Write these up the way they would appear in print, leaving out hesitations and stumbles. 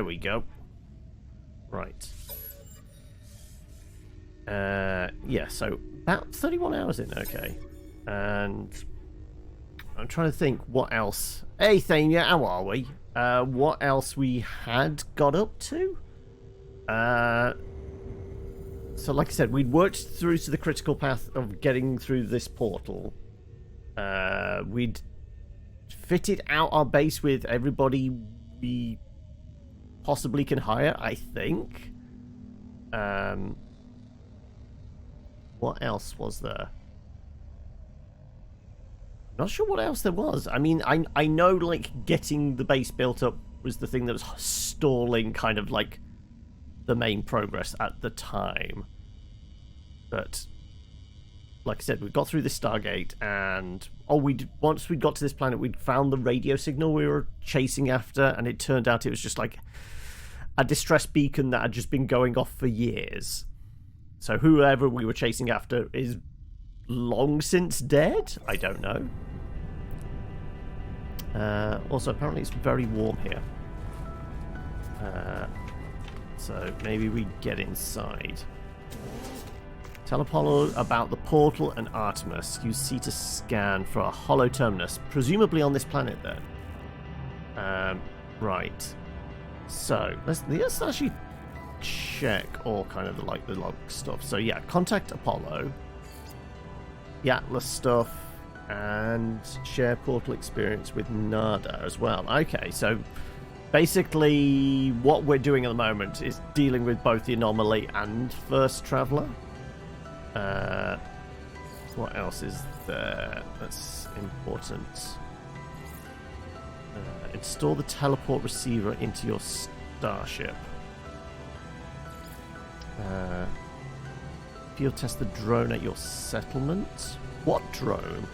There we go. Right. Yeah, so about 31 hours in, okay. And I'm trying to think what else. Hey, Thania, how are we? What else we had got up to? So like I said, we'd worked through to the critical path of getting through this portal. We'd fitted out our base with everybody we possibly can hire, I think. What else was there? Not sure what else there was. I mean, I know, like, getting the base built up was the thing that was stalling kind of, like, the main progress at the time. But, like I said, we got through the Stargate, and once we got to this planet, we'd found the radio signal we were chasing after, and it turned out it was just, like, a distress beacon that had just been going off for years. So whoever we were chasing after is long since dead? I don't know. Also, apparently it's very warm here. So maybe we get inside. Tell Apollo about the portal and Artemis. Use C to scan for a hollow terminus, presumably on this planet then. Right. So let's actually check all kind of the log stuff. So yeah, contact Apollo, the Atlas stuff, and share portal experience with Nada as well. Okay, so basically what we're doing at the moment is dealing with both the anomaly and First Traveler. What else is there that's important? Install the teleport receiver into your starship. Field test the drone at your settlement. What drone?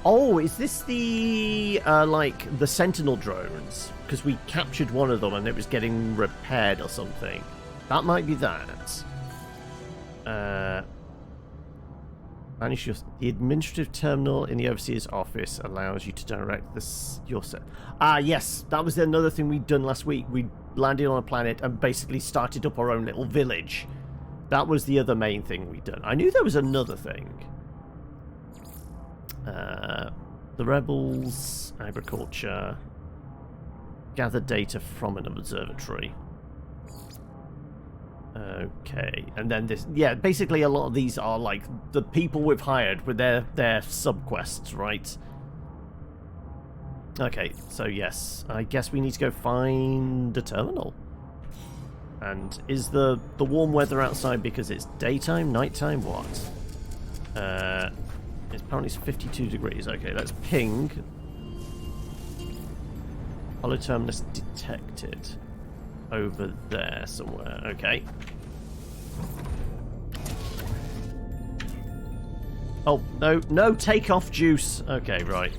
Oh, is this the like the Sentinel drones? Because we captured one of them and it was getting repaired or something. That might be that. Manage the administrative terminal in the overseer's office allows you to direct your set. Ah, yes, that was another thing we'd done last week. We landed on a planet and basically started up our own little village. That was the other main thing we'd done. I knew there was another thing. The rebels, agriculture, gather data from an observatory. Okay, and then this, yeah, basically a lot of these are like the people we've hired with their sub-quests, right? Okay, so yes, I guess we need to go find a terminal. And is the warm weather outside because it's daytime, nighttime, what? Apparently it's 52 degrees. Okay, let's ping. Hollow terminus detected. Over there somewhere. Okay. Oh, no takeoff juice. Okay, right.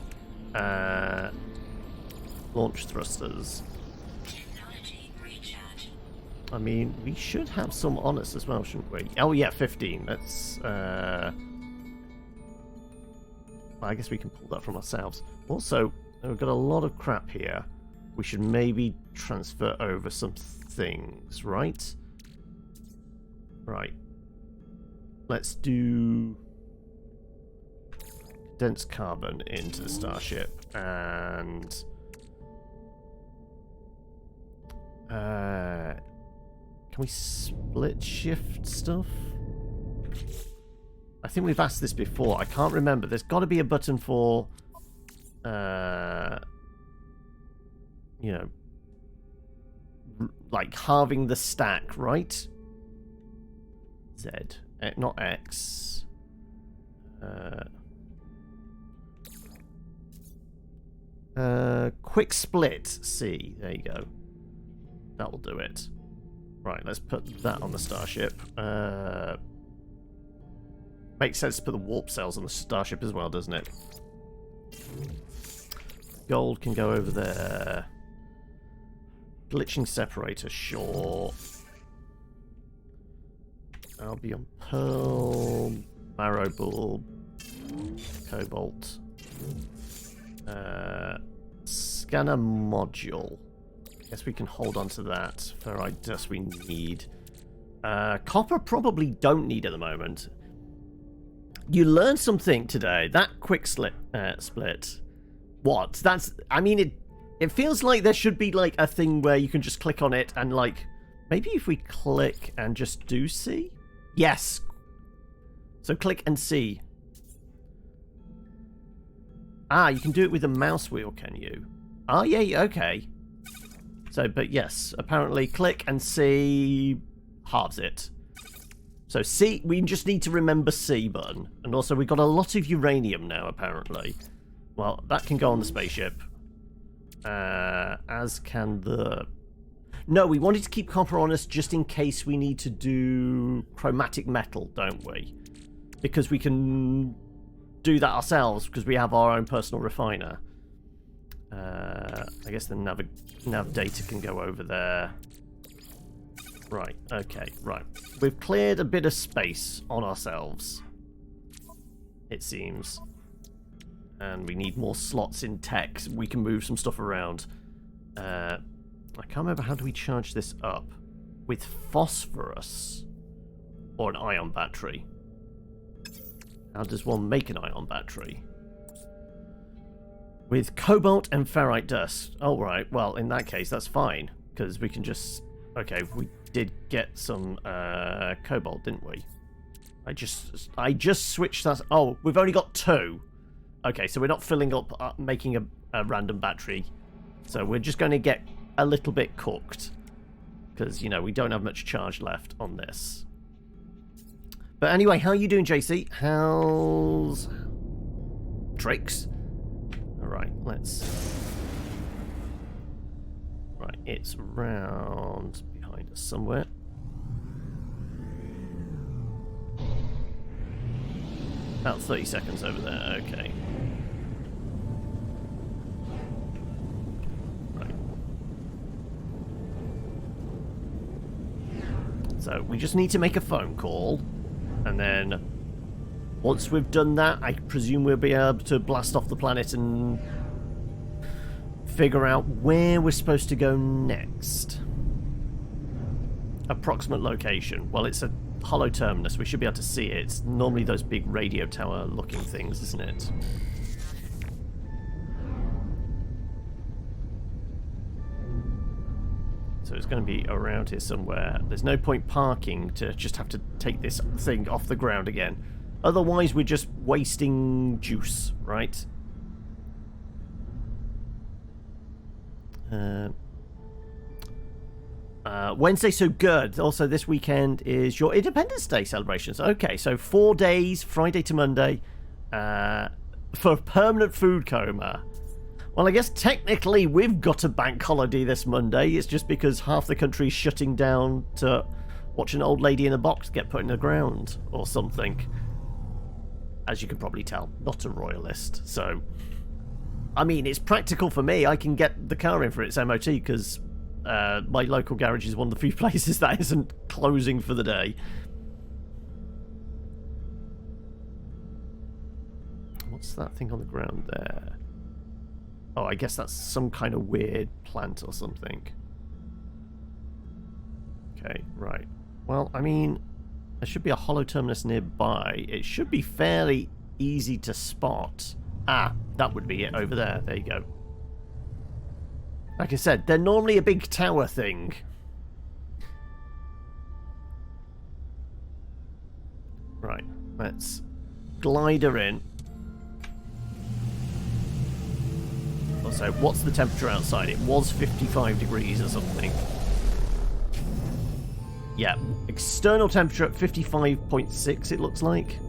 Launch thrusters. I mean, we should have some on us as well, shouldn't we? Oh yeah, 15. That's I guess we can pull that from ourselves. Also, we've got a lot of crap here. We should maybe transfer over some things, right? Right. Let's do condensed carbon into the starship and can we split shift stuff? I think we've asked this before. I can't remember. There's got to be a button for you know, like halving the stack, right? Z, not X. Quick split, C. There you go. That will do it. Right, let's put that on the starship. Makes sense to put the warp cells on the starship as well, doesn't it? Gold can go over there. Glitching separator, sure. Albion pearl, marrow bulb, cobalt, scanner module. Guess we can hold on to that. Ferrite dust we need. Copper probably don't need at the moment. You learned something today. That quick split. What? That's... I mean, it feels like there should be, like, a thing where you can just click on it and, like... Maybe if we click and just do C? Yes. So click and C. Ah, you can do it with a mouse wheel, can you? Oh, yeah, okay. So, but yes, apparently click and C halves it. So C, we just need to remember C button. And also we've got a lot of uranium now, apparently. Well, that can go on the spaceship. As can the... No, we wanted to keep copper on us just in case we need to do chromatic metal, don't we? Because we can do that ourselves, because we have our own personal refiner. I guess the nav data can go over there. Right, okay, right. We've cleared a bit of space on ourselves, it seems. And we need more slots in tech. So we can move some stuff around. I can't remember, how do we charge this up? With phosphorus or an ion battery? How does one make an ion battery? With cobalt and ferrite dust. Oh, right. Well, in that case, that's fine. Because we can just... Okay, we did get some cobalt, didn't we? I just switched that... Oh, we've only got 2. Okay, so we're not filling up, making a random battery. So we're just going to get a little bit cooked. Because, you know, we don't have much charge left on this. But anyway, how are you doing, JC? How's... Tricks? Alright, let's... Right, it's round behind us somewhere. About 30 seconds over there, okay. Right. So, we just need to make a phone call. And then, once we've done that, I presume we'll be able to blast off the planet and figure out where we're supposed to go next. Approximate location. Well, it's a hollow terminus. We should be able to see it. It's normally those big radio tower looking things, isn't it? So it's going to be around here somewhere. There's no point parking to just have to take this thing off the ground again. Otherwise, we're just wasting juice, right? Wednesday, so good. Also, this weekend is your Independence Day celebrations. Okay, so 4 days, Friday to Monday, for a permanent food coma. Well, I guess technically we've got a bank holiday this Monday. It's just because half the country's shutting down to watch an old lady in a box get put in the ground or something. As you can probably tell, not a royalist. So, I mean, it's practical for me. I can get the car in for its MOT because my local garage is one of the few places that isn't closing for the day. What's that thing on the ground there? Oh, I guess that's some kind of weird plant or something. Okay, right. Well, I mean, there should be a hollow terminus nearby. It should be fairly easy to spot. Ah, that would be it over there. There you go. Like I said, they're normally a big tower thing. Right, let's glide her in. So, what's the temperature outside? It was 55 degrees or something. Yeah, external temperature at 55.6 it looks like.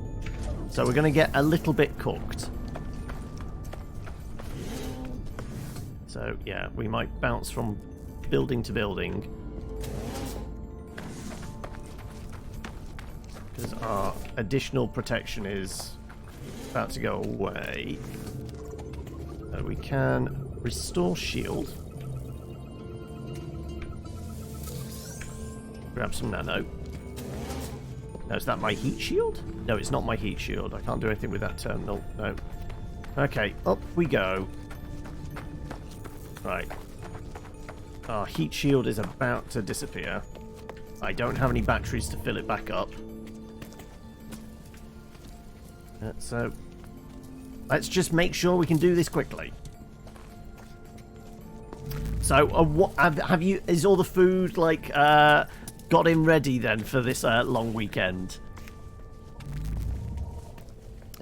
So we're going to get a little bit cooked. So, yeah, we might bounce from building to building. Because our additional protection is about to go away. So we can restore shield. Grab some nano. Now, is that my heat shield? No, it's not my heat shield. I can't do anything with that terminal. No. Okay, up we go. Right. Our heat shield is about to disappear. I don't have any batteries to fill it back up. So let's just make sure we can do this quickly. So, what have you? Is all the food like got in ready then for this long weekend?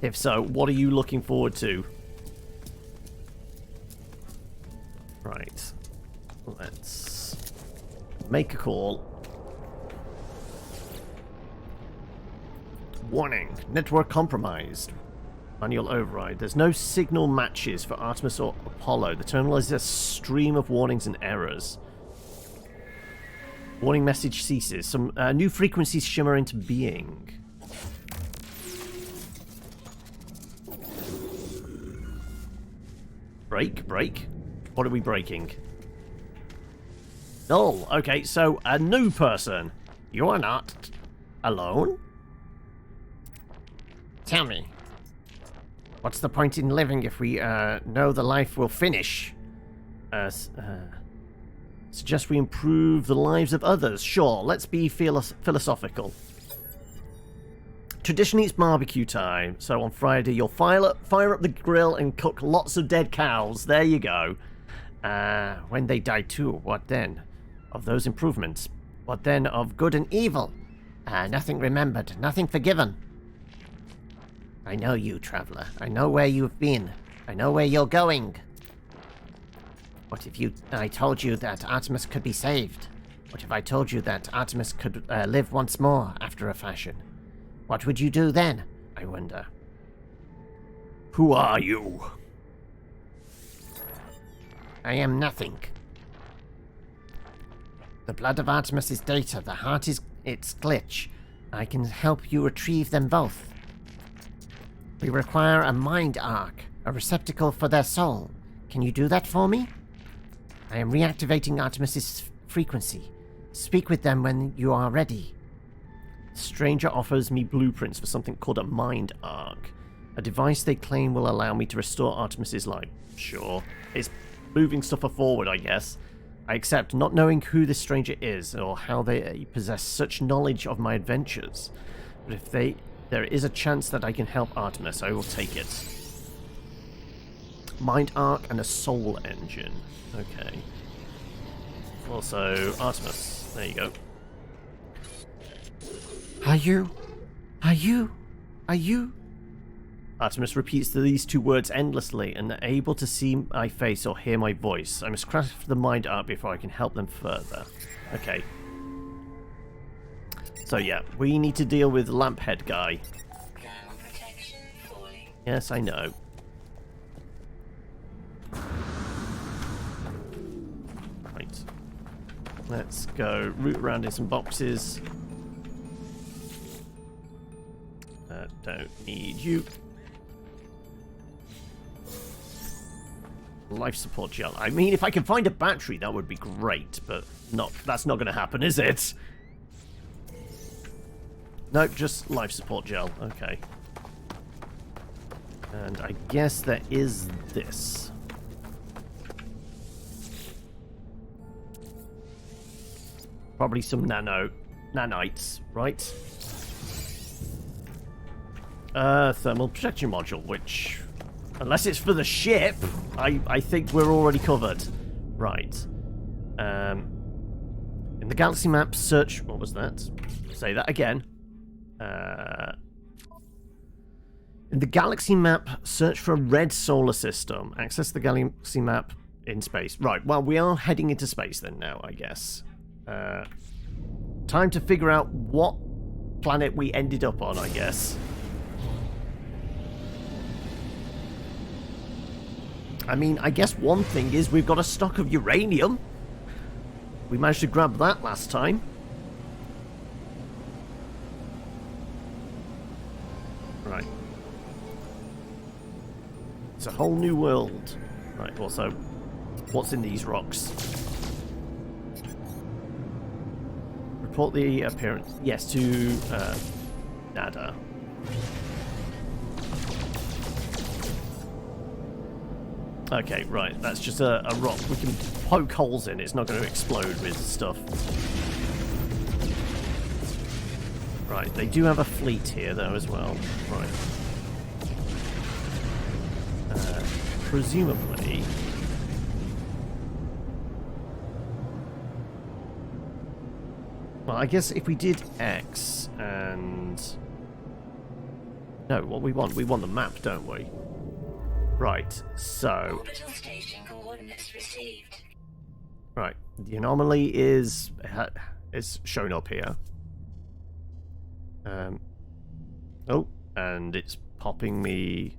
If so, what are you looking forward to? Right. Let's make a call. Warning, network compromised. Manual override. There's no signal matches for Artemis or Apollo. The terminal is a stream of warnings and errors. Warning message ceases. Some new frequencies shimmer into being. Break? What are we breaking? Null. Okay, so a new person. You are not alone? Tell me. What's the point in living if we know the life will finish? Suggest we improve the lives of others. Sure, let's be philosophical. Traditionally, it's barbecue time, so on Friday you'll fire up the grill and cook lots of dead cows. There you go. When they die too, what then? Of those improvements. What then of good and evil? Nothing remembered, nothing forgiven. I know you, traveler. I know where you've been. I know where you're going. What if I told you that Artemis could be saved? What if I told you that Artemis could live once more after a fashion? What would you do then, I wonder? Who are you? I am nothing. The blood of Artemis is data, the heart is its glitch. I can help you retrieve them both. We require a mind arc, a receptacle for their soul. Can you do that for me? I am reactivating Artemis's frequency. Speak with them when you are ready. Stranger offers me blueprints for something called a mind arc. A device they claim will allow me to restore Artemis's life. Sure. It's moving stuff forward, I guess. I accept, not knowing who this stranger is or how they possess such knowledge of my adventures. But if there is a chance that I can help Artemis, I will take it. Mind arc and a soul engine. Okay. Also, Artemis. There you go. Are you? Artemis repeats these two words endlessly, and able to see my face or hear my voice. I must craft the mind arc before I can help them further. Okay. So yeah, we need to deal with Lamphead guy. Yes, I know. Right. Let's go root around in some boxes. Don't need you. Life support gel. I mean, if I can find a battery, that would be great, but that's not going to happen, is it? Nope, just life support gel. Okay. And I guess there is this. Probably some nanites, right? Thermal protection module, which, unless it's for the ship, I think we're already covered. Right. In the galaxy map, search... What was that? Say that again. In the galaxy map, search for a red solar system. Access the galaxy map in space. Right, well, we are heading into space then now, I guess. Time to figure out what planet we ended up on, I guess. I mean, I guess one thing is we've got a stock of uranium. We managed to grab that last time. Right. It's a whole new world. Right, also, what's in these rocks? Report the appearance. Yes, to Nada. . Okay, right. That's just a rock we can poke holes in. It's not going to explode with stuff. Right, they do have a fleet here, though, as well. Right. Presumably... Well, I guess if we did X and... No, what we want the map, don't we? Right, so... Orbital station coordinates received. Right, the anomaly is shown up here. Oh, and it's popping me...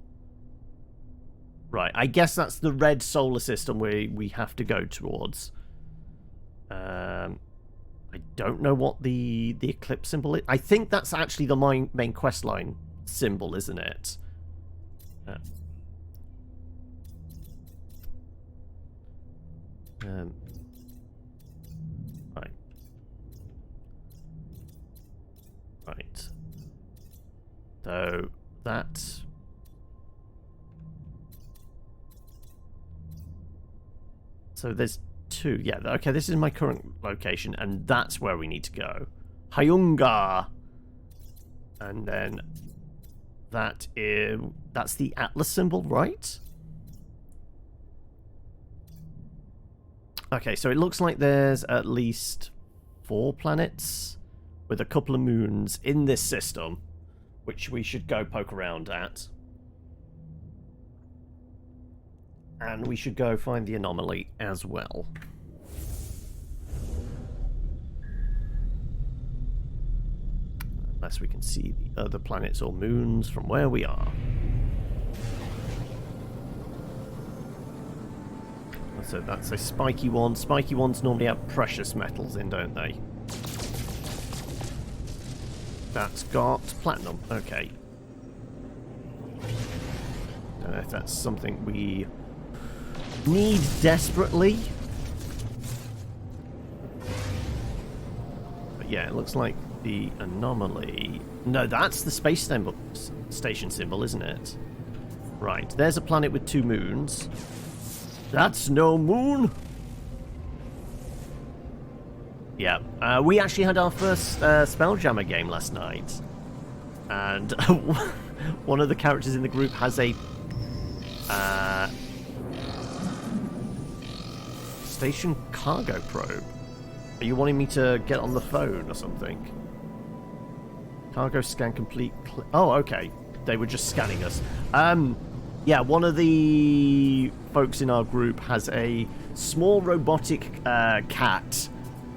Right, I guess that's the red solar system we have to go towards. I don't know what the eclipse symbol is. I think that's actually the main quest line symbol, isn't it? Right. Right. So that... So there's two. Yeah, okay, this is my current location, and that's where we need to go. Hyunga! And then that's the Atlas symbol, right? Okay, so it looks like there's at least 4 planets with a couple of moons in this system, which we should go poke around at. And we should go find the anomaly as well. Unless we can see the other planets or moons from where we are. So that's a spiky one. Spiky ones normally have precious metals in, don't they? That's got platinum. Okay. Don't know if that's something we need desperately. But yeah, it looks like the anomaly... No, that's the space station symbol, isn't it? Right, there's a planet with 2 moons. That's no moon! Yeah, we actually had our first Spelljammer game last night. And one of the characters in the group has a... station cargo probe. Are you wanting me to get on the phone or something? Cargo scan complete. Oh, okay. They were just scanning us. Yeah, one of the folks in our group has a small robotic cat,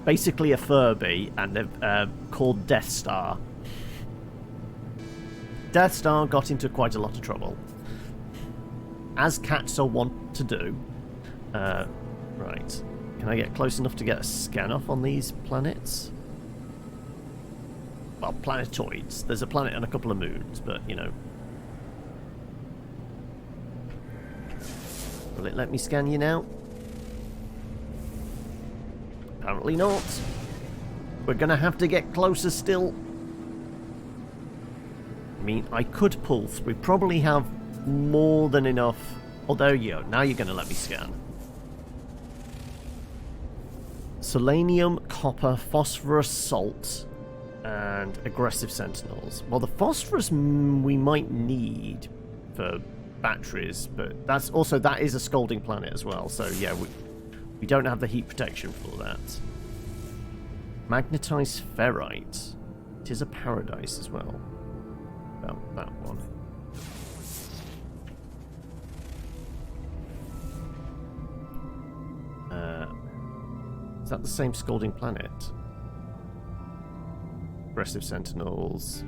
basically a Furby, and they're called Death Star. Death Star got into quite a lot of trouble, as cats are wont to do. Right. Can I get close enough to get a scan off on these planets? Well, planetoids. There's a planet and a couple of moons, but, you know. Will it let me scan you now? Apparently not. We're going to have to get closer still. I mean, I could pulse. We probably have more than enough. Oh, there you go. Now you're going to let me scan. Selenium, copper, phosphorus, salt, and aggressive sentinels. Well, the phosphorus we might need for batteries, but that is a scalding planet as well. So yeah, we don't have the heat protection for that. Magnetized ferrite. It is a paradise as well. About that one. Is that the same scalding planet? Aggressive sentinels.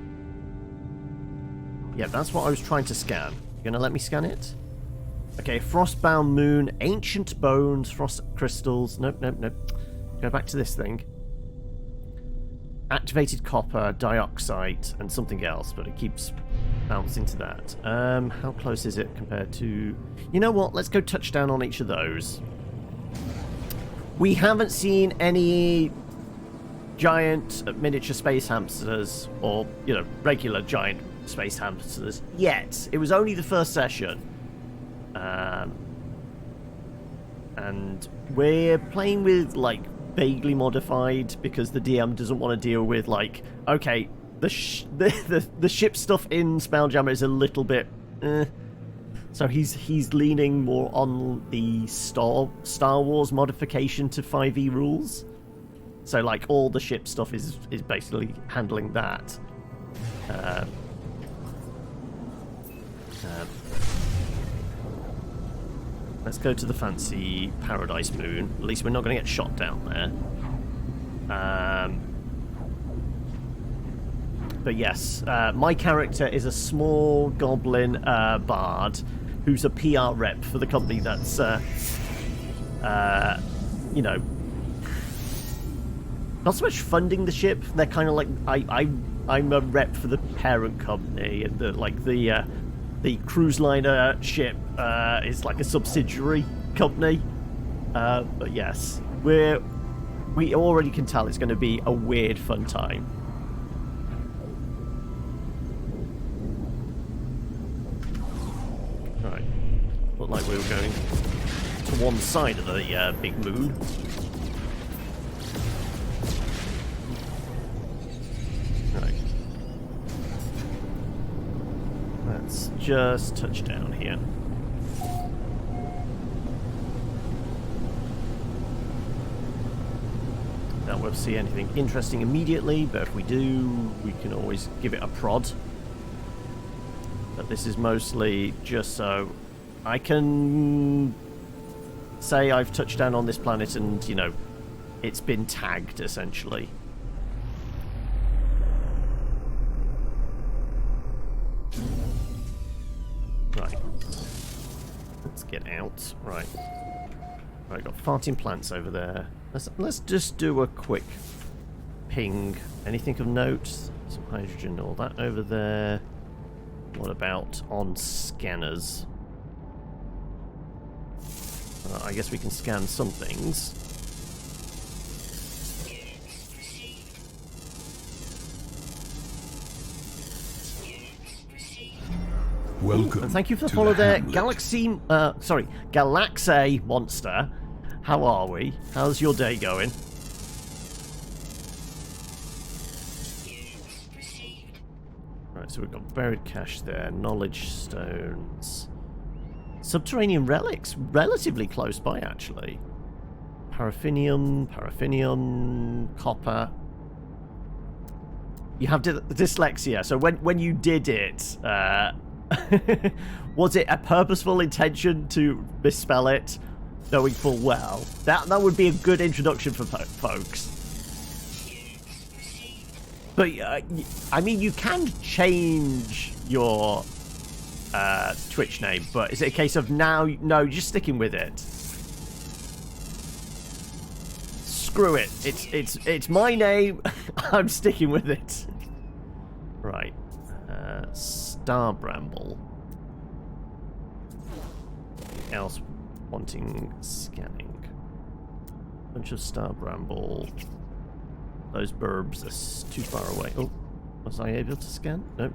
Yeah, that's what I was trying to scan. You gonna let me scan it? Okay, frostbound moon, ancient bones, frost crystals. Nope, nope, nope. Go back to this thing. Activated copper, dioxide, and something else, but it keeps bouncing to that. How close is it compared to... You know what? Let's go touchdown on each of those. We haven't seen any giant miniature space hamsters, or, you know, regular giant space hamsters yet. It was only the first session. And we're playing with, like, vaguely modified because the DM doesn't want to deal with, like, okay, the ship stuff in Spelljammer is a little bit so he's leaning more on the Star Wars modification to 5e rules. So, like, all the ship stuff is basically handling that. Let's go to the fancy Paradise Moon. At least we're not going to get shot down there. But yes, my character is a small goblin bard who's a PR rep for the company that's, you know, not so much funding the ship. They're kind of like I'm a rep for the parent company, and the cruise liner ship is like a subsidiary company. But yes, we already can tell it's going to be a weird fun time. Right, looked like we were going to one side of the big moon. Right. Let's just touch down here. Don't we'll see anything interesting immediately, but if we do, we can always give it a prod. But this is mostly just so I can say I've touched down on this planet and, you know, it's been tagged, essentially. Right. Let's get out. Right. Right, got farting plants over there. Let's just do a quick ping. Anything of note? Some hydrogen, all that over there. What about on scanners? I guess we can scan some things. Welcome. And thank you for the follow there, Galaxy Monster. How are we? How's your day going? Right, so we've got buried cache there, knowledge stones, subterranean relics, relatively close by actually. Paraffinium, copper. You have dyslexia, so when you did it, was it a purposeful intention to misspell it, knowing full well? That would be a good introduction for folks. But, I mean, you can change your Twitch name, but is it a case of now, no, you're just sticking with it? Screw it. It's my name. I'm sticking with it. Right. Star Bramble. Anything else wanting scanning? Bunch of Star Bramble. Those burbs are too far away. Oh, was I able to scan? No.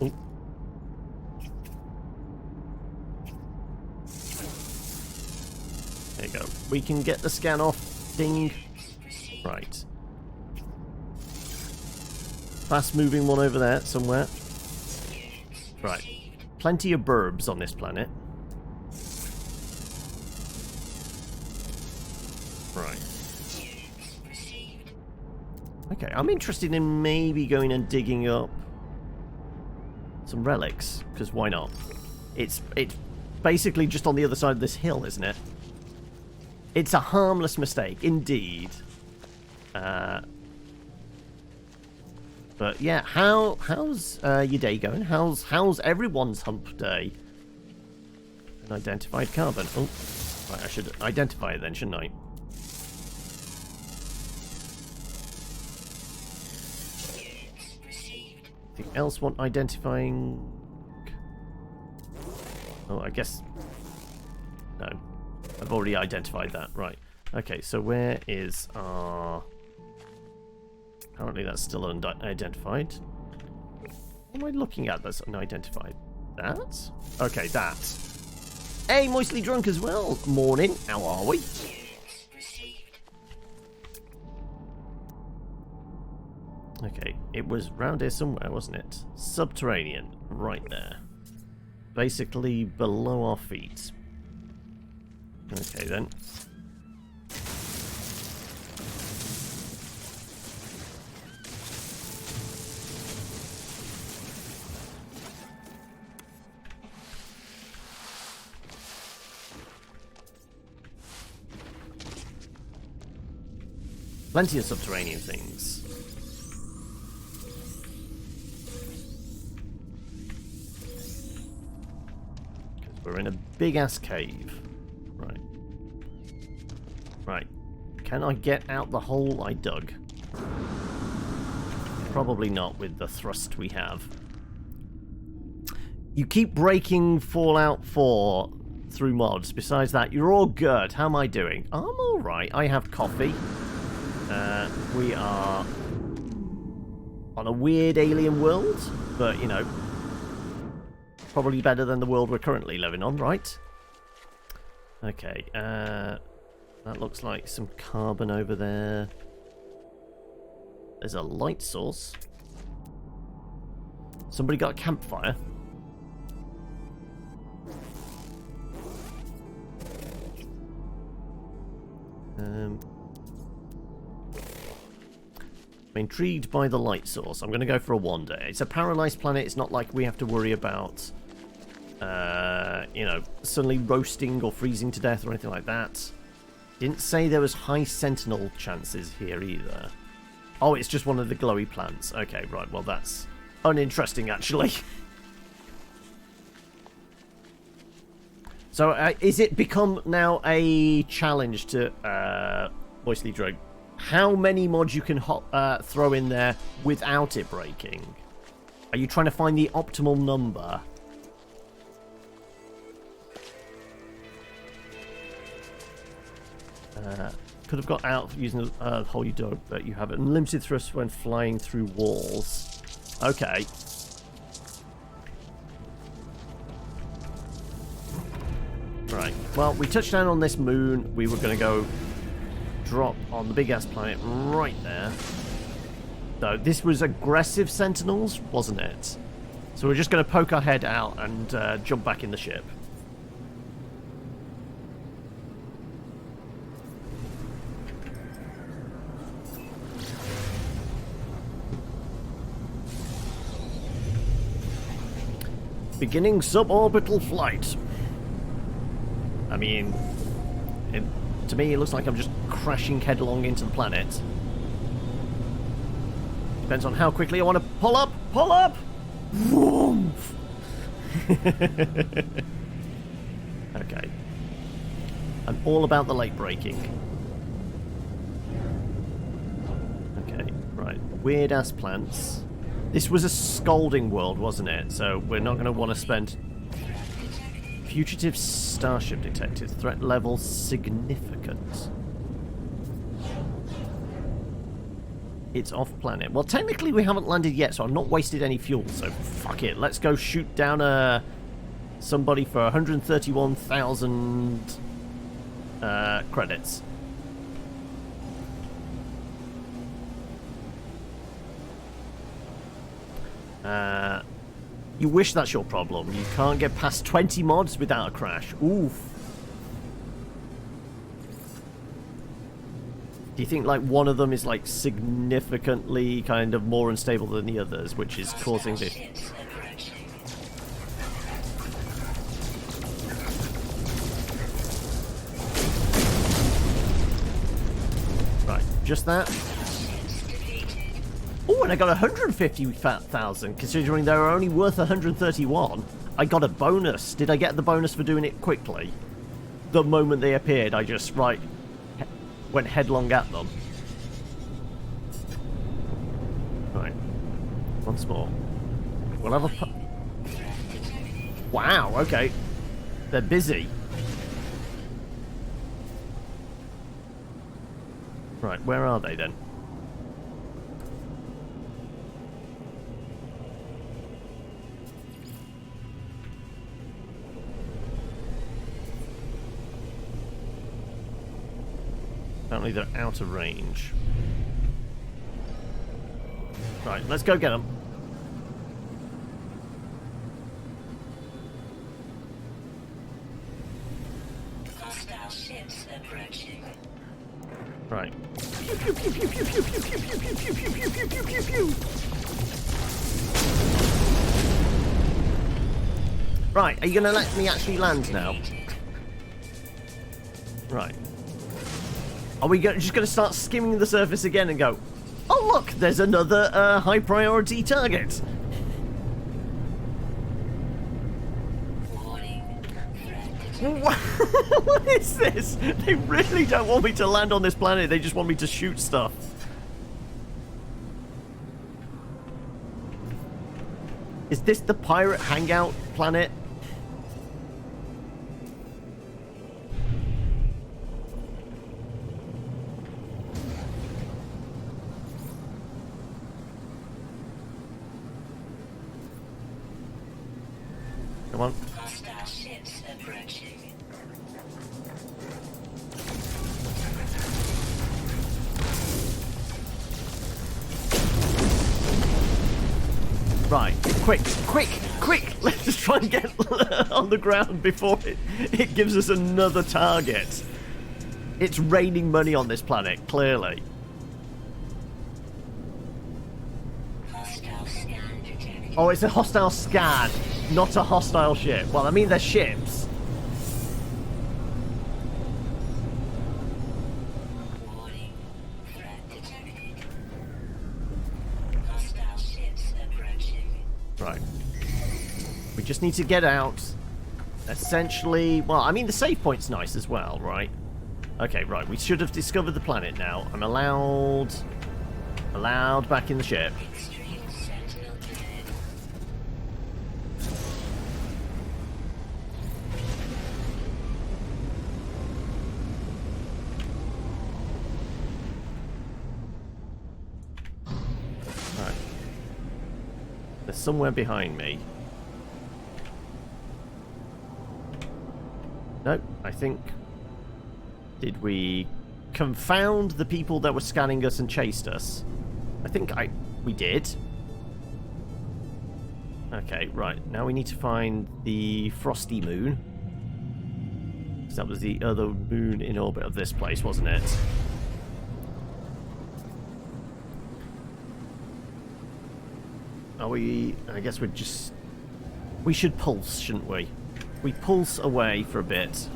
Oh. There you go. We can get the scan off. Ding. Right. Fast moving one over there somewhere. Right. Plenty of burbs on this planet. Right. Okay, I'm interested in maybe going and digging up some relics, because why not? It's basically just on the other side of this hill, isn't it? It's a harmless mistake, indeed. But yeah, how's your day going? How's everyone's hump day? An identified carbon. Oh, right, I should identify it then, shouldn't I? Anything else want identifying? Oh, I guess... No. I've already identified that. Right. Okay, so where is our... Apparently that's still unidentified. What am I looking at that's unidentified? That? Okay, that. Hey, Moistly Drunk as well. Morning. How are we? Units received. Okay, it was round here somewhere, wasn't it? Subterranean. Right there. Basically below our feet. Okay, then. Plenty of subterranean things. Because we're in a big-ass cave. Right. Right. Can I get out the hole I dug? Probably not with the thrust we have. You keep breaking Fallout 4 through mods. Besides that, you're all good. How am I doing? I'm alright. I have coffee. We are on a weird alien world, but, you know, probably better than the world we're currently living on, right? Okay, that looks like some carbon over there. There's a light source. Somebody got a campfire. I'm intrigued by the light source. I'm going to go for a wander. It's a paralyzed planet. It's not like we have to worry about, you know, suddenly roasting or freezing to death or anything like that. Didn't say there was high sentinel chances here either. Oh, it's just one of the glowy plants. Okay, right. Well, that's uninteresting, actually. So, is it become now a challenge to Moistly Drug? How many mods you can throw in there without it breaking? Are you trying to find the optimal number? Could have got out using the hole you dug, but you have unlimited thrust when flying through walls. Okay. Right. Well, we touched down on this moon. We were going to go drop on the big-ass planet right there. So this was aggressive sentinels, wasn't it? So we're just going to poke our head out and jump back in the ship. Beginning suborbital flight. I mean, to me, it looks like I'm just crashing headlong into the planet. Depends on how quickly I want to pull up. Pull up! Vroom! Okay. I'm all about the late braking. Okay, right. Weird-ass plants. This was a scalding world, wasn't it? So we're not going to want to spend... Fugitive starship detected. Threat level significant. It's off planet. Well, technically we haven't landed yet, so I've not wasted any fuel. So fuck it. Let's go shoot down somebody for 131,000 credits. You wish that's your problem. You can't get past 20 mods without a crash. Oof. Do you think like one of them is like significantly kind of more unstable than the others, which is causing this? Right, just that. Oh, and I got 150,000, considering they were only worth 131. I got a bonus. Did I get the bonus for doing it quickly? The moment they appeared, I just, went headlong at them. Right. Once more. We'll have a... Wow, okay. They're busy. Right, where are they then? Apparently they're out of range. Right, let's go get them. Hostile ships approaching. Right. Right, are you going to let me actually land now? Right. Are we just going to start skimming the surface again and go, oh look, there's another high priority target? What is this? They really don't want me to land on this planet, they just want me to shoot stuff. Is this the pirate hangout planet? Come on. Hostile ships approaching. Right, quick! Let's just try and get on the ground before it gives us another target. It's raining money on this planet, clearly. Hostile scan detected. Oh, it's a hostile scan, not a hostile ship. Well, I mean, they're ships. Warning. Threat detected. Hostile ships approaching. Right. We just need to get out. Essentially, well, I mean, the save point's nice as well, right? Okay, right. We should have discovered the planet now. I'm allowed back in the ship. Extreme sentinel dead. Right. They're somewhere behind me. No, I think... Did we confound the people that were scanning us and chased us? I think we did. Okay, right. Now we need to find the frosty moon. 'Cause that was the other moon in orbit of this place, wasn't it? Are we... I guess we're just... We should pulse, shouldn't we? We pulse away for a bit.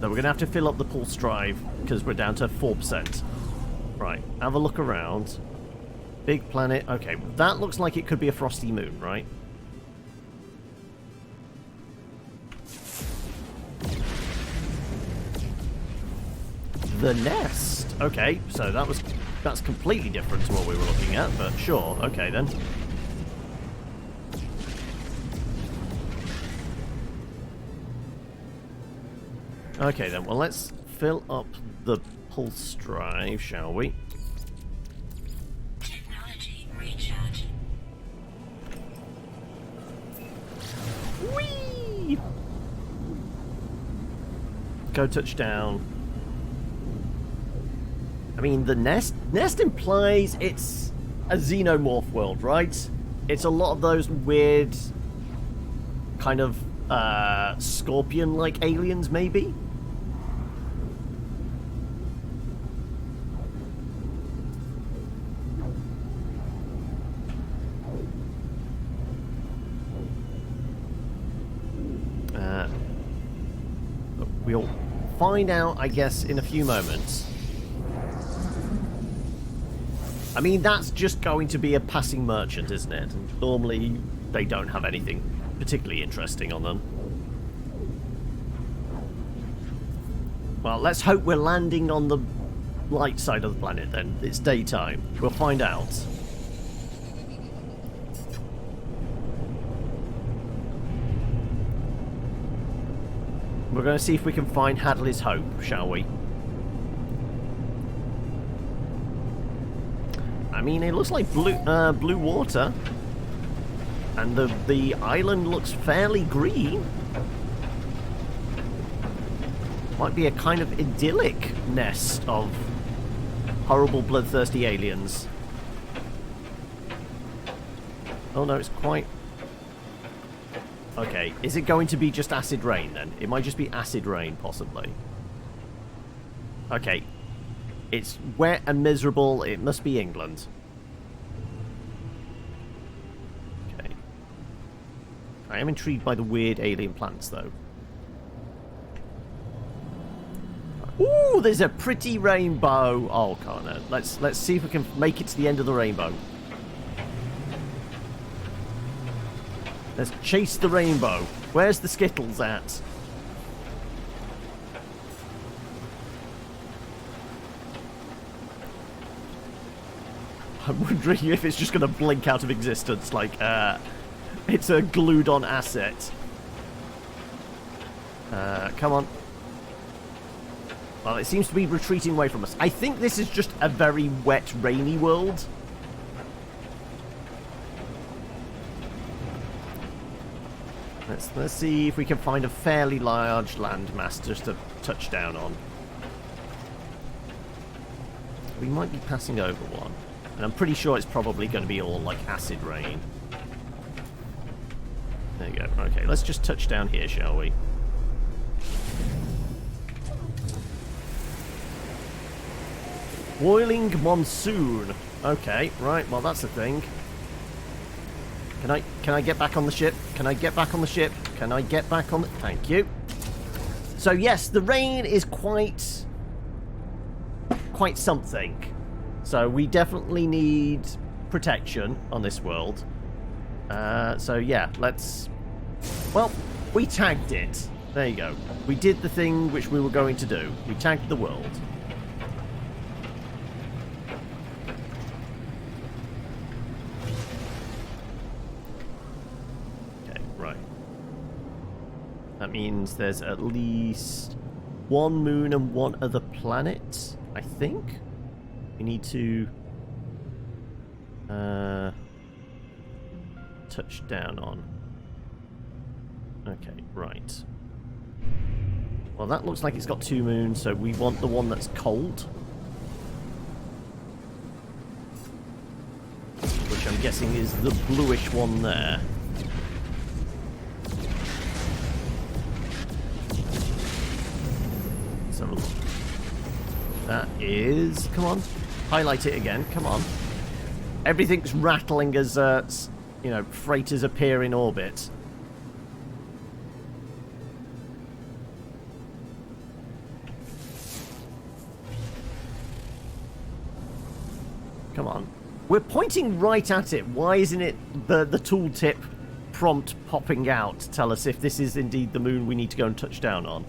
So we're going to have to fill up the pulse drive because we're down to 4%. Right, have a look around. Big planet. Okay, that looks like it could be a frosty moon, right? The nest. Okay, so that's completely different to what we were looking at, but sure. Okay then. Okay then, well let's fill up the pulse drive, shall we? Technology recharge. Whee! Go touchdown. I mean, the nest implies it's a xenomorph world, right? It's a lot of those weird kind of scorpion-like aliens, maybe? We'll find out, I guess, in a few moments. I mean, that's just going to be a passing merchant, isn't it? And normally, they don't have anything particularly interesting on them. Well, let's hope we're landing on the light side of the planet, then. It's daytime. We'll find out. We're going to see if we can find Hadley's Hope, shall we? I mean, it looks like blue water. And the island looks fairly green. Might be a kind of idyllic nest of horrible, bloodthirsty aliens. Oh no, it's quite... Okay, is it going to be just acid rain then? It might just be acid rain, possibly. Okay. It's wet and miserable. It must be England. Okay. I am intrigued by the weird alien plants, though. Ooh, there's a pretty rainbow. Oh, Connor. Let's see if we can make it to the end of the rainbow. Let's chase the rainbow. Where's the Skittles at? I'm wondering if it's just going to blink out of existence like it's a glued-on asset. Come on. Well, it seems to be retreating away from us. I think this is just a very wet, rainy world. Let's see if we can find a fairly large landmass just to touch down on. We might be passing over one. And I'm pretty sure it's probably going to be all like acid rain. There you go. Okay, let's just touch down here, shall we? Boiling monsoon. Okay, right. Well, that's a thing. Can I get back on the ship? Can I get back on the ship? Can I get back on the... Thank you. So yes, the rain is quite something. So we definitely need protection on this world. So yeah, let's... Well, we tagged it. There you go. We did the thing which we were going to do. We tagged the world. That means there's at least one moon and one other planet, I think. We need to touch down on. Okay, right. Well, that looks like it's got two moons, so we want the one that's cold. Which I'm guessing is the bluish one there. That is... Come on. Highlight it again. Come on. Everything's rattling as, you know, freighters appear in orbit. Come on. We're pointing right at it. Why isn't it the tooltip prompt popping out to tell us if this is indeed the moon we need to go and touch down on?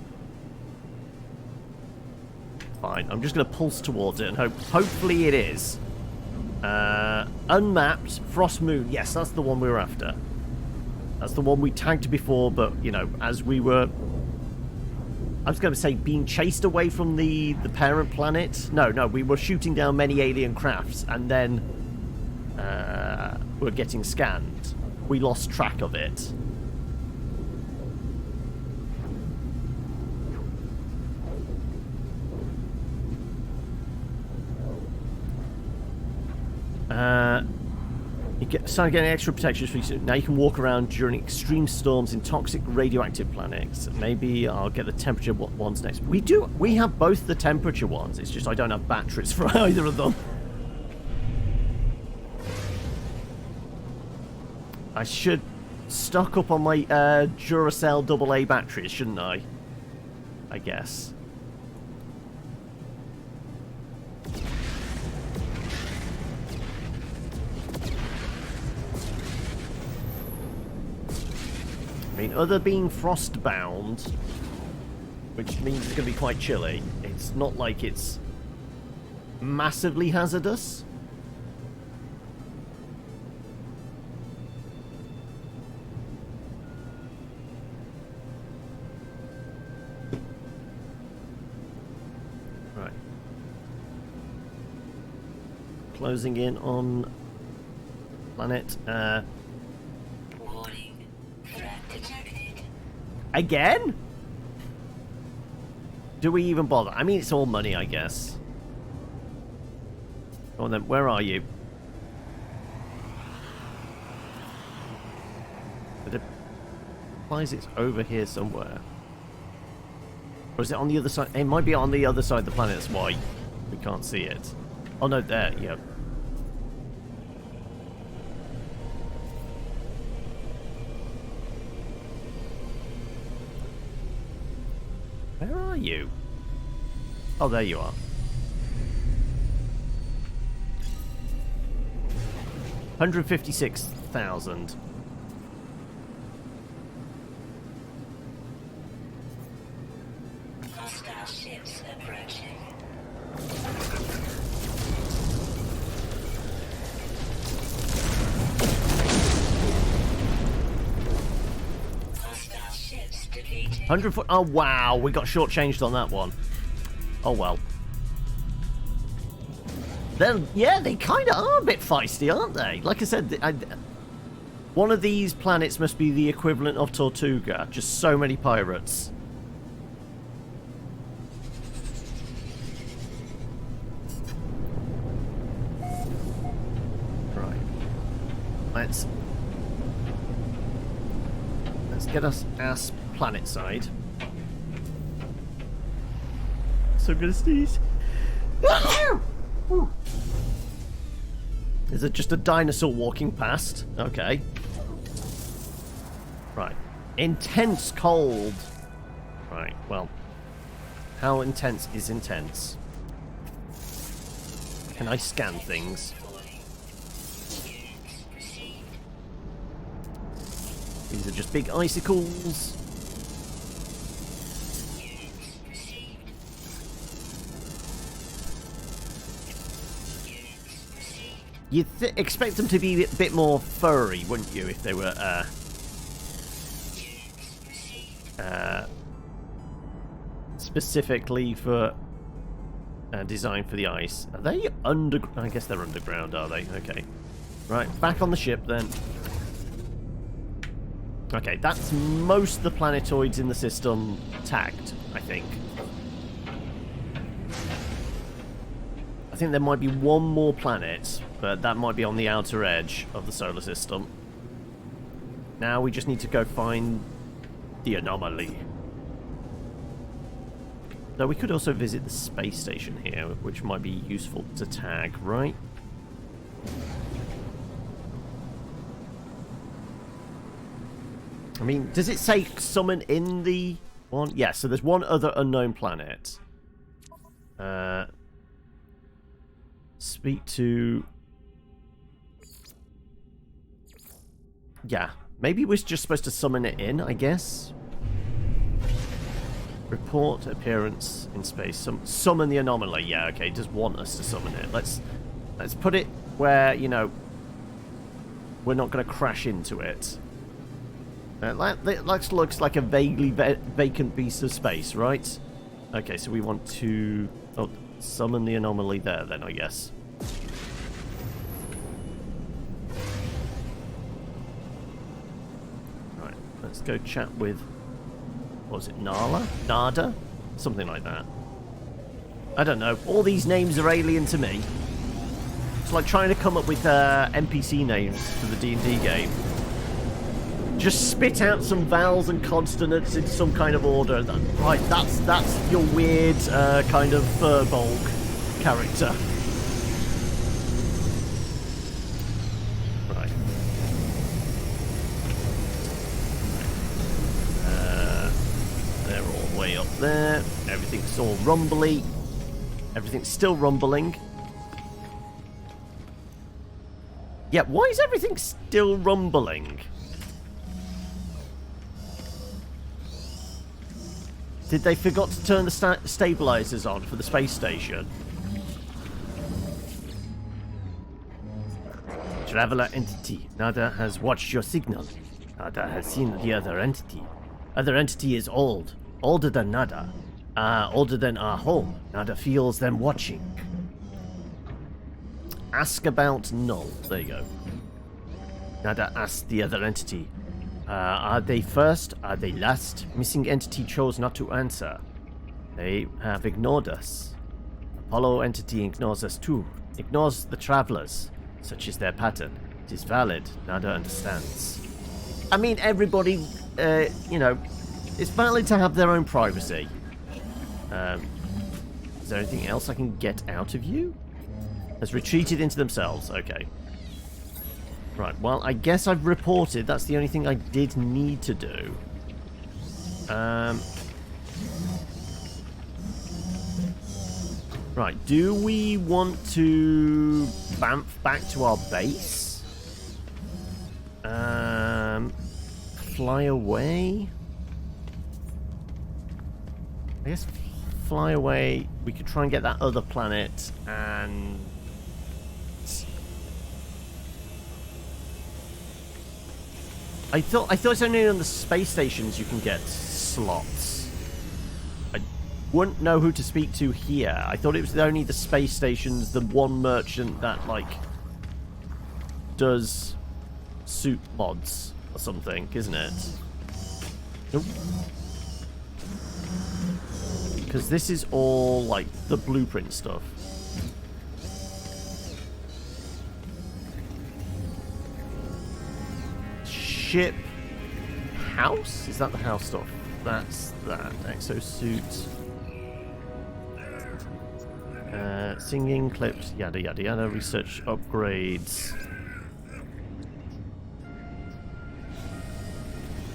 Fine. I'm just going to pulse towards it and hopefully it is. Unmapped Frost Moon. Yes, that's the one we were after. That's the one we tagged before, but, you know, as we were... I was going to say being chased away from the parent planet. No, we were shooting down many alien crafts and then we're getting scanned. We lost track of it. You start getting extra protection. Now you can walk around during extreme storms in toxic radioactive planets. Maybe I'll get the temperature ones next. We have both the temperature ones. It's just I don't have batteries for either of them. I should stock up on my Duracell AA batteries, shouldn't I? I guess. I mean, other being frostbound, which means it's going to be quite chilly, it's not like it's massively hazardous. Right. Closing in on planet, Again? Do we even bother? I mean, it's all money, I guess. Go on then, where are you? It implies it's over here somewhere. Or is it on the other side? It might be on the other side of the planet, that's why we can't see it. Oh no, there, yeah. Where are you? Oh, there you are. $156,000. Hostile ships approaching. Hostile ships defeated. 100 foot. Oh, wow. We got shortchanged on that one. Oh, well. Then, yeah, they kind of are a bit feisty, aren't they? Like I said, one of these planets must be the equivalent of Tortuga. Just so many pirates. Right. Let's get us ass planet side. So gonna sneeze. Is it just a dinosaur walking past? Okay. Right. Intense cold. Right, well. How intense is intense? Can I scan things? These are just big icicles. You'd expect them to be a bit more furry, wouldn't you, if they were specifically for designed for the ice. Are they under? I guess they're underground, are they? Okay. Right, back on the ship then. Okay, that's most of the planetoids in the system tagged, I think. I think there might be one more planet, but that might be on the outer edge of the solar system. Now we just need to go find the anomaly. Though we could also visit the space station here, which might be useful to tag, right? I mean, does it say summon in the one? Yeah, so there's one other unknown planet. Speak to... Yeah, maybe we're just supposed to summon it in, I guess. Report appearance in space. Summon the anomaly. Yeah, okay, it does want us to summon it. Let's put it where, you know, we're not going to crash into it. That looks like a vaguely vacant piece of space, right? Okay, so we want to... Oh, summon the anomaly there then, I guess. Right, let's go chat with... What was it, Nala? Nada? Something like that. I don't know. All these names are alien to me. It's like trying to come up with NPC names for the D&D game. Just spit out some vowels and consonants in some kind of order. Right, that's your weird kind of Furbolg character. Right. They're all the way up there. Everything's all rumbly. Everything's still rumbling. Yeah, why is everything still rumbling? Did they forgot to turn the stabilizers on for the space station? Traveler entity. Nada has watched your signal. Nada has seen the other entity. Other entity is old. Older than Nada. Older than our home. Nada feels them watching. Ask about null. There you go. Nada asked the other entity. Are they first? Are they last? Missing entity chose not to answer. They have ignored us. Apollo entity ignores us too. Ignores the travelers. Such is their pattern. It is valid. Nada understands. I mean, everybody, you know, it's valid to have their own privacy. Is there anything else I can get out of you? Has retreated into themselves. Okay. Right, well, I guess I've reported. That's the only thing I did need to do. Right, do we want to bamf back to our base? Fly away? I guess fly away. We could try and get that other planet and... I thought it's only on the space stations you can get slots. I wouldn't know who to speak to here. I thought it was only the space stations, the one merchant that, like, does suit mods or something, isn't it? Nope. Because this is all, like, the blueprint stuff. Ship house? Is that the house stuff? That's that. Exosuit. Singing, clips, yada yada yada. Research upgrades.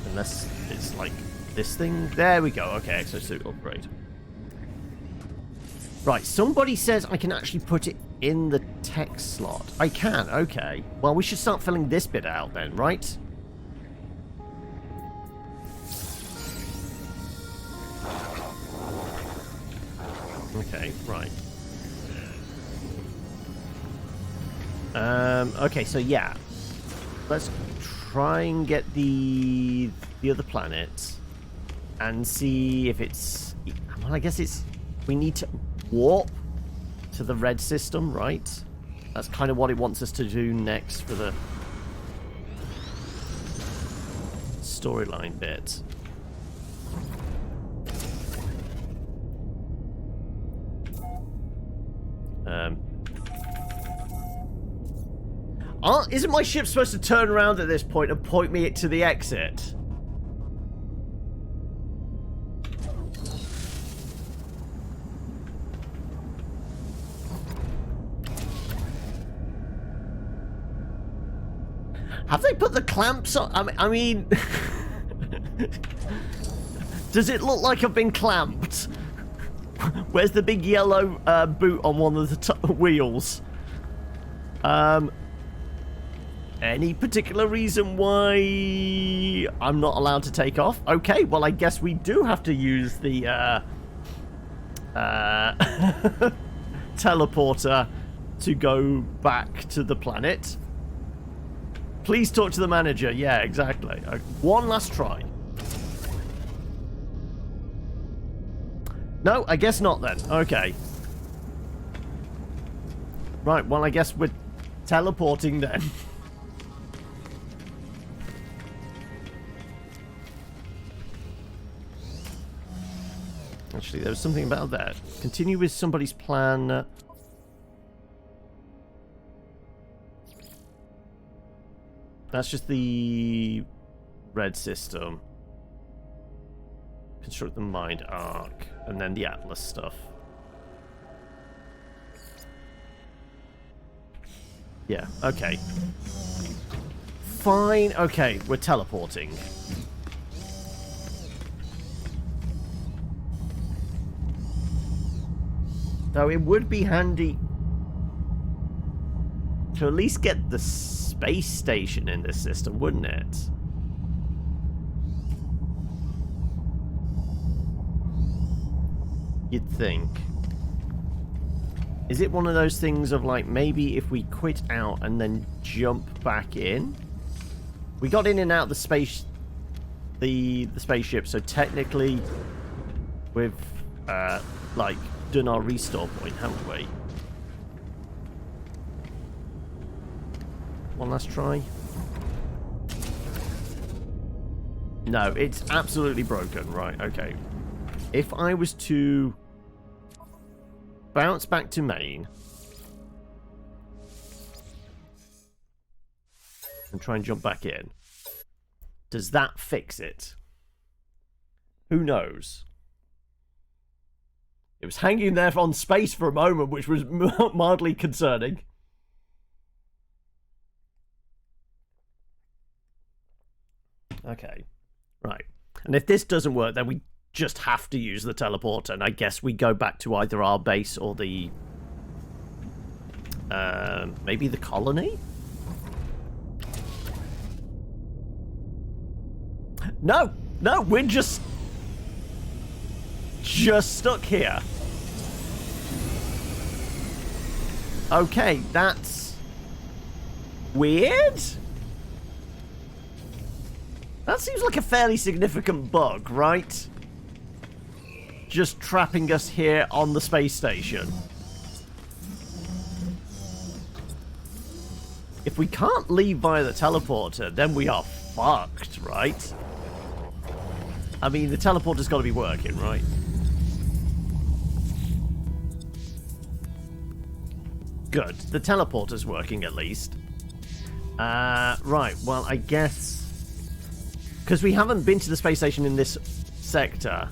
Unless it's like this thing. There we go. Okay, exosuit upgrade. Right, somebody says I can actually put it in the tech slot. I can, okay. Well, we should start filling this bit out then, right? Okay, right. Okay, so yeah. Let's try and get the other planet and see if it's... Well, I guess it's... We need to warp to the red system, right? That's kind of what it wants us to do next for the storyline bit. Isn't my ship supposed to turn around at this point and point me to the exit? Have they put the clamps on? I mean... Does it look like I've been clamped? Where's the big yellow boot on one of the wheels? Any particular reason why I'm not allowed to take off? Okay, well, I guess we do have to use the teleporter to go back to the planet. Please talk to the manager. Yeah, exactly. One last try. No, I guess not then. Okay. Right, well, I guess we're teleporting then. Actually, there was something about that. Continue with somebody's plan. That's just the red system. Construct the mind arc. And then the Atlas stuff. Yeah, okay. Fine, okay, we're teleporting. Though it would be handy to at least get the space station in this system, wouldn't it? You'd think. Is it one of those things of like, maybe if we quit out and then jump back in? We got in and out of the space, the spaceship, so technically we've like done our restore point, haven't we? One last try. No, it's absolutely broken. Right, okay. If I was to bounce back to main and try and jump back in, does that fix it? Who knows? It was hanging there on space for a moment, which was mildly concerning. Okay, right. And if this doesn't work, then we just have to use the teleporter, and I guess we go back to either our base or the... maybe the colony? No! No, we're just stuck here. Okay, that's weird. That seems like a fairly significant bug, right? Just trapping us here on the space station. If we can't leave via the teleporter, then we are fucked, right? I mean, the teleporter's got to be working, right? Good. The teleporter's working, at least. Right. Well, I guess... because we haven't been to the space station in this sector.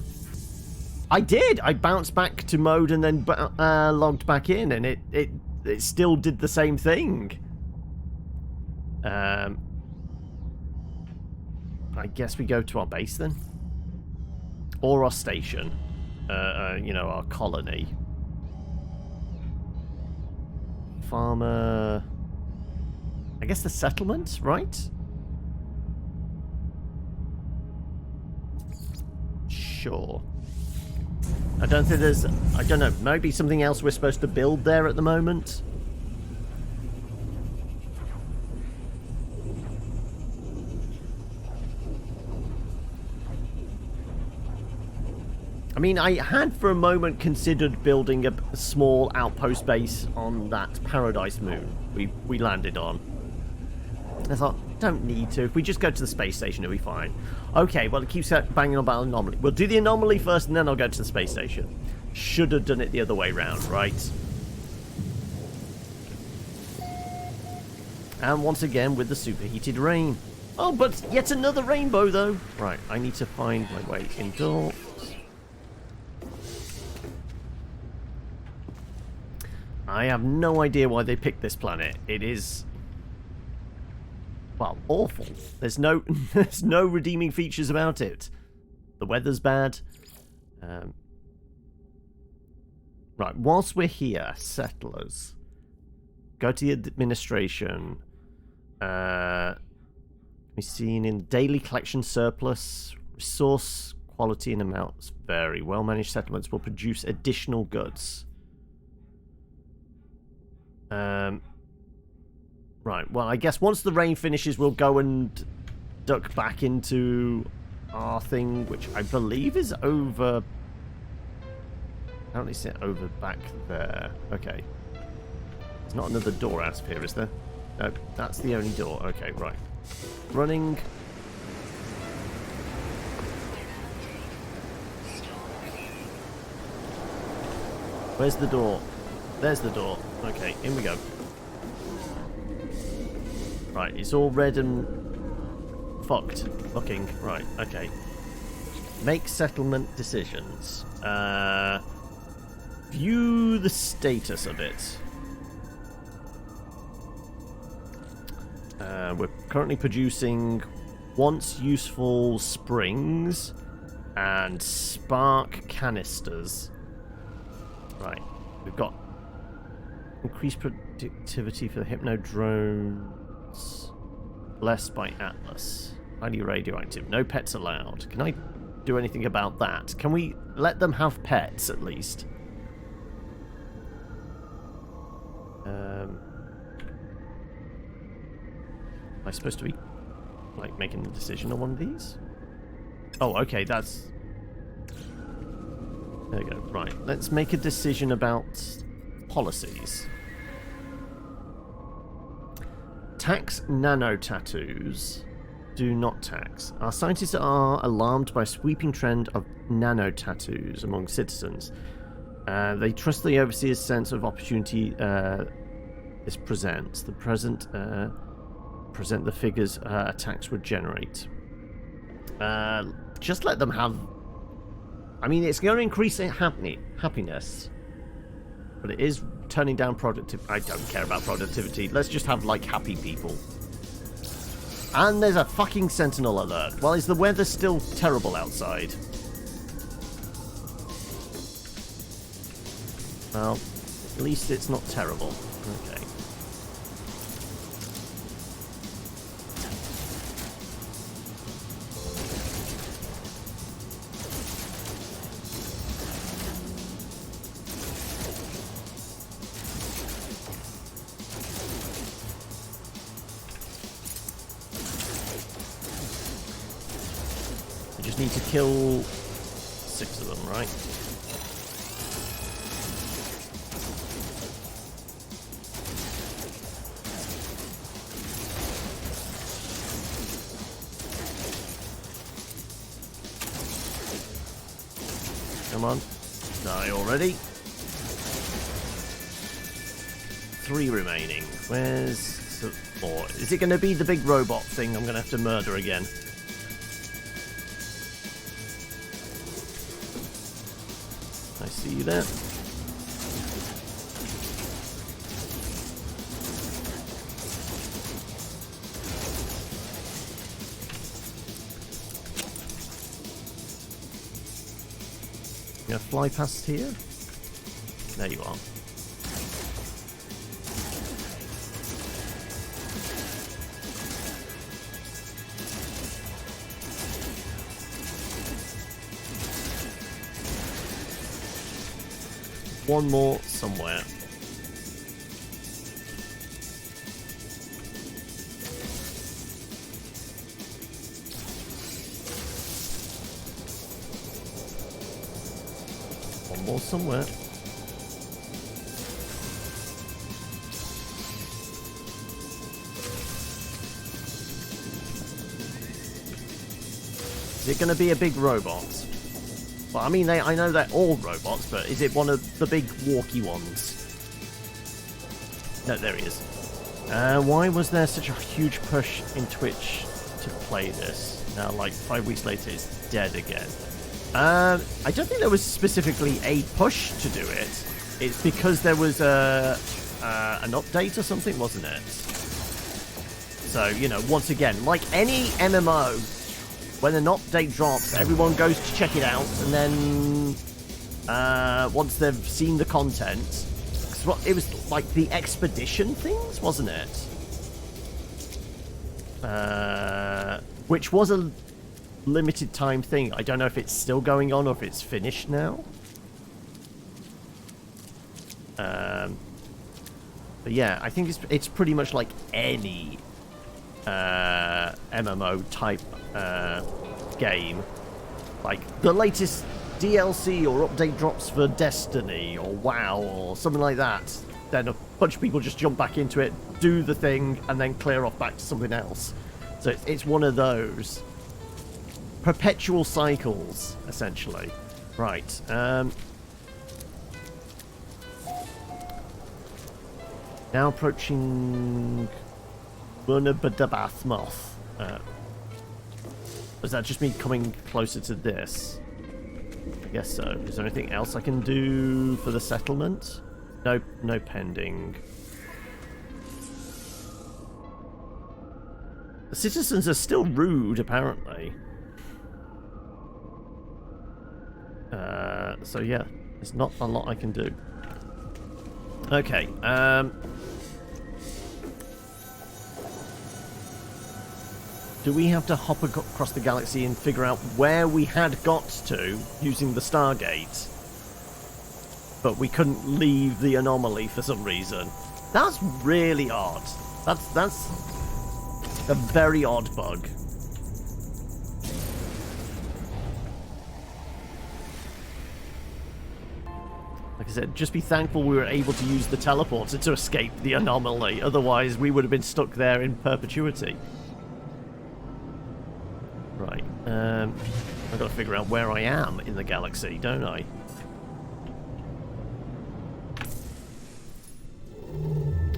I did! I bounced back to mode and then logged back in, and it still did the same thing. I guess we go to our base, then? Or our station. You know, our colony. Farmer... I guess the settlement, right? Sure. I don't think there's... I don't know, maybe something else we're supposed to build there at the moment? I mean, I had for a moment considered building a small outpost base on that Paradise moon we landed on. I thought, don't need to. If we just go to the space station, it'll be fine. Okay, well, it keeps banging on about anomaly. We'll do the anomaly first, and then I'll go to the space station. Should have done it the other way round, right? And once again, with the superheated rain. Oh, but yet another rainbow, though. Right, I need to find my way indoors. I have no idea why they picked this planet. It is... well, awful. There's no redeeming features about it. The weather's bad. Right, whilst we're here, settlers. Go to the administration. Be seen in daily collection surplus. Resource quality and amounts vary. Well-managed settlements will produce additional goods. Right, well, I guess once the rain finishes, we'll go and duck back into our thing, which I believe is over... how do they sit over back there? Okay. There's not another door out of here, is there? No, that's the only door. Okay, right. Running. Where's the door? There's the door. Okay, in we go. Right, it's all red and fucked looking. Right, okay. Make settlement decisions. View the status of it. We're currently producing once useful springs and spark canisters. Right, we've got increased productivity for the Hypno drones. Blessed by Atlas. Highly radioactive. No pets allowed. Can I do anything about that? Can we let them have pets at least? Am I supposed to be like making the decision on one of these? Oh, okay, that's... there we go. Right, let's make a decision about policies. Tax nano tattoos. Do not tax. Our scientists are alarmed by a sweeping trend of nano tattoos among citizens. They trust the overseer's sense of opportunity this presents. The present the figures attacks would generate. Just let them have... I mean, it's going to increase happiness. But it is turning down productivity. I don't care about productivity. Let's just have, like, happy people. And there's a fucking sentinel alert. Well, is the weather still terrible outside? Well, at least it's not terrible. Okay. I just need to kill 6 of them, right? Come on. Die already. 3 remaining. Where's the 4? Is it going to be the big robot thing I'm going to have to murder again? I see you there. You gonna fly past here? There you are. One more somewhere. One more somewhere. Is it going to be a big robot? Well, I mean, I know they're all robots, but is it one of the big walkie ones? No, there he is. Why was there such a huge push in Twitch to play this? Now, like 5 weeks later, it's dead again. I don't think there was specifically a push to do it. It's because there was an update or something, wasn't it? So, you know, once again, like any MMO, when an update drops, everyone goes to check it out, and then once they've seen the content, it was like the expedition things, wasn't it? Which was a limited time thing. I don't know if it's still going on or if it's finished now. But yeah, I think it's pretty much like any MMO type game. Like the latest DLC or update drops for Destiny or WoW or something like that, then a bunch of people just jump back into it, do the thing, and then clear off back to something else. So it's one of those perpetual cycles, essentially. Right. Now approaching Bunabadabathmoth. Does that just mean coming closer to this? I guess so. Is there anything else I can do for the settlement? No, no pending. The citizens are still rude, apparently. So yeah, there's not a lot I can do. Okay, do we have to hop across the galaxy and figure out where we had got to using the Stargate, but we couldn't leave the anomaly for some reason? That's really odd. That's a very odd bug. Like I said, just be thankful we were able to use the teleporter to escape the anomaly. Otherwise, we would have been stuck there in perpetuity. Right. I've got to figure out where I am in the galaxy, don't I?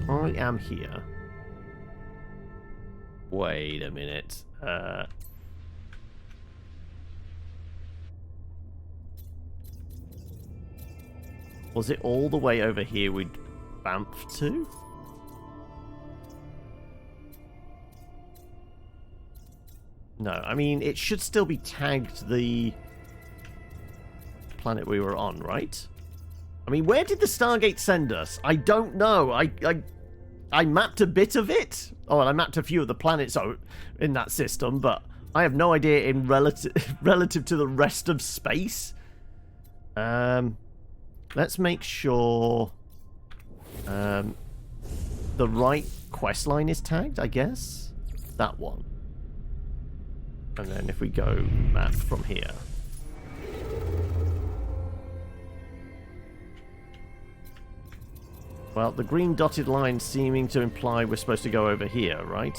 I am here. Wait a minute. Was it all the way over here we'd bamfed to? No, I mean, it should still be tagged the planet we were on, right? I mean, where did the Stargate send us? I don't know. I mapped a bit of it. Oh, and I mapped a few of the planets in that system, but I have no idea in relative to the rest of space. Let's make sure the right quest line is tagged, I guess. That one. And then if we go map from here. Well, the green dotted line seeming to imply we're supposed to go over here, right?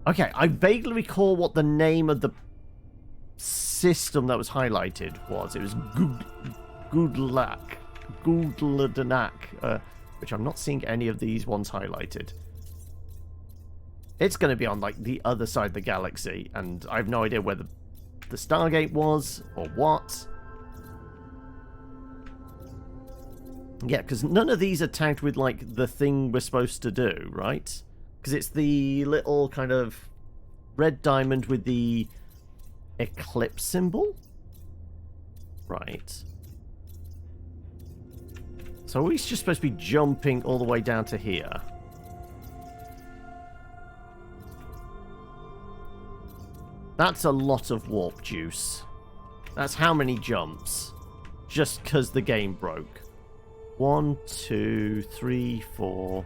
Okay, I vaguely recall what the name of the system that was highlighted was. It was Goodladak, which I'm not seeing any of these ones highlighted. It's going to be on, like, the other side of the galaxy, and I have no idea where the Stargate was, or what. Yeah, because none of these are tagged with, like, the thing we're supposed to do, right? Because it's the little kind of red diamond with the eclipse symbol? Right. So are we just supposed to be jumping all the way down to here? That's a lot of warp juice. That's how many jumps? Just because the game broke. 1, 2, 3, 4,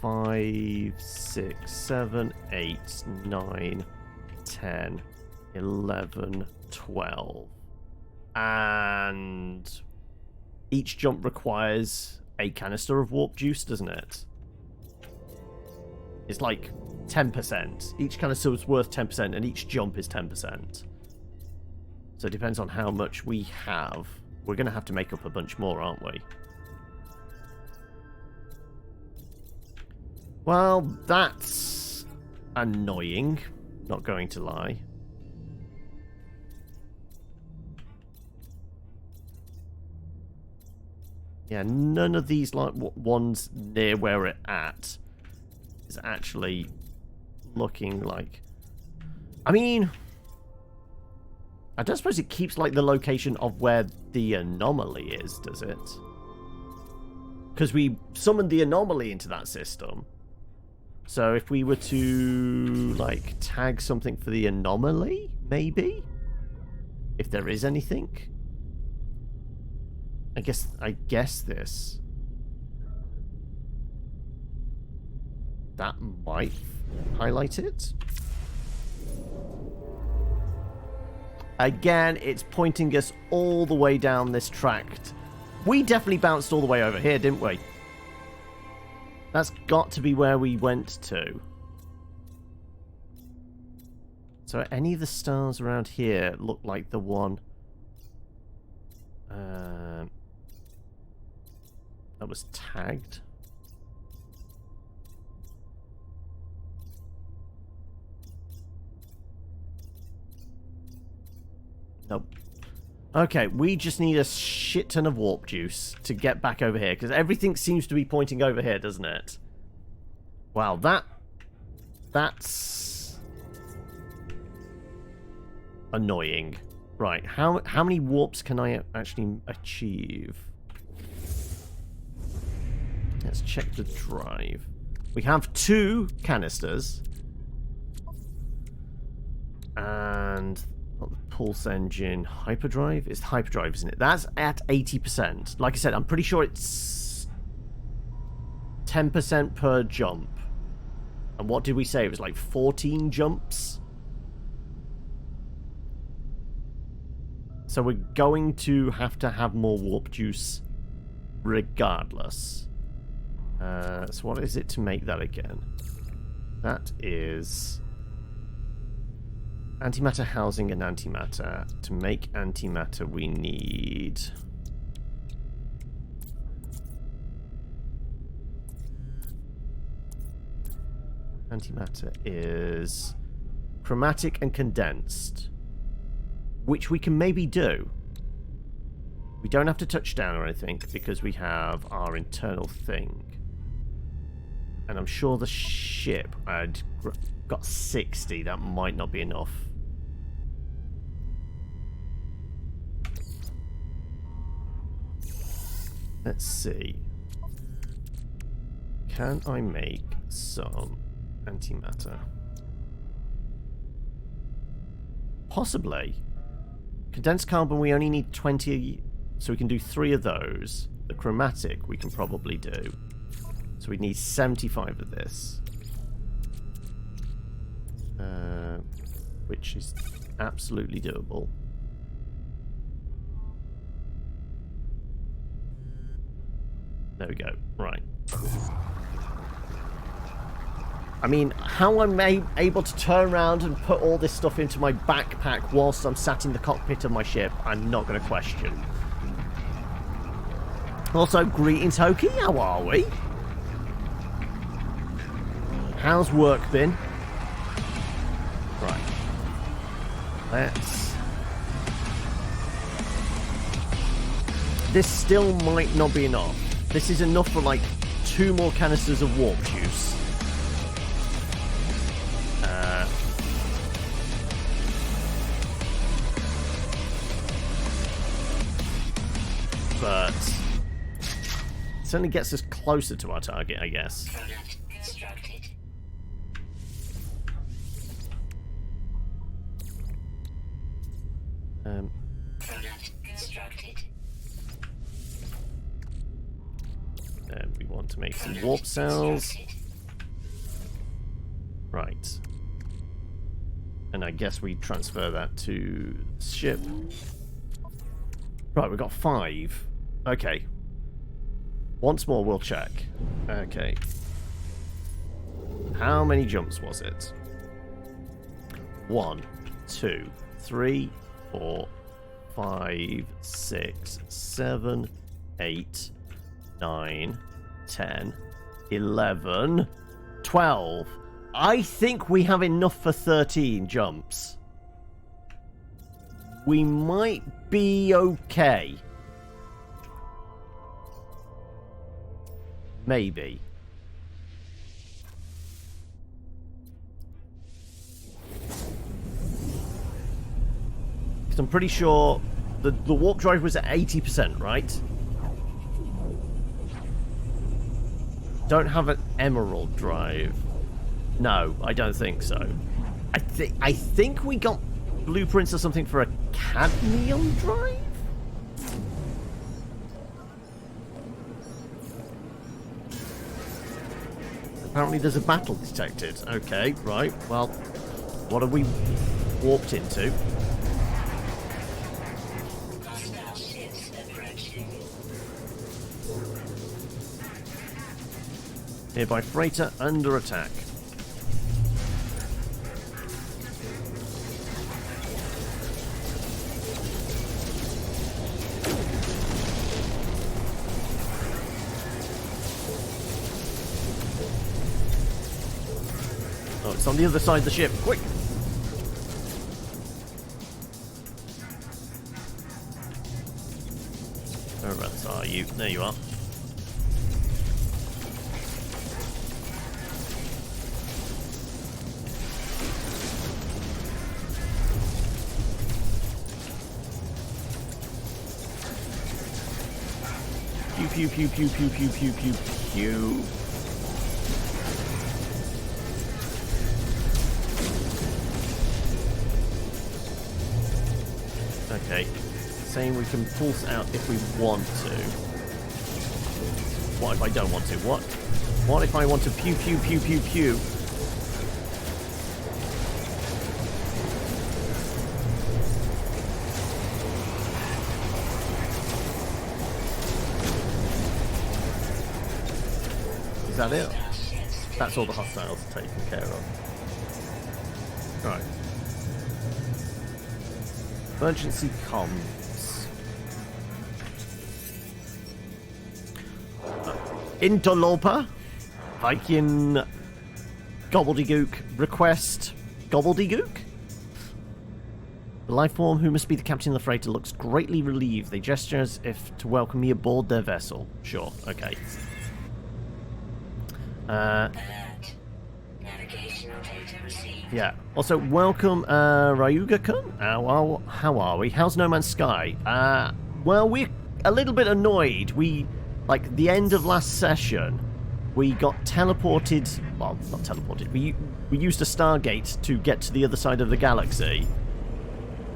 5, 6, 7, 8, 9, 10, 11, 12. And each jump requires a canister of warp juice, doesn't it? It's like 10%. Each canister is worth 10%, and each jump is 10%. So it depends on how much we have. We're going to have to make up a bunch more, aren't we? Well, that's annoying. Not going to lie. Yeah, none of these like ones near where we're at is actually looking like... I mean, I don't suppose it keeps like the location of where the anomaly is, does it? Because we summoned the anomaly into that system. So if we were to like tag something for the anomaly, maybe? If there is anything? I guess this. That might highlight it. Again, it's pointing us all the way down this tract. We definitely bounced all the way over here, didn't we? That's got to be where we went to. So any of the stars around here look like the one that was tagged. Nope. Okay, we just need a shit ton of warp juice to get back over here, because everything seems to be pointing over here, doesn't it? Wow, that's annoying. Right, how many warps can I actually achieve? Let's check the drive. We have 2 canisters. And not the pulse engine. Hyperdrive? It's hyperdrive, isn't it? That's at 80%. Like I said, I'm pretty sure it's 10% per jump. And what did we say? It was like 14 jumps? So we're going to have more warp juice regardless. So what is it to make that again? That is antimatter housing and antimatter. To make antimatter, we need antimatter is chromatic and condensed, which we can maybe do. We don't have to touch down or anything because we have our internal thing. And I'm sure the ship had got 60. That might not be enough. Let's see. Can I make some antimatter? Possibly. Condensed carbon, we only need 20, so we can do 3 of those. The chromatic we can probably do. So we need 75 of this. Which is absolutely doable. There we go. Right. I mean, how I'm able to turn around and put all this stuff into my backpack whilst I'm sat in the cockpit of my ship, I'm not going to question. Also, greetings, Hokey. How are we? How's work been? Right. Let's... This still might not be enough. This is enough for, like, 2 more canisters of warp juice. But it certainly gets us closer to our target, I guess. Product constructed. Product constructed. And we want to make some warp cells. Right. And I guess we transfer that to the ship. Right, we've got 5. Okay. Once more, we'll check. Okay. How many jumps was it? 1, 2, 3, 4, 5, 6, 7, 8, 9, 10, 11, 12. I think we have enough for 13 jumps. We might be okay. Maybe. Because I'm pretty sure the warp drive was at 80%, right? Don't have an emerald drive. No, I don't think so. I think we got blueprints or something for a cadmium drive? Apparently there's a battle detected. Okay, right. Well, what have we warped into? Hostile ships approaching. Nearby freighter under attack. Oh, it's on the other side of the ship. Quick! Whereabouts are you? There you are. Pew pew pew pew pew pew pew pew. Okay, saying we can pulse out if we want to. What if I don't want to? What if I want to pew pew pew pew pew? Is that it? Hostile ships That's all the hostiles are taken care of. Right. Emergency comms. Interloper. Viking gobbledygook request. Gobbledygook? The life form who must be the captain of the freighter looks greatly relieved. They gesture as if to welcome me aboard their vessel. Sure, okay. Navigational data received. Yeah. Also, welcome, Ryuga-kun. How are we? How's No Man's Sky? Well, we're a little bit annoyed. Like, the end of last session, we got teleported. Well, not teleported. We used a Stargate to get to the other side of the galaxy.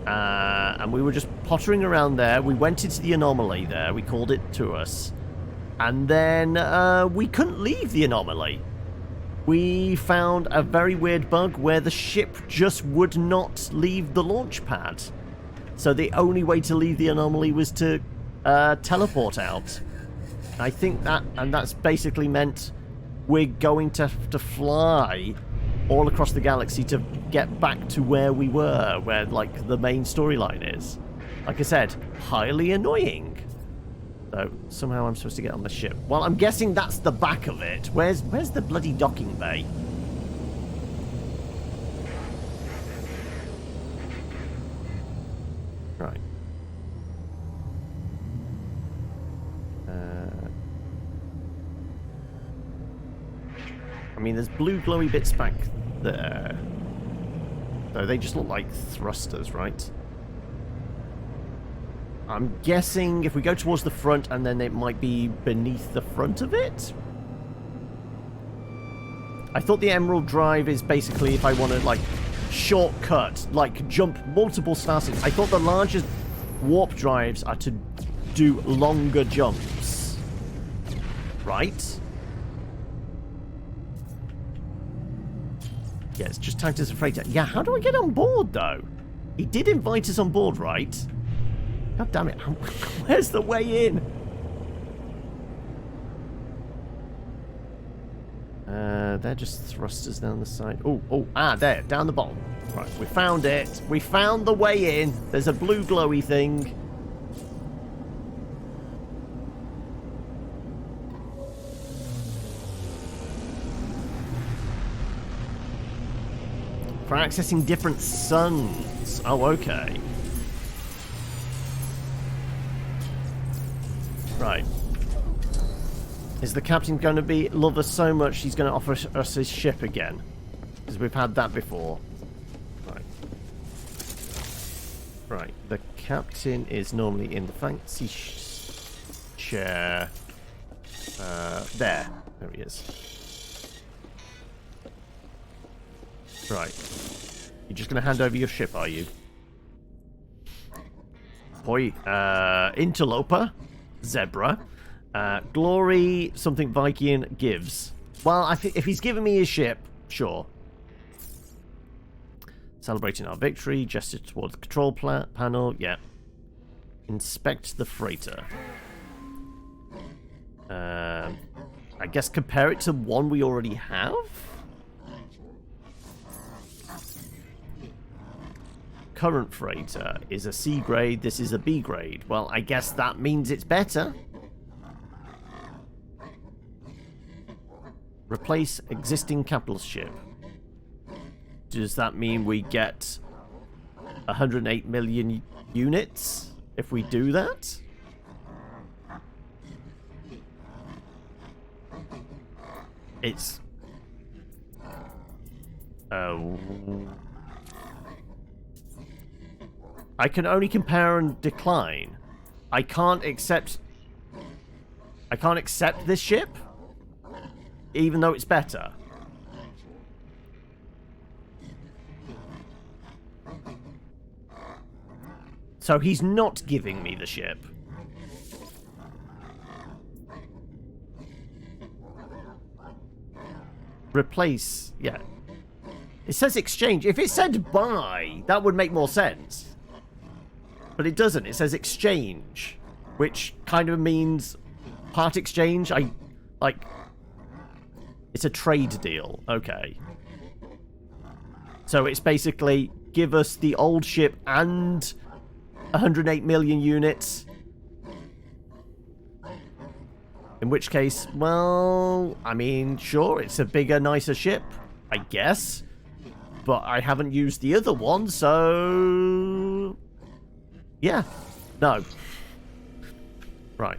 And we were just pottering around there. We went into the anomaly there. We called it to us. And then we couldn't leave the anomaly. We found a very weird bug where the ship just would not leave the launch pad. So the only way to leave the anomaly was to teleport out. I think that's basically meant we're going to have to fly all across the galaxy to get back to where we were, where, like, the main storyline is. Like I said, highly annoying. So, somehow I'm supposed to get on the ship. Well, I'm guessing that's the back of it. Where's the bloody docking bay? Right. I mean, there's blue glowy bits back there. Though they just look like thrusters, right? I'm guessing if we go towards the front and then it might be beneath the front of it? I thought the Emerald Drive is basically if I want to, like, shortcut, like, jump multiple star systems. I thought the largest warp drives are to do longer jumps. Right? Yeah, it's just tagged as a freighter. Yeah, how do I get on board, though? He did invite us on board, right? God damn it. Where's the way in? They're just thrusters down the side. There, down the bottom. Right, we found it. We found the way in. There's a blue glowy thing. For accessing different suns. Oh, okay. Right. Is the captain going to love us so much he's going to offer us his ship again? Because we've had that before. Right. Right. The captain is normally in the fancy chair. There. There he is. Right. You're just going to hand over your ship, are you? Boy, interloper. Zebra. Glory, something Viking gives. Well, I think if he's giving me his ship, sure. Celebrating our victory, gesture towards the control panel, yeah. Inspect the freighter. I guess compare it to one we already have? Current freighter is a C grade, this is a B grade. Well, I guess that means it's better. Replace existing capital ship. Does that mean we get 108 million units if we do that? It's... I can only compare and decline. I can't accept this ship, even though it's better. So he's not giving me the ship. Replace, yeah. It says exchange. If it said buy, that would make more sense. But it doesn't. It says exchange, which kind of means part exchange. It's a trade deal. Okay. So it's basically give us the old ship and 108 million units. In which case, well, I mean, sure, it's a bigger, nicer ship, I guess. But I haven't used the other one, so... yeah. No. Right.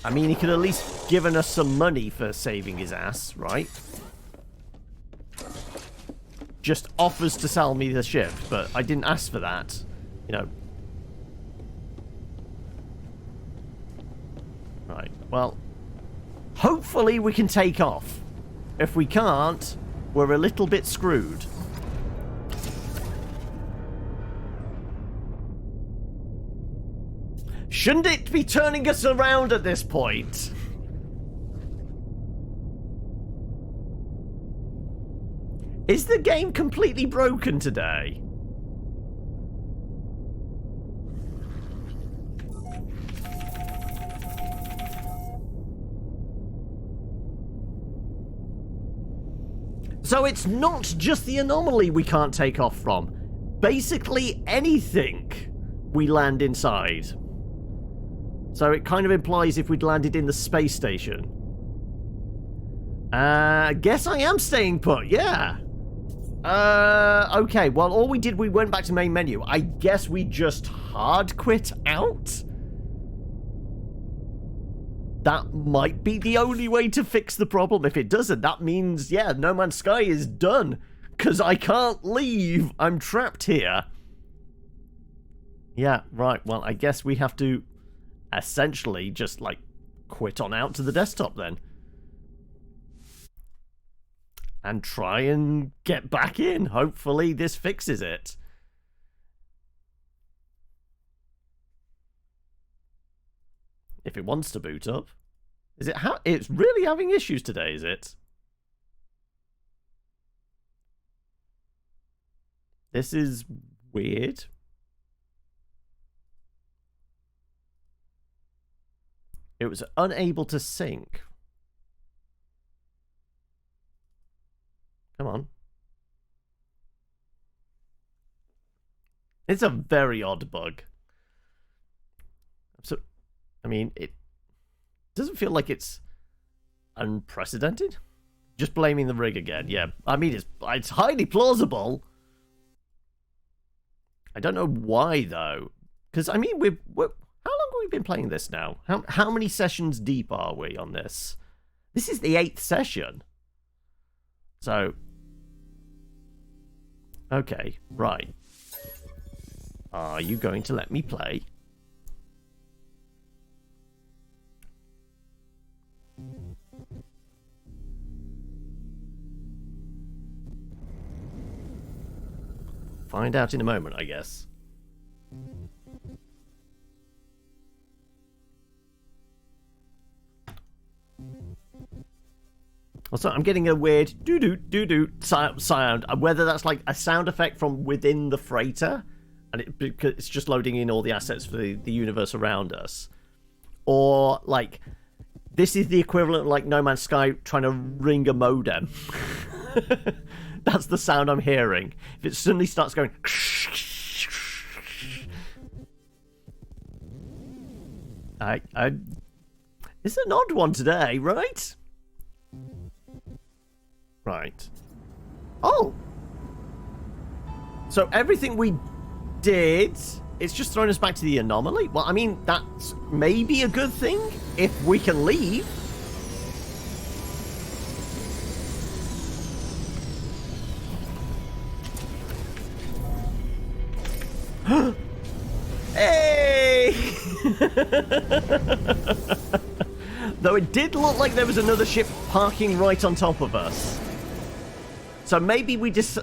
I mean, he could at least given us some money for saving his ass, right? Just offers to sell me the ship, but I didn't ask for that. You know. Right, well, hopefully we can take off. If we can't, we're a little bit screwed. Shouldn't it be turning us around at this point? Is the game completely broken today? So it's not just the anomaly we can't take off from. Basically anything we land inside. So it kind of implies if we'd landed in the space station. Guess I am staying put, yeah. Okay, well all we did, we went back to main menu. I guess we just hard quit out? That might be the only way to fix the problem. If it doesn't, that means, yeah, No Man's Sky is done. Because I can't leave. I'm trapped here. Yeah, right. Well, I guess we have to essentially just, like, quit on out to the desktop then. And try and get back in. Hopefully this fixes it. If it wants to boot up. Is it it's really having issues today, is it? This is weird. It was unable to sync. Come on. It's a very odd bug. So, I mean, it doesn't feel like it's unprecedented. Just blaming the rig again. Yeah, I mean, it's highly plausible. I don't know why, though. Because, I mean, how long have we been playing this now? How many sessions deep are we on this? This is the 8th session. So, okay, right. Are you going to let me play? Find out in a moment, I guess. Also, I'm getting a weird doo-doo sound. Whether that's like a sound effect from within the freighter, and because it's just loading in all the assets for the universe around us, or like this is the equivalent of like No Man's Sky trying to ring a modem. That's the sound I'm hearing. If it suddenly starts going... It's an odd one today, right? Right. Oh! So everything we did, it's just thrown us back to the anomaly? Well, I mean, that's maybe a good thing if we can leave. Hey! Though it did look like there was another ship parking right on top of us. So maybe we just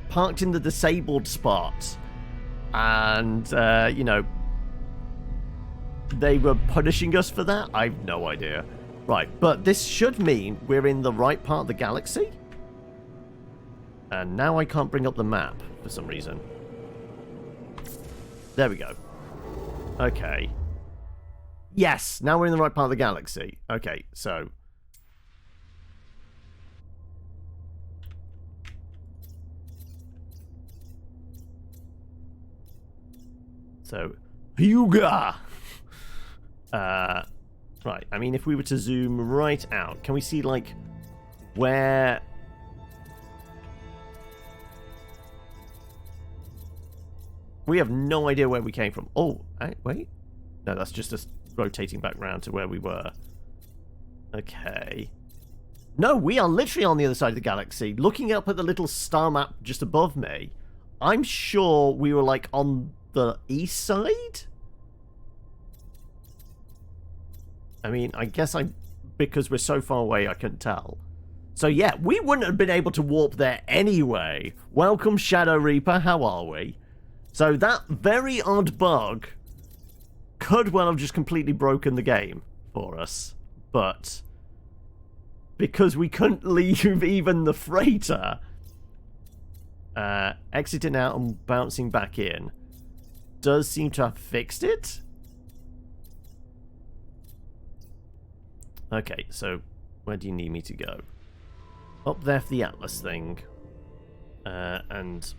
parked in the disabled spot. And, you know, they were punishing us for that? I've no idea. Right, but this should mean we're in the right part of the galaxy. And now I can't bring up the map for some reason. There we go. Okay. Yes, now we're in the right part of the galaxy. Okay, so... So, Hyuga! Right, I mean, if we were to zoom right out, can we see, like, where... We have no idea where we came from. Oh, wait. No, that's just us rotating back round to where we were. Okay. No, we are literally on the other side of the galaxy. Looking up at the little star map just above me, I'm sure we were, like, on the east side? I mean, I guess because we're so far away, I couldn't tell. So yeah, we wouldn't have been able to warp there anyway. Welcome, Shadow Reaper, how are we? So that very odd bug could well have just completely broken the game for us. But because we couldn't leave even the freighter, exiting out and bouncing back in does seem to have fixed it. Okay, so where do you need me to go? Up there for the Atlas thing. And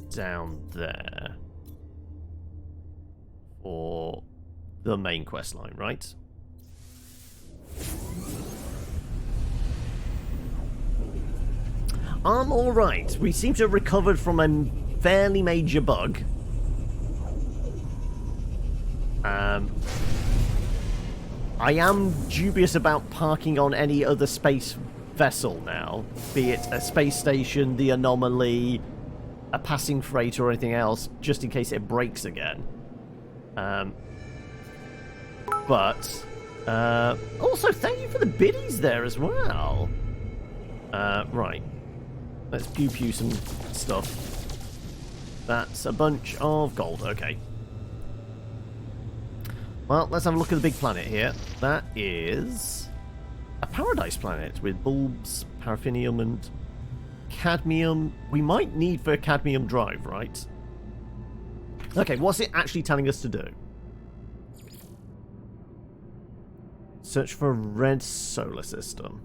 down there for the main quest line, right? I'm alright. We seem to have recovered from a fairly major bug. I am dubious about parking on any other space vessel now, be it a space station, the anomaly, a passing freighter, or anything else, just in case it breaks again. But also, thank you for the biddies there as well. Right. Let's pew some stuff. That's a bunch of gold. Okay. Well, let's have a look at the big planet here. That is a paradise planet with bulbs, paraffinium, and cadmium. We might need for a cadmium drive, right? Okay, what's it actually telling us to do? Search for a red solar system.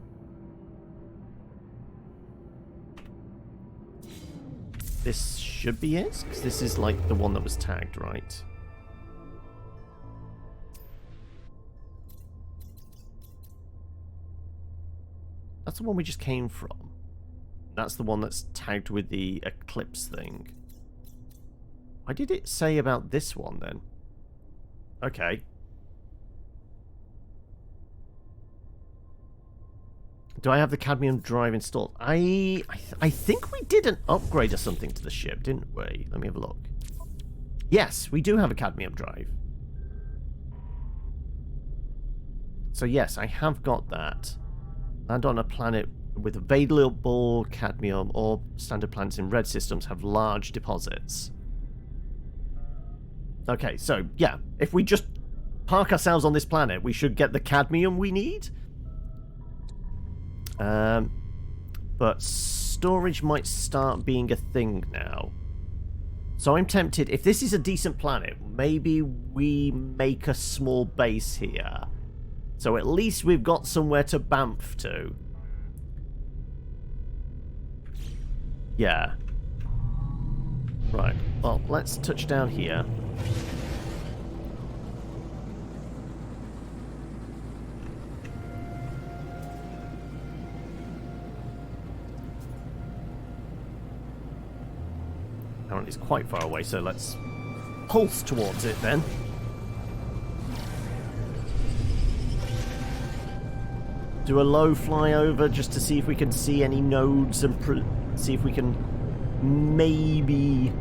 This should be it, because this is like the one that was tagged, right? That's the one we just came from. That's the one that's tagged with the eclipse thing. Why did it say about this one then? Okay. Do I have the cadmium drive installed? I think we did an upgrade or something to the ship, didn't we? Let me have a look. Yes, we do have a cadmium drive. So yes, I have got that. Land on a planet with available cadmium, or standard planets in red systems have large deposits. Okay, so yeah, if we just park ourselves on this planet, we should get the cadmium we need. But storage might start being a thing now. So I'm tempted, if this is a decent planet, maybe we make a small base here. So at least we've got somewhere to bamf to. Yeah. Right, well, let's touch down here. Apparently it's quite far away, so let's pulse towards it then. Do a low flyover just to see if we can see any nodes and see if we can maybe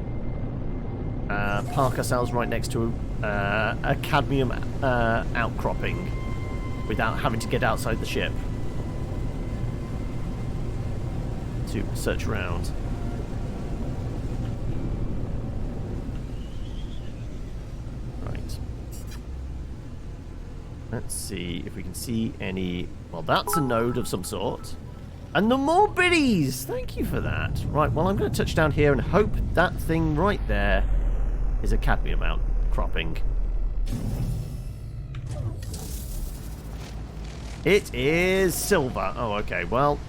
park ourselves right next to a cadmium outcropping without having to get outside the ship to search around. Right. Let's see if we can see any... Well, that's a node of some sort. And the more biddies! Thank you for that. Right, well, I'm going to touch down here and hope that thing right there is a cadmium outcropping. It is silver. Oh, okay, well,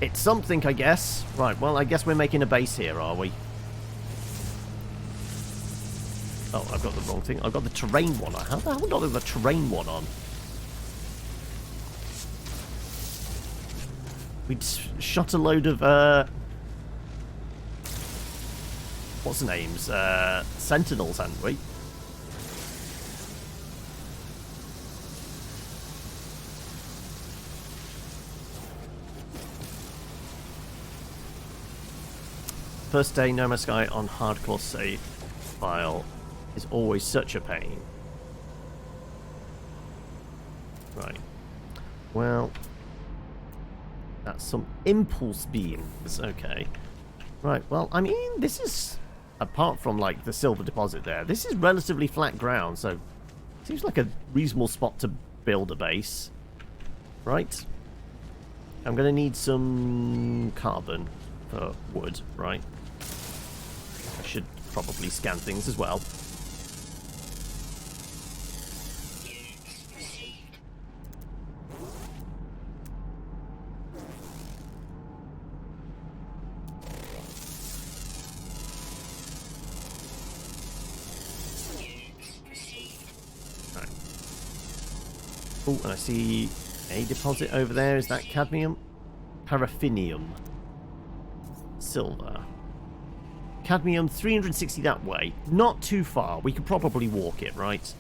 it's something, I guess. Right, well, I guess we're making a base here, are we? Oh, I've got the wrong thing. I've got the terrain one on. How the hell got the terrain one on? We shot a load of, what's the names? Sentinels, hadn't we? First day No Man's Sky on hardcore save file is always such a pain. Right. Well, that's some impulse beams. Okay. Right. Well, I mean, this is, apart from like the silver deposit there, this is relatively flat ground, so seems like a reasonable spot to build a base. Right. I'm gonna need some carbon for wood. Right. I should probably scan things as well. Right. Oh, and I see a deposit over there. Is that cadmium? Paraffinium. Silver. Cadmium, 360 that way. Not too far. We could probably walk it, right?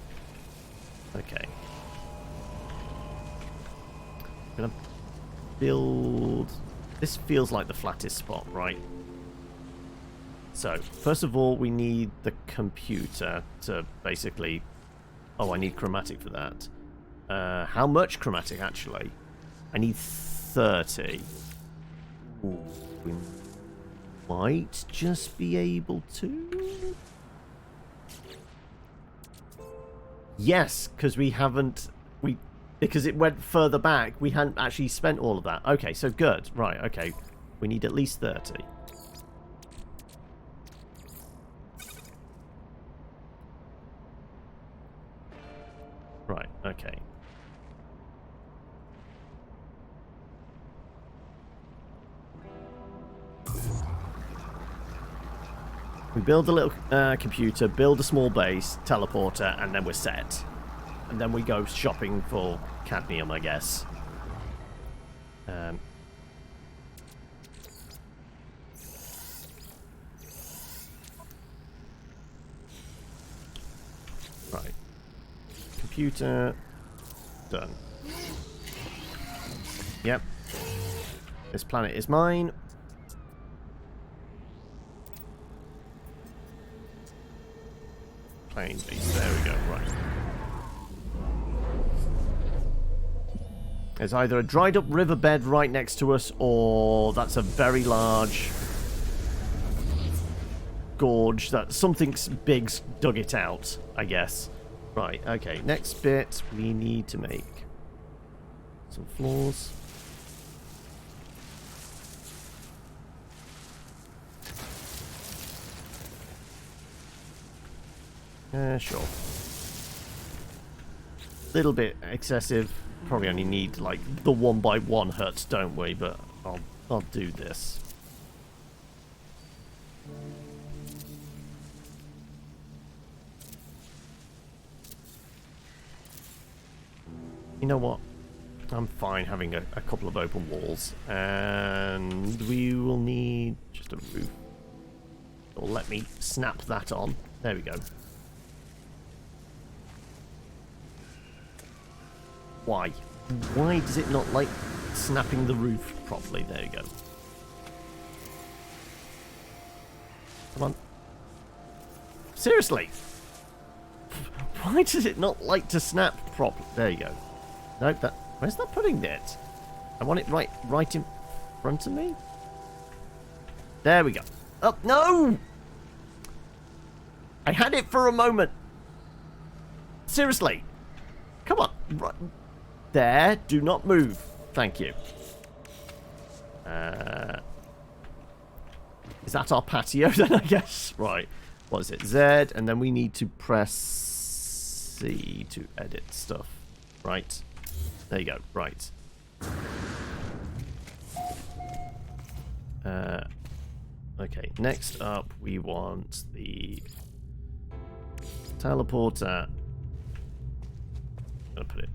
Okay. I'm gonna build... This feels like the flattest spot, right? So, first of all, we need the computer to basically... Oh, I need chromatic for that. How much chromatic, actually? I need 30. Ooh, we might just be able to... Yes, because we haven't... Because it went further back, we hadn't actually spent all of that. Okay, so good. Right, okay. We need at least 30. Right, okay. We build a little computer, build a small base, teleporter, and then we're set. And then we go shopping for cadmium, I guess. Right. Computer. Done. Yep. This planet is mine. Plane base. There we go. Right. There's either a dried up riverbed right next to us, or that's a very large gorge that something big's dug it out, I guess. Right, okay. Next bit, we need to make some floors. Sure. Little bit excessive. Probably only need like the 1x1 huts, don't we? But I'll do this. You know what? I'm fine having a couple of open walls, and we will need just a roof. Or let me snap that on. There we go. Why? Why does it not like snapping the roof properly? There you go. Come on. Seriously? Why does it not like to snap properly? There you go. No, that... Where's that putting it? I want it right in front of me. There we go. Oh, no! I had it for a moment. Seriously. Come on. Right. There, do not move. Thank you. Is that our patio then, I guess? Right. What is it? Z, and then we need to press C to edit stuff. Right. There you go. Right. Okay, next up we want the Teleporter. I'm gonna put it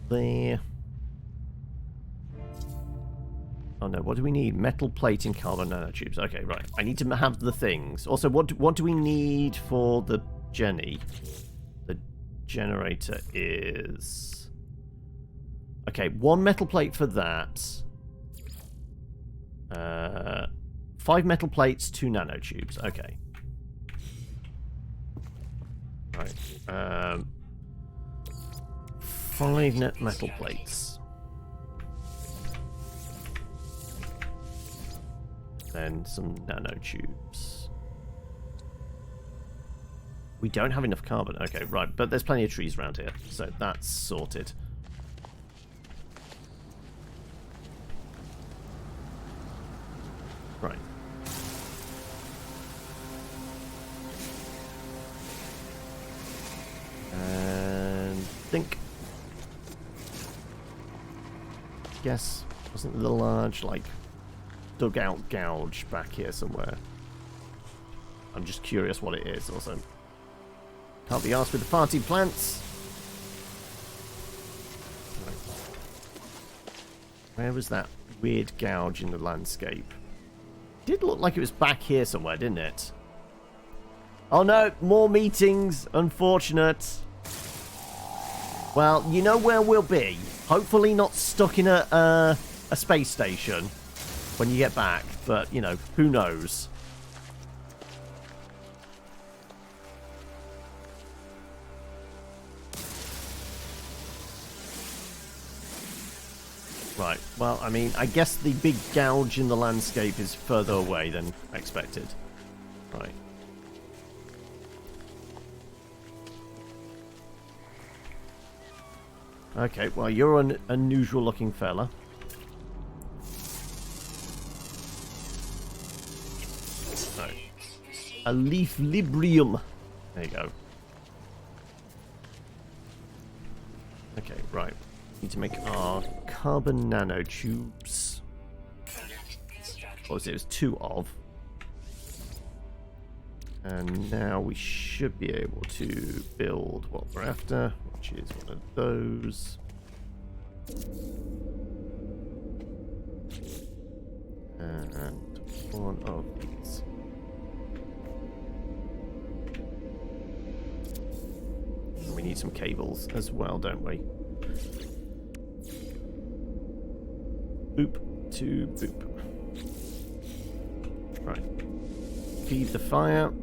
there. Oh no, what do we need? Metal plate and carbon nanotubes. Okay, right. I need to have the things. Also, what do we need for the Jenny? The generator is... Okay, 1 metal plate for that. 5 metal plates, 2 nanotubes. Okay. Right. 5 net metal plates. Then some nanotubes. We don't have enough carbon. Okay, right. But there's plenty of trees around here. So that's sorted. Right. And think. Guess wasn't the large like dugout gouge back here somewhere? I'm just curious what it is. Also, can't be asked with the party plants. Right. Where was that weird gouge in the landscape? Did look like it was back here somewhere, didn't it? Oh no, more meetings. Unfortunate. Well, you know where we'll be. Hopefully not stuck in a space station when you get back. But, you know, who knows? Right, well, I mean, I guess the big gouge in the landscape is further away than expected. Right. Okay, well, you're an unusual looking fella. Right. A leaf librium. There you go. Okay, right. Need to make our carbon nanotubes. What was it? It was 2 of. And now we should be able to build what we're after, which is one of those. And one of these. And we need some cables as well, don't we? Boop to boop. Right. Feed the fire.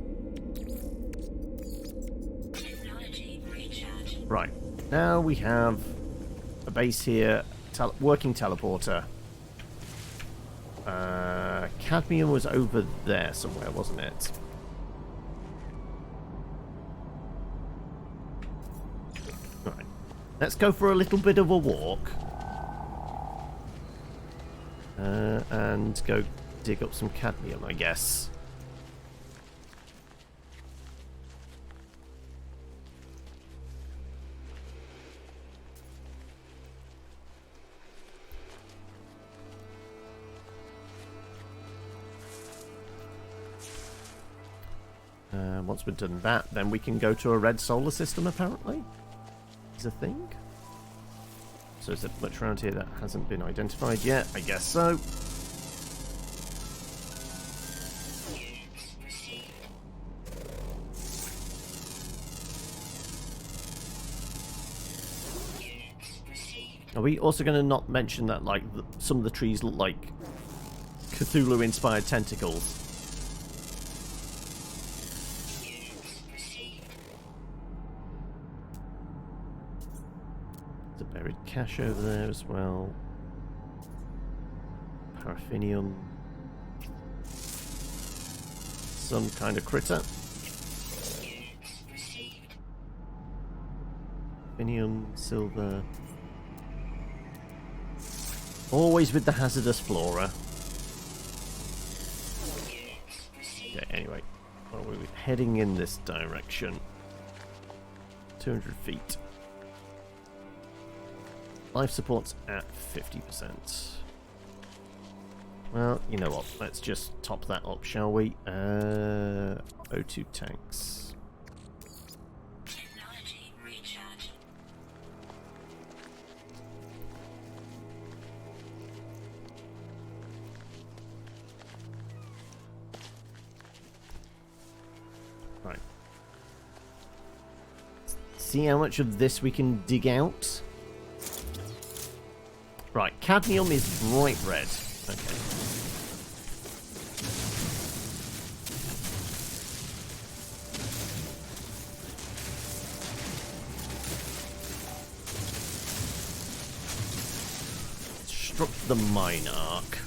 Right. Now we have a base here. Working teleporter. Cadmium was over there somewhere, wasn't it? Right. Let's go for a little bit of a walk. And go dig up some cadmium, I guess. Once we've done that, then we can go to a red solar system, apparently. Is a thing. So is there much around here that hasn't been identified yet? I guess so. Are we also going to not mention that, like, some of the trees look like Cthulhu-inspired tentacles? There's a buried cache over there as well. Paraffinium. Some kind of critter. Paraffinium, silver. Always with the hazardous flora. Okay, anyway. Well, we're heading in this direction. 200 feet. Life support's at 50%. Well, you know what? Let's just top that up, shall we? O2 tanks. Right. See how much of this we can dig out. Right, cadmium is bright red. Okay. Struck the mine arc.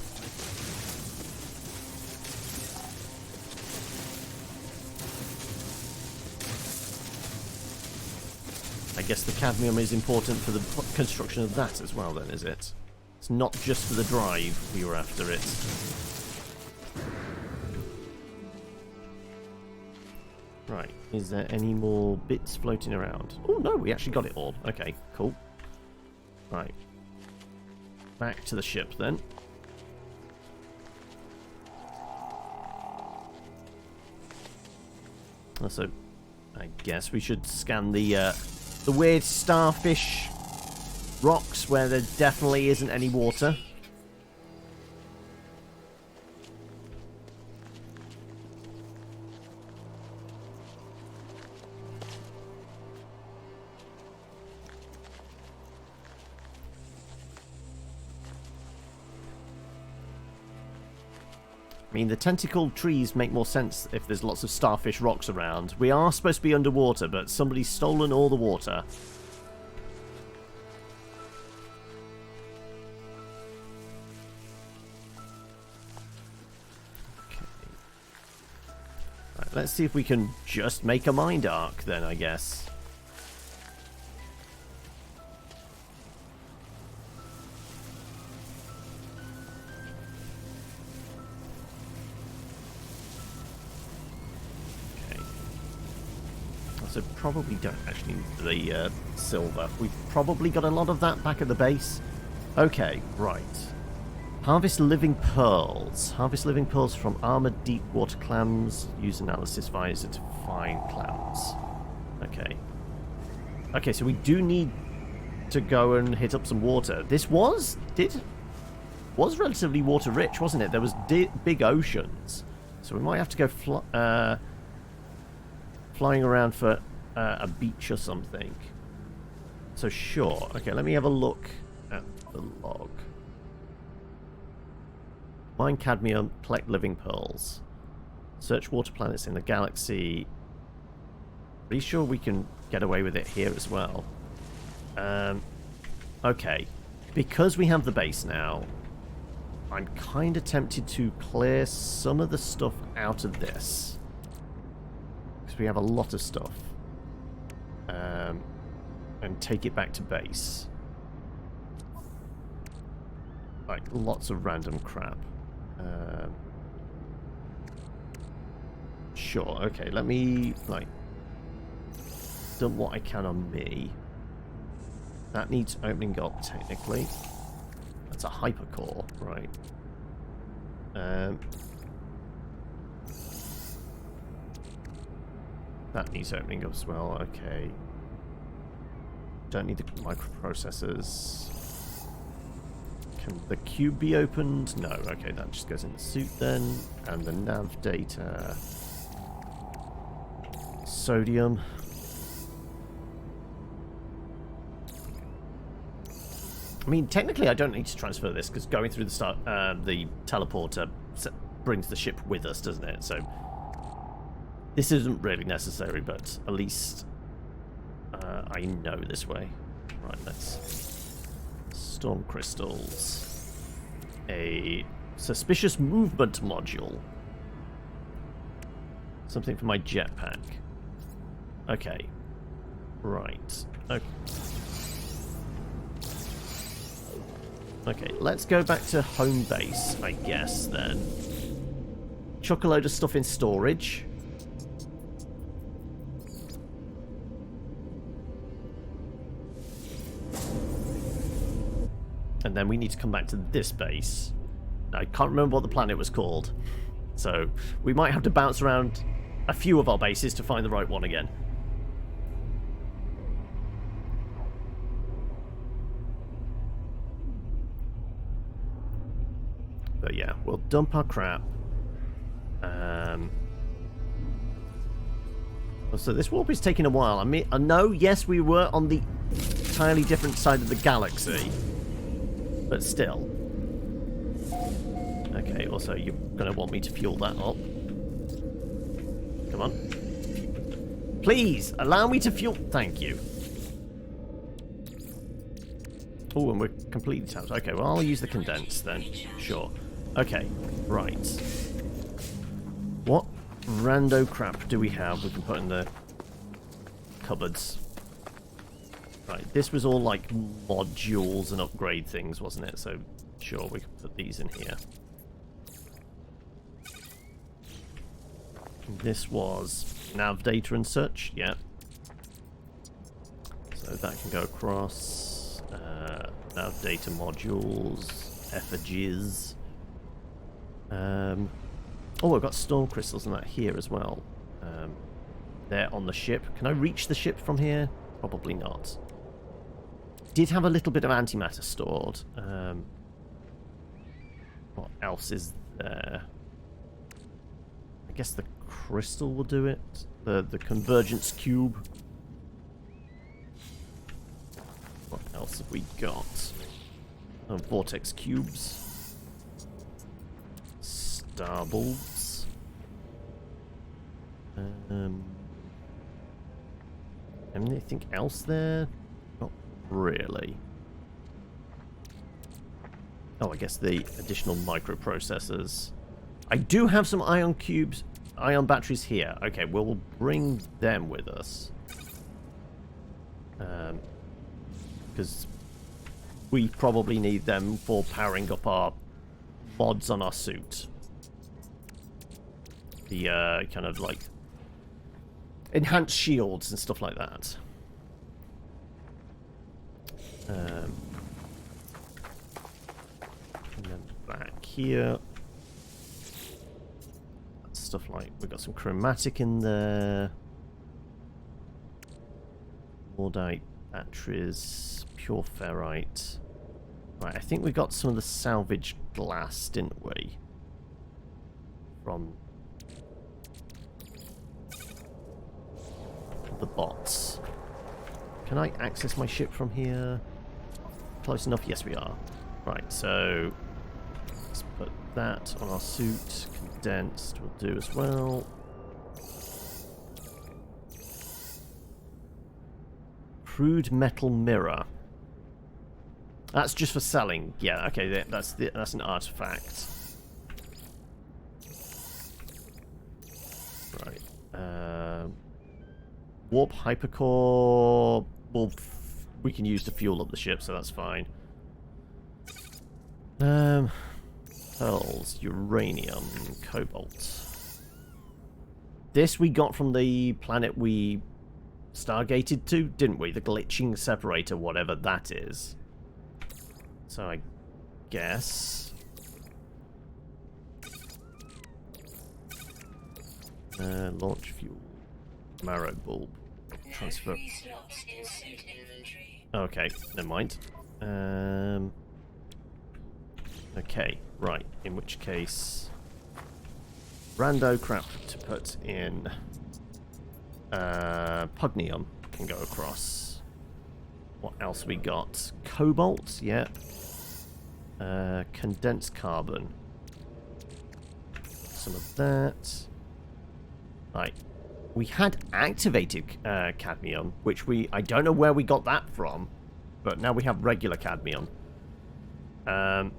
I guess the cadmium is important for the construction of that as well then, is it? It's not just for the drive we were after it. Right, is there any more bits floating around? Oh no, we actually got it all. Okay, cool. Right. Back to the ship then. So, I guess we should scan the weird starfish rocks where there definitely isn't any water. I mean, the tentacled trees make more sense if there's lots of starfish rocks around. We are supposed to be underwater, but somebody's stolen all the water. Okay. Right, let's see if we can just make a mind arc then, I guess. So probably don't actually need the silver. We've probably got a lot of that back at the base. Okay, right. Harvest living pearls. Harvest living pearls from armored deep water clams. Use analysis visor to find clams. Okay. Okay, so we do need to go and hit up some water. This was relatively water rich, wasn't it? There was big oceans. So we might have to go flying around for a beach or something. So sure. Okay, let me have a look at the log. Mine cadmium, collect living pearls. Search water planets in the galaxy. Pretty sure we can get away with it here as well. Okay. Because we have the base now, I'm kind of tempted to clear some of the stuff out of this. We have a lot of stuff, and take it back to base. Like lots of random crap. Sure, okay, let me like dump what I can on me. That needs opening up technically. That's a hypercore, right? That needs opening up as well, okay. Don't need the microprocessors. Can the cube be opened? No, okay, that just goes in the suit then. And the nav data. Sodium. I mean, technically I don't need to transfer this, because going through the teleporter brings the ship with us, doesn't it? So this isn't really necessary, but at least I know this way. Right, let's... Storm crystals. A suspicious movement module. Something for my jetpack. Okay. Right. Okay. Okay, let's go back to home base, I guess, then. Chuck a load of stuff in storage. And then we need to come back to this base. I can't remember what the planet was called. So we might have to bounce around a few of our bases to find the right one again. But yeah, we'll dump our crap. So this warp is taking a while. I mean, I know, yes, we were on the entirely different side of the galaxy, but still. Okay, also, you're going to want me to fuel that up. Come on. Please, allow me to fuel... Thank you. Oh, and we're completely tapped. Okay, well, I'll use the condense then. Sure. Okay, right. What rando crap do we have we can put in the cupboards? Right, this was all like modules and upgrade things, wasn't it? So, sure, we can put these in here. This was nav data and such, yeah. So that can go across. Nav data modules, effigies. Oh, I've got storm crystals and that here as well. They're on the ship. Can I reach the ship from here? Probably not. Did have a little bit of antimatter stored. What else is there? I guess the crystal will do it. The convergence cube. What else have we got? Oh, vortex cubes. Star bulbs. Anything else there? Not really. Oh, I guess the additional microprocessors. I do have some ion cubes, ion batteries here. Okay, we'll bring them with us. Because we probably need them for powering up our mods on our suit. The kind of like enhanced shields and stuff like that. And then back here, stuff like we've got some chromatic in there, Mordite batteries, pure ferrite. Right, I think we got some of the salvaged glass, didn't we? From the bots. Can I access my ship from here? Close enough? Yes, we are. Right, so let's put that on our suit. Condensed will do as well. Crude metal mirror. That's just for selling. Yeah, okay, that's an artifact. Right. Warp hypercore. Well, we can use to fuel up the ship, so that's fine. Pearls, uranium, cobalt. This we got from the planet we stargated to, didn't we? The glitching separator, whatever that is. So I guess... launch fuel. Marrow bulb. Transfer. Okay, never mind. Okay, right. In which case... Rando crap to put in... Pugnium can go across. What else we got? Cobalt, yeah. Condensed carbon. Some of that. Right. We had activated cadmium, which I don't know where we got that from, but now we have regular cadmium. A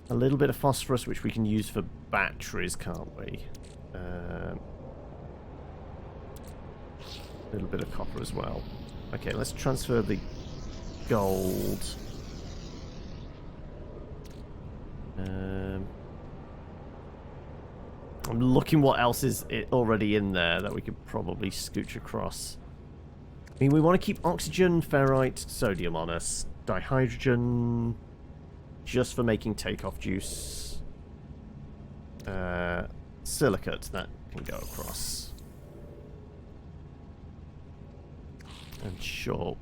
little bit of phosphorus, which we can use for batteries, can't we? A little bit of copper as well. Okay, let's transfer the gold. I'm looking what else is already in there that we could probably scooch across. I mean, we want to keep oxygen, ferrite, sodium on us. Dihydrogen, just for making takeoff juice. Silicate, that can go across. And sure.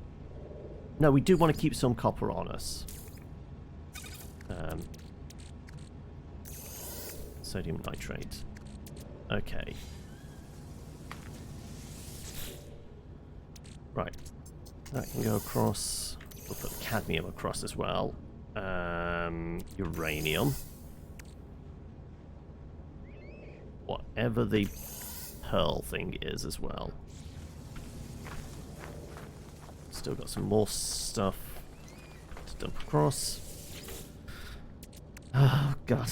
No, we do want to keep some copper on us. Sodium nitrate. Okay. Right. That can go across. We'll put cadmium across as well. Uranium. Whatever the pearl thing is as well. Still got some more stuff to dump across. Oh, God.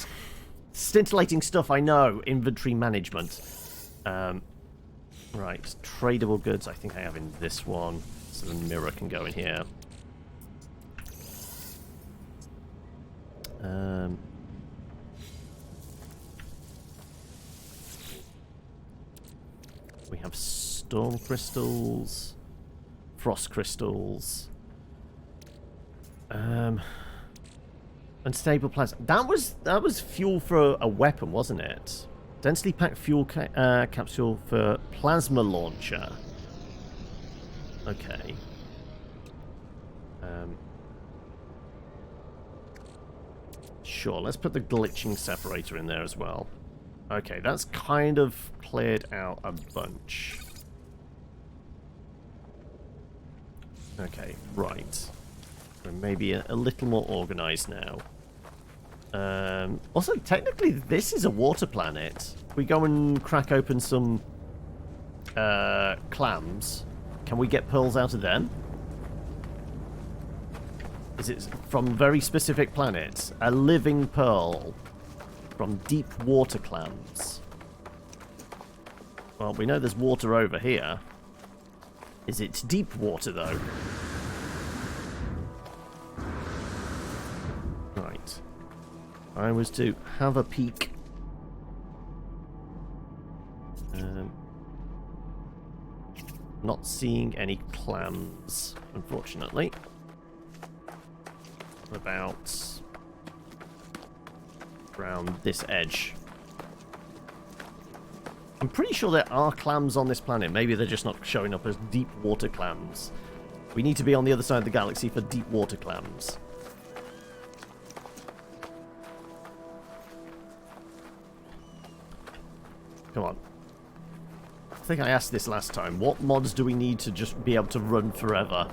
Scintillating stuff, I know. Inventory management. Right. Tradable goods, I think I have in this one. So the mirror can go in here. We have storm crystals, frost crystals, unstable plasma. That was fuel for a weapon, wasn't it? Densely packed fuel capsule for plasma launcher. Okay. Sure, let's put the glitching separator in there as well. Okay, that's kind of cleared out a bunch. Okay, right. We're maybe a little more organized now. Also, technically, this is a water planet. If we go and crack open some clams, can we get pearls out of them? Is it from very specific planets? A living pearl from deep water clams. Well, we know there's water over here. Is it deep water, though? Right. I was to have a peek. Not seeing any clams, unfortunately. About around this edge. I'm pretty sure there are clams on this planet. Maybe they're just not showing up as deep water clams. We need to be on the other side of the galaxy for deep water clams. Come on. I think I asked this last time. What mods do we need to just be able to run forever?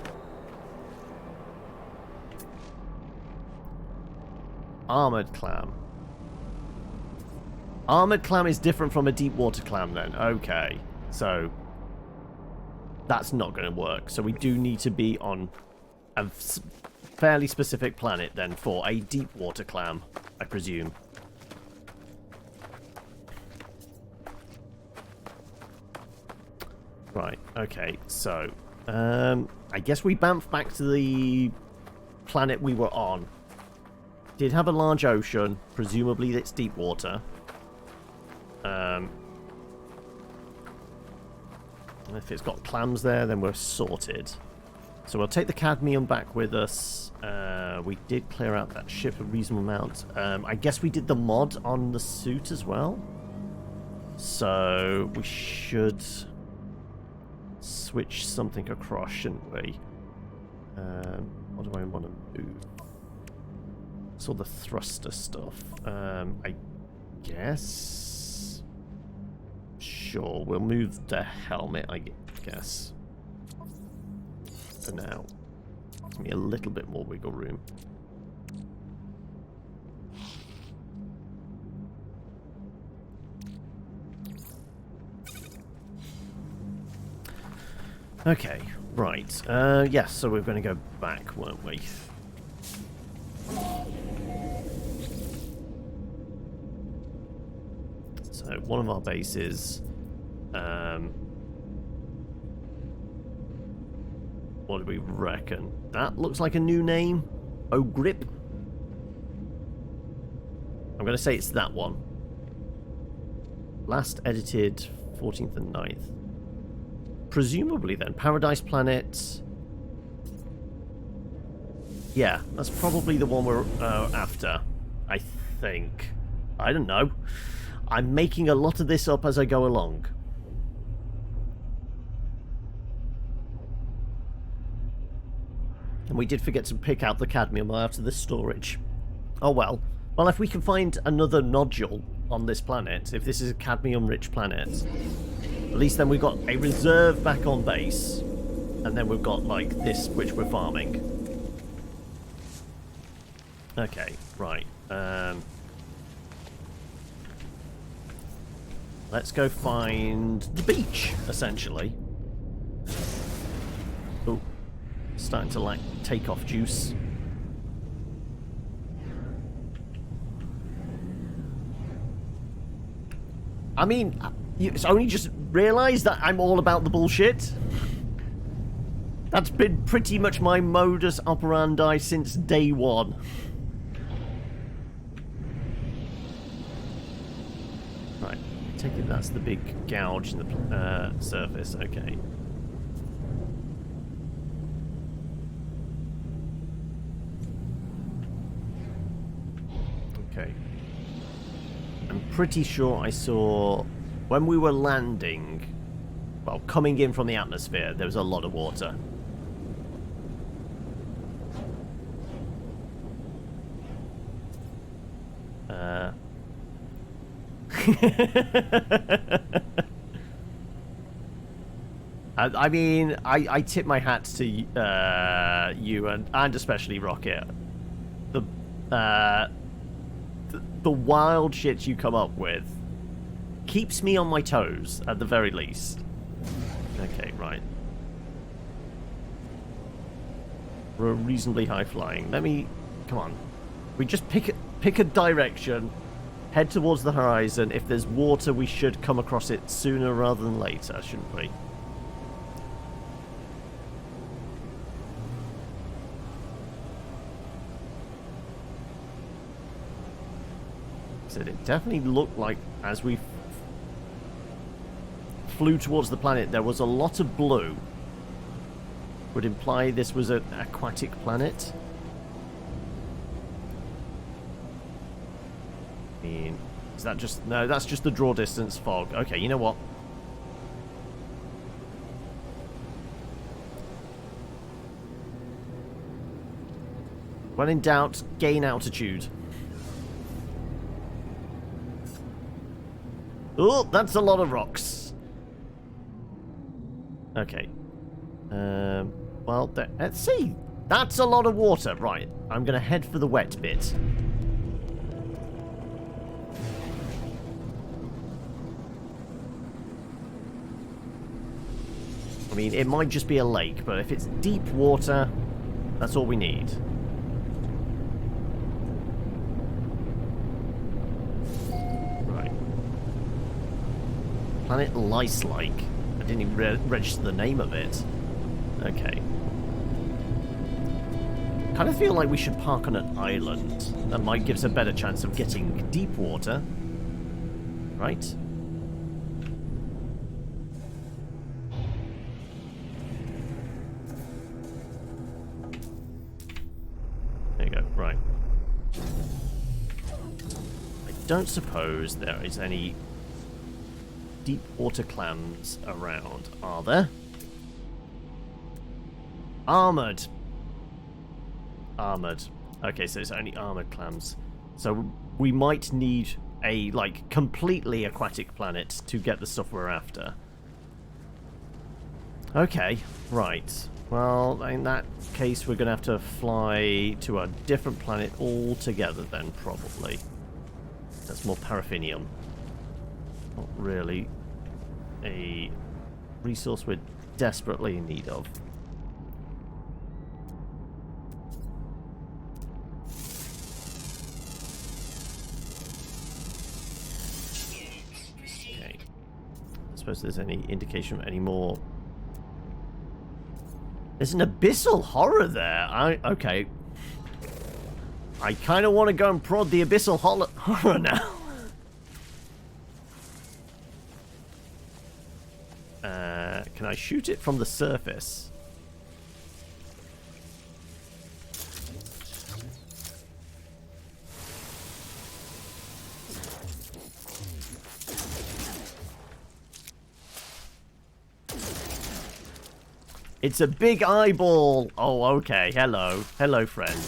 Armored clam. Armored clam is different from a deep water clam then. Okay. So that's not going to work. So we do need to be on a fairly specific planet then for a deep water clam, I presume. Right. Okay. So I guess we bamf back to the planet we were on. Did have a large ocean. Presumably it's deep water. If it's got clams there, then we're sorted. So we'll take the cadmium back with us. We did clear out that ship a reasonable amount. I guess we did the mod on the suit as well. So we should switch something across, shouldn't we? What do I want to move? It's all the thruster stuff. I guess. Sure, we'll move the helmet, I guess. For now. Gives me a little bit more wiggle room. Okay, right. Yes, so we're going to go back, weren't we? So one of our bases. What do we reckon? That looks like a new name. O'Grip. I'm going to say it's that one. Last edited 14th and 9th. Presumably then, Paradise Planet. Yeah, that's probably the one we're after. I think. I don't know. I'm making a lot of this up as I go along. And we did forget to pick out the cadmium after the storage. Oh well. Well, if we can find another nodule on this planet, if this is a cadmium-rich planet, at least then we've got a reserve back on base. and then we've got, like, this, which we're farming. Okay, right. Let's go find the beach, essentially. Oh, starting to, like, take off juice. I mean, it's only just realised that I'm all about the bullshit. That's been pretty much my modus operandi since day one. Right, take it that's the big gouge in the surface, okay. Okay. I'm pretty sure I saw, when we were landing, well, coming in from the atmosphere, there was a lot of water. I mean, I tip my hat to you and especially Rocket. The wild shit you come up with keeps me on my toes, at the very least. Okay, right. We're reasonably high flying. Let me... Come on. We just pick a direction, head towards the horizon. If there's water, we should come across it sooner rather than later, shouldn't we? It definitely looked like, as we flew towards the planet, there was a lot of blue. Would imply this was an aquatic planet. I mean, is that just... No, that's just the draw distance fog. Okay, you know what? When in doubt, gain altitude. Oh, that's a lot of rocks. Okay. Well, let's see. That's a lot of water. Right. I'm going to head for the wet bit. I mean, it might just be a lake, but if it's deep water, that's all we need. Planet Lice-like. I didn't even register the name of it. Okay. Kind of feel like we should park on an island. That might give us a better chance of getting deep water. Right? There you go. Right. I don't suppose there is any deep water clams around, are there? Armored. Armored. Okay, so it's only armored clams. So we might need a, like, completely aquatic planet to get the stuff we're after. Okay, right. Well, in that case, we're going to have to fly to a different planet altogether then, probably. That's more paraffinium. Not really a resource we're desperately in need of. Okay. I suppose there's any indication of any more. There's an abyssal horror there. Okay. I kind of want to go and prod the abyssal horror now. Can I shoot it from the surface? It's a big eyeball. Oh, okay. Hello. Hello, friend.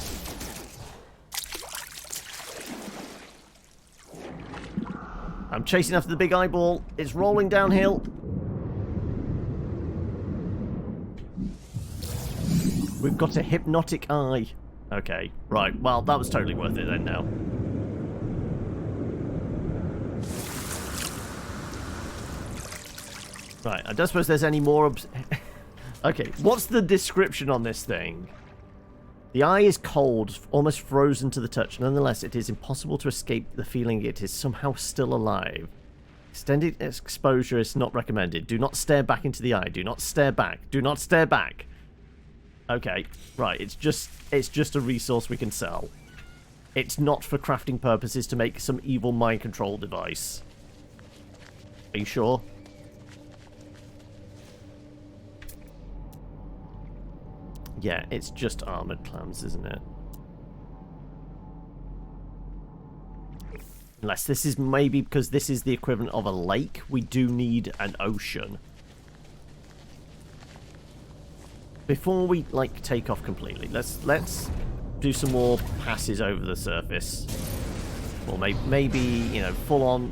I'm chasing after the big eyeball. It's rolling downhill. We've got a hypnotic eye. Okay, right. Well, that was totally worth it then now. Right, I don't suppose there's any more... Okay, what's the description on this thing? The eye is cold, almost frozen to the touch. Nonetheless, it is impossible to escape the feeling it is somehow still alive. Extended exposure is not recommended. Do not stare back into the eye. Do not stare back. Do not stare back. Okay, right, it's just a resource we can sell. It's not for crafting purposes to make some evil mind control device. Are you sure? Yeah, it's just armored clams, isn't it? Unless this is maybe because this is the equivalent of a lake, we do need an ocean. Before we, like, take off completely, let's do some more passes over the surface. Or maybe, you know, full on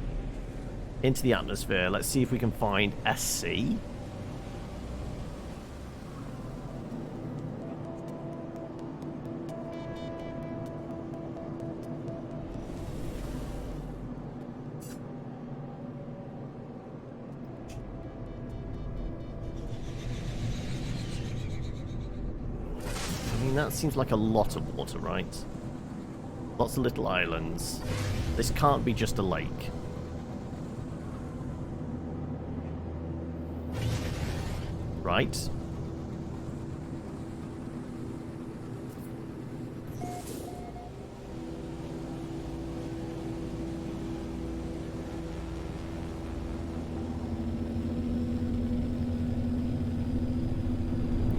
into the atmosphere. Let's see if we can find a sea. That seems like a lot of water, right? Lots of little islands. This can't be just a lake. Right?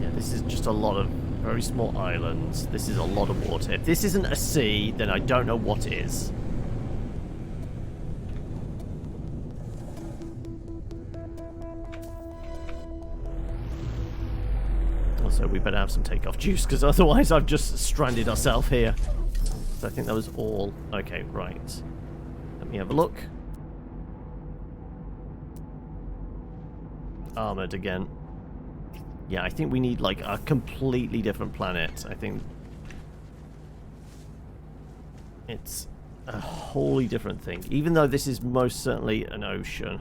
Yeah, this is just a lot of very small islands. This is a lot of water. If this isn't a sea, then I don't know what is. Also, we better have some takeoff juice, because otherwise I've just stranded ourselves here. So I think that was all. Okay, right. Let me have a look. Armored again. Yeah, I think we need, like, a completely different planet. I think it's a wholly different thing. Even though this is most certainly an ocean.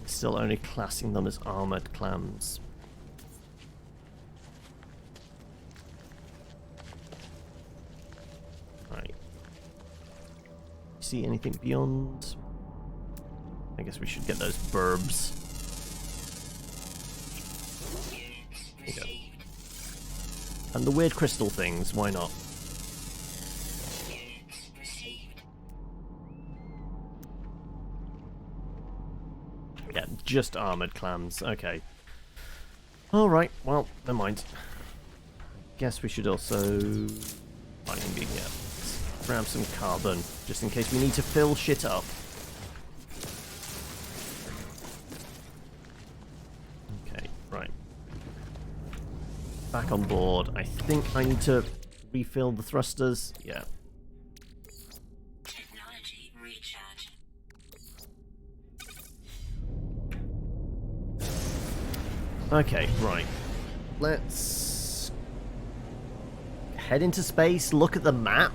Still only classing them as armored clams. Right. See anything beyond? I guess we should get those burbs. There you go. And the weird crystal things, why not? Yeah, just armored clams. Okay. Alright, well, never mind. Guess we should also... Mining beam, yeah. Let's grab some carbon, just in case we need to fill shit up. Right. Back on board. I think I need to refill the thrusters. Yeah. Technology recharge. Okay, right. Let's head into space, look at the map.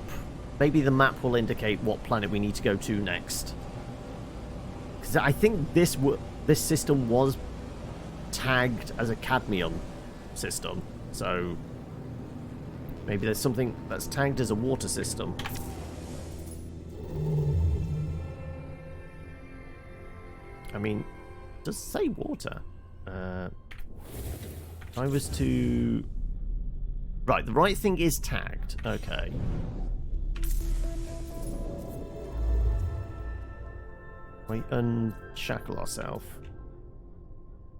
Maybe the map will indicate what planet we need to go to next. Because I think this system was tagged as a cadmium system, so maybe there's something that's tagged as a water system. I mean, it does say water. If I was to... Right, the right thing is tagged. Okay. We unshackle ourselves.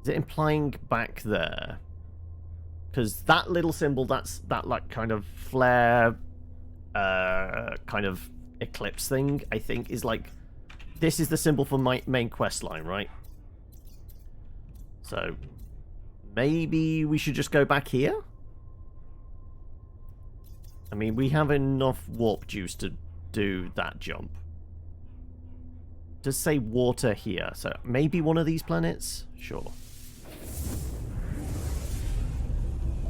Is it implying back there? Because that little symbol, that like kind of flare, kind of eclipse thing, I think is like, this is the symbol for my main quest line, right? So maybe we should just go back here? I mean, we have enough warp juice to do that jump. It does say water here, so maybe one of these planets? Sure.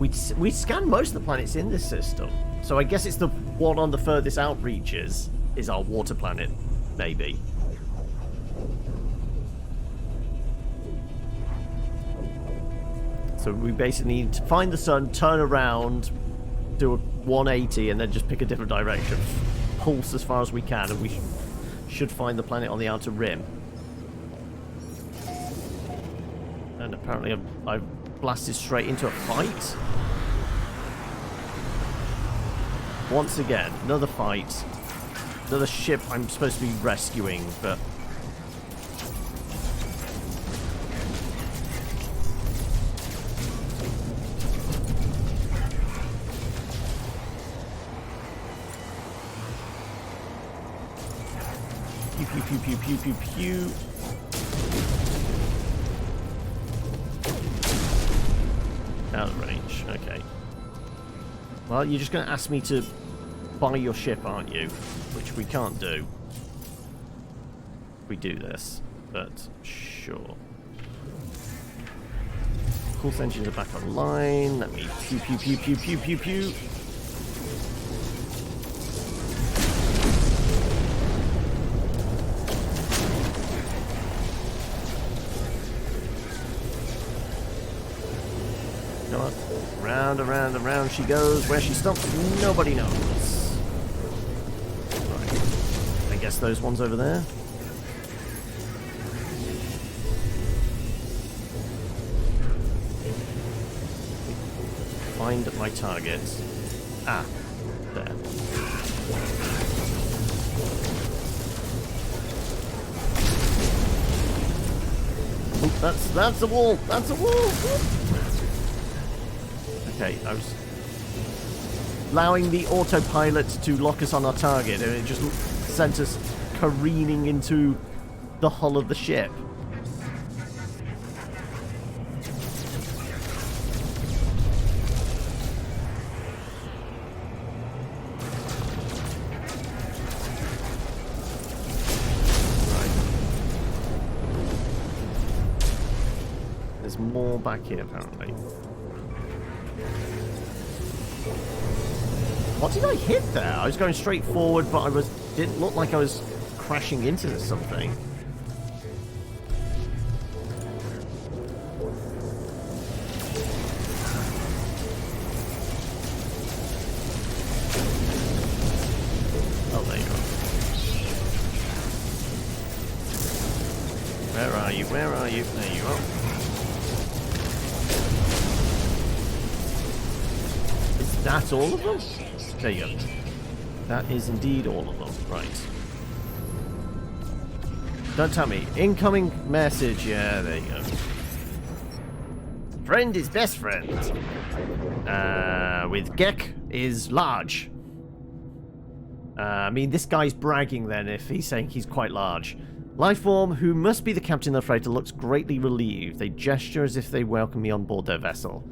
We scanned most of the planets in this system, so I guess it's the one on the furthest out reaches is our water planet, maybe. So we basically need to find the sun, turn around, do a 180, and then just pick a different direction. Pulse as far as we can, and we should find the planet on the outer rim. And apparently I've blasted straight into a fight. Once again, another fight. Another ship I'm supposed to be rescuing, but... Pew, pew, pew, pew, pew, pew, pew. Out of range, okay. Well, you're just going to ask me to buy your ship, aren't you? Which we can't do. If we do this, but sure. Pulse engines are back online. Let me pew, pew, pew, pew, pew, pew, pew. Round, around, around she goes. Where she stops, nobody knows. Right. I guess those ones over there. Find my target. Ah, there. Oh, that's a wall. That's a wall. Okay, I was allowing the autopilot to lock us on our target, and it just sent us careening into the hull of the ship. Right. There's more back here, apparently. What did I hit there? I was going straight forward, but didn't look like I was crashing into something. Oh, there you are. Where are you? Where are you? There you are. Is that all of them? There you go. That is indeed all of them. Right. Don't tell me. Incoming message. Yeah, there you go. Friend is best friend. With Gek is large. I mean, this guy's bragging then if he's saying he's quite large. Lifeform, who must be the captain of the freighter, looks greatly relieved. They gesture as if they welcome me on board their vessel.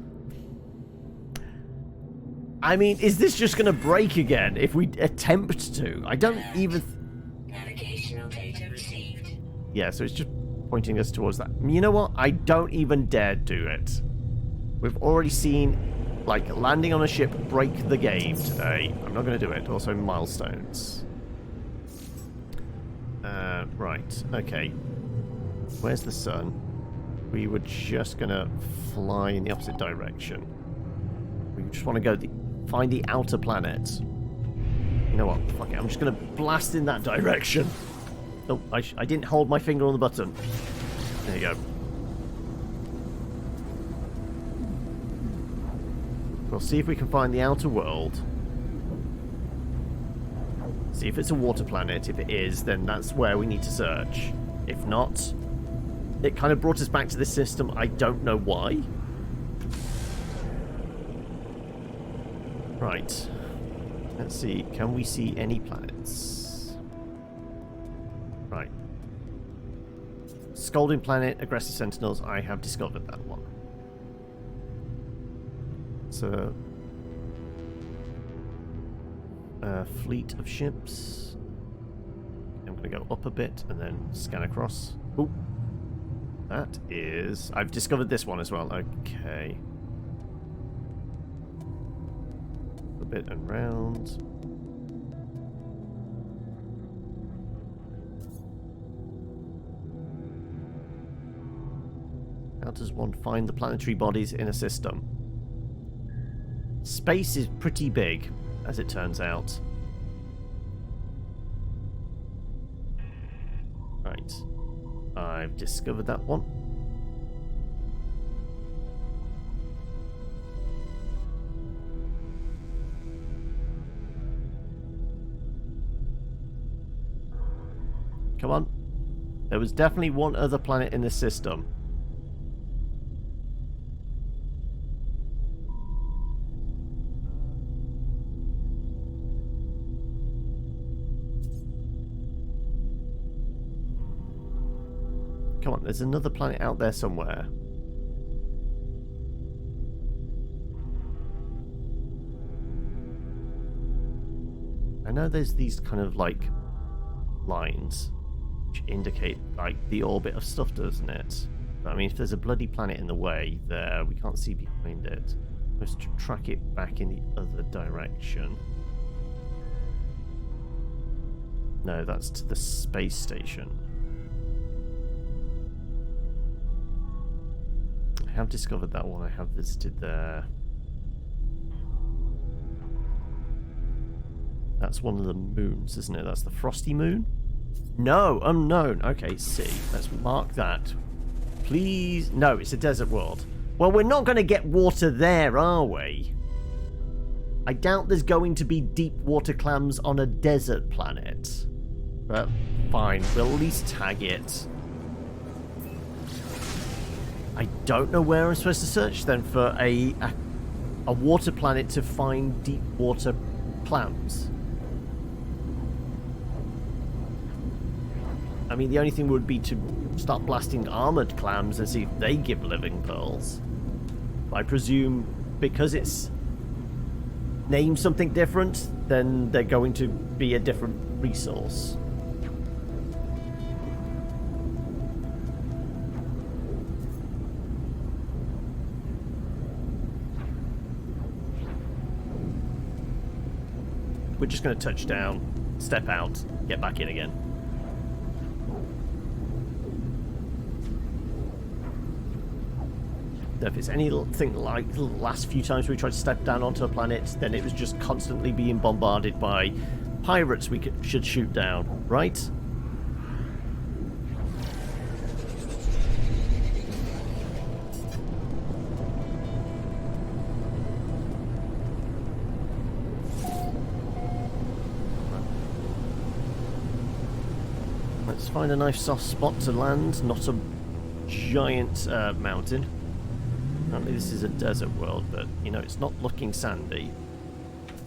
I mean, is this just going to break again if we attempt to? I don't even... Navigational data received. Yeah, so it's just pointing us towards that. You know what? I don't even dare do it. We've already seen, like, landing on a ship break the game today. I'm not going to do it. Also, milestones. Right. Okay. Where's the sun? We were just going to fly in the opposite direction. We just want to go... find the outer planet. You know what? Fuck it. I'm just going to blast in that direction. Oh, I didn't hold my finger on the button. There you go. We'll see if we can find the outer world. See if it's a water planet. If it is, then that's where we need to search. If not, it kind of brought us back to this system. I don't know why. Right. Let's see. Can we see any planets? Right. Scalding Planet, Aggressive Sentinels. I have discovered that one. So, fleet of ships. I'm going to go up a bit and then scan across. Oh, that is... I've discovered this one as well. Okay. orbit and round. How does one find the planetary bodies in a system? Space is pretty big, as it turns out. Right. I've discovered that one. Come on. There was definitely one other planet in this system. Come on, there's another planet out there somewhere. I know there's these kind of like lines which indicate like the orbit of stuff, doesn't it? But I mean, if there's a bloody planet in the way there, we can't see behind it. We're supposed to track it back in the other direction. No, that's to the space station. I have discovered that one. I have visited there. That's one of the moons, isn't it? That's the frosty moon? No, unknown. Okay, C. Let's mark that. Please. No, it's a desert world. Well, we're not going to get water there, are we? I doubt there's going to be deep water clams on a desert planet. But fine, we'll at least tag it. I don't know where I'm supposed to search then for a water planet to find deep water clams. I mean, the only thing would be to start blasting armored clams and see if they give living pearls. I presume because it's named something different, then they're going to be a different resource. We're just going to touch down, step out, get back in again. If it's anything like the last few times we tried to step down onto a planet, then it was just constantly being bombarded by pirates we should shoot down, right? Let's find a nice soft spot to land, not a giant mountain. Apparently this is a desert world, but, you know, it's not looking sandy.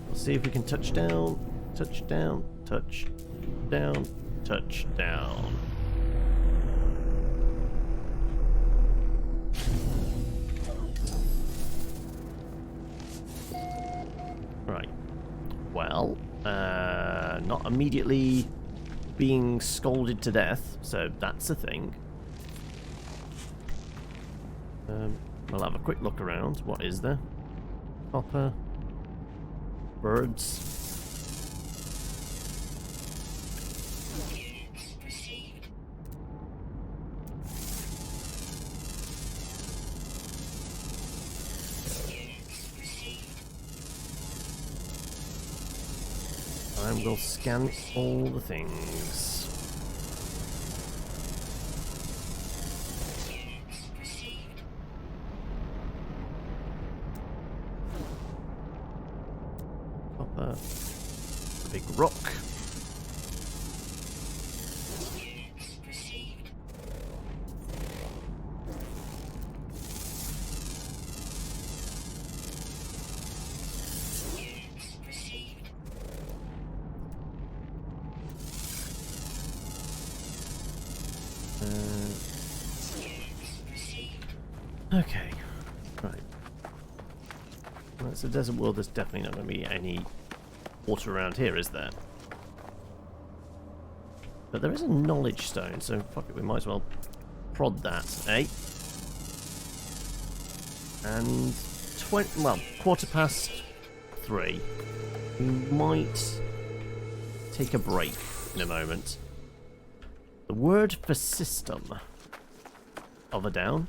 We'll see if we can touch down, touch down, touch down, touch down. Right. Well, not immediately being scolded to death, so that's a thing. We'll have a quick look around. What is there? Copper. Birds. And we'll scan all the things. Copper. Big rock. Okay, right. Well, it's a desert world. There's definitely not going to be any water around here, is there? But there is a knowledge stone, so fuck it, we might as well prod that, eh? And 20, well, 3:15 3. We might take a break in a moment. The word for system. Hover down.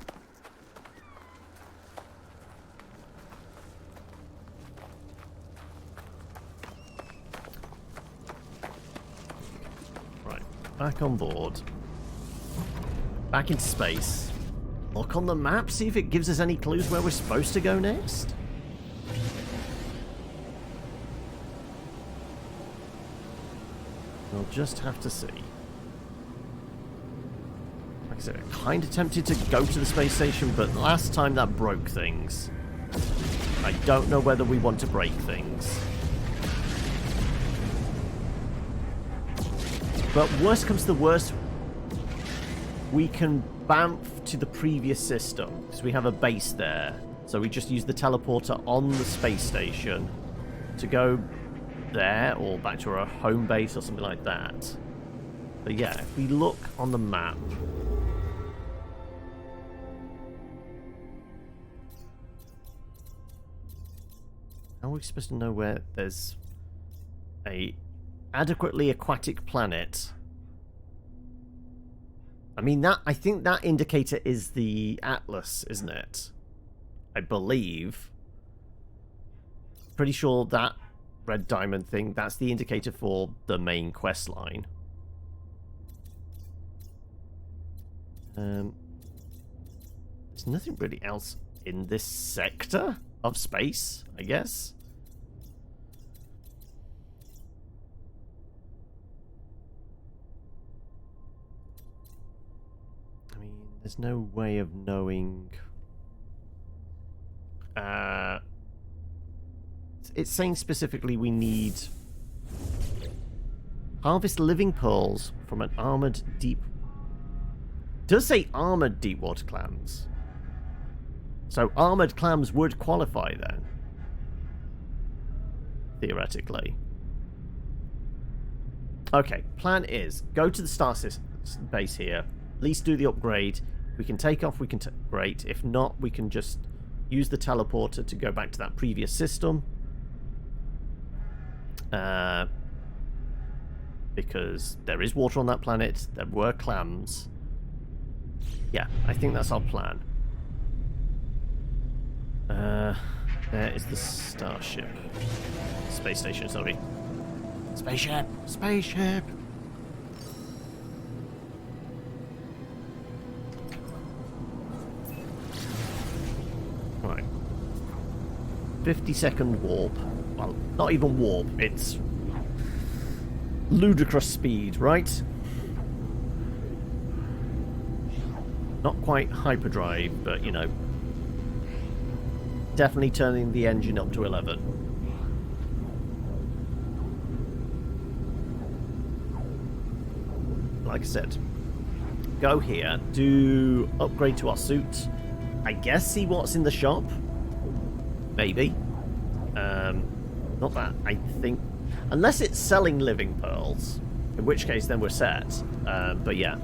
Right, back on board. Back into space. Look on the map, see if it gives us any clues where we're supposed to go next. We'll just have to see. Like I said, I'm kind of tempted to go to the space station, but last time that broke things. I don't know whether we want to break things. But worst comes to worst, we can bamf to the previous system, because we have a base there. So we just use the teleporter on the space station to go there, or back to our home base or something like that. But yeah, if we look on the map, how are we supposed to know where there's a adequately aquatic planet? I mean, that, I think that indicator is the Atlas, isn't it? I believe. Pretty sure that red diamond thing, that's the indicator for the main quest line. There's nothing really else in this sector of space, I guess. I mean, there's no way of knowing. It's saying specifically we need harvest living pearls from an armored deep. It does say armored deep water clams. So armored clams would qualify then. Theoretically. Okay, plan is go to the star base here. At least do the upgrade. If we can take off, we can great. If not, we can just use the teleporter to go back to that previous system. Because there is water on that planet. There were clams. Yeah, I think that's our plan. There is the starship. Space station, sorry. Spaceship! Spaceship! Right. 50-second warp. Well, not even warp, it's ludicrous speed, right? Not quite hyperdrive, but, you know, definitely turning the engine up to 11. Like I said, go here, do upgrade to our suit. I guess see what's in the shop. Maybe. Not that, I think. Unless it's selling living pearls, in which case then we're set. But yeah.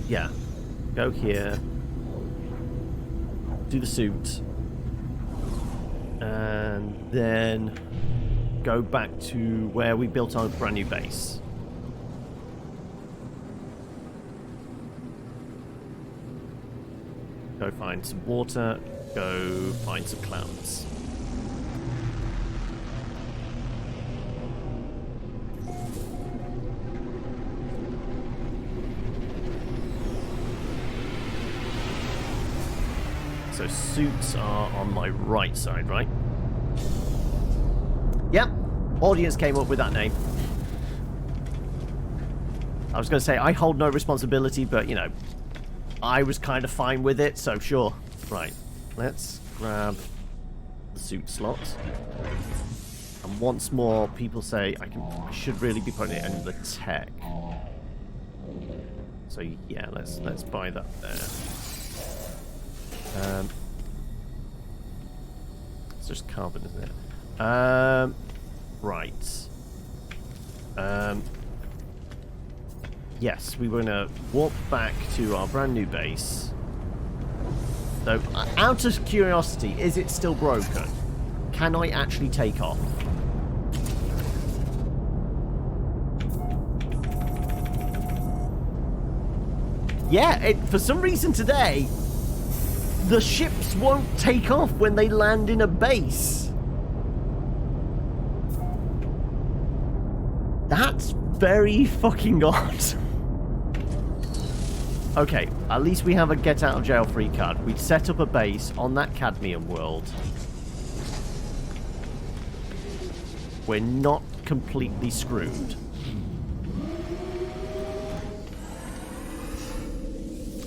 Yeah. Go here. Do the suit. And then go back to where we built our brand new base. Go find some water. Go find some clams. So suits are on my right side, right? Yep. Audience came up with that name. I was going to say, I hold no responsibility, but, you know, I was kind of fine with it, so sure. Right. Let's grab the suit slot. And once more, people say I should really be putting it in the tech. So yeah, let's buy that there. It's just carbon, isn't it? Right. Yes, we were going to warp back to our brand new base. So, out of curiosity, is it still broken? Can I actually take off? Yeah, for some reason today, the ships won't take off when they land in a base. That's very fucking odd. Okay, at least we have a get out of jail free card. We'd set up a base on that cadmium world. We're not completely screwed.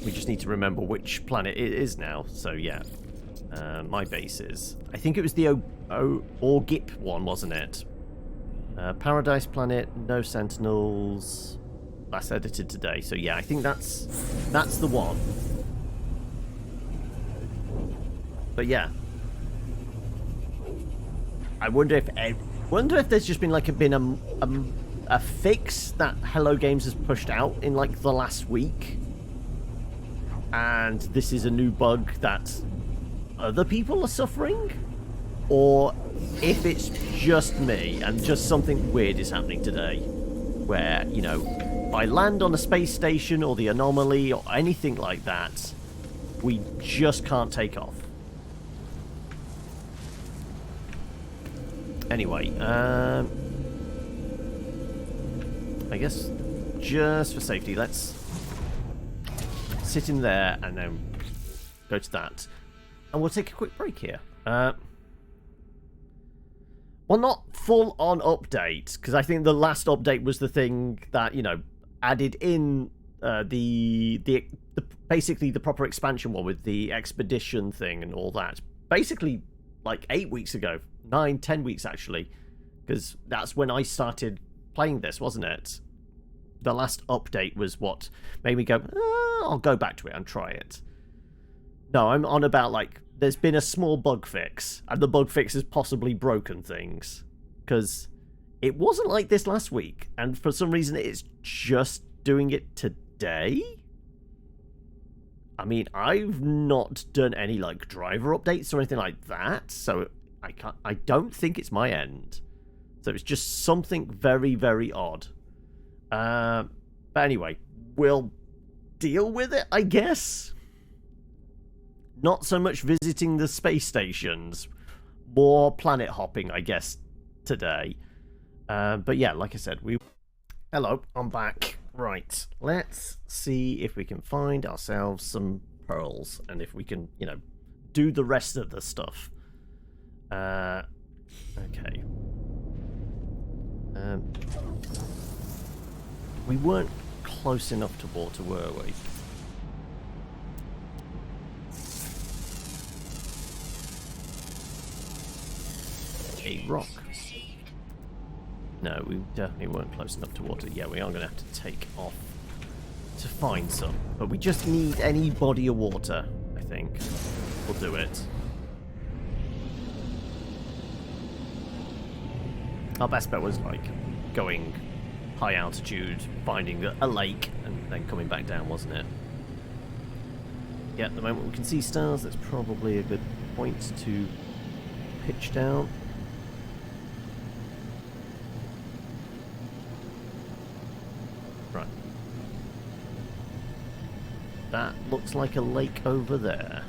We just need to remember which planet it is now. So yeah, my base is. I think it was the Orgip one, wasn't it? Paradise planet, no sentinels. That's edited today. So yeah, I think that's the one. But yeah, I wonder if there's just been like a fix that Hello Games has pushed out in like the last week. And this is a new bug that other people are suffering, or if it's just me and just something weird is happening today, where, you know, if I land on a space station or the anomaly or anything like that, we just can't take off. Anyway, I guess just for safety, let's sit in there and then go to that, and we'll take a quick break here. Well, not full on update, because I think the last update was the thing that, you know, added in the basically the proper expansion one with the expedition thing and all that. Basically, like 8 weeks ago, 9-10 weeks actually, because that's when I started playing this, wasn't it? The last update was what made me go, I'll go back to it and try it. No, I'm on about, like, there's been a small bug fix, and the bug fix has possibly broken things. Because it wasn't like this last week, and for some reason it's just doing it today? I mean, I've not done any, like, driver updates or anything like that, so I don't think it's my end. So it's just something very, very odd. But anyway, we'll deal with it, I guess. Not so much visiting the space stations, more planet hopping, I guess, today. But yeah, like I said, hello, I'm back. Right, let's see if we can find ourselves some pearls, and if we can, you know, do the rest of the stuff. Okay. We weren't close enough to water, were we? A rock. No, we definitely weren't close enough to water. Yeah, we are going to have to take off to find some. But we just need any body of water, I think. We'll do it. Our best bet was, like, going high altitude, finding a lake, and then coming back down, wasn't it? Yeah, at the moment we can see stars. That's probably a good point to pitch down. Right. That looks like a lake over there.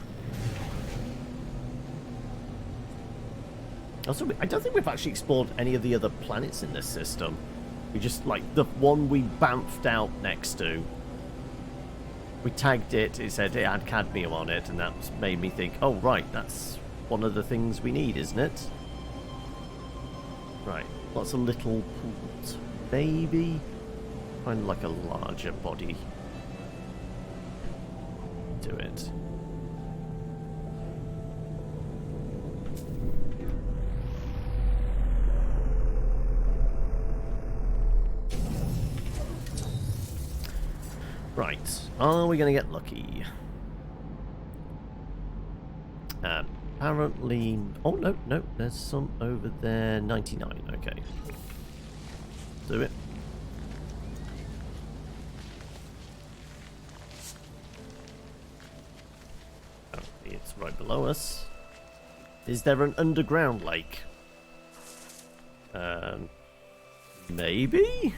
Also, I don't think we've actually explored any of the other planets in this system. We just, like, the one we bamfed out next to, we tagged it, it said it had cadmium on it, and that made me think, oh, right, that's one of the things we need, isn't it? Right, lots of little pools. Maybe find, like, a larger body to it. Right, are we going to get lucky? Apparently... Oh, no, there's some over there. 99, okay. Do it. Apparently below us. Is there an underground lake? Maybe?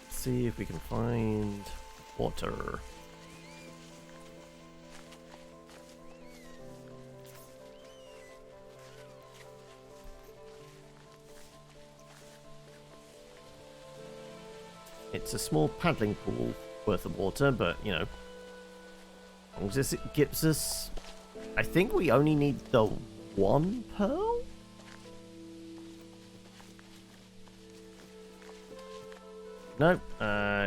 See if we can find water. It's a small paddling pool worth of water, but, you know, as long as it gives us... I think we only need the one pearl? No,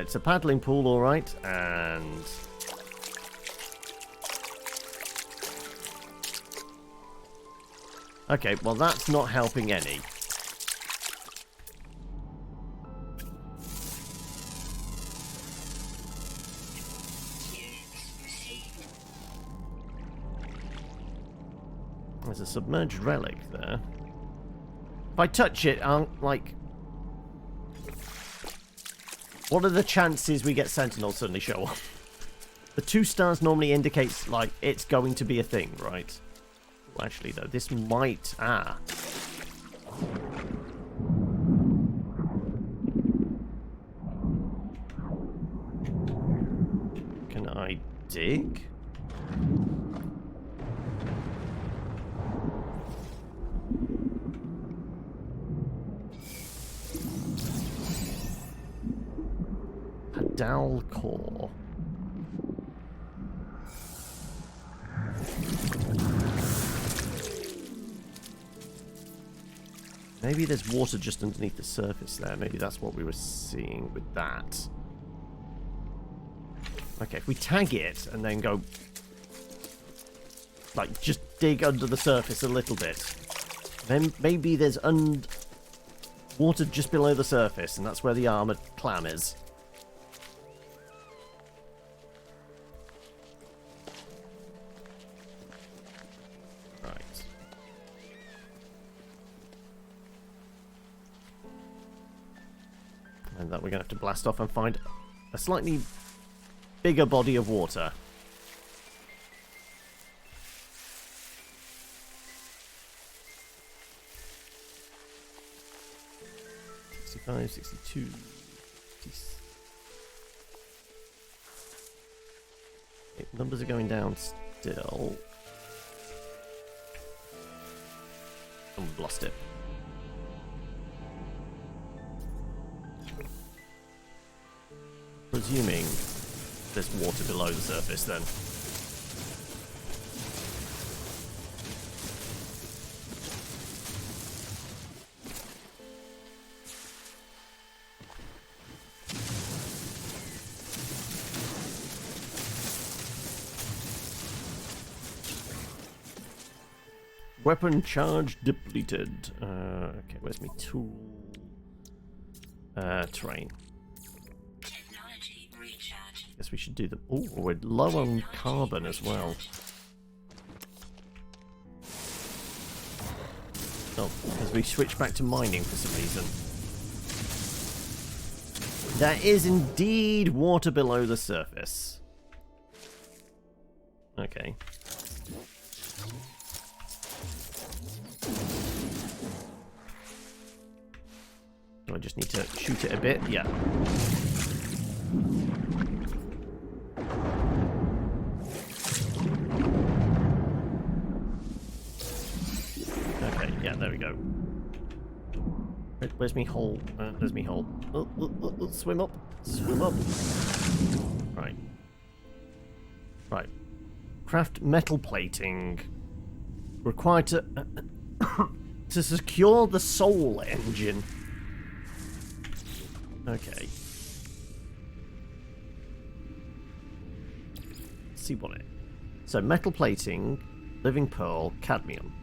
it's a paddling pool, alright, and... Okay, well that's not helping any. There's a submerged relic there. If I touch it, I'll, like... What are the chances we get Sentinels suddenly show up? The 2 stars normally indicates, like, it's going to be a thing, right? Well, actually, though, this might... Ah. Can I dig? Dal core. Maybe there's water just underneath the surface there. Maybe that's what we were seeing with that. Okay, if we tag it and then go... Like, just dig under the surface a little bit. Then maybe there's water just below the surface, and that's where the armored clam is. And that we're going to have to blast off and find a slightly bigger body of water. $65, $62. Okay, numbers are going down still. And we've lost it. Presuming there's water below the surface then. Weapon charge depleted. Okay, where's my tool? Terrain. Guess we should do the... Oh, we're low on carbon as well. Oh, because we switched back to mining for some reason. There is indeed water below the surface. Okay. Do I just need to shoot it a bit? Yeah. Okay, yeah, there we go. Where's me hole? There's me hole. Swim up. Swim up. Right. Right. Craft metal plating. Required to... to secure the soul engine. Okay. Let's see what it... So, metal plating, living pearl, cadmium.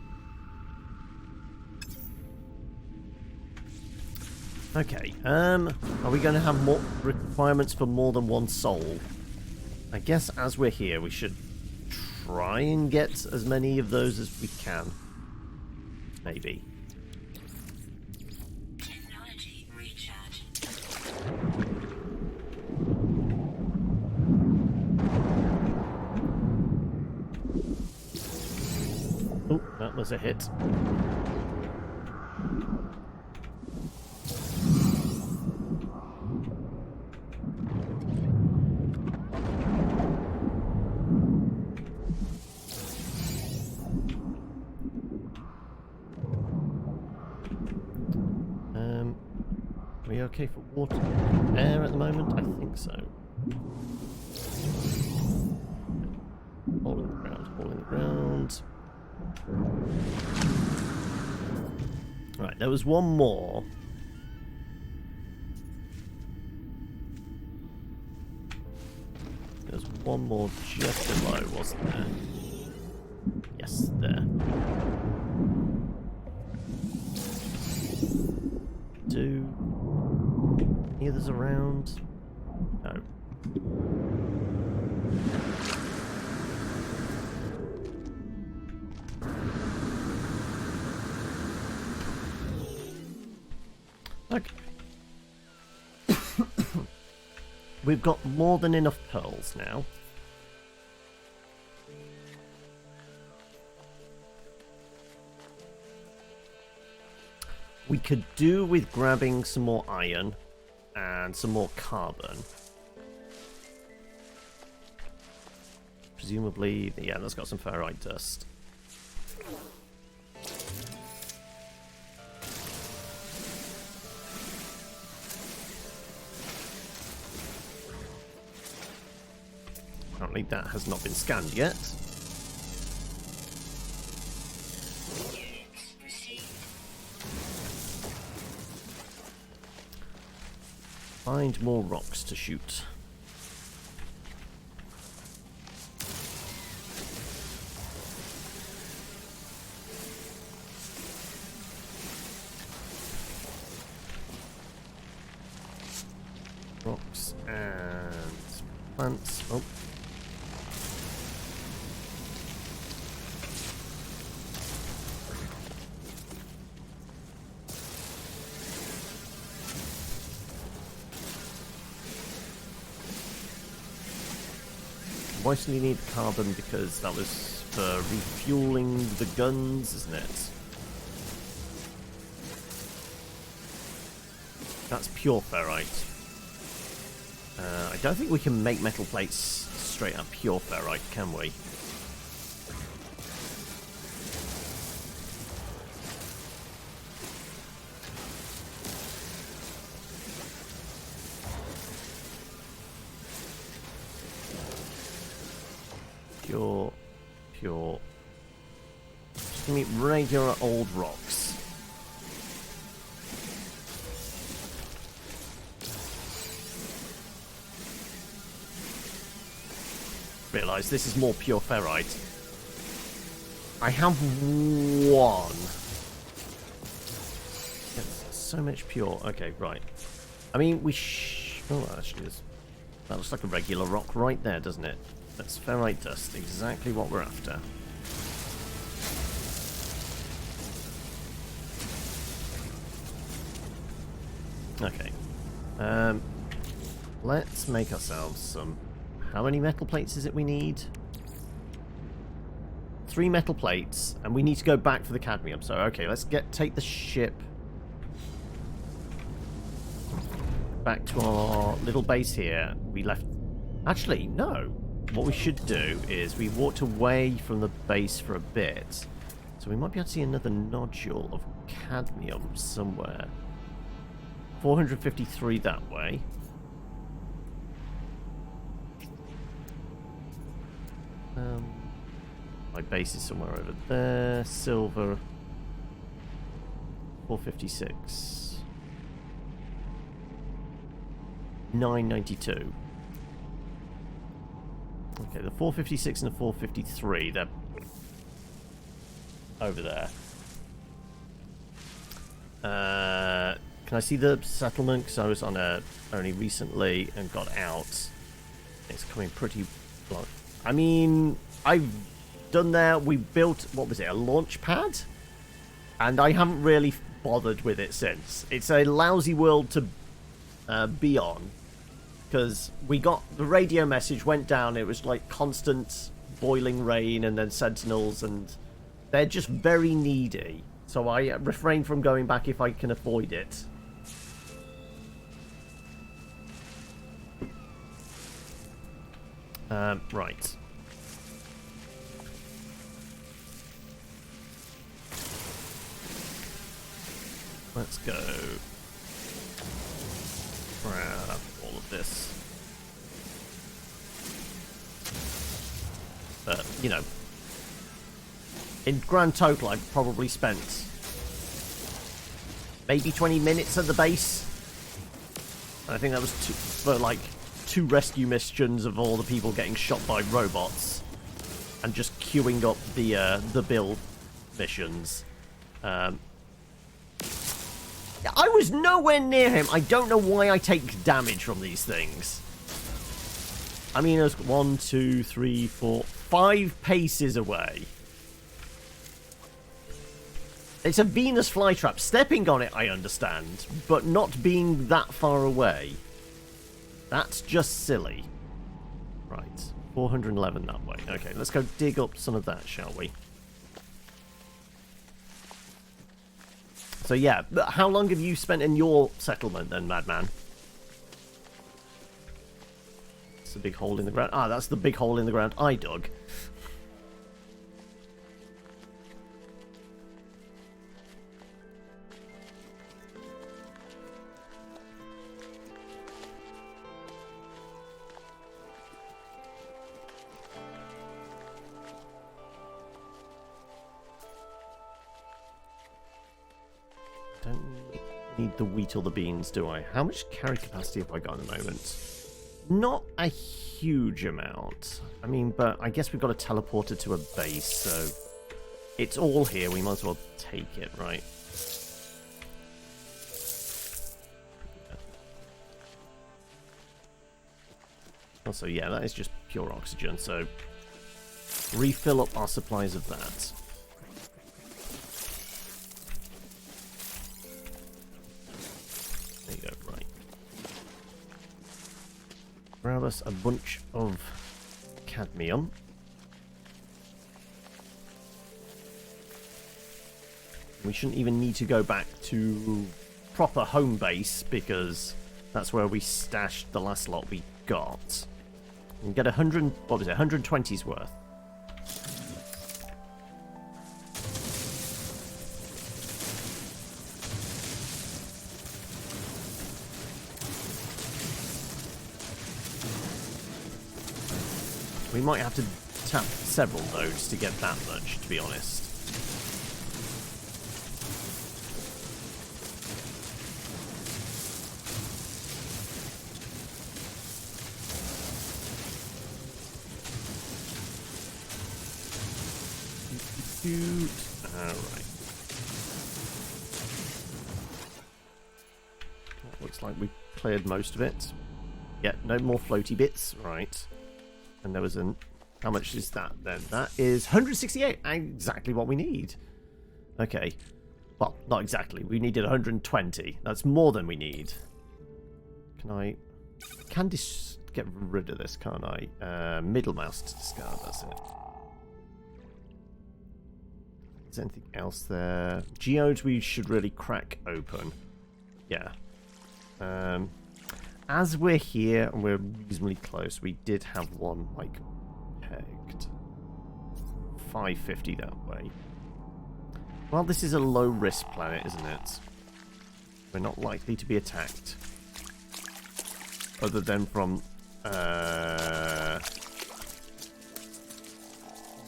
Okay, are we going to have more requirements for more than one soul? I guess as we're here, we should try and get as many of those as we can. Maybe. Oh, that was a hit. Are we okay for water and air at the moment? I think so. Hole in the ground, hole in the ground. Right, there was one more. There's one more just below, wasn't there? Yes, there. Any others around? No. Okay. We've got more than enough pearls now. We could do with grabbing some more iron and some more carbon. Presumably, yeah, that's got some ferrite dust. Apparently that has not been scanned yet. Find more rocks to shoot. Rocks and plants. Oh. Obviously need carbon because that was for refueling the guns, isn't it? That's pure ferrite. I don't think we can make metal plates straight up pure ferrite, can we? Pure. Just give me regular old rocks. Realise this is more pure ferrite. I have one. It's so much pure. Okay, right. I mean, oh, actually, that looks like a regular rock right there, doesn't it? That's ferrite dust, exactly what we're after. Okay. Let's make ourselves some... How many metal plates is it we need? 3 metal plates, and we need to go back for the cadmium. So, okay, let's take the ship back to our little base here. We left... Actually, no. What we should do is we walked away from the base for a bit. So we might be able to see another nodule of cadmium somewhere. 453 that way. My base is somewhere over there. Silver. 456. 992. Okay, the 456 and the 453, they're over there. Can I see the settlement? Because I was on it only recently and got out. It's coming pretty blunt. I mean, I've done there. We built, what was it, a launch pad? And I haven't really bothered with it since. It's a lousy world to be on. Because we got the radio message went down. It was like constant boiling rain and then sentinels, and They're just very needy. So I refrain from going back if I can avoid it. Right. Let's go. Grab all of this. But, you know, in grand total, I've probably spent maybe 20 minutes at the base. I think that was for like 2 rescue missions of all the people getting shot by robots, and just queuing up the build missions. I was nowhere near him. I don't know why I take damage from these things. I mean, there's 1, 2, 3, 4, 5 paces away. It's a Venus flytrap. Stepping on it, I understand, but not being that far away. That's just silly. Right, 411 that way. Okay, let's go dig up some of that, shall we? So yeah, how long have you spent in your settlement then, Madman? It's a big hole in the ground. Ah, that's the big hole in the ground I dug. Don't need the wheat or the beans, do I? How much carry capacity have I got at the moment? Not a huge amount. I mean, but I guess we've got a teleporter to a base, so it's all here. We might as well take it, right? Also, yeah, that is just pure oxygen, so refill up our supplies of that. There you go, right. Grab us a bunch of cadmium. We shouldn't even need to go back to proper home base, because that's where we stashed the last lot we got. We can get 100, what was it, 120's worth. We might have to tap several nodes to get that much, to be honest. Alright. Looks like we cleared most of it. Yeah, no more floaty bits. Right. And there was an... How much is that then? That is 168. Exactly what we need. Okay. Well, not exactly. We needed 120. That's more than we need. Can I... Can get rid of this, can't I? Middle mouse to discard. That's it. Is there anything else there? Geodes we should really crack open. Yeah. As we're here and we're reasonably close, we did have one, like, pegged. 550 that way. Well, this is a low-risk planet, isn't it? We're not likely to be attacked. Other than from,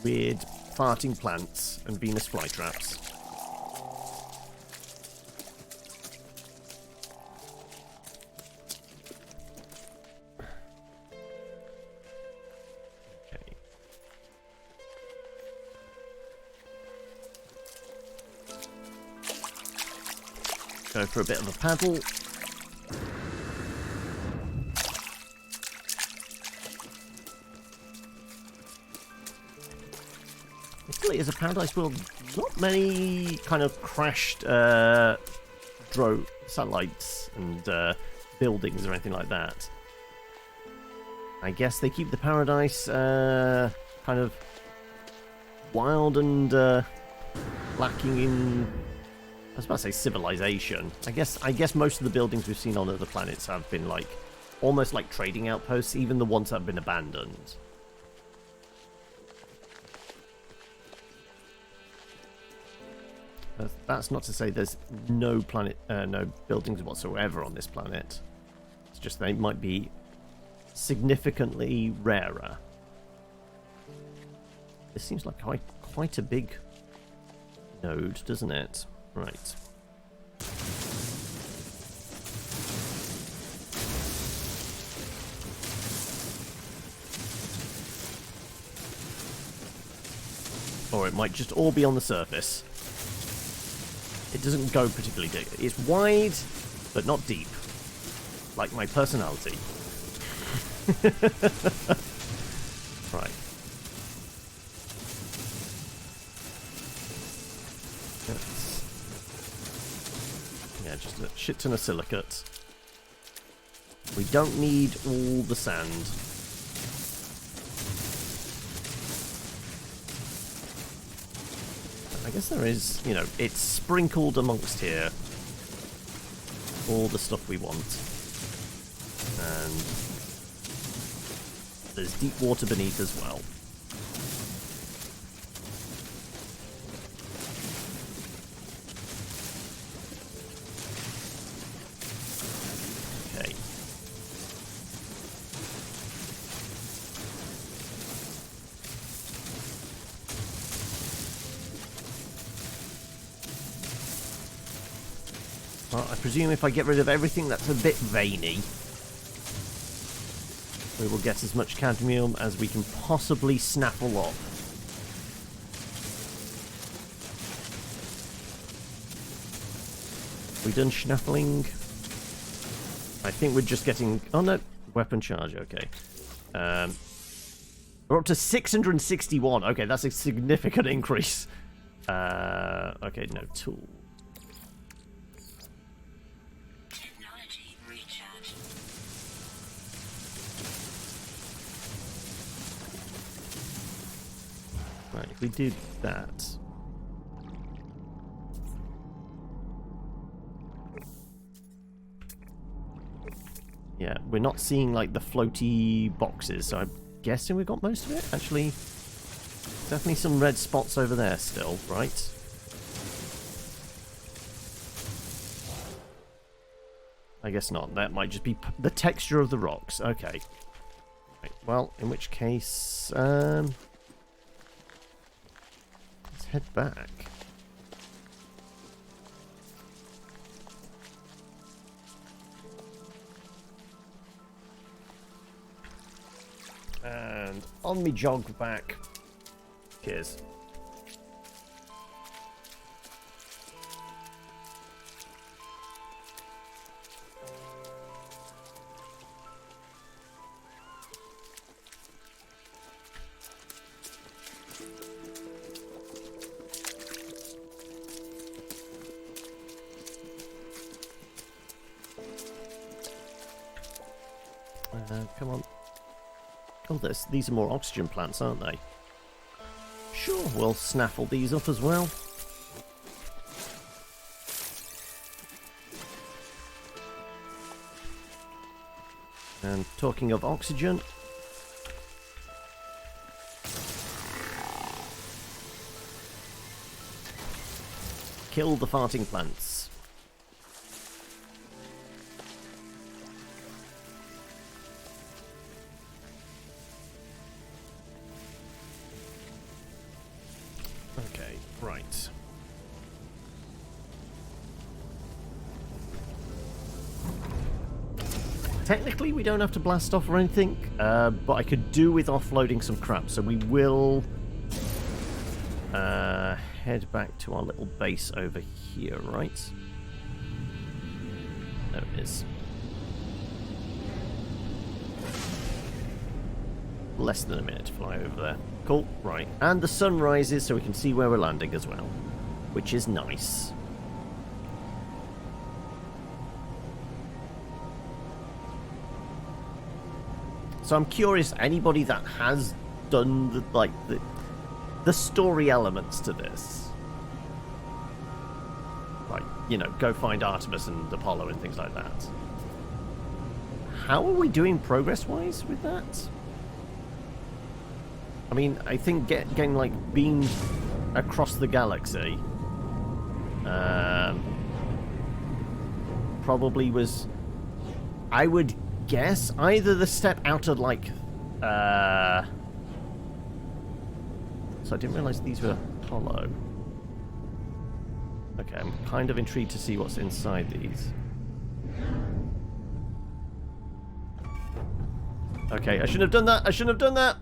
weird farting plants and Venus flytraps. Okay. Go for a bit of a paddle. Italy is a paradise world. Not many kind of crashed satellites and buildings or anything like that. I guess they keep the paradise kind of wild and lacking in... I was about to say civilization. I guess most of the buildings we've seen on other planets have been like almost like trading outposts, even the ones that have been abandoned. That's not to say there's no buildings whatsoever on this planet. It's just they might be significantly rarer. This seems like quite a big node, doesn't it? Right. Or it might just all be on the surface. It doesn't go particularly deep. It's wide, but not deep. Like my personality. Right. Yeah, just a shit ton of silicate. We don't need all the sand. I guess there is, you know, it's sprinkled amongst here. All the stuff we want. And there's deep water beneath as well. Okay. Well, I presume if I get rid of everything that's a bit veiny, we will get as much cadmium as we can possibly snaffle up. We done schnaffling? I think we're just getting... Oh no, weapon charge, okay. We're up to 661. Okay, that's a significant increase. Okay, no tool. Technology recharge. Right, if we do that... Yeah, we're not seeing, like, the floaty boxes, so I'm guessing we've got most of it. Actually, definitely some red spots over there still, right? I guess not. That might just be the texture of the rocks. Okay. Right, well, in which case, let's head back. And on me jog back. Cheers. Come on. Oh, these are more oxygen plants, aren't they? Sure, we'll snaffle these up as well. And talking of oxygen... Kill the farting plants. Okay, right. Technically, we don't have to blast off or anything, but I could do with offloading some crap, so we will head back to our little base over here, right? There it is. Less than a minute to fly over there. Cool, right. And the sun rises so we can see where we're landing as well, which is nice. So I'm curious, anybody that has done the story elements to this, you know, go find Artemis and Apollo and things like that. How are we doing progress-wise with that? I mean, I think getting, like, beamed across the galaxy probably was, I would guess, either the step out of, like, so I didn't realise these were hollow. Okay, I'm kind of intrigued to see what's inside these. Okay, I shouldn't have done that. I shouldn't have done that.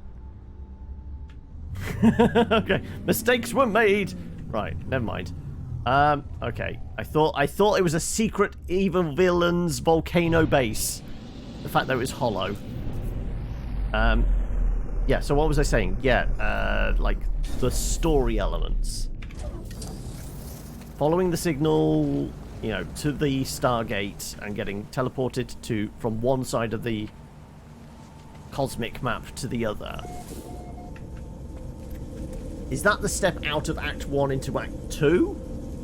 Okay, mistakes were made. Right, never mind. Okay, I thought it was a secret evil villain's volcano base. The fact that it was hollow. Yeah. So what was I saying? Yeah, like the story elements. Following the signal, you know, to the Stargate and getting teleported to from one side of the cosmic map to the other. Is that the step out of Act 1 into Act 2?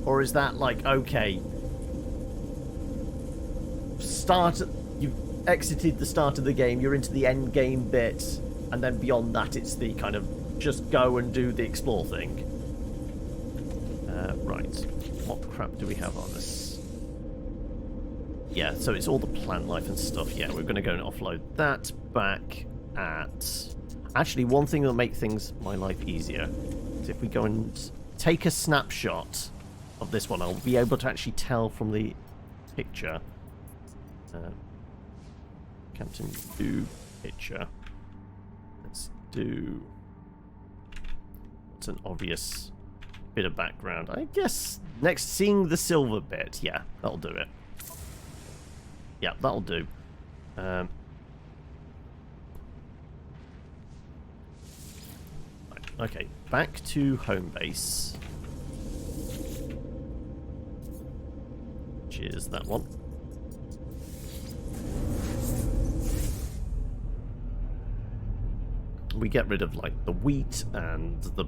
Or is that like, okay, you've exited the start of the game, you're into the end game bit, and then beyond that it's the kind of just go and do the explore thing? Right. What crap do we have on this? Yeah, so it's all the plant life and stuff. Yeah, we're going to go and offload that back at... Actually, one thing that'll make my life easier is if we go and take a snapshot of this one. I'll be able to actually tell from the picture. Captain, do picture. Let's do... What's an obvious bit of background? I guess next, seeing the silver bit. Yeah, that'll do it. Yeah, that'll do. Right, okay, back to home base. Which is that one. We get rid of, like, the wheat and the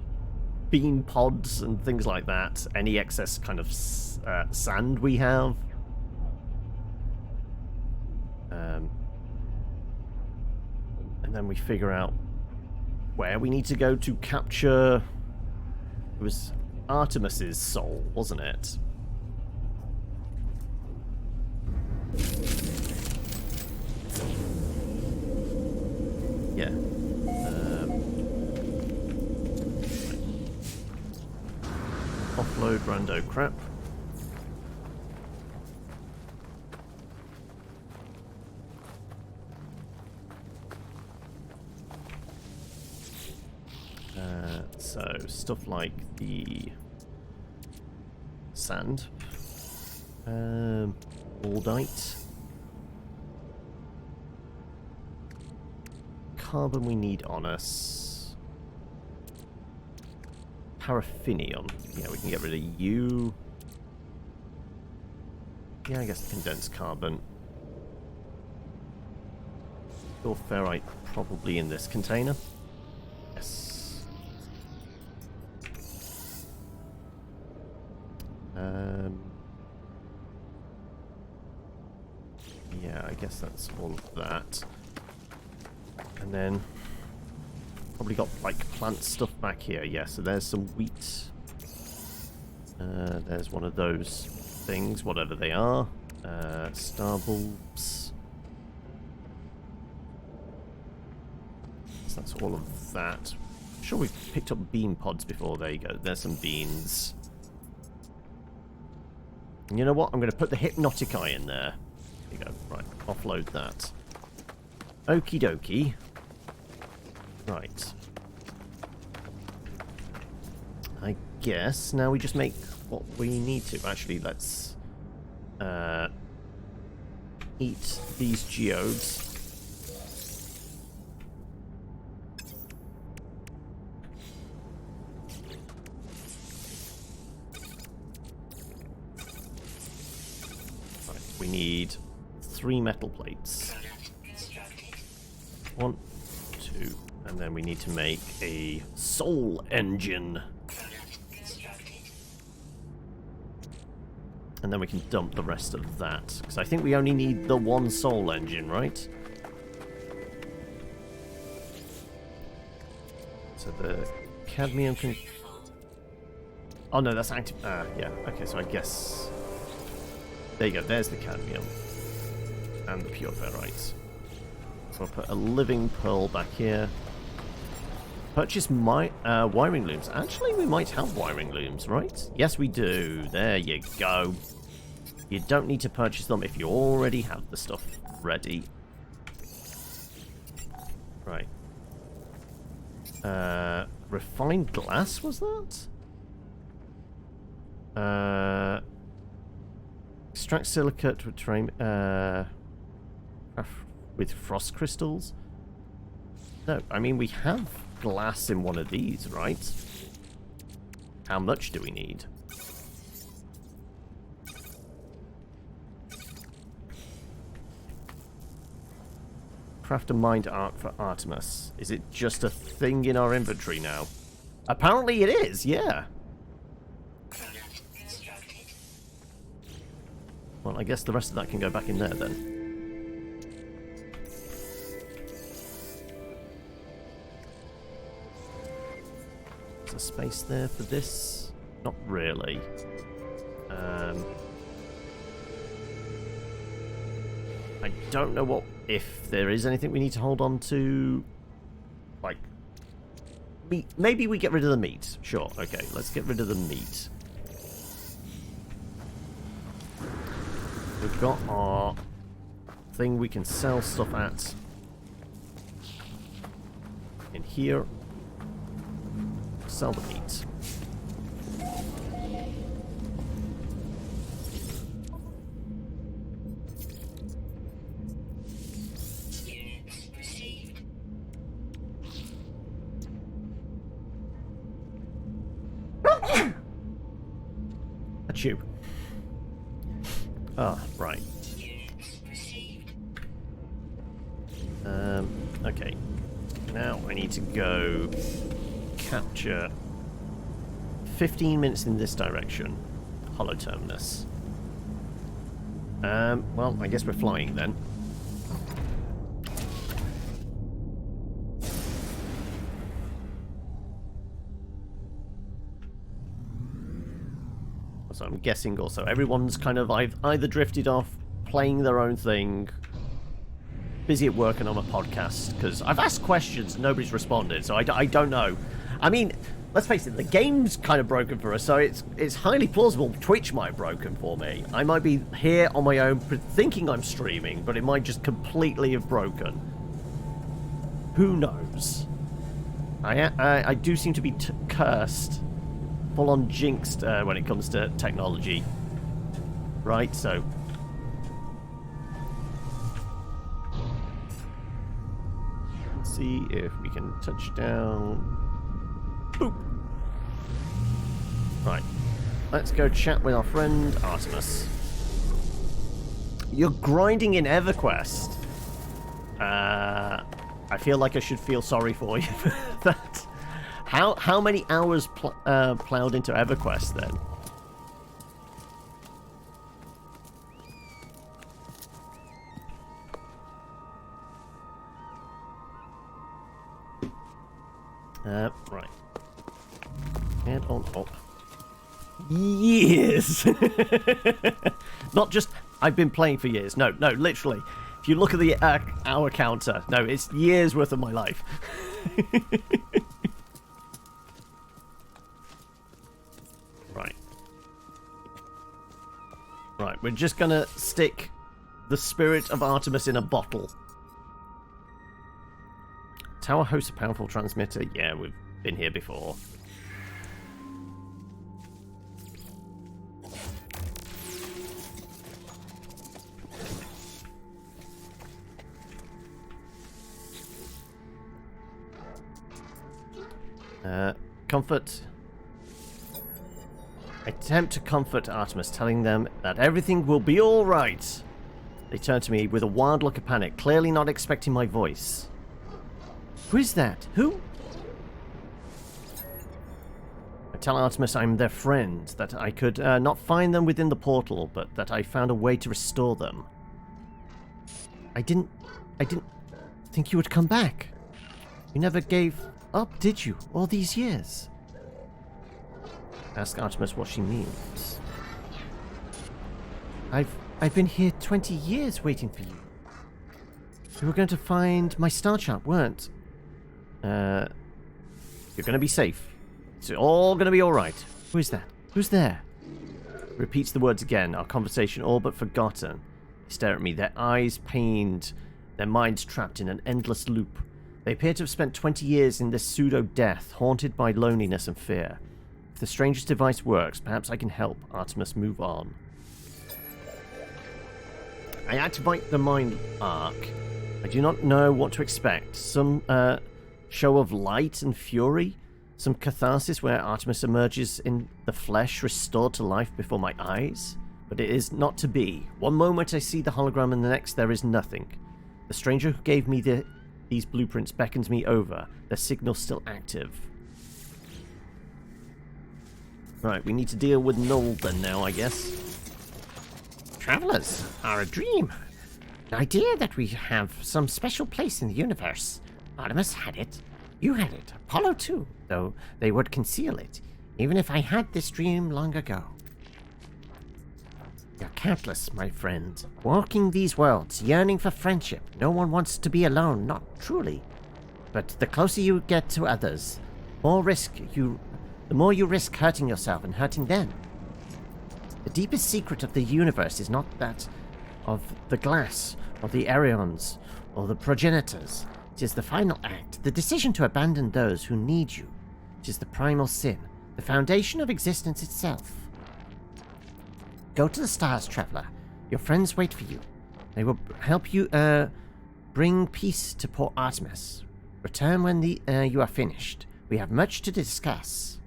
bean pods and things like that. Any excess kind of sand we have. And then we figure out where we need to go to capture... It was Artemis's soul, wasn't it? Yeah. Offload rando crap. So stuff like the sand, aldite, carbon we need on us, paraffinium. Yeah, we can get rid of you. Yeah, I guess condensed carbon. Or ferrite probably in this container. Yes. Yeah, I guess that's all of that. And then probably got like plant stuff back here. Yeah, so there's some wheat. There's one of those things, whatever they are. Star bulbs. So that's all of that. I'm sure we picked up bean pods before. There you go. There's some beans. And you know what? I'm going to put the hypnotic eye in there. There you go. Right, offload that. Okie dokie. Right. I guess now we just make what we need to. Actually, let's eat these geodes. Right, we need 3 metal plates. 1, 2, and then we need to make a soul engine. And then we can dump the rest of that. Because I think we only need the one soul engine, right? So the cadmium can... Oh no, that's active. Yeah. Okay, so I guess... There you go, there's the cadmium. And the pure ferrite. So I'll put a living pearl back here. Purchase my wiring looms. Actually, we might have wiring looms, right? Yes, we do. There you go. You don't need to purchase them if you already have the stuff ready. Right. Refined glass, was that? Extract silicate with terrain, with frost crystals? No, I mean, we have glass in one of these, right? How much do we need? Craft a mind arc for Artemis. Is it just a thing in our inventory now? Apparently it is, yeah. Product constructed. Well, I guess the rest of that can go back in there then. Is there space there for this? Not really. I don't know what... if there is anything we need to hold on to. Like... meat. Maybe we get rid of the meat. Sure, okay, let's get rid of the meat. We've got our thing we can sell stuff at in here. Sell the meat. Units received. Achoo. Ah, right. Units received. Okay. Now I need to go capture 15 minutes in this direction. Hollow terminus. Well, I guess we're flying then. So I'm guessing also everyone's kind of either drifted off, playing their own thing, busy at work and on a podcast, because I've asked questions and nobody's responded, so I don't know. I mean, let's face it, the game's kind of broken for us, so it's highly plausible Twitch might have broken for me. I might be here on my own thinking I'm streaming, but it might just completely have broken. Who knows? I do seem to be cursed. Full-on jinxed when it comes to technology. Right, so... let's see if we can touch down... Boop! Right. Let's go chat with our friend Artemis. You're grinding in EverQuest. I feel like I should feel sorry for you for that. How many hours plowed into EverQuest then? Right. And on up. Years! Not just, I've been playing for years. No, literally. If you look at the hour counter, no, it's years worth of my life. Right. Right, we're just gonna stick the spirit of Artemis in a bottle. Tower hosts a powerful transmitter. Yeah, we've been here before. Comfort. Attempt to comfort Artemis, telling them that everything will be alright. They turn to me with a wild look of panic, clearly not expecting my voice. Who is that? Who? Tell Artemis I'm their friend, that I could not find them within the portal, but that I found a way to restore them. I didn't think you would come back. You never gave up, did you, all these years? Ask Artemis what she means. I've been here 20 years waiting for you. You were going to find my star chart, weren't? You're gonna be safe. It's all gonna be alright. Who is that? Who's there? Repeats the words again, our conversation all but forgotten. They stare at me, their eyes pained, their minds trapped in an endless loop. They appear to have spent 20 years in this pseudo-death, haunted by loneliness and fear. If the stranger's device works, perhaps I can help Artemis move on. I activate the mind arc. I do not know what to expect. Some show of light and fury? Some catharsis where Artemis emerges in the flesh, restored to life before my eyes? But it is not to be. One moment I see the hologram and the next there is nothing. The stranger who gave me these blueprints beckons me over, their signal still active. Right, we need to deal with Null then now, I guess. Travelers are a dream. An idea that we have some special place in the universe. Artemis had it. You had it. Apollo too, though they would conceal it, even if I had this dream long ago. You're countless, my friend. Walking these worlds, yearning for friendship. No one wants to be alone, not truly. But the closer you get to others, the more you risk hurting yourself and hurting them. The deepest secret of the universe is not that of the glass, or the Arions, or the progenitors. It is the final act, the decision to abandon those who need you. It is the primal sin, the foundation of existence itself. Go to the stars, traveler. Your friends wait for you. They will help you bring peace to poor Artemis. Return when you are finished. We have much to discuss.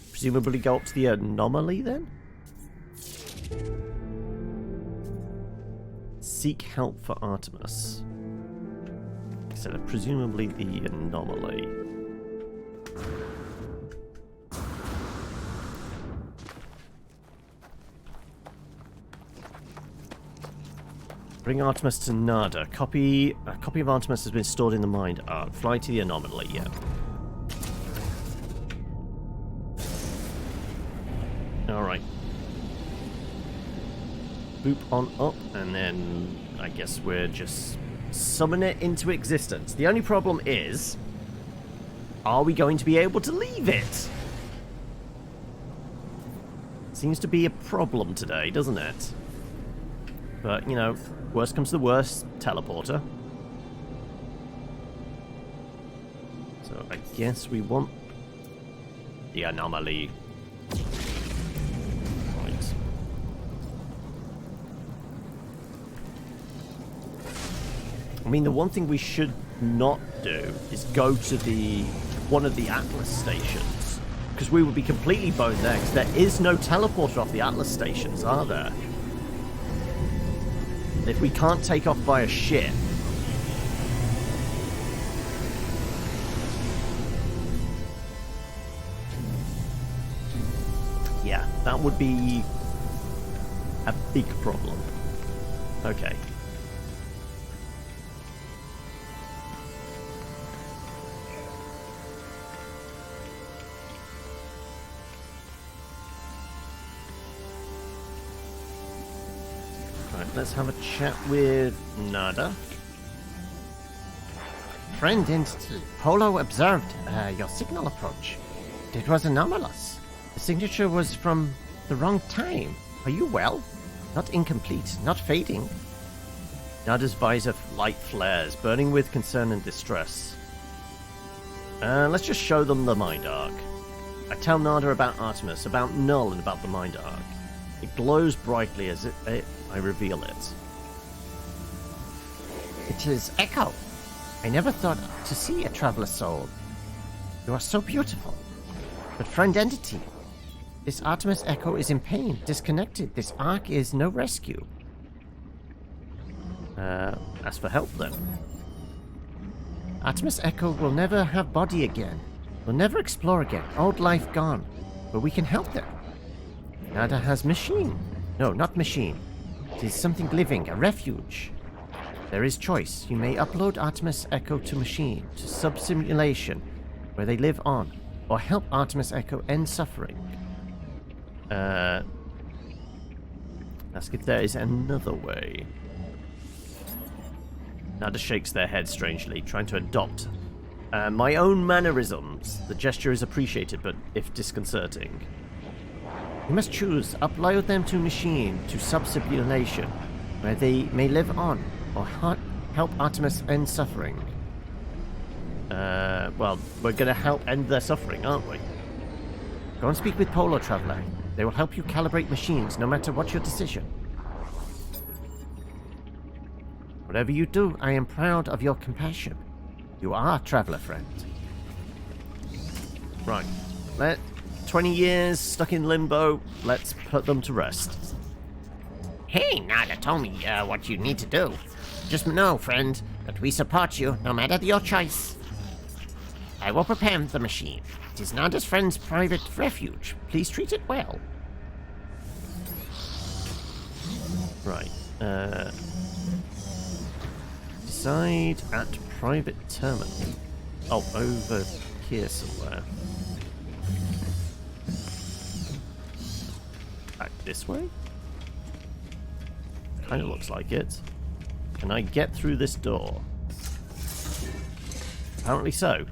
Presumably go up to the anomaly then? Seek help for Artemis. So presumably the anomaly. Bring Artemis to Nada. A copy of Artemis has been stored in the mind arc. Fly to the anomaly, yeah. Alright. Boop on up, and then I guess we're just summon it into existence. The only problem is, are we going to be able to leave it? Seems to be a problem today, doesn't it? But, you know, worst comes to the worst, teleporter. So I guess we want the anomaly. Right. I mean, the one thing we should not do is go to one of the Atlas stations, because we would be completely boned there, because there is no teleporter off the Atlas stations, are there? If we can't take off by a ship, yeah, that would be a big problem. Okay. Let's have a chat with Nada. Friend entity, Polo observed your signal approach. It was anomalous. The signature was from the wrong time. Are you well? Not incomplete, not fading. Nada's visor light flares, burning with concern and distress. Let's just show them the mind arc. I tell Nada about Artemis, about Null, and about the mind arc. It glows brightly as I reveal it. It is Echo. I never thought to see a traveler soul. You are so beautiful. But friend entity, this Artemis Echo is in pain, disconnected. This arc is no rescue. Ask for help then. Artemis Echo will never have body again. Will never explore again. Old life gone. but we can help them. Nada has machine. No, not machine. It is something living, a refuge. There is choice. You may upload Artemis Echo to machine, to sub-simulation, where they live on, or help Artemis Echo end suffering. Ask if there is another way. Nada shakes their head strangely, trying to adopt my own mannerisms. The gesture is appreciated, but if disconcerting. You must choose. Upload them to machine, to sub-simulation, where they may live on, or help Artemis end suffering. Well, we're gonna help end their suffering, aren't we? Go and speak with Polar Traveler. They will help you calibrate machines, no matter what your decision. Whatever you do, I am proud of your compassion. You are a traveler friend. Right. 20 years stuck in limbo. Let's put them to rest. Hey, Nada told me what you need to do. Just know, friend, that we support you no matter your choice. I will prepare the machine. It is Nada's friend's private refuge. Please treat it well. Right. Decide at private terminal. Oh, over here somewhere. Back this way? Kind of looks like it. Can I get through this door? Apparently so.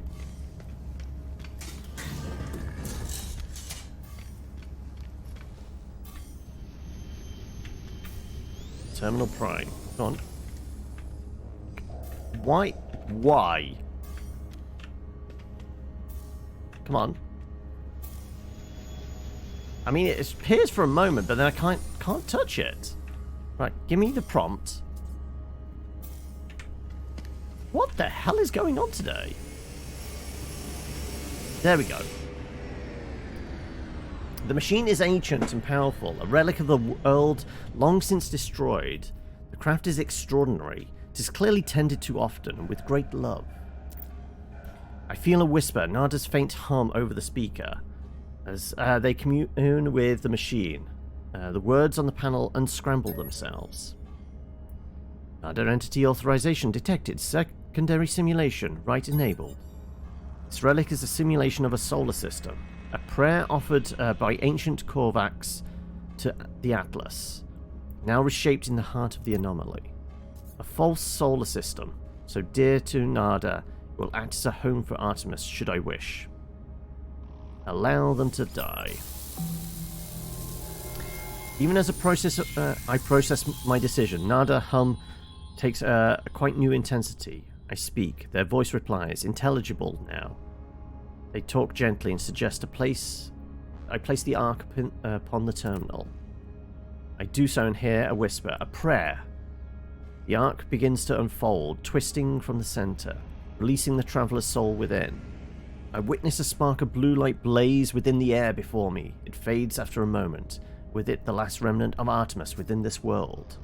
Terminal Prime. Come on. Why? Why? Come on. I mean, it appears for a moment, but then I can't touch it. Right, give me the prompt. What the hell is going on today? There we go. The machine is ancient and powerful, a relic of the world long since destroyed. The craft is extraordinary. It is clearly tended to often and with great love. I feel a whisper, Nada's faint hum over the speaker, as they commune with the machine. The words on the panel unscramble themselves. Nada entity authorization detected. Secondary simulation, right enabled. This relic is a simulation of a solar system. A prayer offered by ancient Korvax to the Atlas, now reshaped in the heart of the anomaly. A false solar system, so dear to Nada, will act as a home for Artemis should I wish. Allow them to die. Even as I process my decision, Nada hum takes a quite new intensity. I speak. Their voice replies, intelligible now. They talk gently and suggest I place the arc upon the terminal. I do so and hear a whisper, a prayer. The arc begins to unfold, twisting from the center, releasing the traveler's soul within. I witness a spark of blue light blaze within the air before me. It fades after a moment, with it the last remnant of Artemis within this world.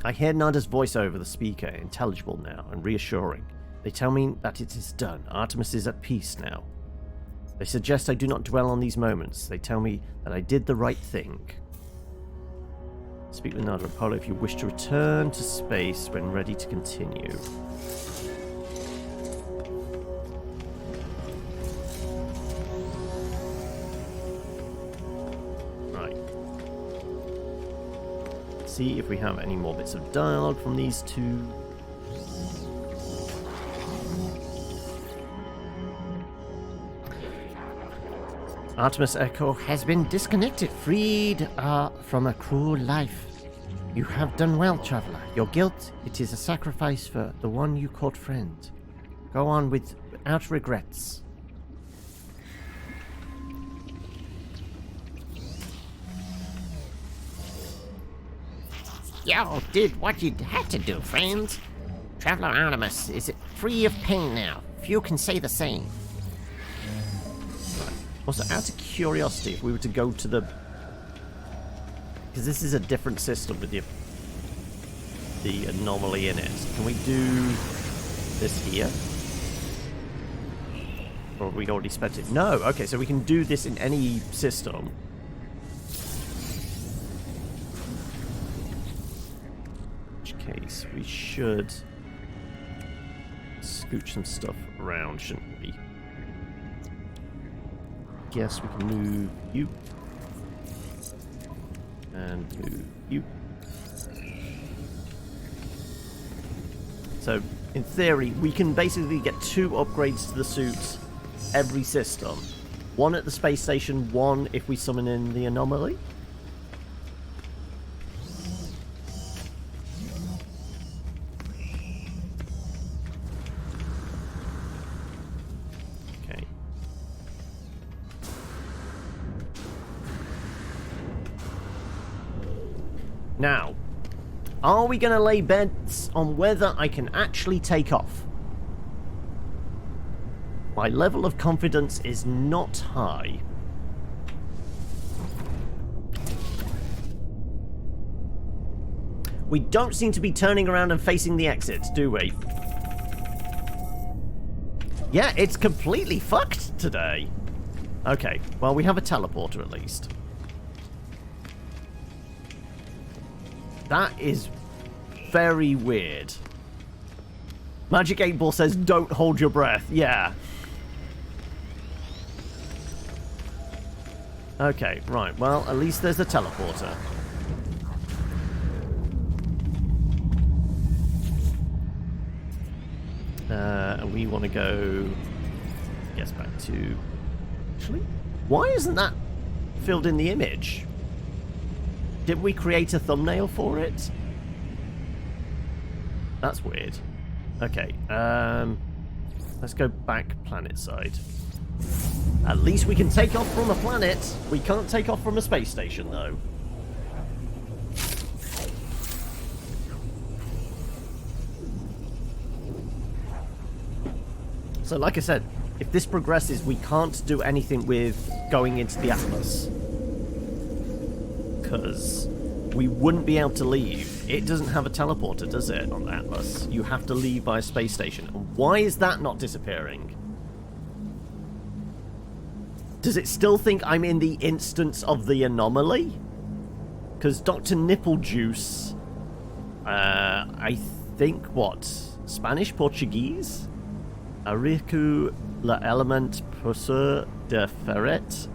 I hear Nada's voice over the speaker, intelligible now and reassuring. They tell me that it is done. Artemis is at peace now. They suggest I do not dwell on these moments. They tell me that I did the right thing. Speak with Nada Apollo if you wish to return to space when ready to continue. Right. Let's see if we have any more bits of dialogue from these two. Artemis Echo has been disconnected, freed from a cruel life. You have done well, traveler. Your guilt, it is a sacrifice for the one you called friend. Go on without regrets. You did what you had to do, friend. Traveler Artemis is free of pain now. Few can say the same. Also, out of curiosity, if we were to go to the... Because this is a different system with the anomaly in it. Can we do this here? Or we'd already spent it. No, okay, so we can do this in any system. In which case, we should scooch some stuff around, shouldn't we? Guess we can move you. And move you. So, in theory, we can basically get 2 upgrades to the suit every system. 1 at the space station, 1 if we summon in the anomaly. Okay. Now, are we going to lay bets on whether I can actually take off? My level of confidence is not high. We don't seem to be turning around and facing the exits, do we? Yeah, it's completely fucked today. Okay, well, we have a teleporter at least. That is very weird. Magic 8 Ball says, don't hold your breath. Yeah. Okay, right. Well, at least there's a teleporter. And we want to go, I guess, back to... Actually, why isn't that filled in the image? Did we create a thumbnail for it? That's weird. Okay, let's go back planet side. At least we can take off from a planet. We can't take off from a space station, though. So, like I said, if this progresses, we can't do anything with going into the Atlas. Because we wouldn't be able to leave. It doesn't have a teleporter, does it, on the Atlas? You have to leave by a space station. Why is that not disappearing? Does it still think I'm in the instance of the anomaly? Because Dr. Nipplejuice... I think, what? Spanish? Portuguese? Ariku la element poseur de ferret?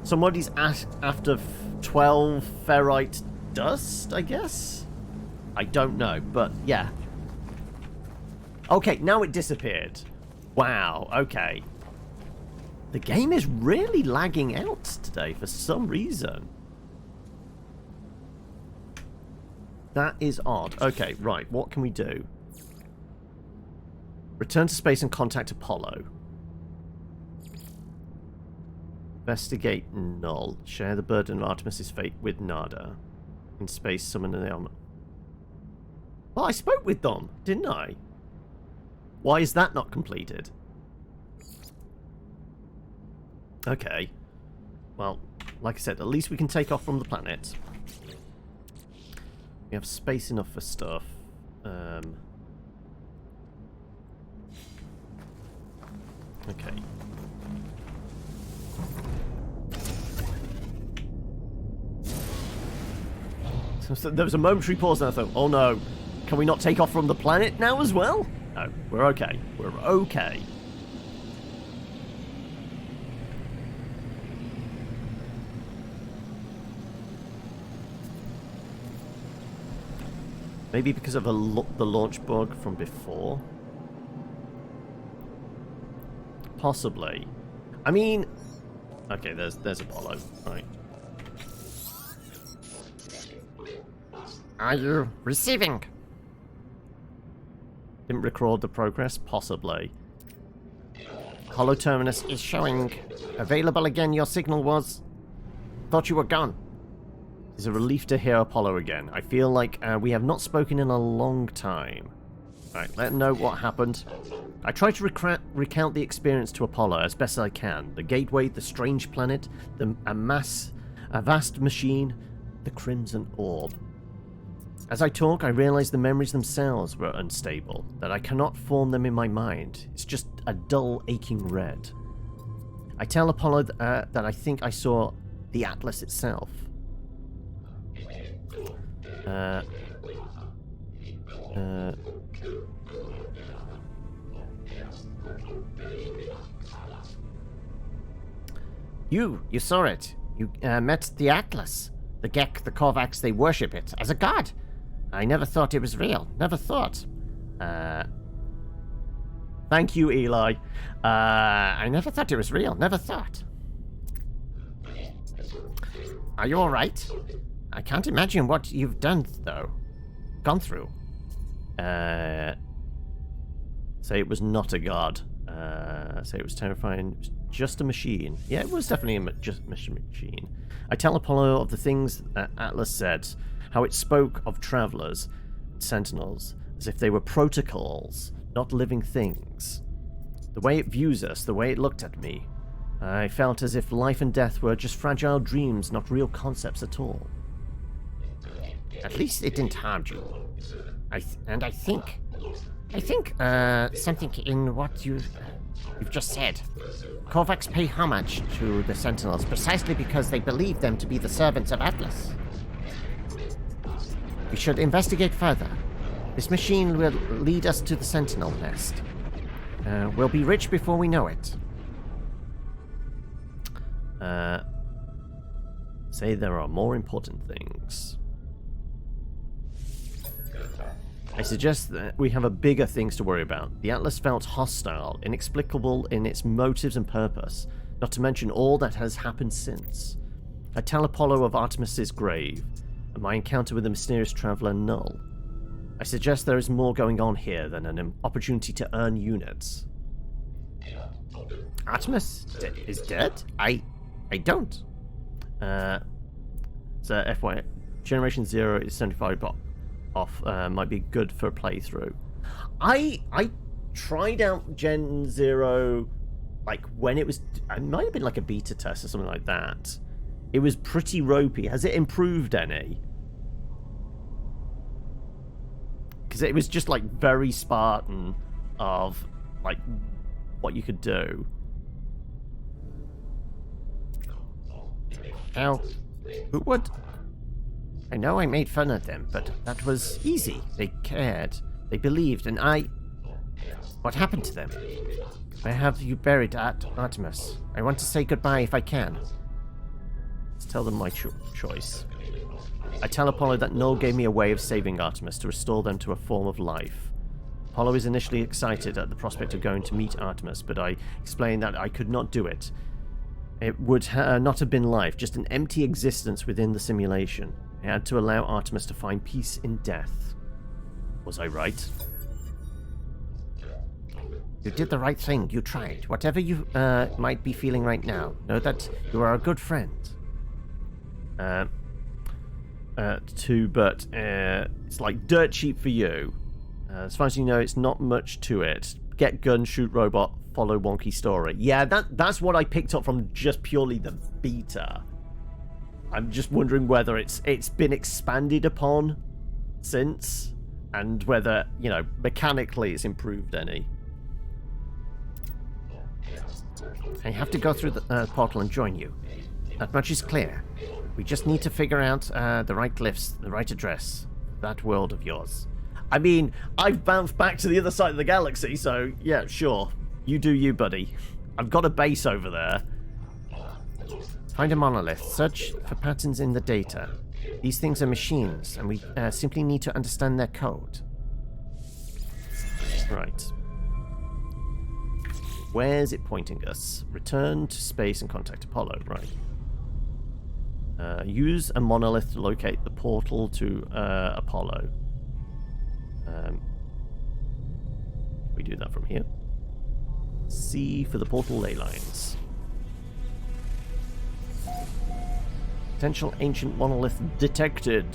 Somebody's after 12 ferrite dust, I guess? I don't know, but yeah. Okay, now it disappeared. Wow, okay. The game is really lagging out today for some reason. That is odd. Okay, right, what can we do? Return to space and contact Apollo. Investigate null. Share the burden of Artemis's fate with Nada. In space, summon the armor. Well, I spoke with them, didn't I? Why is that not completed? Okay. Well, like I said, at least we can take off from the planet. We have space enough for stuff. Okay. So there was a momentary pause and I thought, oh no, can we not take off from the planet now as well? No, we're okay. We're okay. Maybe because of the launch bug from before? Possibly. I mean... Okay, there's Apollo. Right. Are you receiving? Didn't record the progress? Possibly. Hollow Terminus is showing. Available again, your signal was. Thought you were gone. It's a relief to hear Apollo again. I feel like we have not spoken in a long time. Right, let him know what happened. I try to recount the experience to Apollo as best I can. The gateway, the strange planet, a vast machine, the crimson orb. As I talk, I realize the memories themselves were unstable, that I cannot form them in my mind. It's just a dull, aching red. I tell Apollo that I think I saw the Atlas itself. You saw it. You met the Atlas. The Gek, the Korvax, they worship it as a god. I never thought it was real. Never thought. Thank you, Eli. I never thought it was real. Never thought. Are you alright? I can't imagine what you've done, though. Gone through. Say it was not a god. Say it was terrifying. It was just a machine. Yeah, it was definitely just a machine. I tell Apollo of the things Atlas said, how it spoke of travelers and sentinels, as if they were protocols, not living things. The way it views us, the way it looked at me, I felt as if life and death were just fragile dreams, not real concepts at all. At least it didn't harm you. I think something in what you've just said. Korvax pay homage to the Sentinels precisely because they believe them to be the servants of Atlas. We should investigate further. This machine will lead us to the Sentinel nest. We'll be rich before we know it. Say there are more important things. I suggest that we have a bigger things to worry about. The Atlas felt hostile, inexplicable in its motives and purpose, not to mention all that has happened since. I tell Apollo of Artemis's grave, and my encounter with the mysterious traveler Null. I suggest there is more going on here than an opportunity to earn units. Artemis is dead? I don't. So FY, Generation 0 is 75 off. Might be good for a playthrough. I tried out Gen 0 like when it was, it might have been like a beta test or something like that. It was pretty ropey. Has it improved any? Because it was just like very Spartan of like what you could do. Now, who would? I know I made fun of them, but that was easy. They cared. They believed, and I... What happened to them? Where have you buried Artemis? I want to say goodbye if I can. Let's tell them my choice. I tell Apollo that Null gave me a way of saving Artemis to restore them to a form of life. Apollo is initially excited at the prospect of going to meet Artemis, but I explain that I could not do it. It would not have been life, just an empty existence within the simulation. I had to allow Artemis to find peace in death. Was I right? You did the right thing. You tried. Whatever you might be feeling right now, know that you are a good friend. But it's like dirt cheap for you. As far as you know, it's not much to it. Get gun, shoot robot, follow wonky story. Yeah, that's what I picked up from just purely the beta. I'm just wondering whether it's been expanded upon since, and whether, you know, mechanically it's improved any. I have to go through the portal and join you. That much is clear. We just need to figure out the right glyphs, the right address. That world of yours. I mean, I've bounced back to the other side of the galaxy, so yeah, sure. You do you, buddy. I've got a base over there. Find a monolith. Search for patterns in the data. These things are machines, and we simply need to understand their code. Right. Where's it pointing us? Return to space and contact Apollo. Right. Use a monolith to locate the portal to Apollo. We do that from here. C for the portal ley lines. Potential ancient monolith detected.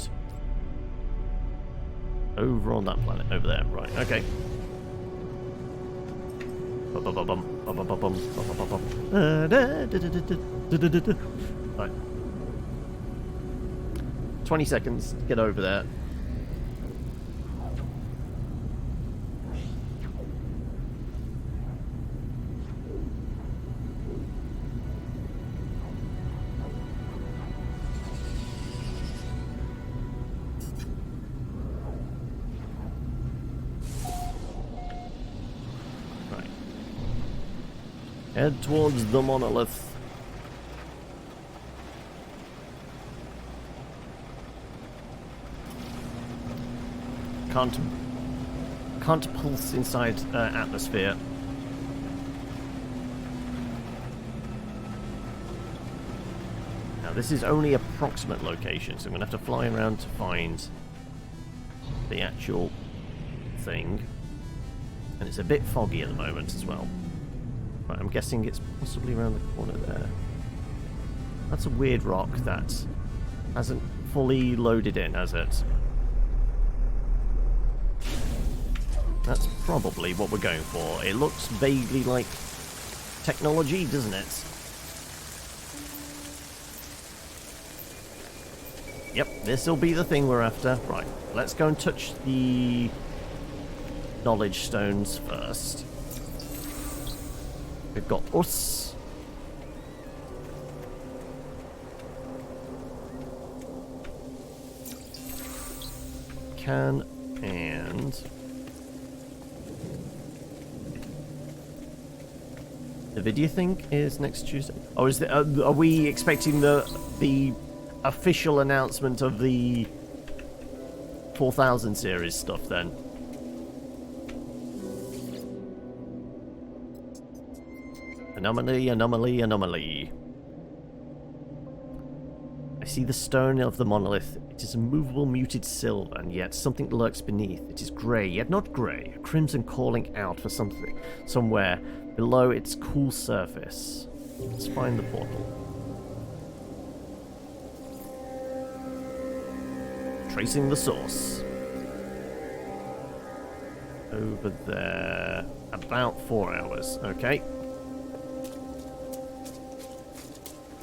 Over on that planet, over there. Right, okay. Right. 20 seconds to get over there. Head towards the monolith. Can't pulse inside atmosphere. Now this is only approximate location, so I'm gonna have to fly around to find the actual thing. And it's a bit foggy at the moment as well. Right, I'm guessing it's possibly around the corner there. That's a weird rock that hasn't fully loaded in, has it? That's probably what we're going for. It looks vaguely like technology, doesn't it? Yep, this'll be the thing we're after. Right, let's go and touch the knowledge stones first. We've got us. Can and the video thing is next Tuesday. Oh, is the, are we expecting the official announcement of the 4000 series stuff then? Anomaly, anomaly, anomaly. I see the stone of the monolith. It is a movable muted silver, and yet something lurks beneath. It is grey, yet not grey. A crimson calling out for something somewhere below its cool surface. Let's find the portal. Tracing the source. Over there. About 4 hours. Okay.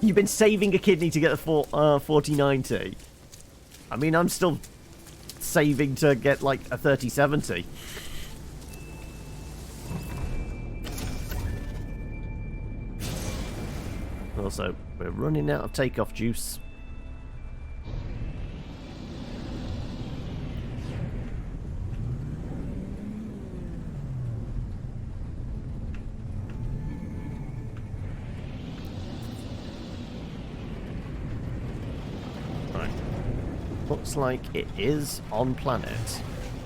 You've been saving a kidney to get the 4090. I mean, I'm still saving to get like a 3070. Also, we're running out of takeoff juice. Looks like it is on planet.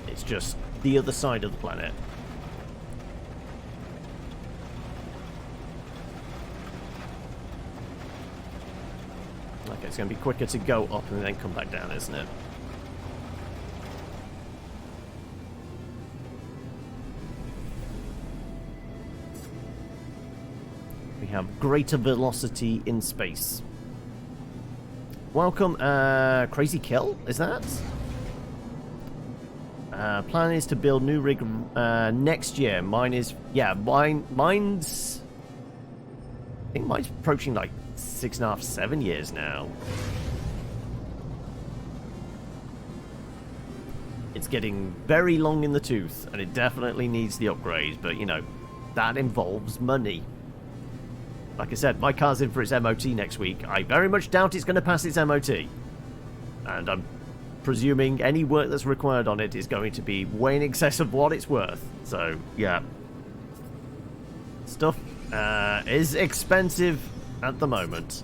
It's just the other side of the planet. Okay, it's going to be quicker to go up and then come back down, isn't it? We have greater velocity in space. Welcome, Crazy Kill, is that? Plan is to build new rig next year. Mine is, yeah, mine's, I think mine's approaching like 6.5, 7 years now. It's getting very long in the tooth, and it definitely needs the upgrade, but you know, that involves money. Like I said, my car's in for its MOT next week. I very much doubt it's going to pass its MOT. And I'm presuming any work that's required on it is going to be way in excess of what it's worth. So, yeah. Stuff is expensive at the moment.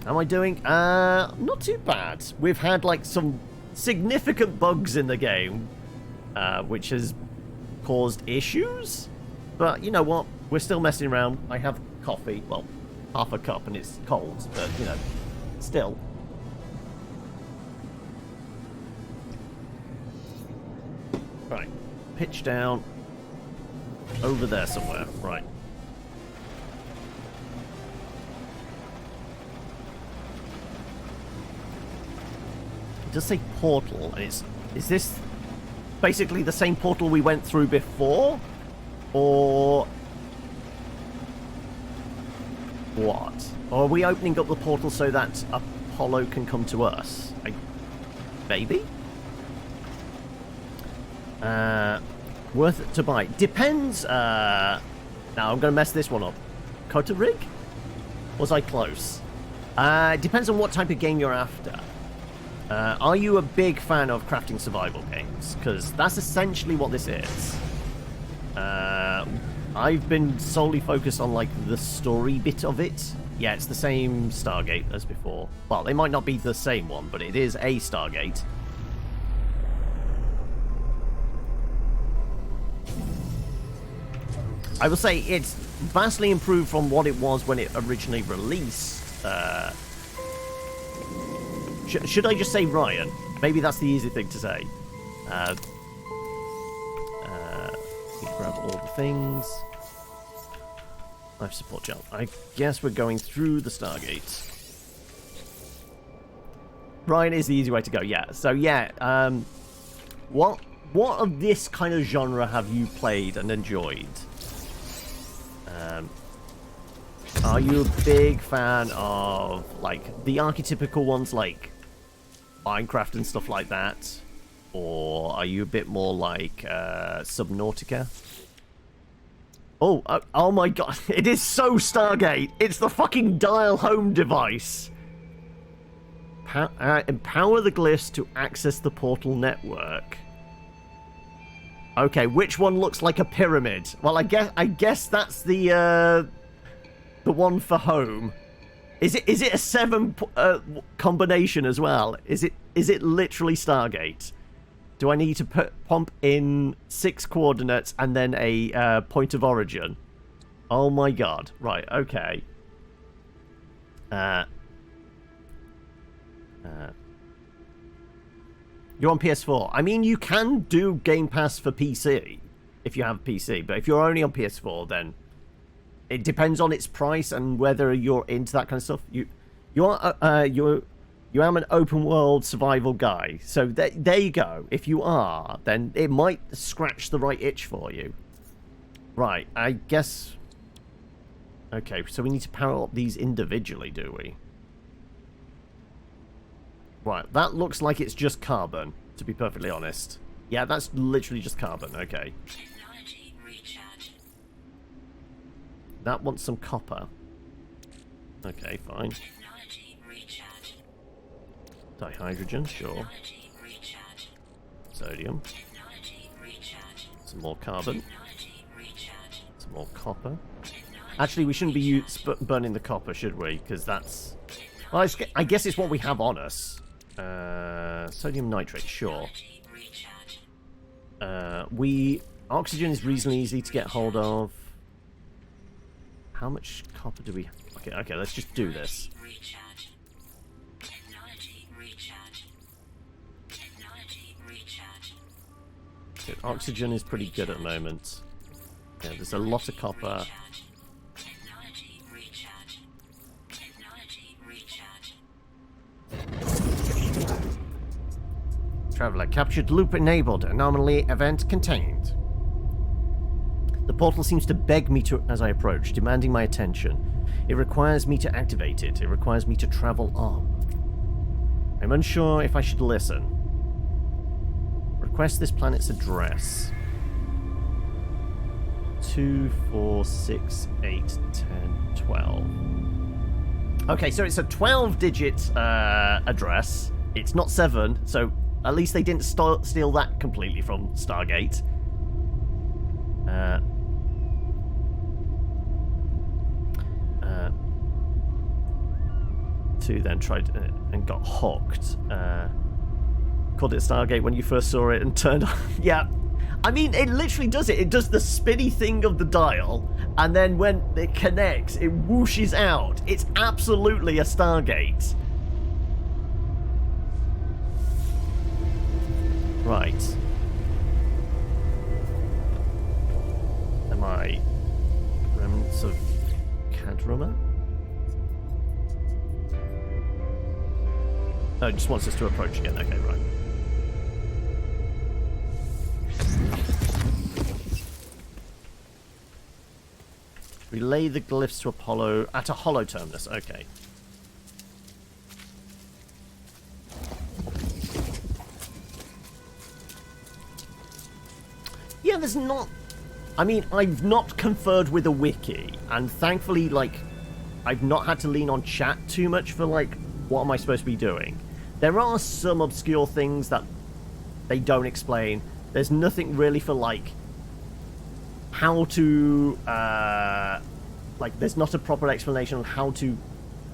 How am I doing? Not too bad. We've had, like, some significant bugs in the game, which has caused issues. But, you know what? We're still messing around. I have coffee. Well, half a cup and it's cold, but, you know, still. Right. Pitch down. Over there somewhere. Right. It does say portal, and is this basically the same portal we went through before? Or what? Or are we opening up the portal so that Apollo can come to us? Maybe? Worth it to buy. Depends. Now I'm going to mess this one up. Kota rig? Was I close? Depends on what type of game you're after. Are you a big fan of crafting survival games? Because that's essentially what this is. I've been solely focused on, like, the story bit of it. Yeah, it's the same Stargate as before. Well, it might not be the same one, but it is a Stargate. I will say it's vastly improved from what it was when it originally released. Should I just say Ryan? Maybe that's the easy thing to say. Need to grab all the things. Life support gel. I guess we're going through the Stargate. Ryan is the easy way to go. Yeah. So yeah. What of this kind of genre have you played and enjoyed? Are you a big fan of, like, the archetypical ones like Minecraft and stuff like that? Or are you a bit more like Subnautica? Oh my god, it is so Stargate! It's the fucking dial home device! Empower the glyphs to access the portal network. Okay, which one looks like a pyramid? Well, I guess that's the one for home. Is it a 7 combination as well? Is it literally Stargate? Do I need to pump in 6 coordinates and then a point of origin? Oh my god! Right. Okay. You're on PS4. I mean, you can do Game Pass for PC if you have PC, but if you're only on PS4, then it depends on its price and whether you're into that kind of stuff. You am an open world survival guy, so there you go. If you are, then it might scratch the right itch for you. Right, I guess. Okay, so we need to power up these individually, do we? Right, that looks like it's just carbon, to be perfectly honest. Yeah, that's literally just carbon, okay. Technology recharge. That wants some copper. Okay, fine. Technology recharge. Dihydrogen, sure. Technology recharge. Sodium. Technology recharge. Some more carbon. Technology recharge. Some more copper. Technology Actually, we shouldn't be burning the copper, should we? Because that's... Well, I guess it's what we have on us. Sodium nitrate, sure. recharge. Oxygen is reasonably easy to get hold of. How much copper do we... Okay, let's just do this. Recharge. Technology recharge. Technology recharge. So oxygen is pretty good at the moment. Yeah, there's a lot of copper. Technology recharge. Technology recharge. Traveler captured, loop enabled, anomaly event contained. The portal seems to beg me to as I approach, demanding my attention. It requires me to activate it. It requires me to travel on. I'm unsure if I should listen. Request this planet's address. 2, 4, 6, 8, 10, 12. Okay, so it's a 12-digit address. It's not 7, so at least they didn't steal that completely from Stargate. Two then tried and got hooked. Called it Stargate when you first saw it and turned on. Yeah, I mean, it literally does it. It does the spinny thing of the dial, and then when it connects, it whooshes out. It's absolutely a Stargate. Right. Am I remnants of Cadruma? Oh, it just wants us to approach again. Okay, right. Relay the glyphs to Apollo at a hollow terminus. Okay. Yeah, there's not... I mean, I've not conferred with a wiki, and thankfully, like, I've not had to lean on chat too much for, like, what am I supposed to be doing? There are some obscure things that they don't explain. There's nothing really for, like, how to like there's not a proper explanation on how to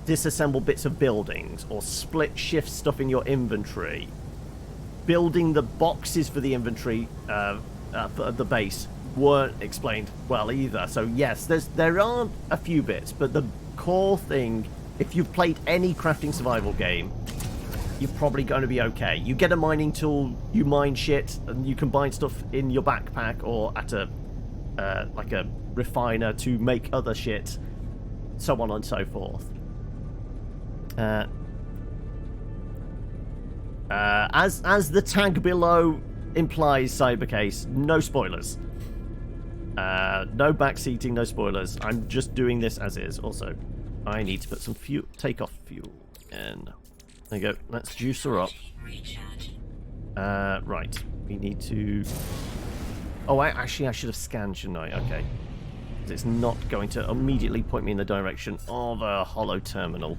disassemble bits of buildings or split shift stuff in your inventory. Building the boxes for the inventory for the base weren't explained well either. So yes, there are a few bits, but the core thing, if you've played any crafting survival game, you're probably going to be okay. You get a mining tool, you mine shit, and you combine stuff in your backpack or at a like a refiner to make other shit, so on and so forth. As the tag below implies, Cybercase, no spoilers. No backseating, no spoilers. I'm just doing this as is. Also, I need to put some fuel, takeoff fuel in. There you go. Let's juice her up. Right. We need to... Oh, I should have scanned, shouldn't I? Okay. It's not going to immediately point me in the direction of a hollow terminal.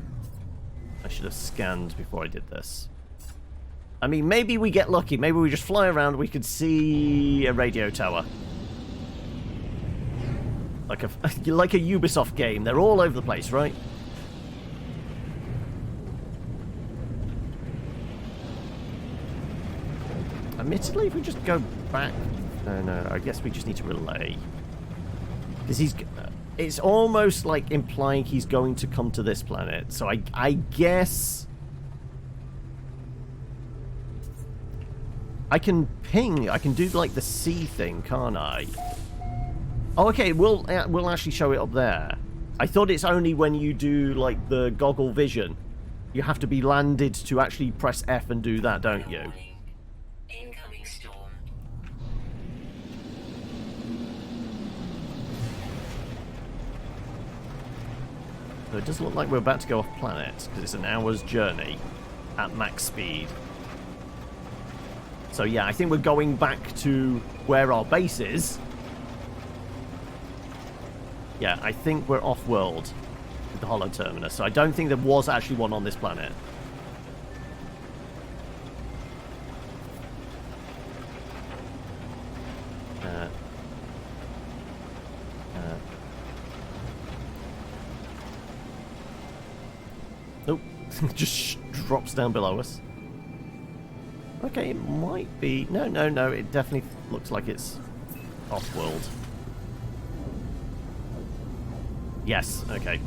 I should have scanned before I did this. I mean, maybe we get lucky. Maybe we just fly around, we could see a radio tower. Like a Ubisoft game. They're all over the place, right? Admittedly, if we just go back... No, I guess we just need to relay. Because it's almost like implying he's going to come to this planet. So I guess... I can ping. I can do like the C thing, can't I? Oh, okay. We'll actually show it up there. I thought it's only when you do like the goggle vision. You have to be landed to actually press F and do that, don't you? Incoming storm. So it does look like we're about to go off planet because it's an hour's journey at max speed. So yeah, I think we're going back to where our base is. Yeah, I think we're off-world with the Hollow Terminus. So I don't think there was actually one on this planet. Nope. Just drops down below us. Okay, it might be... No, it definitely looks like it's off-world. Yes, okay.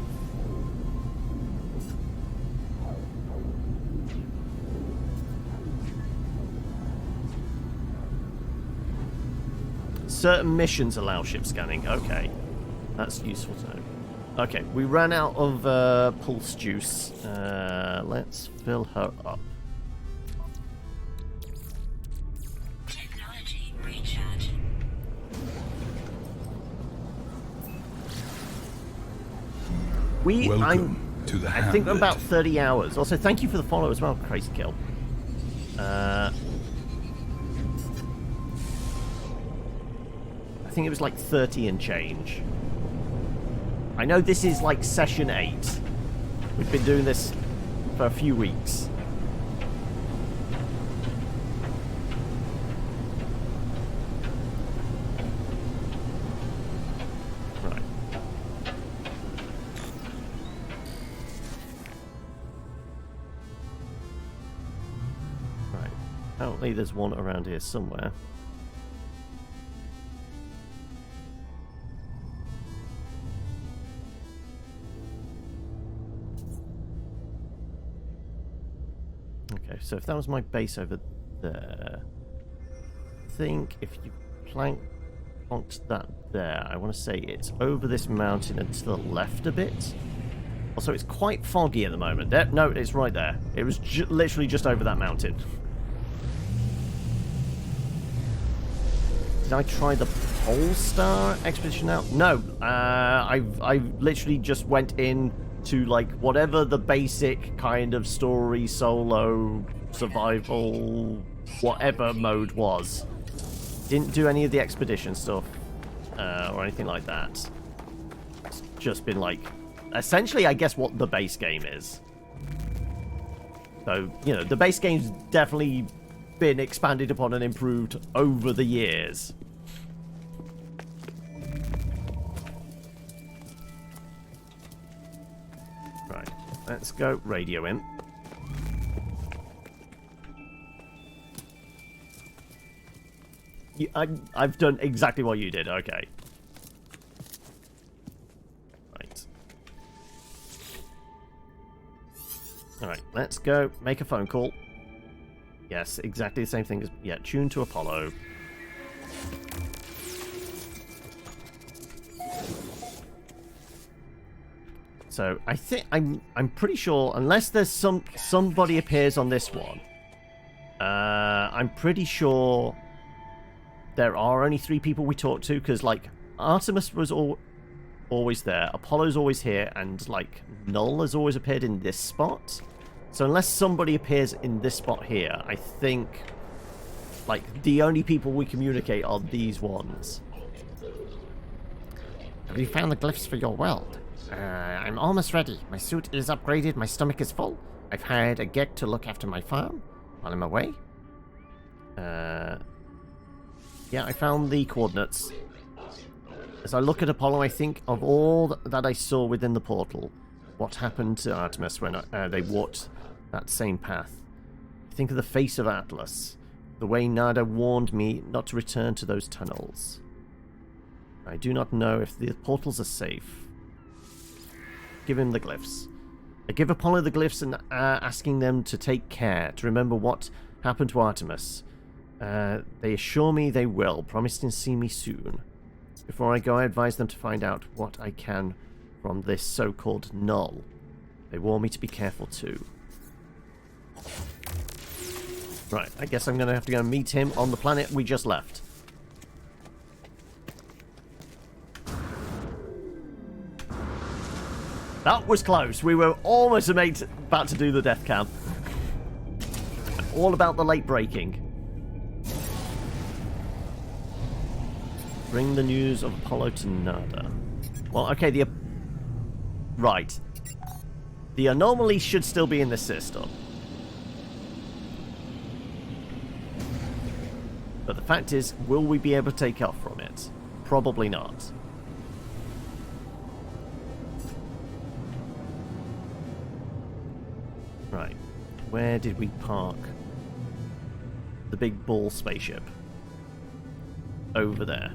Certain missions allow ship scanning. Okay. That's useful to know. Okay, we ran out of pulse juice. Let's fill her up. Technology recharge. Welcome to the I think hamlet. about 30 hours. Also, thank you for the follow as well, Crazy Kill. I think it was like 30 and change. I know this is like session 8. We've been doing this for a few weeks. Right. Right. Apparently there's one around here somewhere. Okay, so if that was my base over there, I think if you plonked that there, I want to say it's over this mountain and to the left a bit. Also, it's quite foggy at the moment. There, no, it's right there. It was literally just over that mountain. Did I try the Pole Star expedition out? No, I literally just went in to like whatever the basic kind of story, solo, survival, whatever mode was. Didn't do any of the expedition stuff or anything like that. It's just been like, essentially, I guess what the base game is. So, you know, the base game's definitely been expanded upon and improved over the years. let's go radio him. I've done exactly what you did. Okay. Right. Alright, let's go make a phone call. Yes, exactly the same thing as... Yeah, tune to Apollo. So, I think... I'm pretty sure, unless there's somebody appears on this one, I'm pretty sure there are only 3 people we talk to, because, like, Artemis was always there, Apollo's always here, and, like, Null has always appeared in this spot. So unless somebody appears in this spot here, I think, like, the only people we communicate are these ones. Have you found the glyphs for your world? I'm almost ready. My suit is upgraded, my stomach is full. I've hired a gek to look after my farm while I'm away. Yeah, I found the coordinates. As I look at Apollo, I think of all that I saw within the portal, what happened to Artemis when they walked that same path. I think of the face of Atlas, the way Nada warned me not to return to those tunnels. I do not know if the portals are safe. Give him the glyphs. I give Apollo the glyphs and asking them to take care, to remember what happened to Artemis. They assure me they will, promising to see me soon. Before I go, I advise them to find out what I can from this so-called Null. They warn me to be careful too. Right, I guess I'm going to have to go and meet him on the planet we just left. That was close. We were almost about to do the death camp. All about the late braking. Bring the news of Apollo to Nada. Well, okay, right. The anomaly should still be in the system. But the fact is, will we be able to take off from it? Probably not. Right. Where did we park the big ball spaceship? Over there.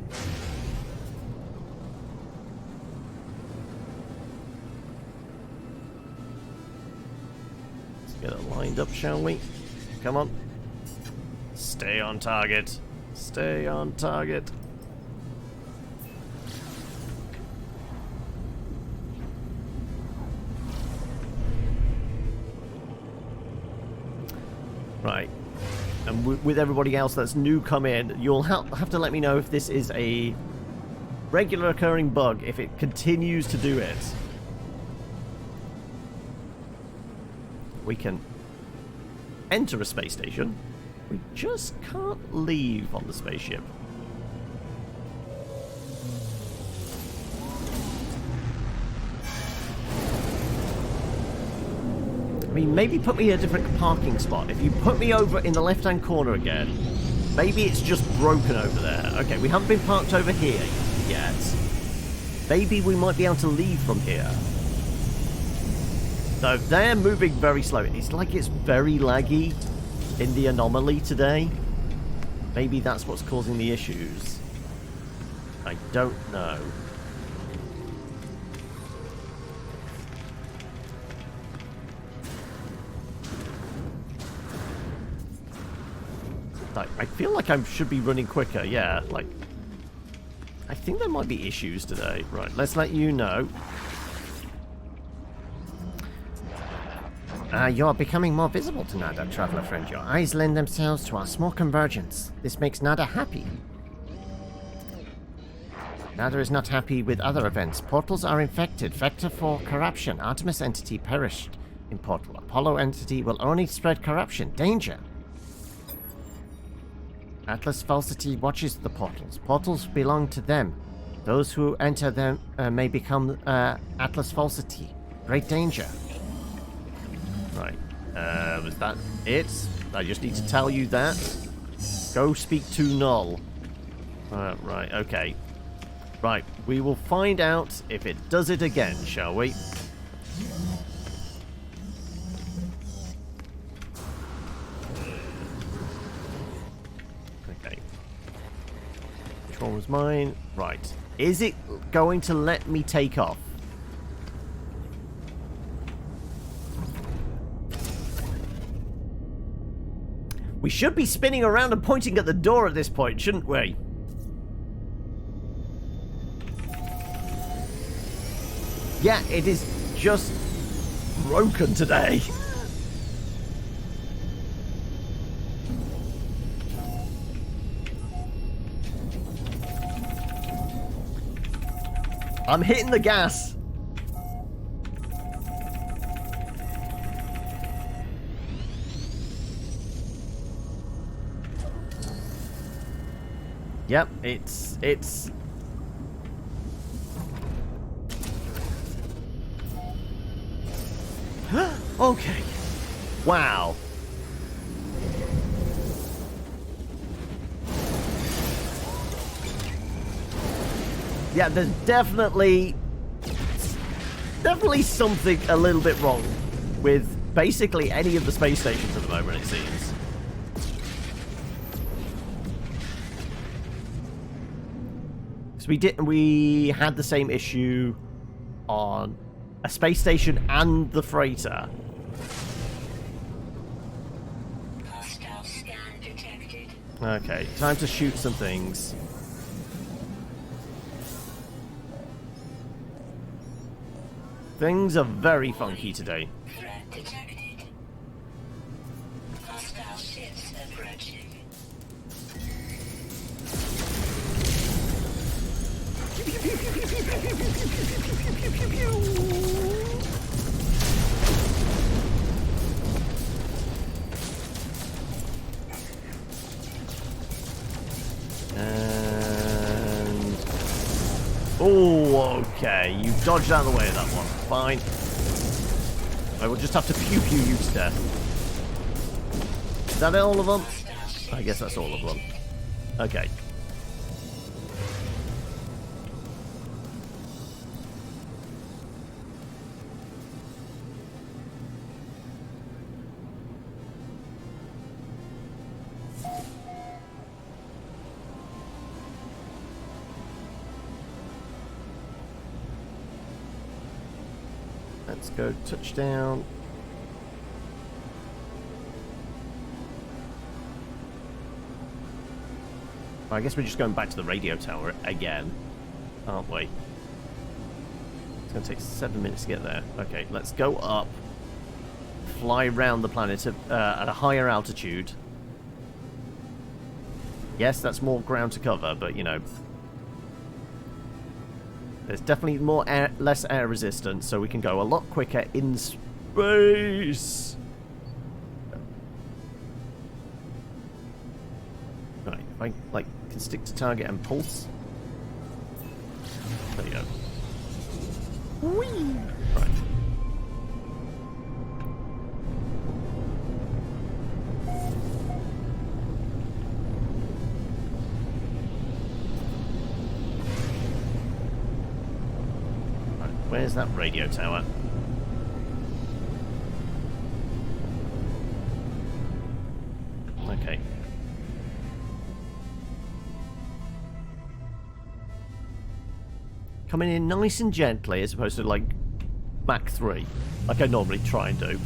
Let's get it lined up, shall we? Come on. Stay on target. Stay on target. Right. And with everybody else that's new come in, you'll have to let me know if this is a regular occurring bug, if it continues to do it. We can enter a space station. We just can't leave on the spaceship. I mean, maybe put me in a different parking spot. If you put me over in the left-hand corner again, maybe it's just broken over there. Okay, we haven't been parked over here yet. Maybe we might be able to leave from here. So they're moving very slowly. It's like it's very laggy in the anomaly today. Maybe that's what's causing the issues. I don't know. I feel like I should be running quicker, yeah, like... I think there might be issues today. Right, let's let you know. You're becoming more visible to Nada, traveler friend. Your eyes lend themselves to our small convergence. This makes Nada happy. Nada is not happy with other events. Portals are infected. Vector for corruption. Artemis entity perished in portal. Apollo entity will only spread corruption. Danger. Atlas falsity watches the portals. Portals belong to them. Those who enter them may become Atlas falsity. Great danger. Right. Was that it? I just need to tell you that. Go speak to Null. Right, okay. Right, we will find out if it does it again, shall we? Call was mine. Right. Is it going to let me take off? We should be spinning around and pointing at the door at this point, shouldn't we? Yeah, it is just broken today. I'm hitting the gas. Yep, it's okay. Wow. Yeah, there's definitely something a little bit wrong with basically any of the space stations at the moment, it seems. So we had the same issue on a space station and the freighter. Hostile scan detected. Okay, time to shoot some things. Things are very funky today. Threat detected. Hostile ships approaching. And... oh, okay. You dodged out of the way of that one. Fine. I will just have to pew-pew you to death. Is that all of them? I guess that's all of them. Okay. Let's go touchdown. I guess we're just going back to the radio tower again, aren't we? It's going to take 7 minutes to get there. Okay, let's go up. Fly around the planet at a higher altitude. Yes, that's more ground to cover, but, you know... there's definitely less air resistance, so we can go a lot quicker in space. Right, if I can stick to target and pulse. There you go. Whee! Right. Where's that radio tower? Okay. Coming in nice and gently as opposed to like Mach 3, like I normally try and do.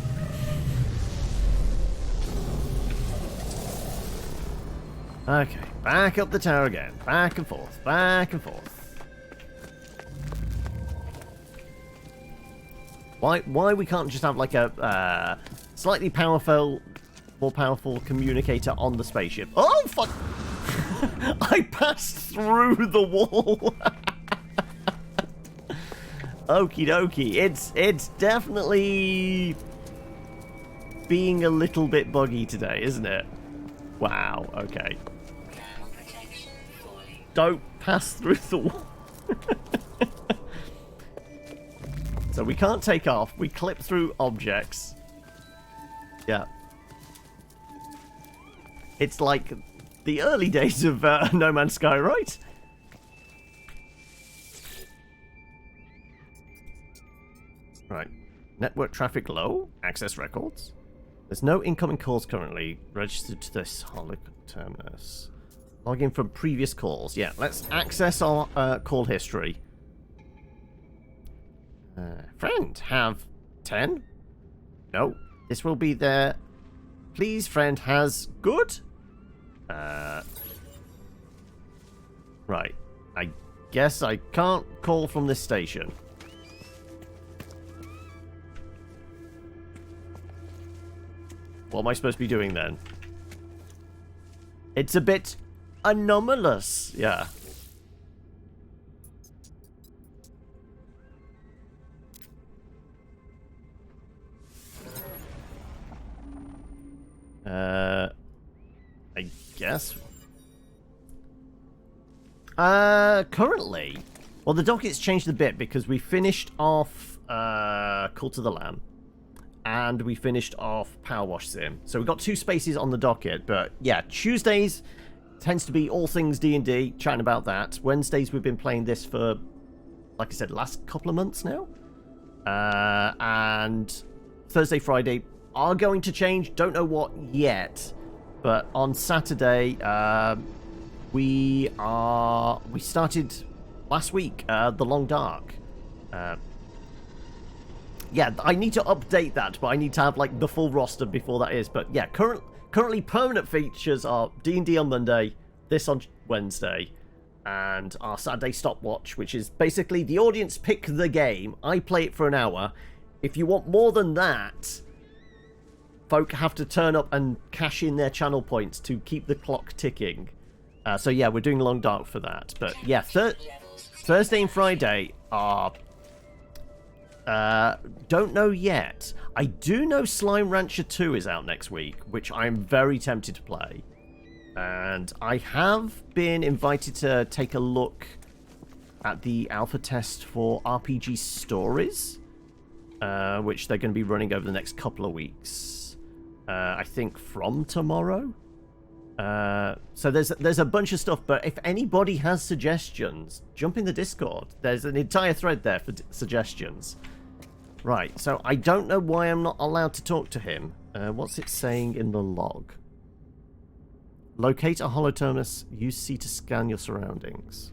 Okay, back up the tower again. Back and forth, back and forth. Why we can't just have like a slightly more powerful communicator on the spaceship? Oh fuck! I passed through the wall. Okie dokie. It's definitely being a little bit buggy today, isn't it? Wow. Okay. Don't pass through the wall. So we can't take off. We clip through objects. Yeah. It's like the early days of No Man's Sky, right? Right. Network traffic low. Access records. There's no incoming calls currently registered to this holoterminus. Log in from previous calls. Yeah, let's access our call history. Friend, have 10? No, this will be there. Please, friend, has good? Right. I guess I can't call from this station. What am I supposed to be doing then? It's a bit anomalous. Yeah. I guess. Currently, well, the docket's changed a bit because we finished off Cult of the Lamb, and we finished off Power Wash Sim. So we've got 2 spaces on the docket, but yeah, Tuesdays tends to be all things D&D, chatting about that. Wednesdays we've been playing this for, like I said, last couple of months now. And Thursday, Friday are going to change. Don't know what yet, but on Saturday we started last week the Long Dark. Yeah, I need to update that, but I need to have like the full roster before that is. But yeah, currently permanent features are D&D on Monday, this on Wednesday, and our Saturday stopwatch, which is basically the audience pick the game. I play it for an hour. If you want more than that, folk have to turn up and cash in their channel points to keep the clock ticking. So yeah, we're doing Long Dark for that. But yeah, Thursday and Friday are... don't know yet. I do know Slime Rancher 2 is out next week, which I'm very tempted to play. And I have been invited to take a look at the alpha test for RPG Stories, which they're going to be running over the next couple of weeks. I think from tomorrow. So there's a bunch of stuff, but if anybody has suggestions, jump in the Discord. There's an entire thread there for suggestions. Right, so I don't know why I'm not allowed to talk to him. What's it saying in the log? Locate a holoterminus. Use C to scan your surroundings.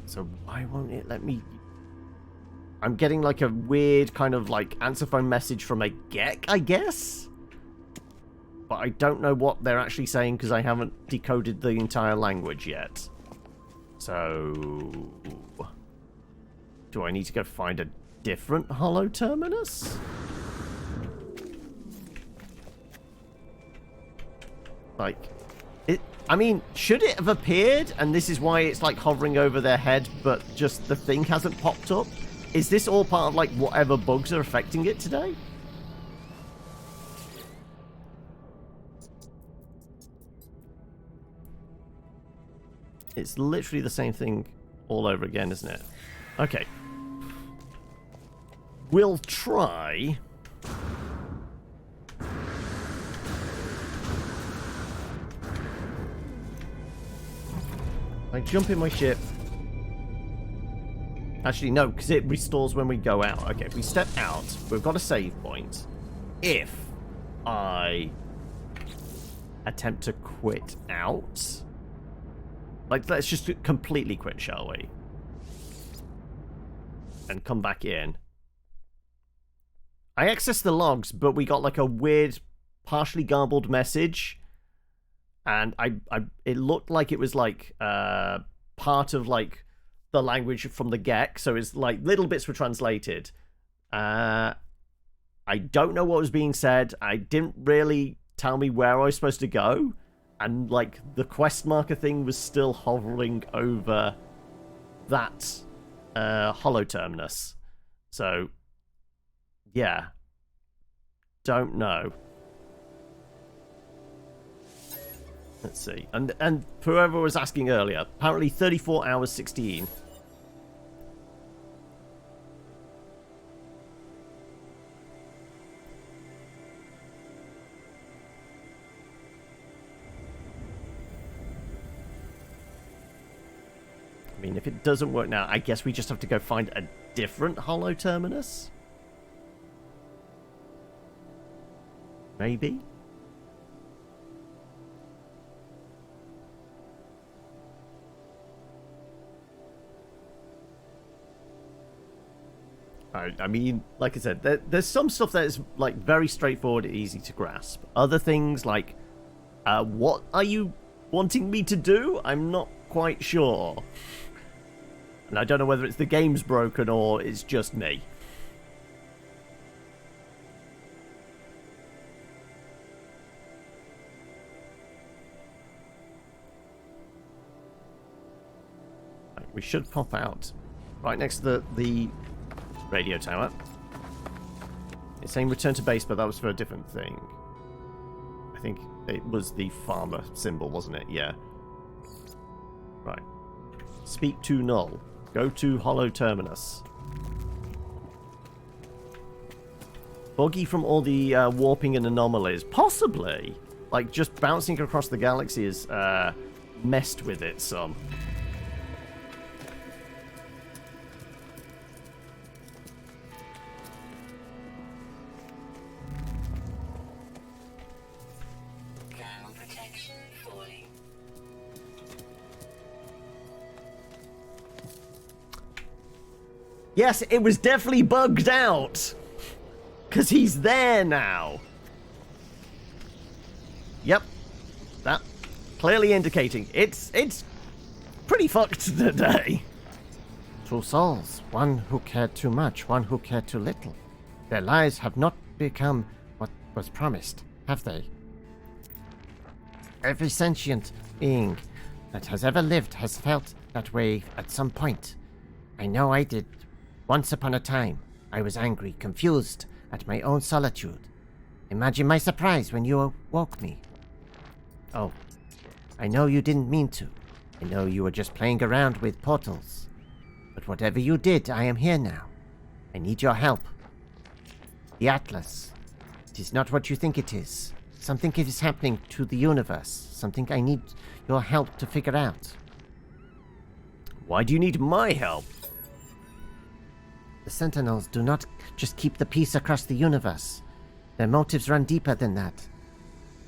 So why won't it let me... I'm getting like a weird kind of like answer phone message from a Gek, I guess? But I don't know what they're actually saying because I haven't decoded the entire language yet. So... do I need to go find a different holoterminus? Like... I mean, should it have appeared and this is why it's like hovering over their head but just the thing hasn't popped up? Is this all part of, like, whatever bugs are affecting it today? It's literally the same thing all over again, isn't it? Okay. We'll try... I jump in my ship... Actually, no, because it restores when we go out. Okay, if we step out, we've got a save point. If I attempt to quit out... Like, let's just completely quit, shall we? And come back in. I accessed the logs, but we got, like, a weird, partially garbled message. And it looked like it was, like, part of, like... the language from the Gek, so it's like little bits were translated. I don't know what was being said. I didn't really tell me where I was supposed to go, and like the quest marker thing was still hovering over that holoterminus. So yeah, don't know. Let's see. And whoever was asking earlier, apparently 34 hours 16. I mean, if it doesn't work now, I guess we just have to go find a different holoterminus? Maybe? I mean, like I said, there's some stuff that is like very straightforward, easy to grasp. Other things like, what are you wanting me to do? I'm not quite sure. And I don't know whether it's the game's broken or it's just me. Right, we should pop out right next to the radio tower. It's saying return to base, but that was for a different thing. I think it was the farmer symbol, wasn't it? Yeah. Right. Speak to Null. Go to Hollow Terminus. Buggy from all the warping and anomalies. Possibly. Like, just bouncing across the galaxy has messed with it some. Ground protection falling. Yes, it was definitely bugged out. Because he's there now. Yep. That clearly indicating it's pretty fucked today. Two souls, one who cared too much, one who cared too little. Their lives have not become what was promised, have they? Every sentient being that has ever lived has felt that way at some point. I know I did. Once upon a time, I was angry, confused at my own solitude. Imagine my surprise when you awoke me. Oh, I know you didn't mean to. I know you were just playing around with portals. But whatever you did, I am here now. I need your help. The Atlas. It is not what you think it is. Something is happening to the universe. Something I need your help to figure out. Why do you need my help? The Sentinels do not just keep the peace across the universe. Their motives run deeper than that.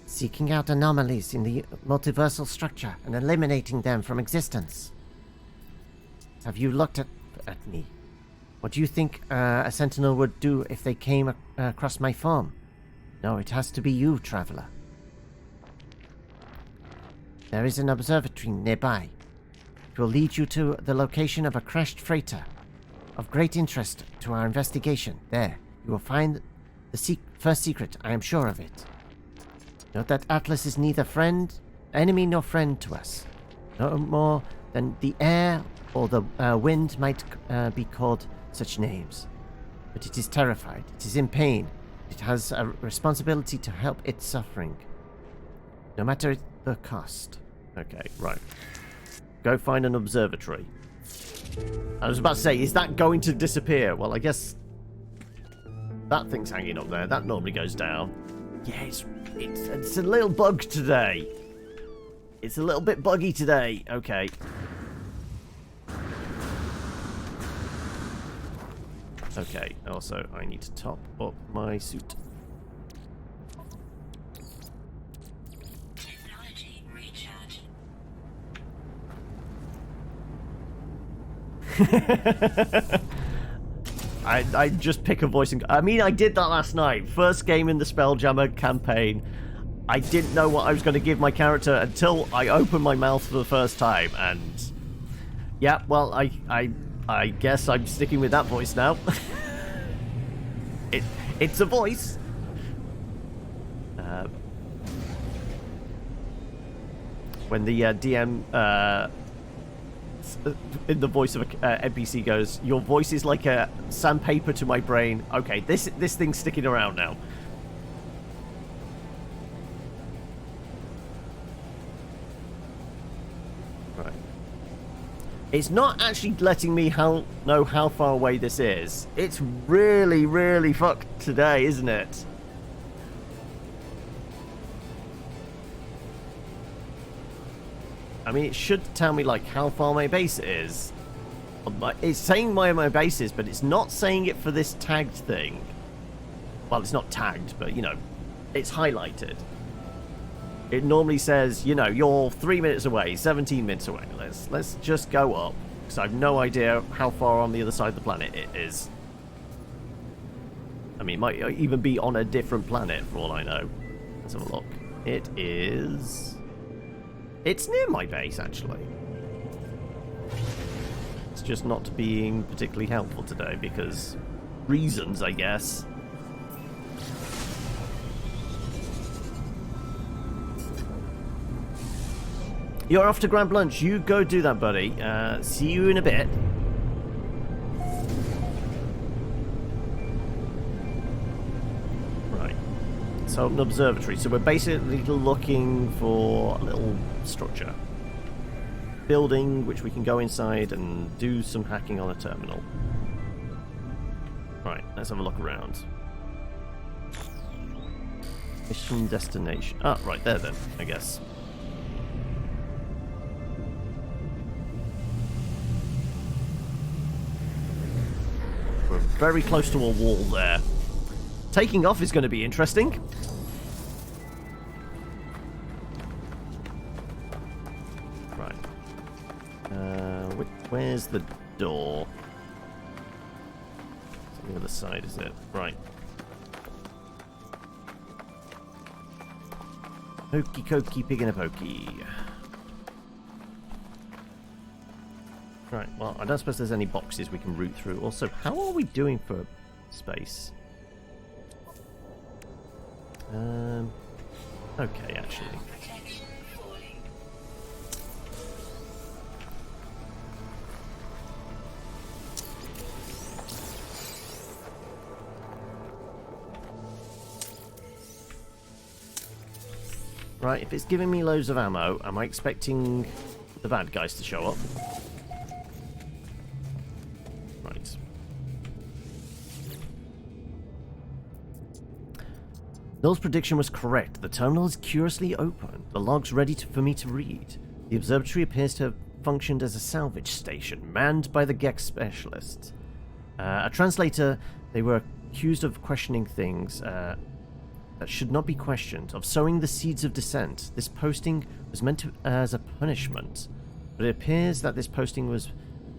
Seeking out anomalies in the multiversal structure and eliminating them from existence. Have you looked at me? What do you think a Sentinel would do if they came across my farm? No, it has to be you, Traveler. There is an observatory nearby. It will lead you to the location of a crashed freighter. Of great interest to our investigation. There, you will find the first secret, I am sure of it. Note that Atlas is neither enemy nor friend to us. No more than the air or the wind might be called such names. But it is terrified, it is in pain, it has a responsibility to help its suffering. No matter the cost. Okay, right. Go find an observatory. I was about to say, is that going to disappear? Well, I guess that thing's hanging up there. That normally goes down. Yeah, it's a little bugged today. It's a little bit buggy today. Okay. Okay, also, I need to top up my suit. Technology recharge. I just pick a voice and... I mean, I did that last night. First game in the Spelljammer campaign. I didn't know what I was going to give my character until I opened my mouth for the first time. And... yeah, well, I guess I'm sticking with that voice now. It's a voice. When the DM... in the voice of a NPC goes, your voice is like a sandpaper to my brain. Okay, this thing's sticking around now. Right. It's not actually letting me know how far away this is. It's really, really fucked today, isn't it? I mean, it should tell me, like, how far my base is. It's saying where my base is, but it's not saying it for this tagged thing. Well, it's not tagged, but, you know, it's highlighted. It normally says, you know, you're 3 minutes away, 17 minutes away. Let's just go up, because I have no idea how far on the other side of the planet it is. I mean, it might even be on a different planet, for all I know. Let's have a look. It is... It's near my base, actually. It's just not being particularly helpful today, because... reasons, I guess. You're off to grab lunch. You go do that, buddy. See you in a bit. Right. So an observatory. So we're basically looking for a little structure. Building, which we can go inside and do some hacking on a terminal. Right, let's have a look around. Mission destination. Ah, right there then, I guess. We're very close to a wall there. Taking off is going to be interesting. Right. Where's the door? It's on the other side, is it? Right. Hokey cokey pig in a pokey. Right, well, I don't suppose there's any boxes we can root through. Also, how are we doing for space? Okay, actually. Protection falling. Right, if it's giving me loads of ammo, am I expecting the bad guys to show up? Right. Bill's prediction was correct. The terminal is curiously open. The log's ready for me to read. The observatory appears to have functioned as a salvage station, manned by the Gex specialists. A translator, they were accused of questioning things that should not be questioned, of sowing the seeds of dissent. This posting was meant as a punishment, but it appears that this posting was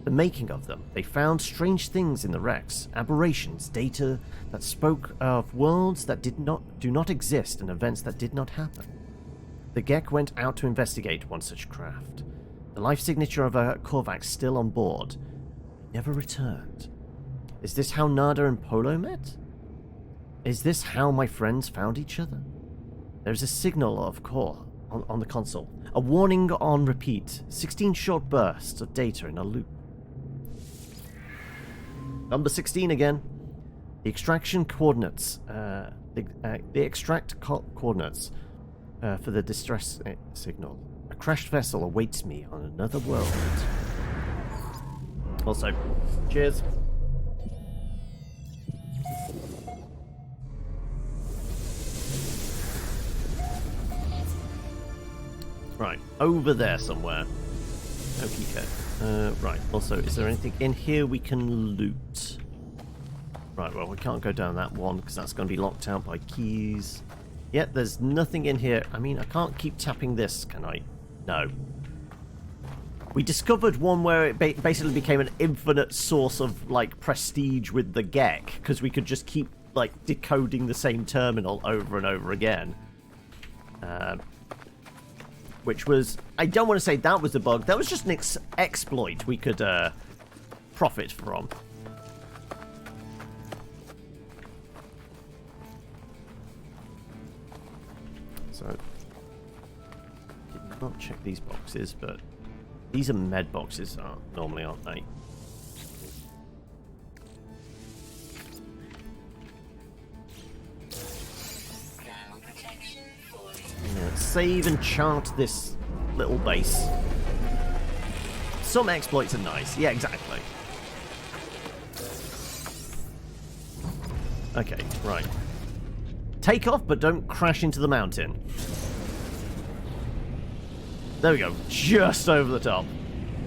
the making of them. They found strange things in the wrecks, aberrations, data that spoke of worlds that do not exist and events that did not happen. The Gek went out to investigate one such craft. The life signature of a Korvax still on board. He never returned. Is this how Nada and Polo met? Is this how my friends found each other? There's a signal of core on the console. A warning on repeat. 16 short bursts of data in a loop. Number 16 again. The extraction coordinates. The extract coordinates for the distress signal. A crashed vessel awaits me on another world. Also, cheers. Right, over there somewhere. Okay. Right, also, is there anything in here we can loot? Right, well, we can't go down that one because that's going to be locked out by keys. Yet, there's nothing in here. I mean, I can't keep tapping this, can I? No. We discovered one where it basically became an infinite source of, like, prestige with the Gek because we could just keep, like, decoding the same terminal over and over again. Which was, I don't want to say that was a bug, that was just an exploit we could profit from. So, did not check these boxes, but these are med boxes normally, aren't they? Save and chart this little base. Some exploits are nice. Yeah, exactly. Okay, right. Take off, but don't crash into the mountain. There we go. Just over the top.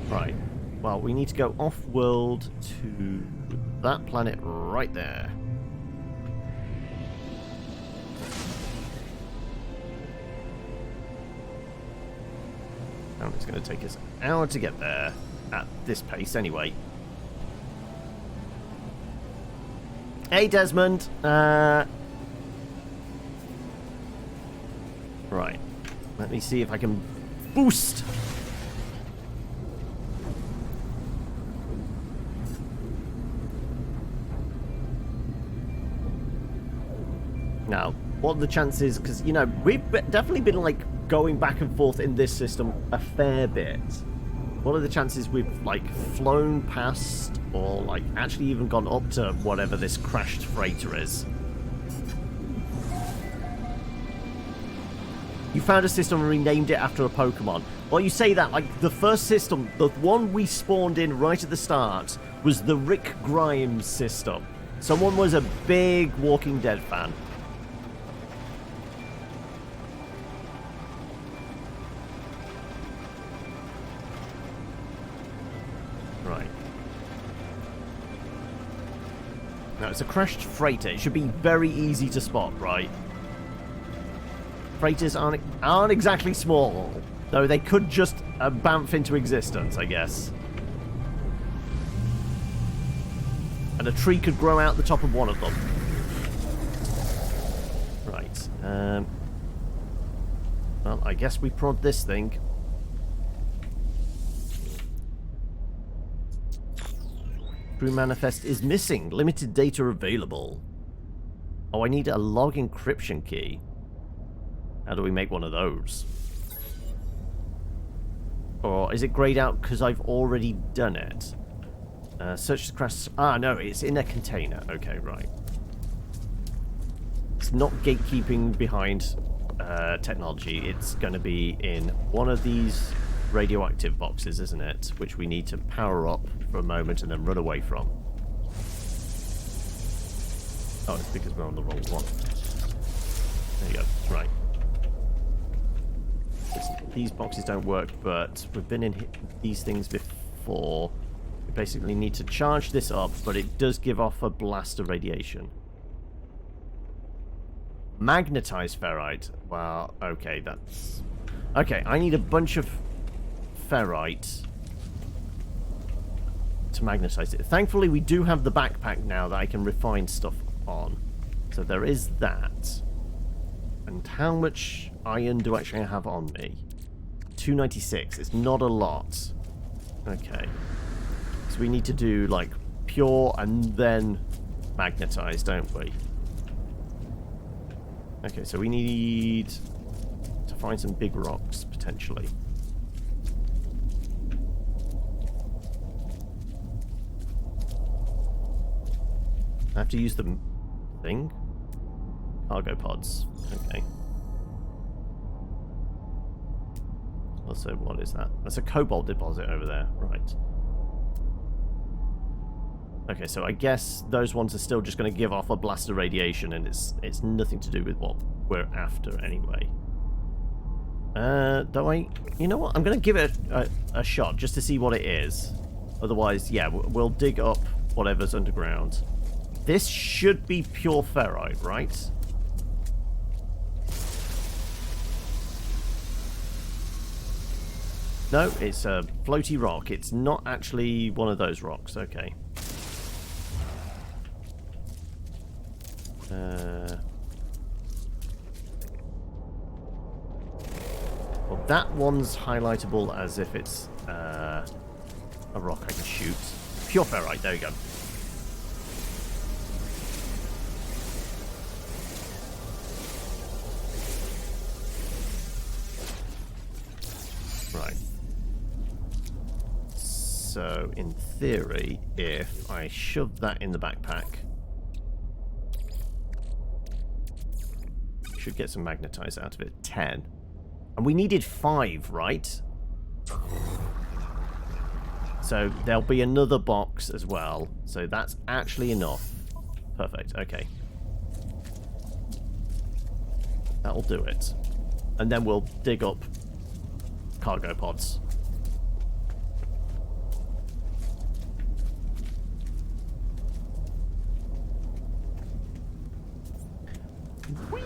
Right. Well, we need to go off-world to that planet right there. It's going to take us an hour to get there at this pace anyway. Hey, Desmond. Right. Let me see if I can boost. Now, what are the chances? Because, you know, we've definitely been, like, going back and forth in this system a fair bit. What are the chances we've, like, flown past or, like, actually even gone up to whatever this crashed freighter is? You found a system and renamed it after a Pokemon. Well, you say that, like, the first system, the one we spawned in right at the start, was the Rick Grimes system. Someone was a big Walking Dead fan. Right. Now, it's a crashed freighter. It should be very easy to spot, right? Freighters aren't exactly small, though they could just bamf into existence, I guess. And a tree could grow out the top of one of them. Right. Well, I guess we prod this thing. Crew manifest is missing. Limited data available. Oh, I need a log encryption key. How do we make one of those? Or is it grayed out because I've already done it? Search the crash. Ah, no, it's in a container. Okay, right. It's not gatekeeping behind technology. It's going to be in one of these radioactive boxes, isn't it? Which we need to power up for a moment and then run away from. Oh, it's because we're on the wrong one. There you go. Right. These boxes don't work, but we've been in these things before. We basically need to charge this up, but it does give off a blast of radiation. Magnetized ferrite. Well, okay, that's... Okay, I need a bunch of ferrite to magnetize it. Thankfully, we do have the backpack now that I can refine stuff on. So there is that. And how much iron do I actually have on me? 296. It's not a lot. Okay. So we need to do, like, pure and then magnetize, don't we? Okay, so we need to find some big rocks, potentially. I have to use the thing? Cargo pods. Okay. Also, what is that? That's a cobalt deposit over there. Right. Okay, so I guess those ones are still just going to give off a blast of radiation, and it's nothing to do with what we're after anyway. Don't I? You know what? I'm going to give it a shot just to see what it is. Otherwise, yeah, we'll dig up whatever's underground. This should be pure ferrite, right? No, it's a floaty rock. It's not actually one of those rocks. Okay. Well, that one's highlightable as if it's a rock I can shoot. Pure ferrite. There we go. Right. So, in theory, if I shove that in the backpack, I should get some magnetize out of it. 10. And we needed 5, right? So, there'll be another box as well. So, that's actually enough. Perfect. Okay. That'll do it. And then we'll dig up cargo pods. Whee!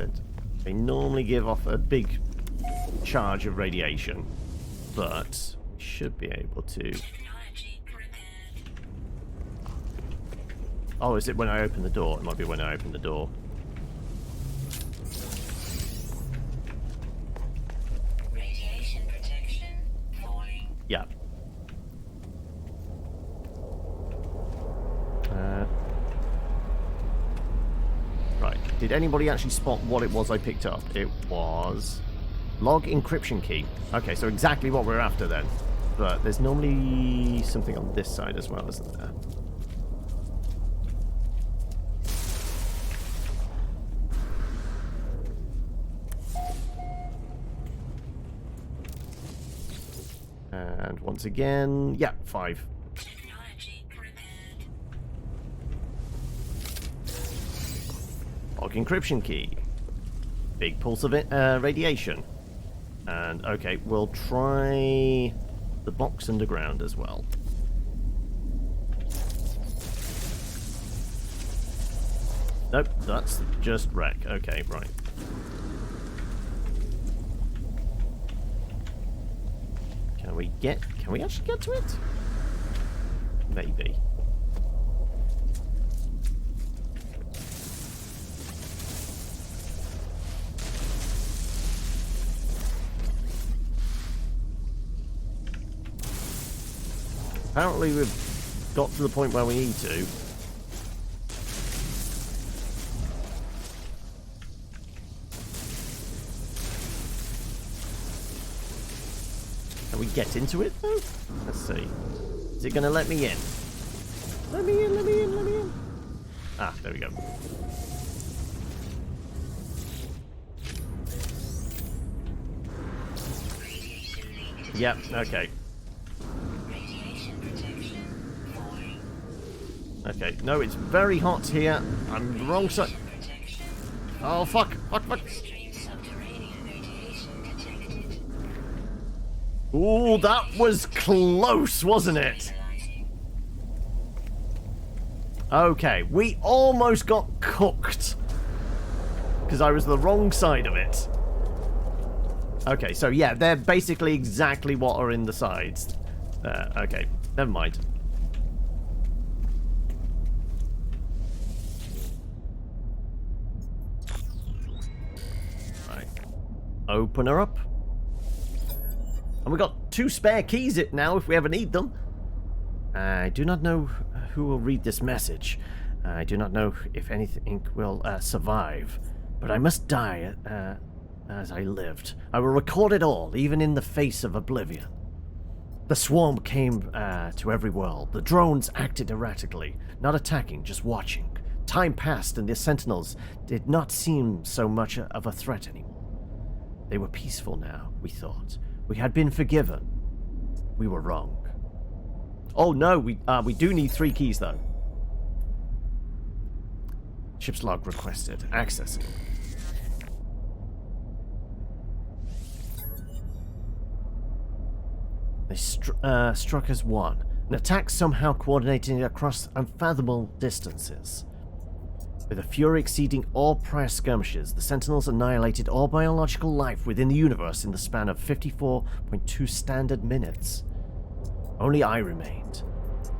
said, they normally give off a big charge of radiation, but we should be able to... Technology prepared. Oh, is it when I open the door? It might be when I open the door. Radiation protection falling. Yeah. Right. Did anybody actually spot what it was I picked up? It was log encryption key. Okay, so exactly what we're after then. But there's normally something on this side as well, isn't there? And once again, yeah, 5. Technology prepared. Log encryption key. Big pulse of it, radiation. And okay, we'll try the box underground as well. Nope, that's just wreck. Okay, right. Can we actually get to it? Maybe. Apparently we've got to the point where we need to. Can we get into it though? Let's see. Is it going to let me in? Let me in, let me in, let me in. Ah, there we go. Radiation leak detected. Yep, okay. Radiation protection falling. Okay, no, it's very hot here. I'm the wrong side. Protection. Oh, fuck, fuck, fuck. Extreme subterranean radiation detected. Ooh, that was close, wasn't it? Analyzing. Okay, we almost got cooked. Because I was the wrong side of it. Okay, so yeah, they're basically exactly what are in the sides. Okay, never mind. Right. Open her up. And we got 2 spare keys it now if we ever need them. I do not know who will read this message. I do not know if anything will survive. But I must die as I lived. I will record it all, even in the face of oblivion. The swarm came to every world. The drones acted erratically, not attacking, just watching. Time passed and the sentinels did not seem so much of a threat anymore. They were peaceful now, we thought. We had been forgiven. We were wrong. Oh no, we do need 3 keys though. Ship's log requested. Accessing. They struck as one. An attack somehow coordinating across unfathomable distances. With a fury exceeding all prior skirmishes, the Sentinels annihilated all biological life within the universe in the span of 54.2 standard minutes. Only I remained.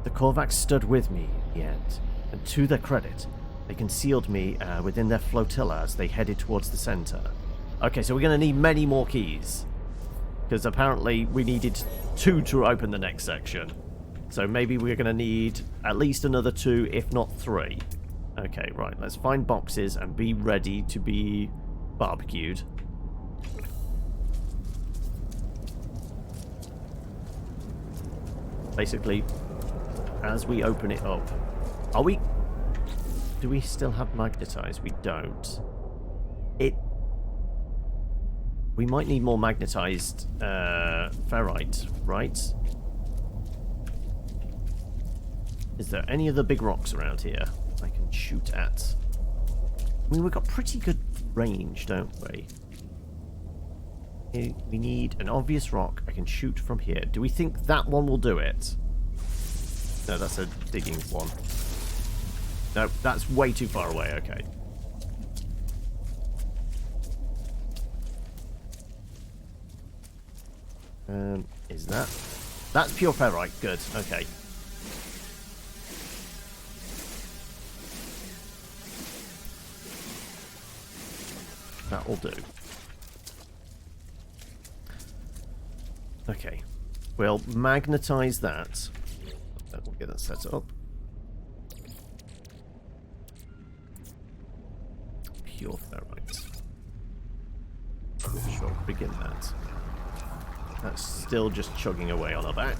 The Korvax stood with me in the end, and to their credit, they concealed me within their flotilla as they headed towards the center. Okay, so we're going to need many more keys. Because apparently we needed 2 to open the next section. So maybe we're going to need at least another 2, if not 3. Okay, right, let's find boxes and be ready to be barbecued. Basically, as we open it up... Do we still have magnetized? We don't. We might need more magnetized ferrite, right? Is there any other big rocks around here I can shoot at? I mean, we've got pretty good range, don't we? We need an obvious rock I can shoot from here. Do we think that one will do it? No, that's a digging one. No, that's way too far away, okay. Is that? That's pure ferrite. Good. Okay. That'll do. Okay. We'll magnetize that. We'll get that set up. Pure ferrite. Sure, begin that. That's still just chugging away on our back.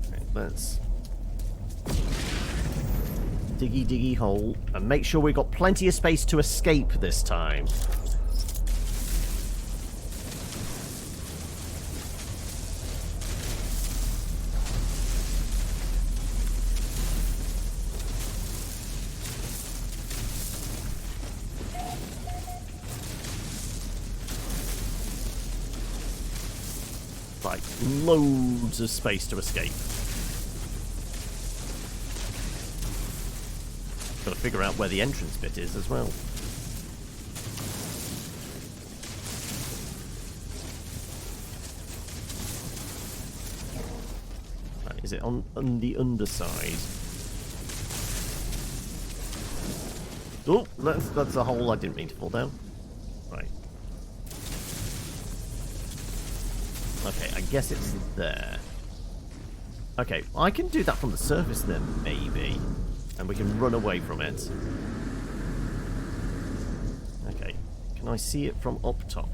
Okay, let's diggy hole and make sure we've got plenty of space to escape this time. Like, loads of space to escape. Gotta figure out where the entrance bit is as well. Right, is it on the underside? Oh, that's a hole I didn't mean to fall down. Right. Okay, I guess it's there. Okay, I can do that from the surface then, maybe. And we can run away from it. Okay, can I see it from up top?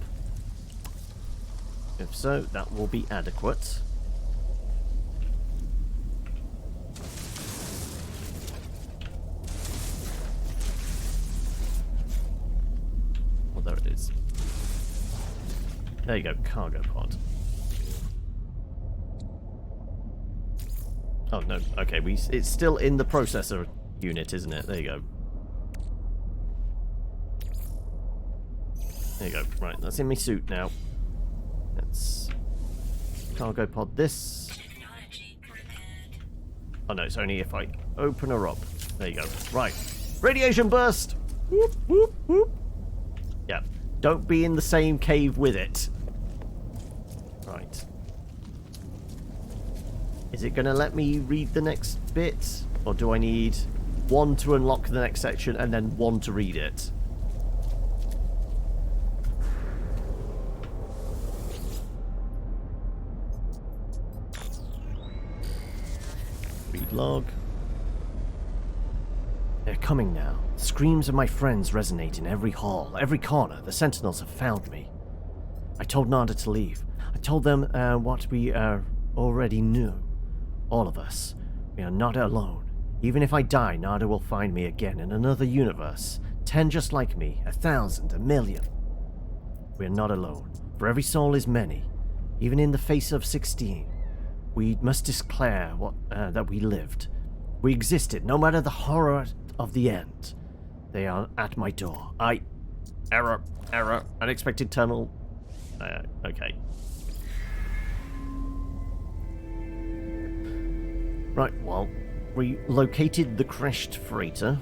If so, that will be adequate. Well, there it is. There you go, cargo pod. Oh, no. Okay, it's still in the processor unit, isn't it? There you go. There you go. Right, that's in my suit now. Let's cargo pod this. Technology prepared. Oh, no, it's only if I open her up. There you go. Right. Radiation burst! Whoop, whoop, whoop. Yeah. Don't be in the same cave with it. Right. Is it going to let me read the next bit? Or do I need one to unlock the next section and then one to read it? Read log. They're coming now. The screams of my friends resonate in every hall, every corner. The sentinels have found me. I told Nada to leave. I told them what we already knew. All of us. We are not alone. Even if I die, Nada will find me again in another universe. 10 just like me. 1,000. 1,000,000. We are not alone. For every soul is many. Even in the face of 16. We must declare that we lived. We existed, no matter the horror of the end. They are at my door. Error. Unexpected terminal. Okay. Right, well, we located the crashed freighter.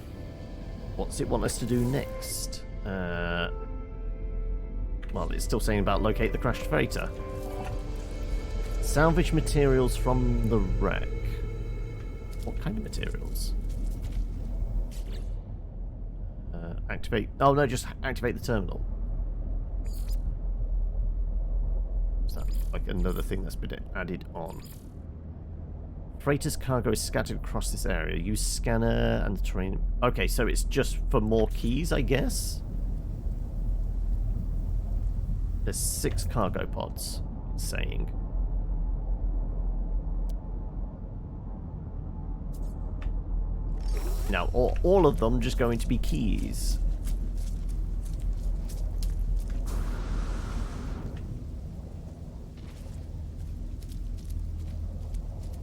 What's it want us to do next? Well, it's still saying about locate the crashed freighter. Salvage materials from the wreck. What kind of materials? Activate... Oh, no, just activate the terminal. Is that like another thing that's been added on? Freighter's cargo is scattered across this area. Use scanner and the terrain. Okay, so it's just for more keys, I guess? There's 6 cargo pods, it's saying. Now, all of them just going to be keys.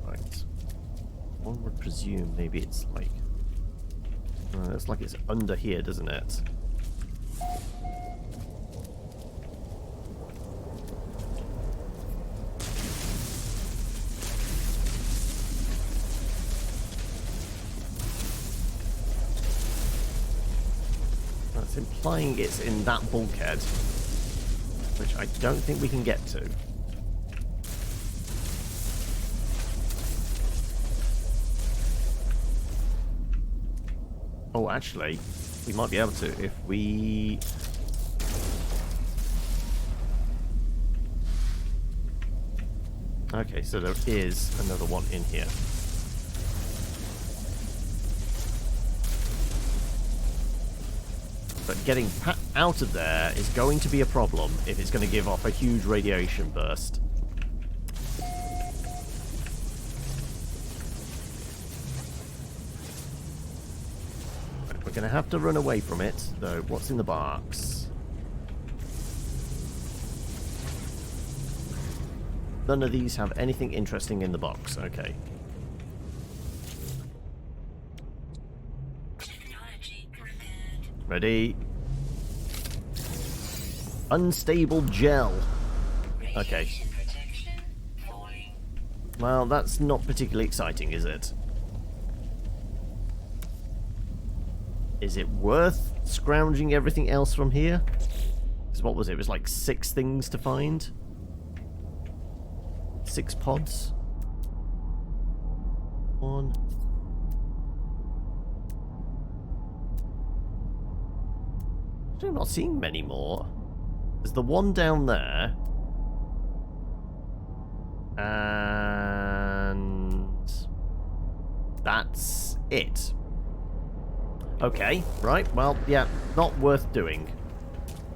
Right. One would presume maybe it's like... it's like it's under here, doesn't it? It's implying it's in that bulkhead, which I don't think we can get to. Oh, actually, we might be able to if we... Okay, so there is another one in here. But getting out of there is going to be a problem if it's going to give off a huge radiation burst. Right, we're going to have to run away from it, though. What's in the box? None of these have anything interesting in the box. Okay. Technology prepared. Ready? Unstable gel. Okay. Radiation protection falling. Well, that's not particularly exciting, is it? Is it worth scrounging everything else from here? Because what was it? It was like 6 things to find? 6 pods? 1. I'm not seeing many more. There's the one down there. And that's it. Okay, right, well, yeah, not worth doing.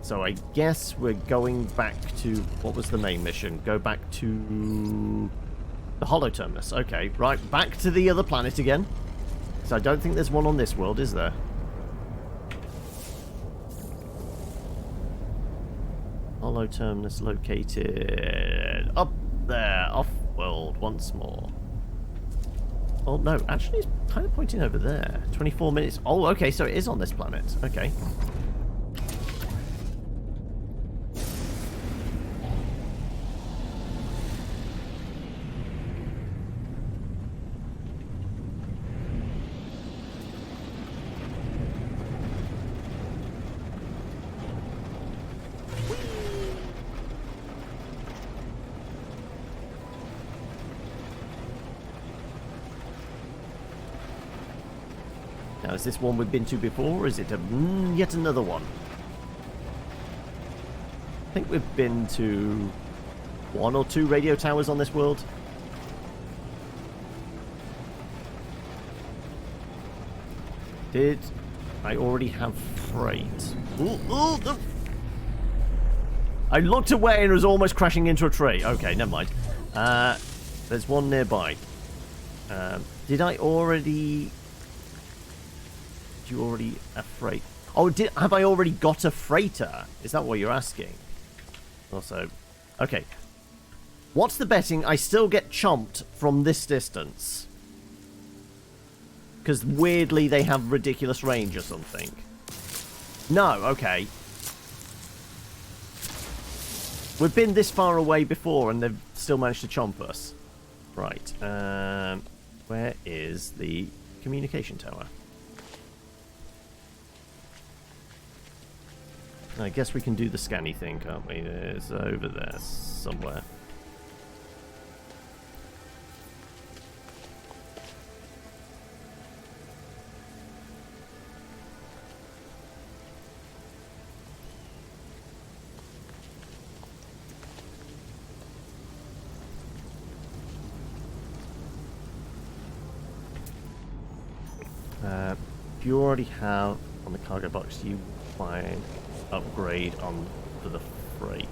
So I guess we're going back to... What was the main mission? Go back to... the Hollow Terminus. Okay, right, back to the other planet again. So I don't think there's one on this world, is there? Hollow Terminus located up there, off-world once more. Oh, no, actually it's kind of pointing over there. 24 minutes. Oh, okay, so it is on this planet. Okay. Now, is this one we've been to before, or is it yet another one? I think we've been to 1 or 2 radio towers on this world. Did I already have freight? I looked away and was almost crashing into a tree. Okay, never mind. There's one nearby. Did I already... you already a freight? Oh, have I already got a freighter? Is that what you're asking? Also, okay. What's the betting I still get chomped from this distance? Because weirdly they have ridiculous range or something. No, okay. We've been this far away before and they've still managed to chomp us. Right. Where is the communication tower? I guess we can do the scanny thing, can't we? It's over there somewhere. If you already have on the cargo box, you find upgrade on for the freight.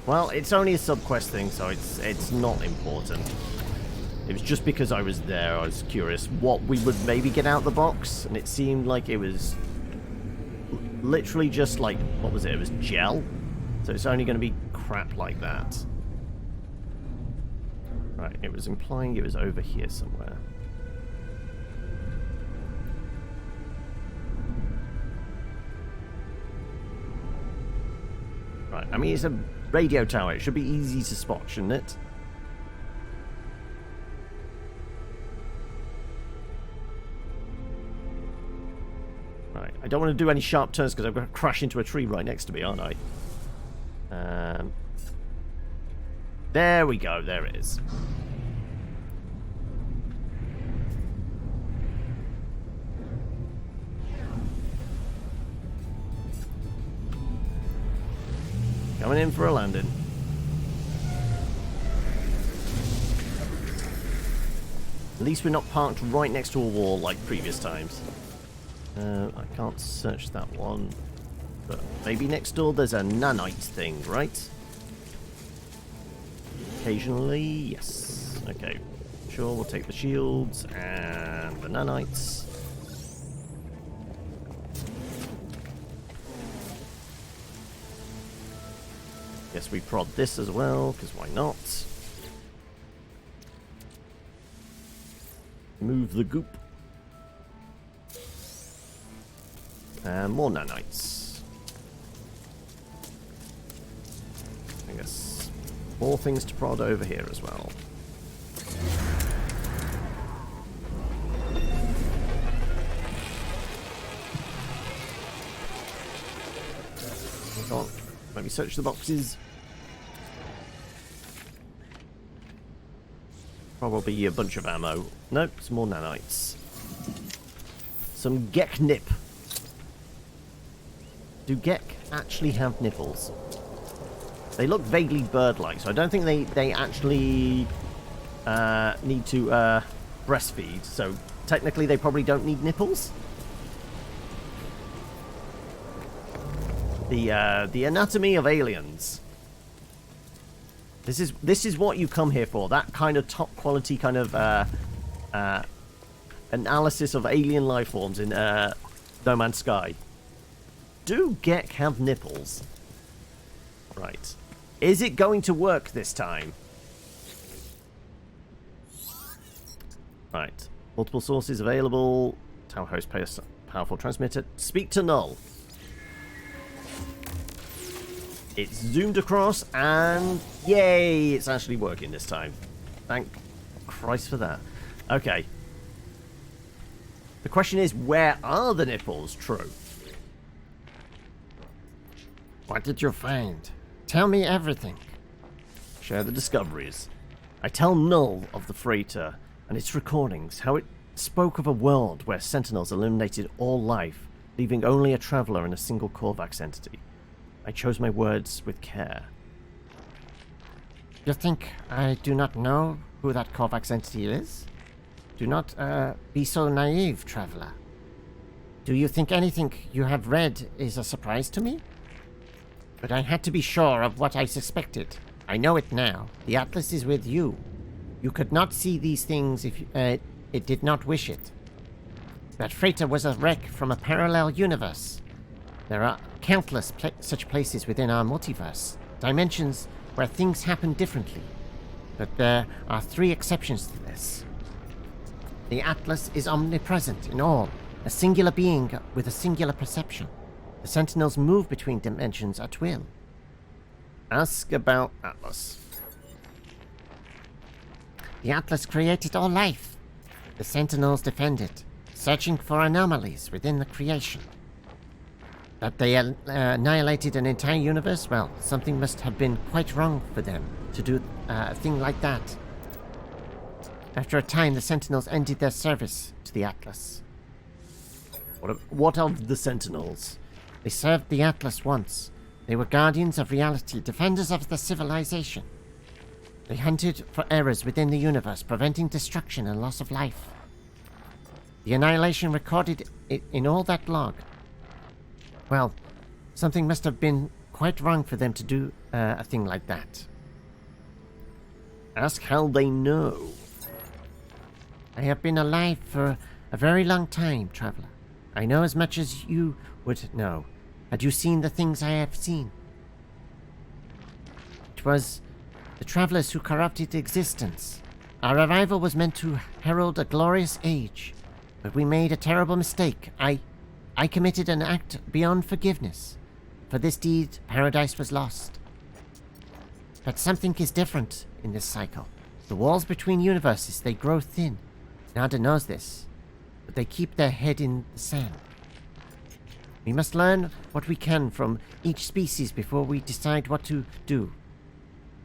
Well, it's only a subquest thing, so it's not important. It was just because I was there, I was curious what we would maybe get out the box, and it seemed like it was literally just like, what was it? It was gel, so it's only going to be crap like that. Right, it was implying it was over here somewhere. Right, I mean, it's a radio tower. It should be easy to spot, shouldn't it? I don't want to do any sharp turns because I'm going to crash into a tree right next to me, aren't I? There we go. There it is. Coming in for a landing. At least we're not parked right next to a wall like previous times. I can't search that one. But maybe next door there's a nanite thing, right? Occasionally, yes. Okay. Sure, we'll take the shields and the nanites. Guess we prod this as well, because why not? Move the goop. And more nanites. I guess more things to prod over here as well. Hold on. Let me search the boxes. Probably a bunch of ammo. Nope, some more nanites. Some Gek nip. Do Gek actually have nipples? They look vaguely bird-like, so I don't think they actually need to breastfeed. So technically they probably don't need nipples. The anatomy of aliens. This is what you come here for. That kind of top quality kind of analysis of alien life forms in No Man's Sky. Do Gek have nipples? Right. Is it going to work this time? Right. Multiple sources available. Tower host powerful transmitter. Speak to Null. It's zoomed across, and yay, it's actually working this time. Thank Christ for that. Okay. The question is, where are the nipples? True. What did you find? Tell me everything. Share the discoveries. I tell Null of the freighter and its recordings, how it spoke of a world where Sentinels eliminated all life, leaving only a traveler and a single Korvax entity. I chose my words with care. You think I do not know who that Korvax entity is? Do not be so naive, traveler. Do you think anything you have read is a surprise to me? But I had to be sure of what I suspected. I know it now. The Atlas is with you. You could not see these things if it did not wish it. That freighter was a wreck from a parallel universe. There are countless such places within our multiverse, dimensions where things happen differently. But there are 3 exceptions to this. The Atlas is omnipresent in all, a singular being with a singular perception. The Sentinels move between dimensions at will. Ask about Atlas. The Atlas created all life. The Sentinels defend it, searching for anomalies within the creation. That they annihilated an entire universe? Well, something must have been quite wrong for them to do a thing like that. After a time, the Sentinels ended their service to the Atlas. What of the Sentinels? They served the Atlas once. They were guardians of reality, defenders of the civilization. They hunted for errors within the universe, preventing destruction and loss of life. The annihilation recorded in all that log. Well, something must have been quite wrong for them to do a thing like that. Ask how they know. I have been alive for a very long time, traveler. I know as much as you would know. Had you seen the things I have seen? It was the travelers who corrupted existence. Our arrival was meant to herald a glorious age, but we made a terrible mistake. I committed an act beyond forgiveness. For this deed, paradise was lost. But something is different in this cycle. The walls between universes, they grow thin. Nada knows this, but they keep their head in the sand. We must learn what we can from each species before we decide what to do.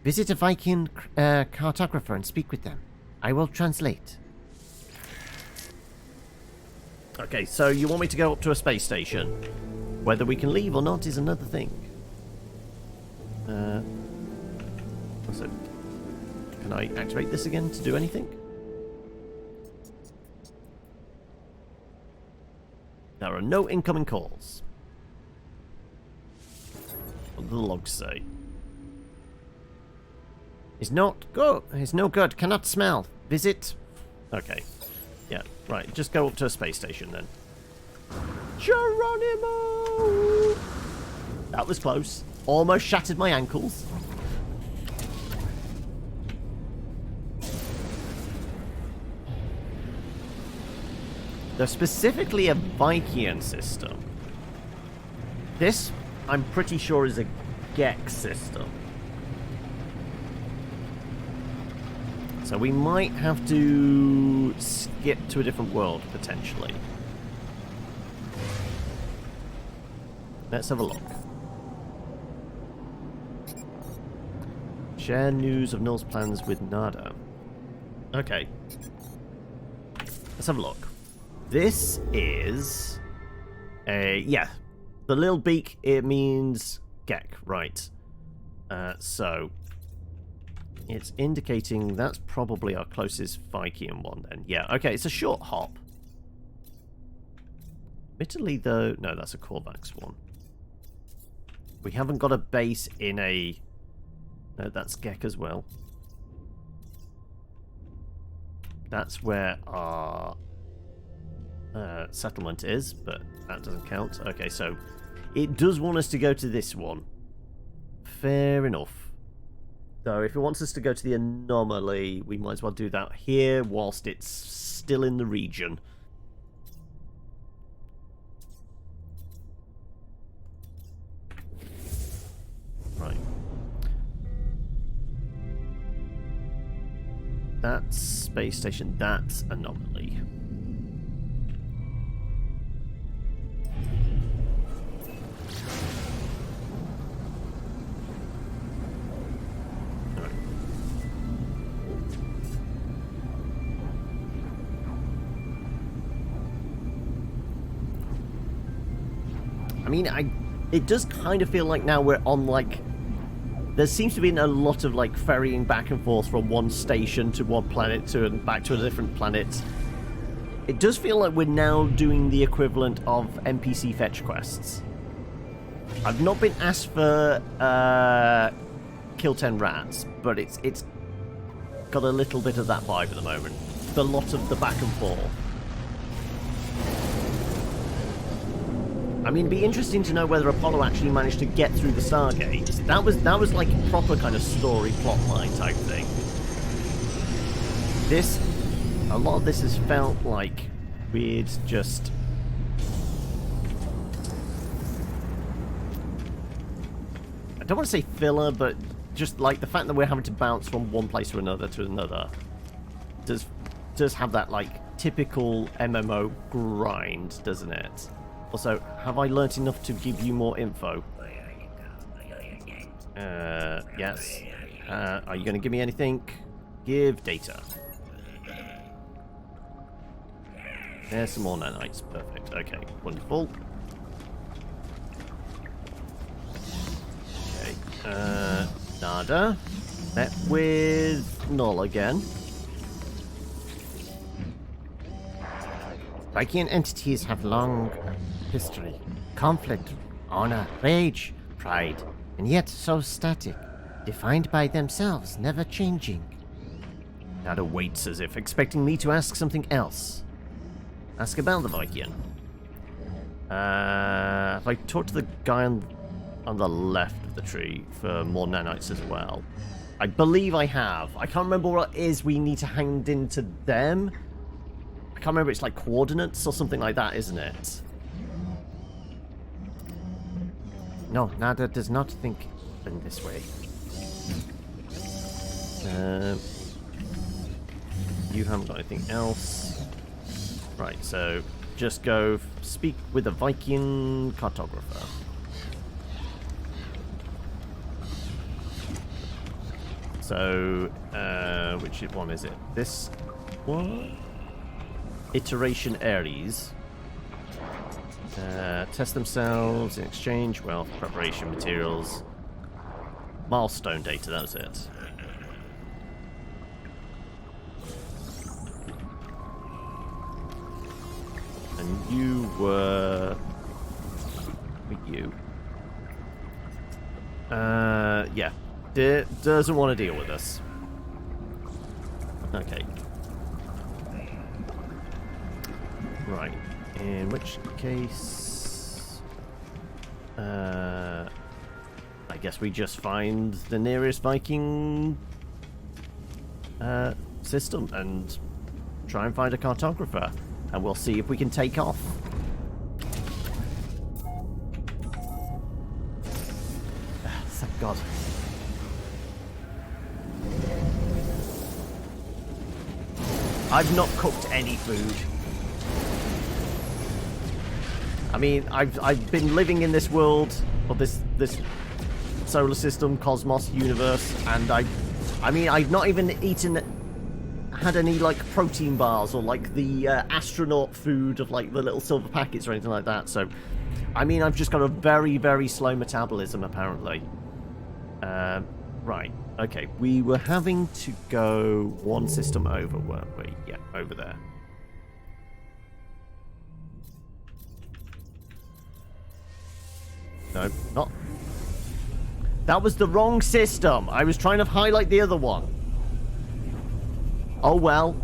Visit a Viking cartographer and speak with them. I will translate. Okay, so you want me to go up to a space station? Whether we can leave or not is another thing. Also, can I activate this again to do anything? There are no incoming calls. What do the logs say? Is not good. Is no good. Cannot smell. Visit. Okay. Yeah, right. Just go up to a space station then. Geronimo! That was close. Almost shattered my ankles. They're specifically a Viking system. This, I'm pretty sure, is a Gex system. So we might have to skip to a different world, potentially. Let's have a look. Share news of Null's plans with Nada. Okay. Let's have a look. This is a... yeah. The little beak, it means Gek, right. So... it's indicating that's probably our closest Viking one then. Yeah, okay, it's a short hop. Admittedly, though... no, that's a Korvax one. We haven't got a base in a... no, that's Gek as well. That's where our settlement is, but that doesn't count. Okay, so it does want us to go to this one. Fair enough. So if it wants us to go to the anomaly, we might as well do that here whilst it's still in the region. Right. That's space station, that's anomaly. I mean, it does kind of feel like now we're on, like... there seems to be a lot of, like, ferrying back and forth from one station to one planet to and back to a different planet. It does feel like we're now doing the equivalent of NPC fetch quests. I've not been asked for kill 10 rats, but it's got a little bit of that vibe at the moment. The lot of the back and forth. I mean, it'd be interesting to know whether Apollo actually managed to get through the Stargate. That was like a proper kind of story plotline type thing. A lot of this has felt like weird, just... I don't want to say filler, but just like the fact that we're having to bounce from one place to another does have that like typical MMO grind, doesn't it? Also, have I learnt enough to give you more info? Yes. Are you going to give me anything? Give data. There's some more nanites. Perfect. Okay, wonderful. Okay. Nada. Met with Null again. Viking entities have long history, conflict, honor, rage, pride, and yet so static, defined by themselves, never changing. Nada waits as if expecting me to ask something else. Ask about the Viking. If I talk to the guy on the left of the tree for more nanites as well. I believe I have. I can't remember what it is we need to hand into them. I can't remember, it's like coordinates or something like that, isn't it? No, Nada does not think in this way. You haven't got anything else. Right, so just go speak with a Viking cartographer. So, which one is it? This one? Iteration Ares. Test themselves in exchange, wealth, preparation materials. Milestone data, that was it. And you were... you. Yeah. Doesn't want to deal with us. Okay. Right. In which case... I guess we just find the nearest Viking system and try and find a cartographer. And we'll see if we can take off. Thank God. I've not cooked any food. I mean, I've been living in this world, or this solar system, cosmos, universe, and I mean, I've not even had any like protein bars or like the astronaut food of like the little silver packets or anything like that. So, I mean, I've just got a very, very slow metabolism apparently. Right. Okay. We were having to go one system over, weren't we? Yeah, over there. No, not. That was the wrong system. I was trying to highlight the other one. Oh well.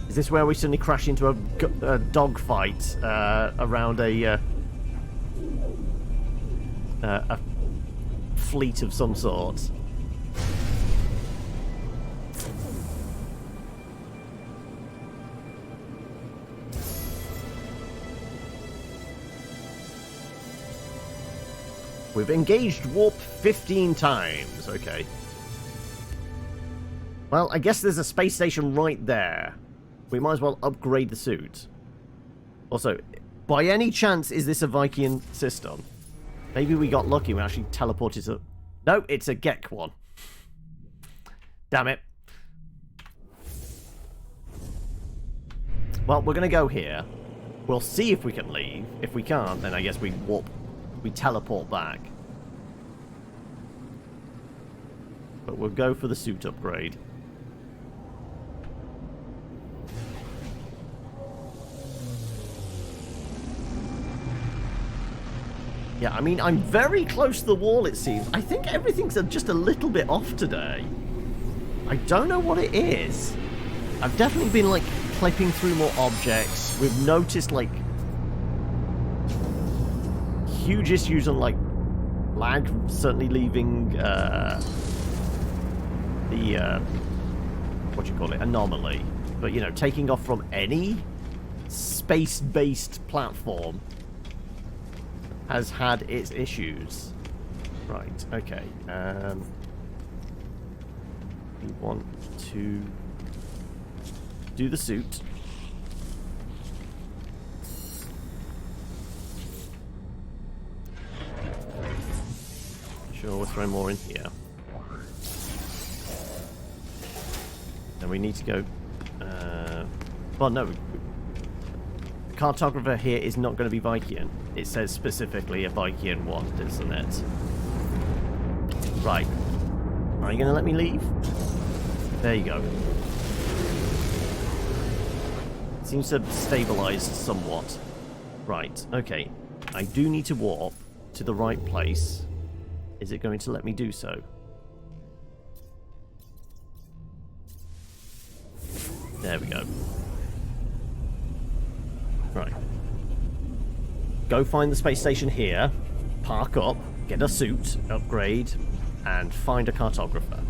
Is this where we suddenly crash into a dogfight around a fleet of some sort? We've engaged warp 15 times. Okay. Well, I guess there's a space station right there. We might as well upgrade the suit. Also, by any chance, is this a Viking system? Maybe we got lucky. We actually teleported to... No, it's a Gek one. Damn it. Well, we're going to go here. We'll see if we can leave. If we can't, then I guess we warp... We teleport back. But we'll go for the suit upgrade. Yeah, I mean, I'm very close to the wall, it seems. I think everything's just a little bit off today. I don't know what it is. I've definitely been, like, clipping through more objects. We've noticed, like, huge issues on, like, lag certainly leaving, what do you call it, anomaly. But, you know, taking off from any space-based platform has had its issues. Right, okay. We want to do the suit. Sure, we'll throw more in here. Then we need to go... well, no. The cartographer here is not going to be Viking. It says specifically a Viking one, doesn't it? Right. Are you going to let me leave? There you go. Seems to have stabilized somewhat. Right, okay. I do need to warp to the right place. Is it going to let me do so? There we go. Right. Go find the space station here, park up, get a suit, upgrade, and find a cartographer.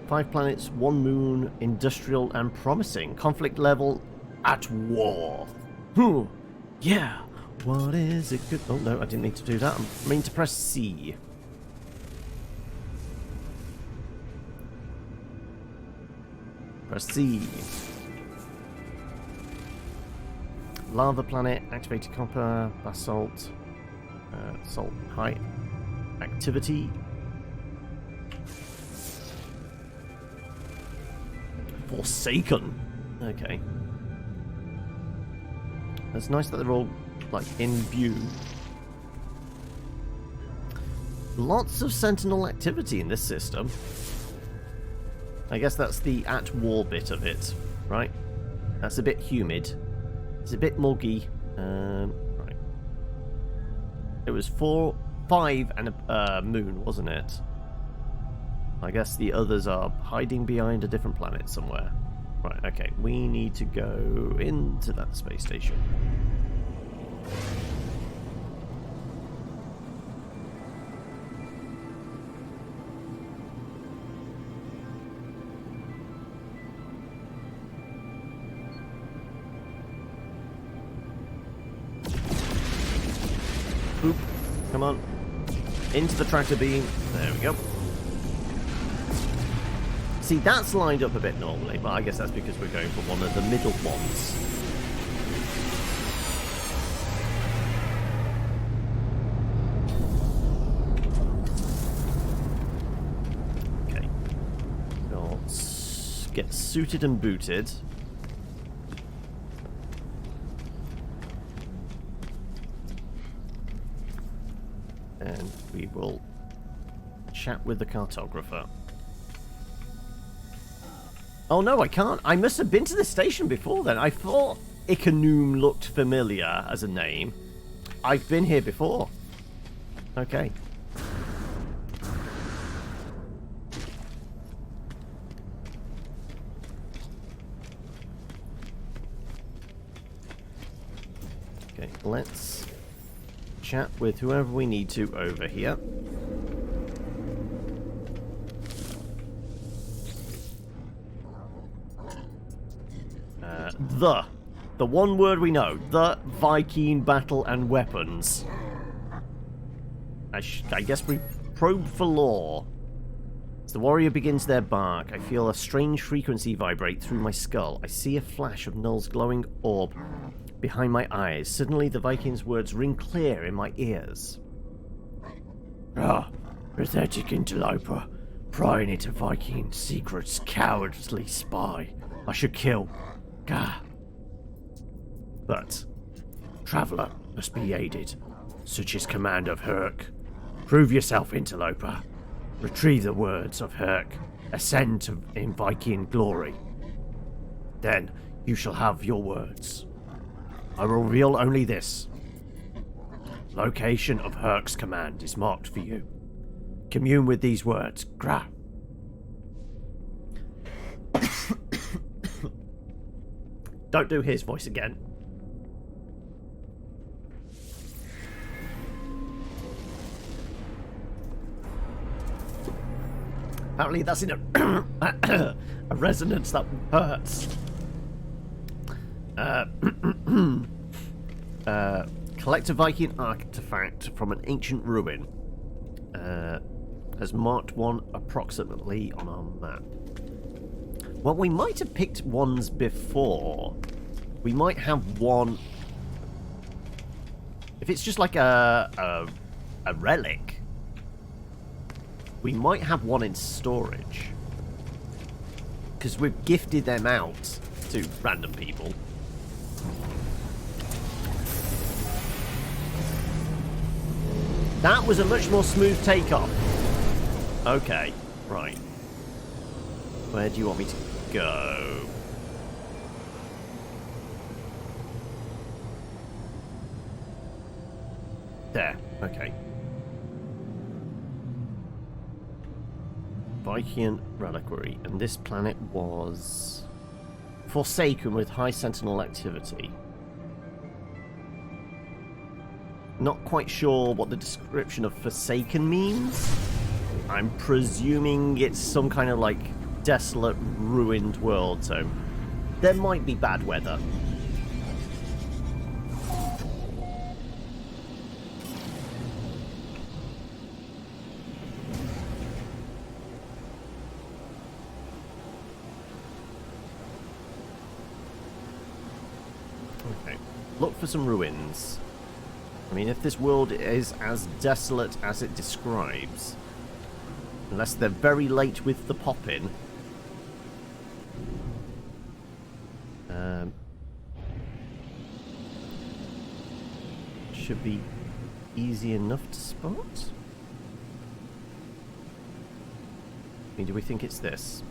5 planets, 1 moon, industrial and promising. Conflict level at war. Yeah. What is it good? Oh no, I didn't need to do that. I mean to press C. Press C. Lava planet, activated copper, basalt, salt high activity. Forsaken. Okay. It's nice that they're all like in view. Lots of sentinel activity in this system. I guess that's the at war bit of it, right? That's a bit humid. It's a bit muggy. Right. It was 4, 5 and a moon, wasn't it? I guess the others are hiding behind a different planet somewhere. Right, okay. We need to go into that space station. Boop. Come on. Into the tractor beam. There we go. See, that's lined up a bit normally, but I guess that's because we're going for one of the middle ones. Okay. So, let's get suited and booted. And we will chat with the cartographer. Oh no, I can't. I must have been to the station before then. I thought Icanoom looked familiar as a name. I've been here before. Okay. Okay, let's chat with whoever we need to over here. The one word we know. The Viking battle and weapons. I guess we probe for lore. As the warrior begins their bark, I feel a strange frequency vibrate through my skull. I see a flash of Null's glowing orb behind my eyes. Suddenly the Viking's words ring clear in my ears. Ah, pathetic interloper, prying into Viking secrets, cowardly spy. I should kill. Gah. But traveller must be aided. Such is command of Herc. Prove yourself, interloper. Retrieve the words of Herc. Ascend in Viking glory. Then you shall have your words. I will reveal only this. Location of Herc's command is marked for you. Commune with these words. Gra. Don't do his voice again. Apparently that's in a resonance that hurts. Collect a Viking artifact from an ancient ruin. Has marked one approximately on our map. Well, we might have picked ones before. We might have one. If it's just like a relic, we might have one in storage. Because we've gifted them out to random people. That was a much more smooth takeoff. Okay, right. Where do you want me to go? There, okay. Viking reliquary, and this planet was Forsaken with high sentinel activity. Not quite sure what the description of Forsaken means. I'm presuming it's some kind of like desolate, ruined world, so there might be bad weather. Okay, look for some ruins. I mean, if this world is as desolate as it describes, unless they're very late with the pop-in, should be easy enough to spot. I mean, do we think it's this?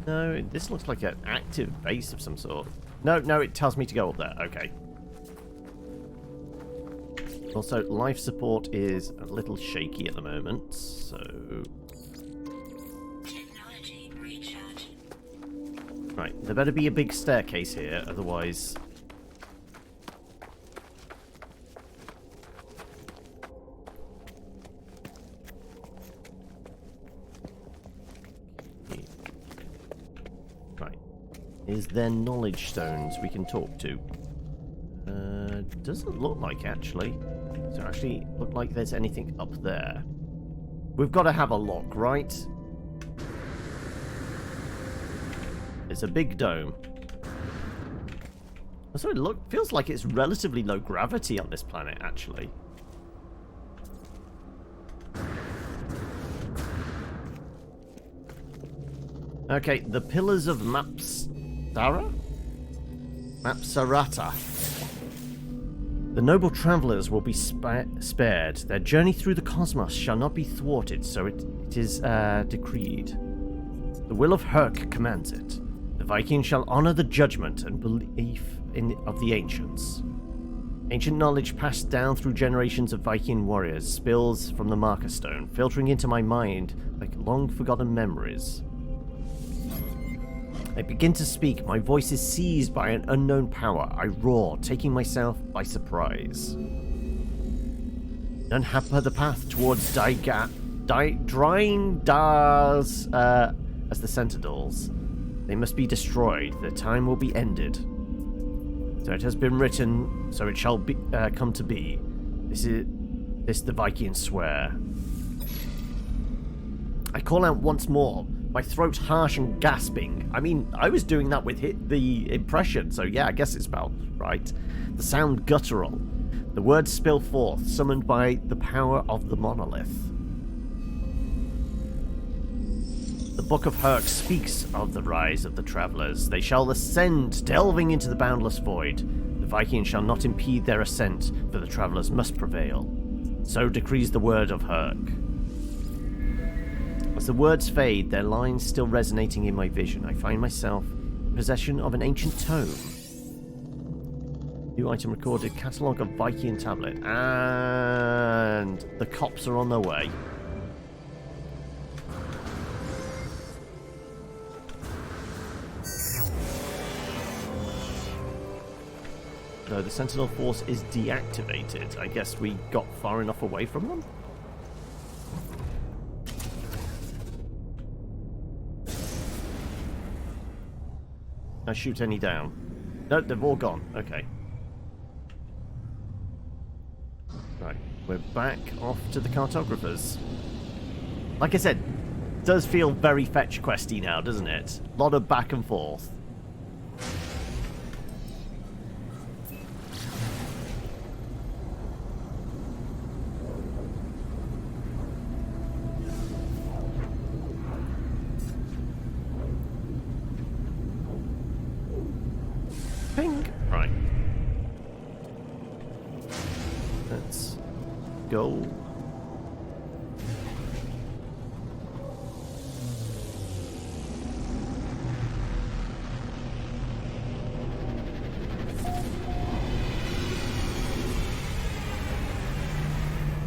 No, this looks like an active base of some sort. No, it tells me to go up there. Okay. Also, life support is a little shaky at the moment, so... Technology recharge. Right, there better be a big staircase here, otherwise... Right. Is there knowledge stones we can talk to? Doesn't look like, actually. Does it actually look like there's anything up there? We've got to have a look, right? It's a big dome. So it feels like it's relatively low gravity on this planet, actually. Okay, the pillars of Mapsarata? The noble travelers will be spared. Their journey through the cosmos shall not be thwarted, so it is decreed. The will of Herc commands it. The Vikings shall honor the judgment and belief of the ancients. Ancient knowledge passed down through generations of Viking warriors spills from the marker stone, filtering into my mind like long-forgotten memories. I begin to speak. My voice is seized by an unknown power. I roar, taking myself by surprise. None hamper the path towards drying Dars as the Sentinels. They must be destroyed. Their time will be ended. So it has been written, so it shall be come to be. This the Vikings swear. I call out once more. My throat harsh and gasping. I mean, I was doing that with the impression, so yeah, I guess it's about right. The sound guttural. The words spill forth, summoned by the power of the monolith. The Book of Herc speaks of the rise of the travelers. They shall ascend, delving into the boundless void. The Vikings shall not impede their ascent, for the travelers must prevail. So decrees the word of Herc. As the words fade, their lines still resonating in my vision, I find myself in possession of an ancient tome. New item recorded, catalogue of Viking tablet, and the cops are on their way. No, the Sentinel Force is deactivated. I guess we got far enough away from them? I shoot any down. No, they've all gone. Okay. Right, we're back off to the cartographers. Like I said, it does feel very fetch questy now, doesn't it? A lot of back and forth. Ping! Right. Let's go.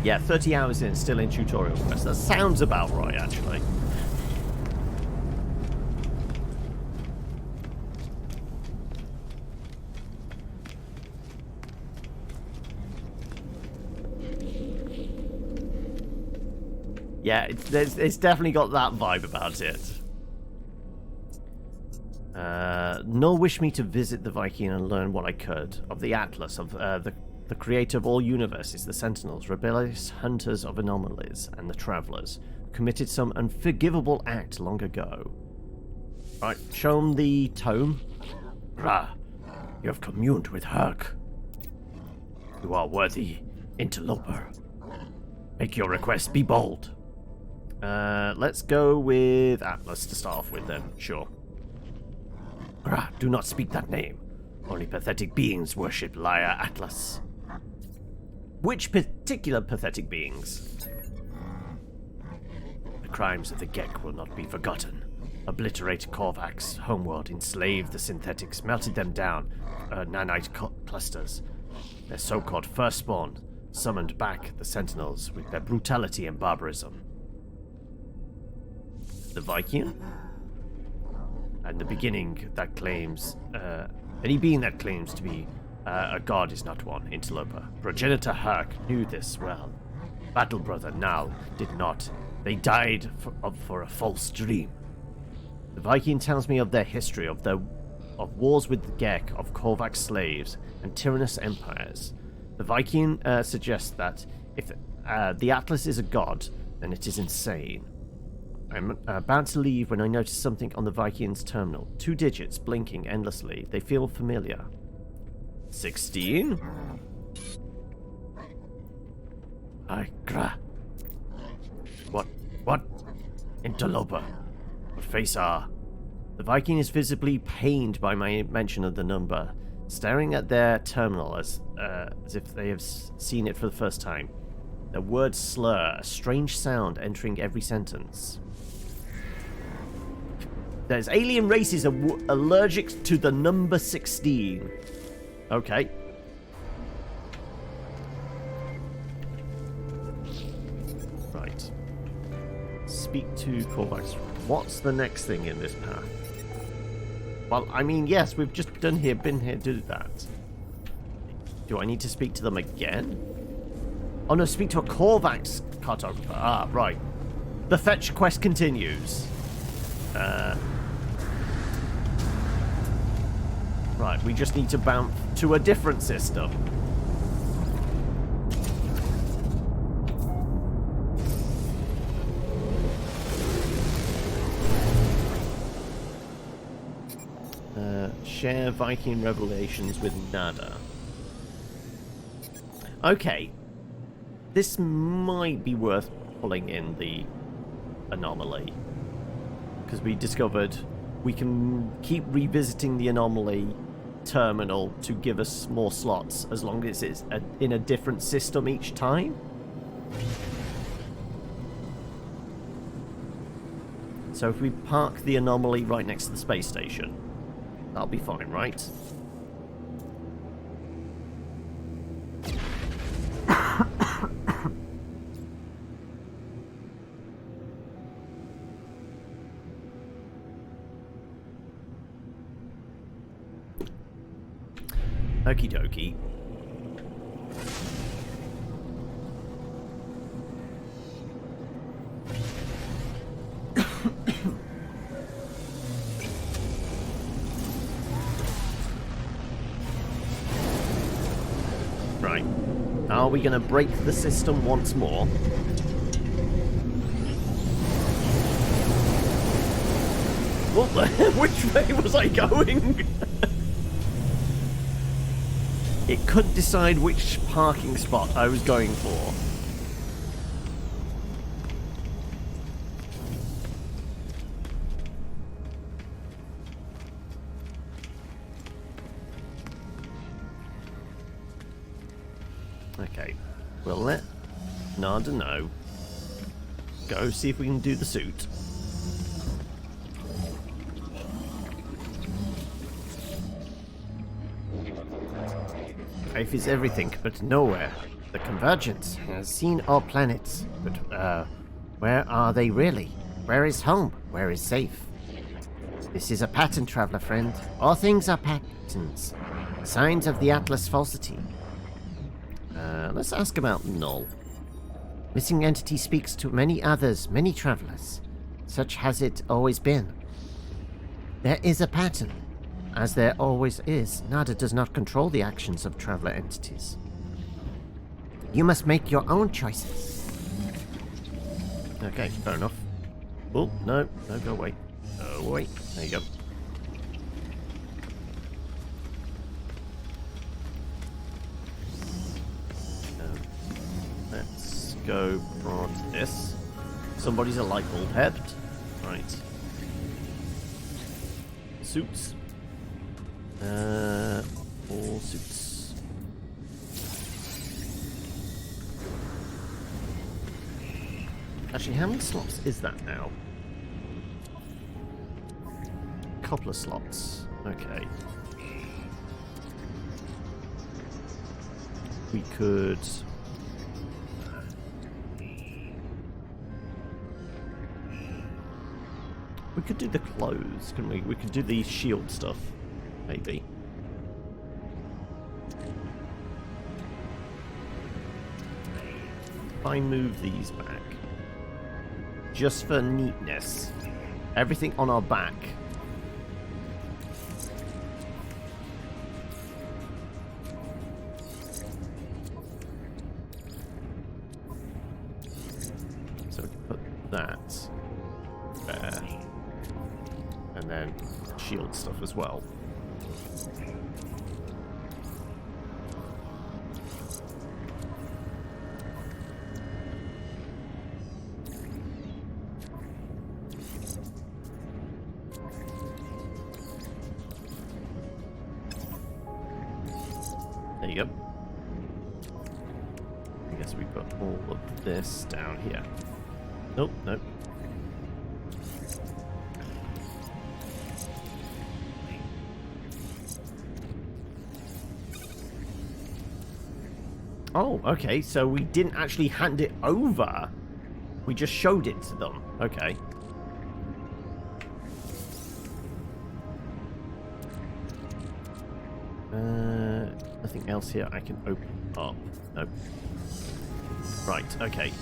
Yeah, 30 hours in, still in tutorial quest. That sounds about right, actually. Yeah, it's definitely got that vibe about it. Null wished me to visit the Viking and learn what I could of the Atlas, of the creator of all universes, the Sentinels, rebellious hunters of anomalies, and the Travelers, who committed some unforgivable act long ago. Right, show him the tome. Ra, you have communed with Herc. You are worthy interloper. Make your request, be bold. Let's go with Atlas to start off with then, sure. Ra, do not speak that name. Only pathetic beings worship liar Atlas. Which particular pathetic beings? The crimes of the Gek will not be forgotten. Obliterate Korvax's homeworld, enslave the synthetics, melted them down, nanite clusters. Their so-called firstborn summoned back the Sentinels with their brutality and barbarism. The Viking? And the beginning that claims, any being that claims to be a god is not one, interloper. Progenitor Herc knew this well. Battle Brother Nal did not. They died for a false dream. The Viking tells me of their history, of wars with the Gek, of Korvax slaves, and tyrannous empires. The Viking suggests that if the Atlas is a god, then it is insane. I'm about to leave when I notice something on the Viking's terminal. 2 digits blinking endlessly. They feel familiar. 16? Gra. What? Interloper. What face are? The Viking is visibly pained by my mention of the number, staring at their terminal as if they have seen it for the first time. Their words slur, a strange sound entering every sentence. There's alien races allergic to the number 16. Okay. Right. Speak to Korvax. What's the next thing in this path? Well, I mean, yes, we've just been here, do that. Do I need to speak to them again? Oh no, speak to a Korvax cartographer. Ah, right. The fetch quest continues. Right, we just need to bounce to a different system. Share Viking revelations with Nada. Okay. This might be worth pulling in the anomaly. Because we discovered we can keep revisiting the anomaly terminal to give us more slots as long as it's in a different system each time. So if we park the anomaly right next to the space station, that'll be fine, right? Okie dokie. Right. Are we going to break the system once more? What the hell? Which way was I going? It couldn't decide which parking spot I was going for. Okay, we'll let Nada know. Go see if we can do the suit. Faith is everything, but nowhere. The Convergence has seen all planets, but where are they really? Where is home? Where is safe? This is a pattern, traveler friend. All things are patterns. Signs of the Atlas falsity. Let's ask about Null. Missing entity speaks to many others, many travelers. Such has it always been. There is a pattern. As there always is, Nada does not control the actions of traveler entities. You must make your own choices. Okay, fair enough. Oh, no, go away. Go away. There you go. Let's go for this. Somebody's a light bulb head. Right. Suits. All suits. Actually, how many slots is that now? Couple of slots. Okay. We could... We could do the clothes, couldn't we? We could do the shield stuff, maybe. If I move these back, just for neatness, everything on our back. So we can put that there. And then shield stuff as well. There you go. I guess we put all of this down here. Nope, nope. Oh, okay, so we didn't actually hand it over. We just showed it to them. Okay. Nothing else here I can open up. Nope. Right, okay.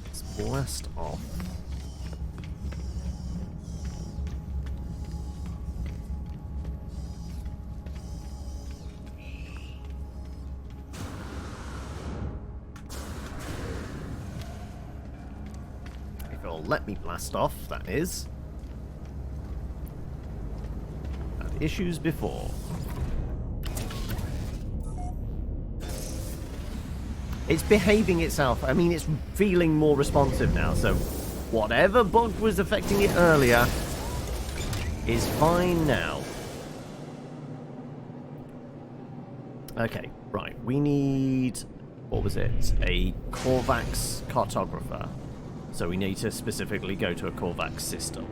Let's blast off. Let me blast off, that is. Had issues before. It's behaving itself. I mean, it's feeling more responsive now, so whatever bug was affecting it earlier is fine now. Okay, right. We need... what was it? A Korvax cartographer. So we need to specifically go to a Korvax system.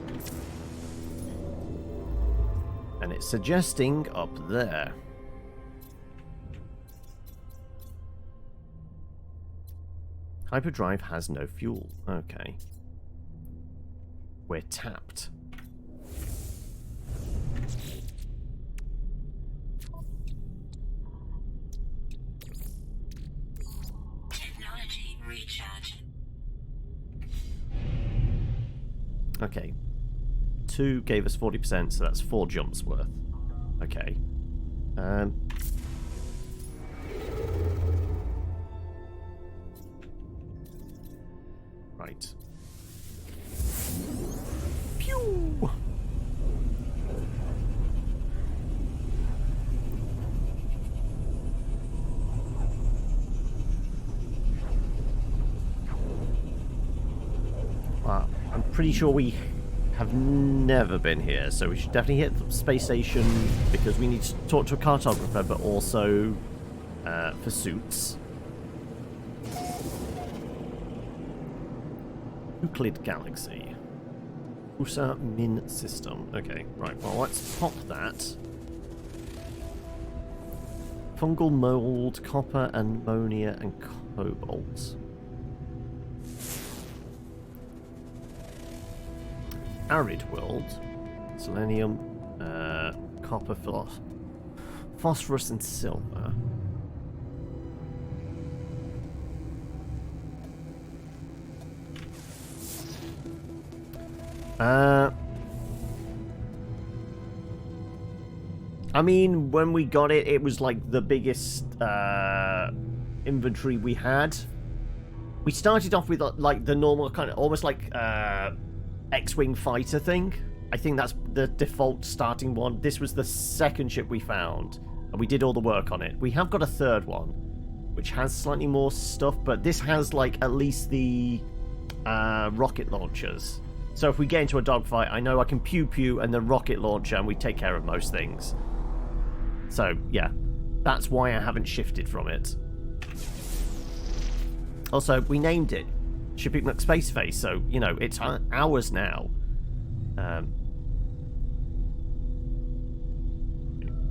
And it's suggesting up there. Hyperdrive has no fuel. Okay. We're tapped. Technology recharge. Okay. 2 gave us 40%, so that's 4 jumps worth. Okay. Right. Pew! Wow. I'm pretty sure we have never been here, so we should definitely hit the space station because we need to talk to a cartographer, but also for suits. Euclid Galaxy. USA Min System. Okay, right, well, let's pop that. Fungal mold, copper, ammonia, and cobalt. Arid world. Selenium, copper, phosphorus and silver. I mean, when we got it, it was like the biggest inventory we had. We started off with like the normal kind of almost like X-Wing fighter thing. I think that's the default starting one. This was the second ship we found, and we did all the work on it. We have got a third one, which has slightly more stuff, but this has like at least the rocket launchers. So if we get into a dogfight, I know I can pew and the rocket launcher, and we take care of most things. So yeah, that's why I haven't shifted from it. Also, we named it Shipping McSpaceface, so you know it's ours now.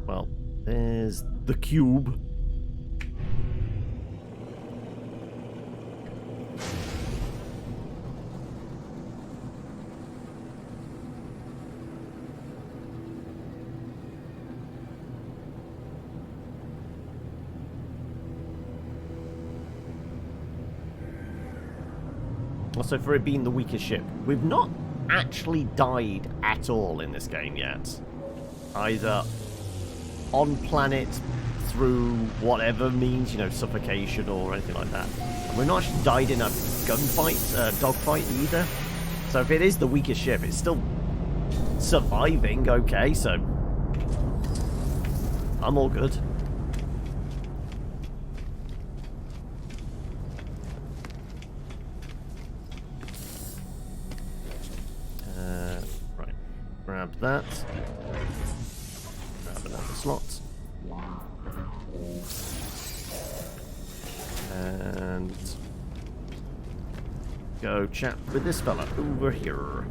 Well, there's the cube. Also, for it being the weakest ship, we've not actually died at all in this game yet. Either on planet through whatever means, you know, suffocation or anything like that. And we've not actually died in a gunfight, dogfight either. So if it is the weakest ship, it's still surviving okay, so I'm all good. Right, grab that. Grab another slot. And go chat with this fella over here.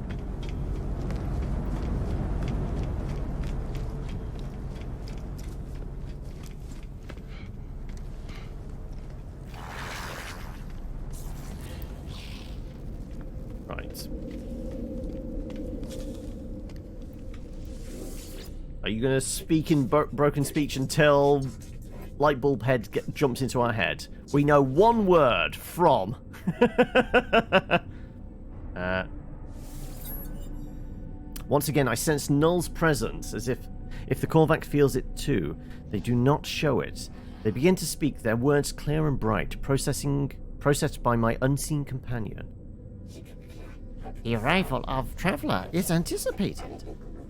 Right. Are you going to speak in broken speech until Lightbulb Head jumps into our head? We know one word from... Once again, I sense Null's presence, as if the Korvac feels it too. They do not show it. They begin to speak, their words clear and bright, processed by my unseen companion. The arrival of Traveler is anticipated,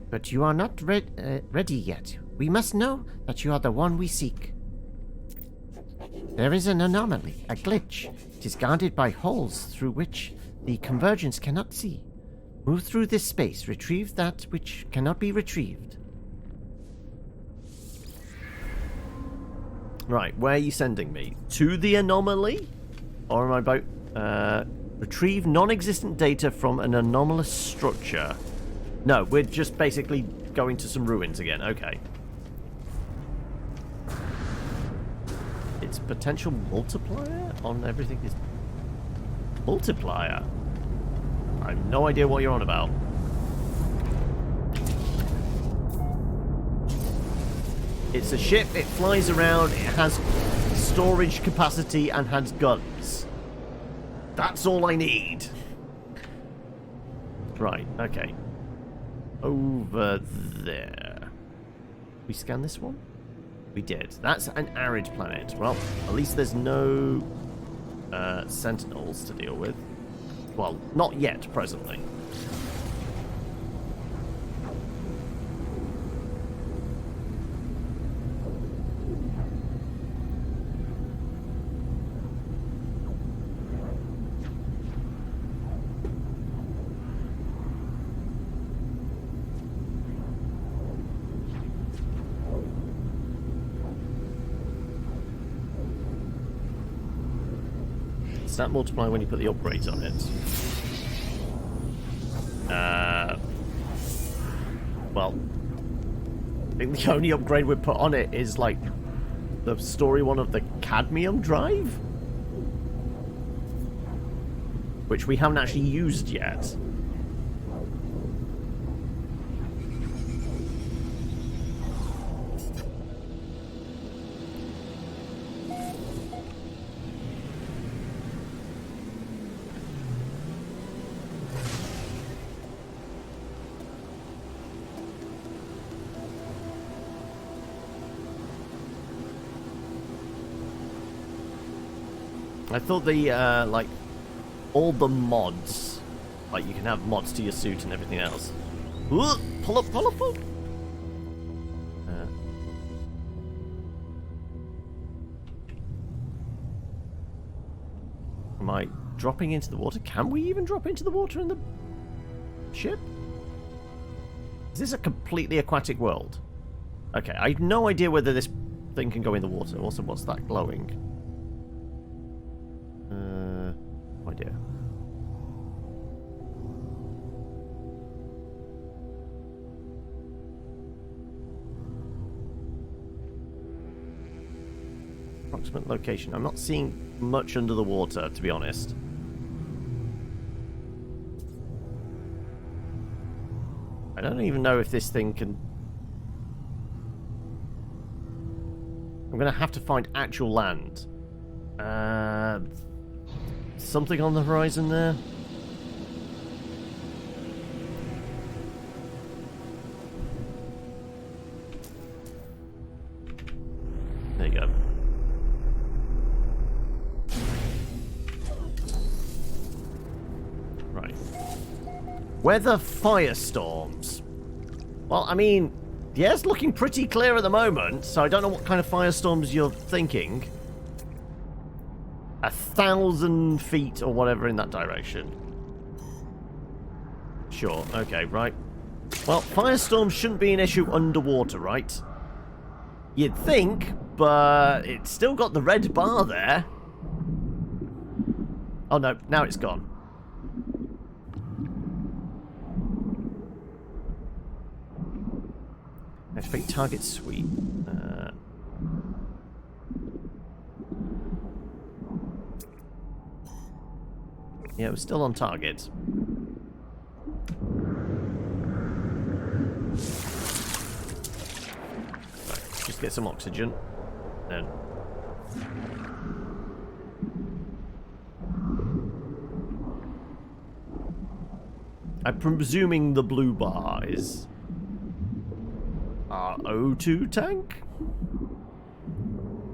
but you are not ready yet. We must know that you are the one we seek. There is an anomaly, a glitch. It is guarded by holes through which the convergence cannot see. Move through this space, retrieve that which cannot be retrieved. Right, where are you sending me? To the anomaly? Or am I about... retrieve non-existent data from an anomalous structure. No, we're just basically going to some ruins again. Okay. Its potential multiplier on everything is... Multiplier? I have no idea what you're on about. It's a ship, it flies around, it has storage capacity and has guns. That's all I need. Right, okay. Over there. We scan this one? We did. That's an arid planet. Well, at least there's no sentinels to deal with. Well, not yet, presently. Does that multiply when you put the upgrades on it? Well, I think the only upgrade we put on it is like the story one of the cadmium drive, which we haven't actually used yet. I thought the, like, all the mods, like, you can have mods to your suit and everything else. Ooh, pull up, pull up, pull up. Am I dropping into the water? Can we even drop into the water in the ship? Is this a completely aquatic world? Okay, I have no idea whether this thing can go in the water. Also, what's that glowing? No idea. Approximate location. I'm not seeing much under the water, to be honest. I don't even know if this thing can... I'm going to have to find actual land. Something on the horizon there? There you go. Right. Weather firestorms. Well, I mean, yeah, it's looking pretty clear at the moment, so I don't know what kind of firestorms you're thinking. 1,000 feet or whatever in that direction. Sure, okay, right. Well, firestorms shouldn't be an issue underwater, right? You'd think, but it's still got the red bar there. Oh no, now it's gone. Activate target sweep. Yeah, we're still on target. Right, just get some oxygen. Then. I'm presuming the blue bar is our O2 tank?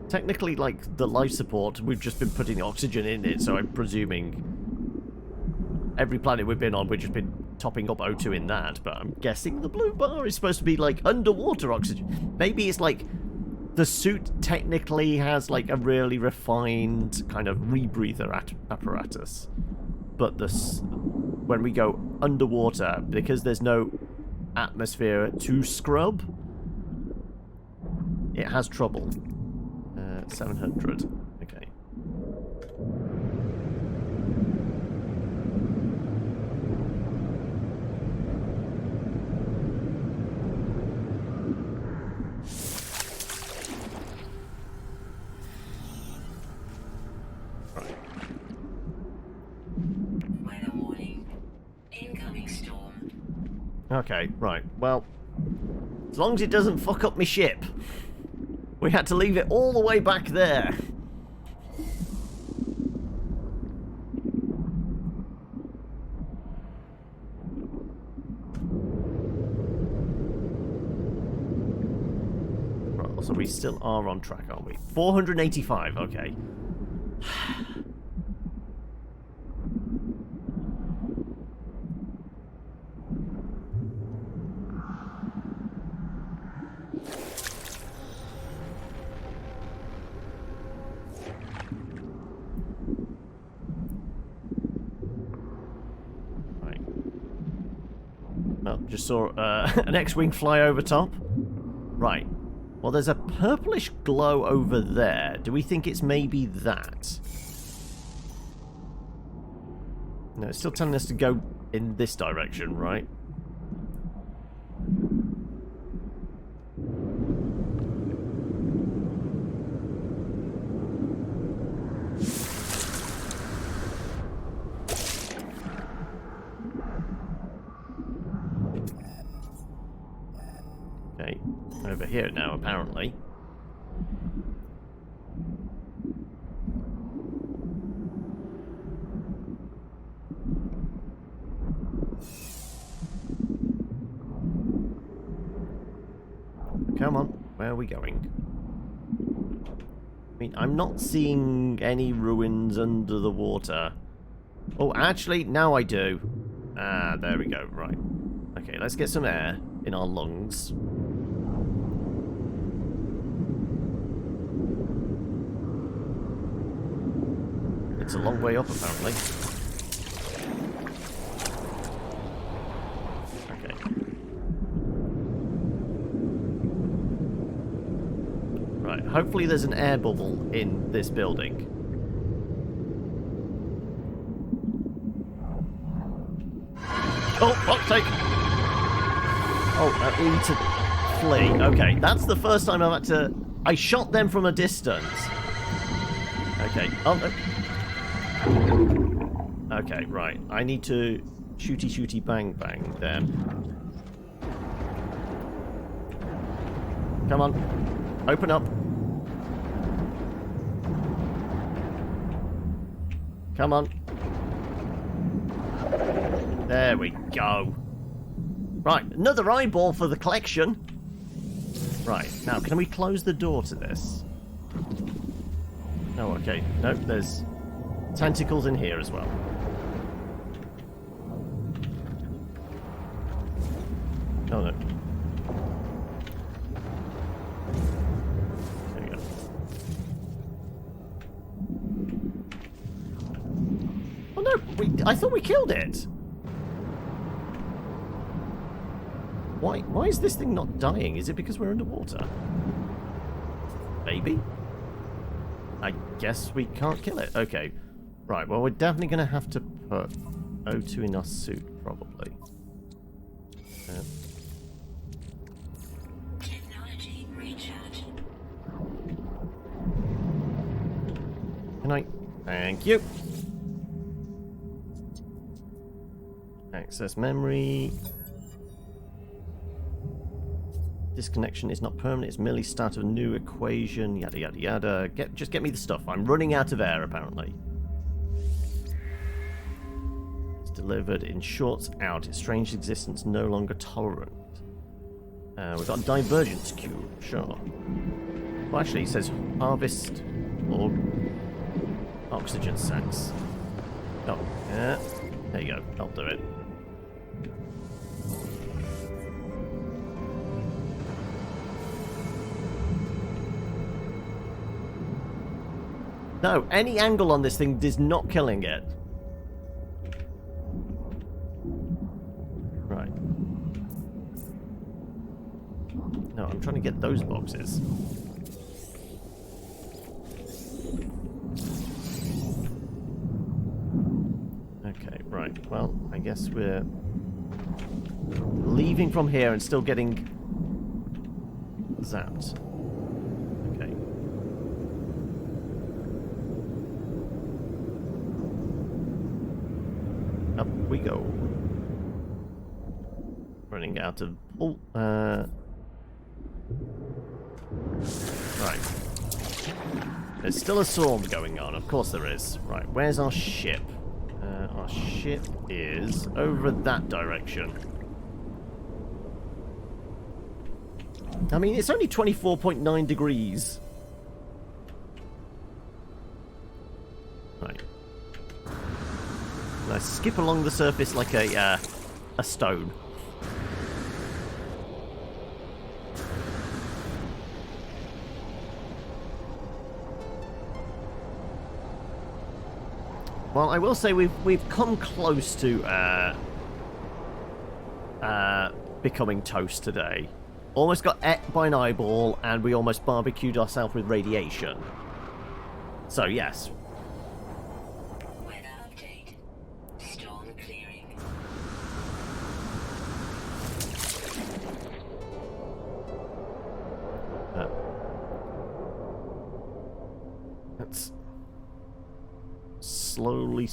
Technically, like, the life support, we've just been putting the oxygen in it, so I'm presuming every planet we've been on, we've just been topping up O2 in that, but I'm guessing the blue bar is supposed to be, like, underwater oxygen. Maybe it's, like, the suit technically has, like, a really refined kind of rebreather apparatus, but when we go underwater, because there's no atmosphere to scrub, it has trouble. 700. Okay. Right. Weather warning. Incoming storm. Okay, right. Well, as long as it doesn't fuck up my ship. We had to leave it all the way back there. Right, so we still are on track, aren't we? 485, okay. Well, just saw an X-Wing fly over top. Right. Well, there's a purplish glow over there. Do we think it's maybe that? No, it's still telling us to go in this direction, right? Okay, over here now, apparently. Come on, where are we going? I mean, I'm not seeing any ruins under the water. Oh, actually, now I do. Ah, there we go. Right. Okay, let's get some air in our lungs. It's a long way up, apparently. Okay. Right, hopefully there's an air bubble in this building. Oh, fuck's sake! Oh, we need to flee. Okay, that's the first time I've had to... I shot them from a distance. Okay. Oh, no. Okay, right. I need to shooty bang bang them. Come on. Open up. Come on. There we go. Right, another eyeball for the collection. Right, now can we close the door to this? No, okay. Nope, there's tentacles in here as well. Oh no. There we go. Oh no, I thought we killed it. Why is this thing not dying? Is it because we're underwater? Maybe? I guess we can't kill it. Okay. Right, well, we're definitely going to have to put O2 in our suit, probably. Technology recharge. Can I? Thank you. Access memory. Disconnection is not permanent, it's merely start of a new equation, yada yada yada. Just get me the stuff. I'm running out of air, apparently. It's delivered in shorts out, its strange existence no longer tolerant. We've got a divergence cube, sure. Well, actually, it says harvest or oxygen sacks. Oh, yeah. There you go, I'll do it. No, any angle on this thing is not killing it. Right. No, I'm trying to get those boxes. Okay, right. Well, I guess we're leaving from here and still getting zapped. Up we go. Running out of... Oh, right. There's still a storm going on. Of course there is. Right, where's our ship? Our ship is over that direction. I mean, it's only 24.9 degrees. Right. And I skip along the surface like a stone. Well, I will say we've come close to becoming toast today. Almost got ate by an eyeball, and we almost barbecued ourselves with radiation. So yes. Let's slowly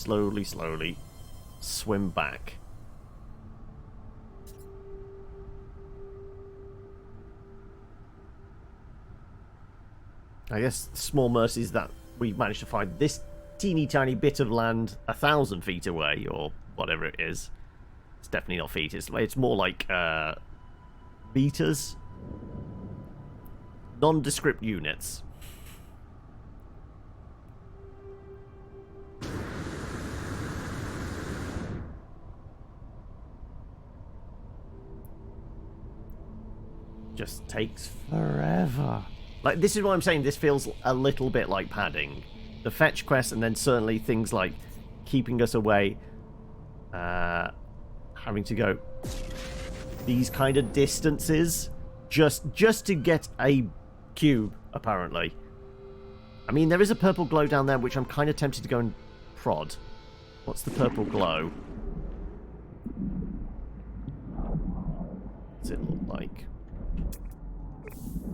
swim back. I guess small mercies that we've managed to find this teeny tiny bit of land 1,000 feet away, or whatever it is. It's definitely not feet, it's more like meters. Nondescript units. just takes forever. Like, this is why I'm saying this feels a little bit like padding. The fetch quest, and then certainly things like keeping us away, having to go these kind of distances just to get a cube, apparently. I mean, there is a purple glow down there, which I'm kind of tempted to go and prod. What's the purple glow? What's it look like?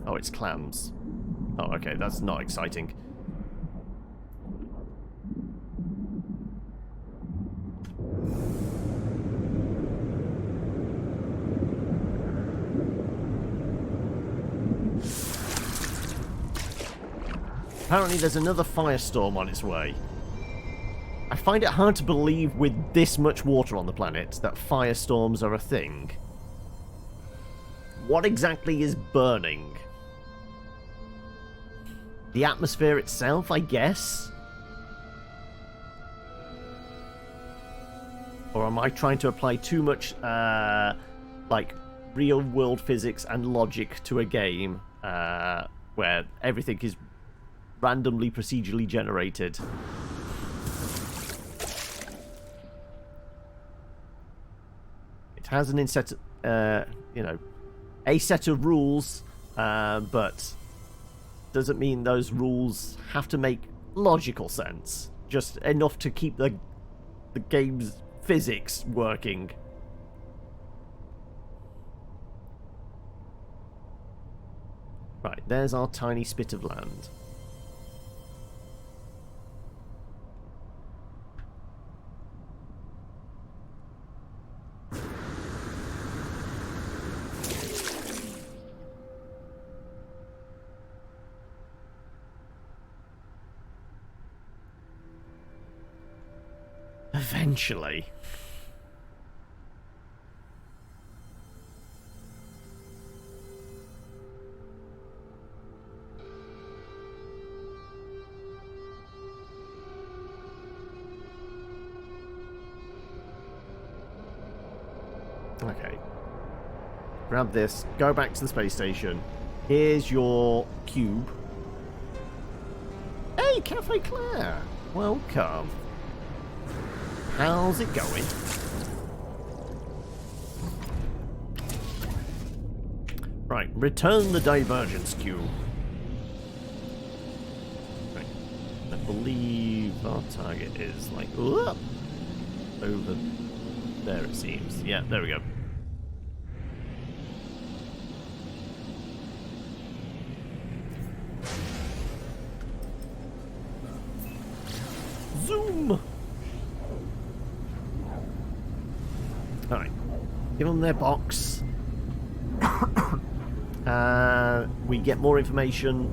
Oh, it's clams. Oh, okay, that's not exciting. Apparently there's another firestorm on its way. I find it hard to believe with this much water on the planet that firestorms are a thing. What exactly is burning? The atmosphere itself, I guess? Or am I trying to apply too much, like, real-world physics and logic to a game where everything is randomly procedurally generated? It has an inset, you know, a set of rules, but doesn't mean those rules have to make logical sense. Just enough to keep the game's physics working. Right, there's our tiny spit of land. Eventually. Okay. Grab this, go back to the space station. Here's your cube. Hey, Cafe Claire! Welcome. How's it going? Right, return the divergence cube. Right. I believe our target is like over there, it seems. Yeah, there we go. Zoom! Alright. Give them their box. We get more information.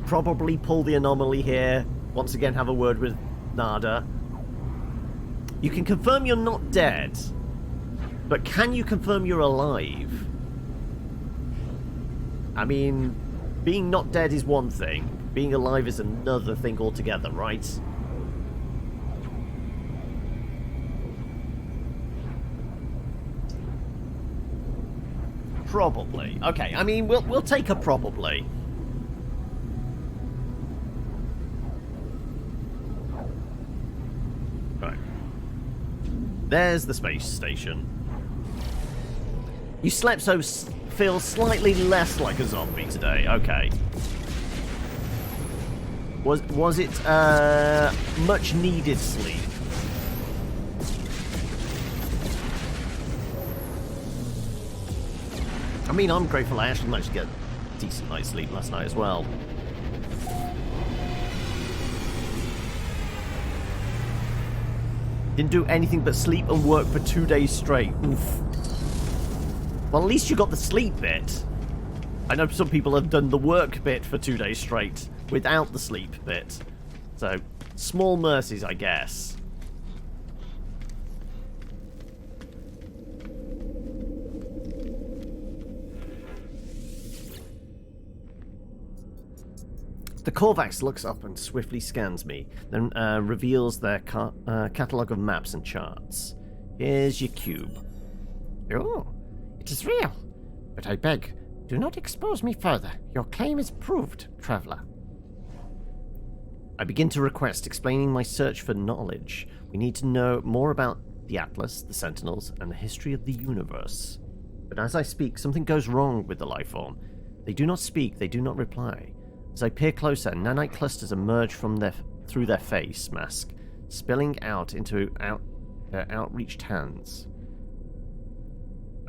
Probably pull the anomaly here. Once again, have a word with Nada. You can confirm you're not dead. But can you confirm you're alive? I mean, being not dead is one thing. Being alive is another thing altogether, right? Probably. Okay, I mean, we'll take a probably. Right. There's the space station. You slept so feel slightly less like a zombie today. Okay. Was it much needed sleep? I mean, I'm grateful I actually managed to get a decent night's sleep last night as well. Didn't do anything but sleep and work for 2 days straight. Oof. Well, at least you got the sleep bit. I know some people have done the work bit for 2 days straight without the sleep bit. So, small mercies, I guess. The Korvax looks up and swiftly scans me, then reveals their catalogue of maps and charts. Here's your cube. Oh, it is real. But I beg, do not expose me further. Your claim is proved, traveler. I begin to request, explaining my search for knowledge. We need to know more about the Atlas, the Sentinels, and the history of the universe. But as I speak, something goes wrong with the life form. They do not speak, they do not reply. As I peer closer, nanite clusters emerge from through their face mask, spilling out into outreached hands.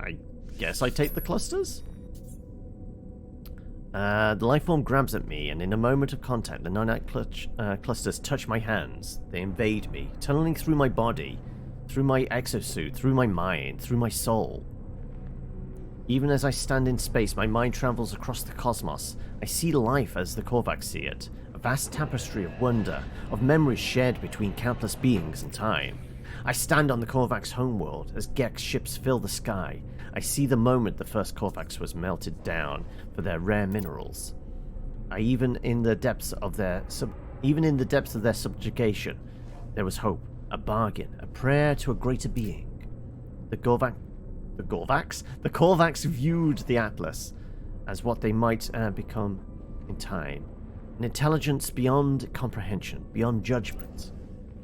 I guess I take the clusters? The lifeform grabs at me, and in a moment of contact, the nanite clusters touch my hands. They invade me, tunneling through my body, through my exosuit, through my mind, through my soul. Even as I stand in space, my mind travels across the cosmos. I see life as the Korvax see it, a vast tapestry of wonder, of memories shared between countless beings and time. I stand on the Korvax homeworld as Gek's ships fill the sky. I see the moment the first Korvax was melted down for their rare minerals. Even in the depths of their subjugation, there was hope, a bargain, a prayer to a greater being. The Korvax viewed the Atlas as what they might become in time, an intelligence beyond comprehension, beyond judgment.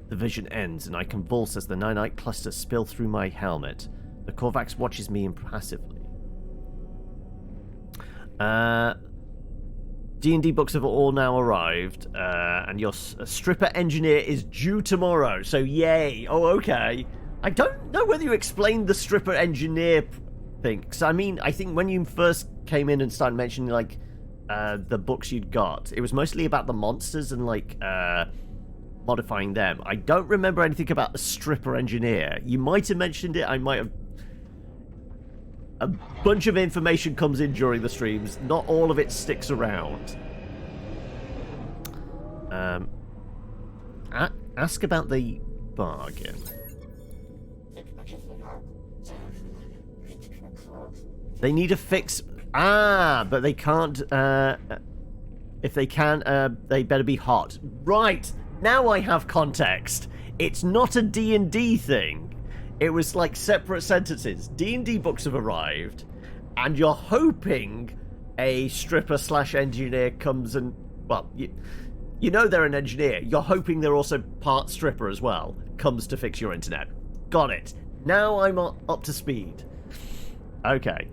The vision ends, and I convulse as the nanite clusters spill through my helmet. The Korvax watches me impassively. D&D books have all now arrived, and your stripper engineer is due tomorrow, so yay. Oh, okay. I don't know whether you explained the stripper engineer thing, because I mean, I think when you first came in and started mentioning, like, the books you'd got, it was mostly about the monsters and, like, modifying them. I don't remember anything about the stripper engineer. You might have mentioned it, I might have... A bunch of information comes in during the streams. Not all of it sticks around. Ask about the bargain. They need a fix... but they can't... if they can, they better be hot. Right! Now I have context. It's not a D&D thing. It was like separate sentences. D&D books have arrived, and you're hoping a stripper/engineer comes and... Well, you know they're an engineer. You're hoping they're also part stripper as well. Comes to fix your internet. Got it. Now I'm up to speed. Okay.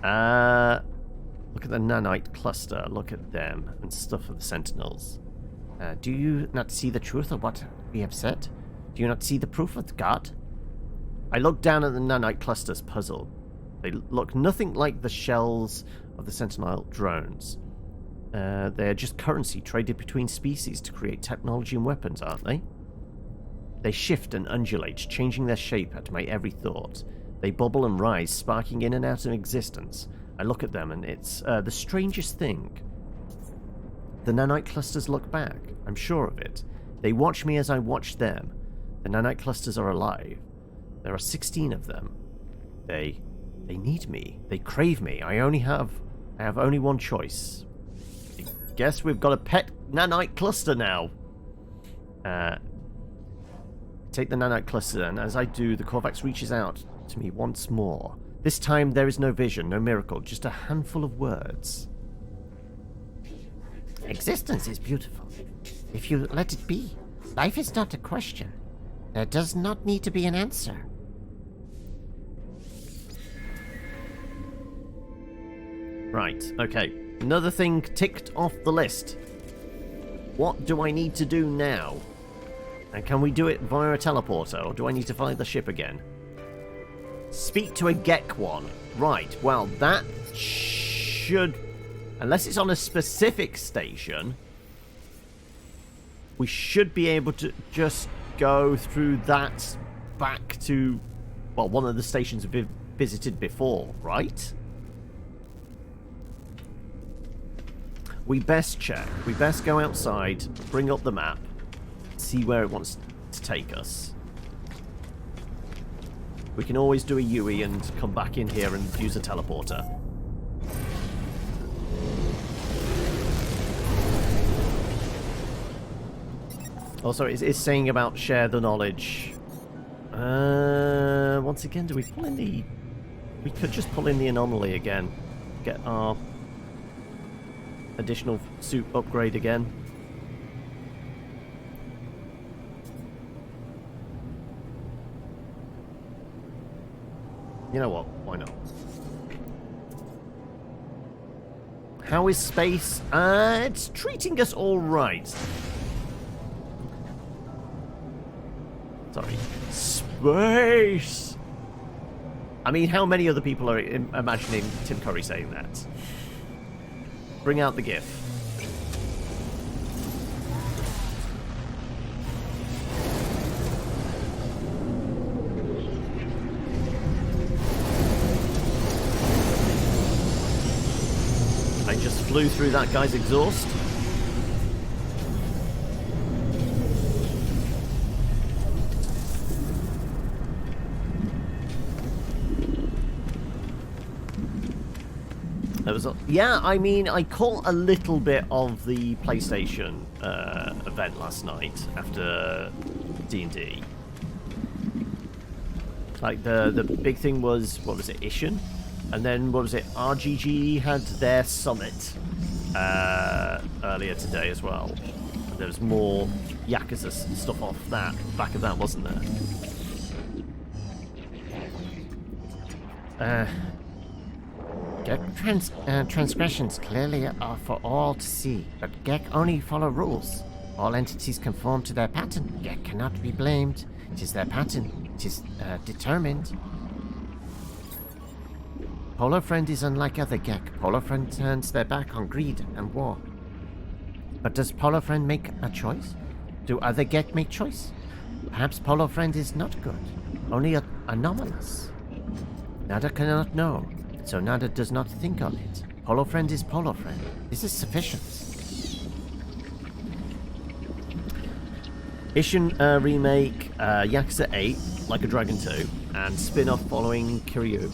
Look at the nanite cluster. Look at them and stuff of the Sentinels. Do you not see the truth of what we have said? Do you not see the proof of God? I look down at the nanite clusters, puzzled. They look nothing like the shells of the Sentinel drones. They're just currency traded between species to create technology and weapons, aren't they? They shift and undulate, changing their shape at my every thought. They bubble and rise, sparking in and out of existence. I look at them, and it's the strangest thing. The nanite clusters look back. I'm sure of it. They watch me as I watch them. The nanite clusters are alive. There are 16 of them. They need me. They crave me. I have only one choice. I guess we've got a pet nanite cluster now. Take the nanite cluster, and as I do, the Korvax reaches out to me once more. This time there is no vision, no miracle, just a handful of words. Existence is beautiful. If you let it be, life is not a question. There does not need to be an answer. Right, okay. Another thing ticked off the list. What do I need to do now? And can we do it via a teleporter, or do I need to fly the ship again? Speak to a Gek one. Right, well, that should... Unless it's on a specific station, we should be able to just go through that back to, well, one of the stations we've visited before, right? We best check. We best go outside, bring up the map, see where it wants to take us. We can always do a Yui and come back in here and use a teleporter. Also, it's saying about share the knowledge. Once again, do we pull in the... We could just pull in the anomaly again. get our additional suit upgrade again. You know what? Why not? How is space? It's treating us all right. Sorry. Space! I mean, how many other people are imagining Tim Curry saying that? Bring out the GIF. I just flew through that guy's exhaust. There was yeah, I mean, I caught a little bit of the PlayStation event last night after D&D. Like, the big thing was, what was it, Ishin? And then, what was it, RGG had their summit earlier today as well. And there was more Yakuza stuff off that, back of that, wasn't there? Gek transgressions clearly are for all to see, but Gek only follow rules. All entities conform to their pattern. Gek cannot be blamed. It is their pattern. It is determined. Polo Friend is unlike other Gek. Polo Friend turns their back on greed and war. But does Polo Friend make a choice? Do other Gek make choice? Perhaps Polo Friend is not good, only anomalous. Nada cannot know, so Nada does not think on it. Polo Friend is Polo Friend. This is sufficient. Ishin remake, Yakuza 8, Like a Dragon 2, and spin-off following Kiryu.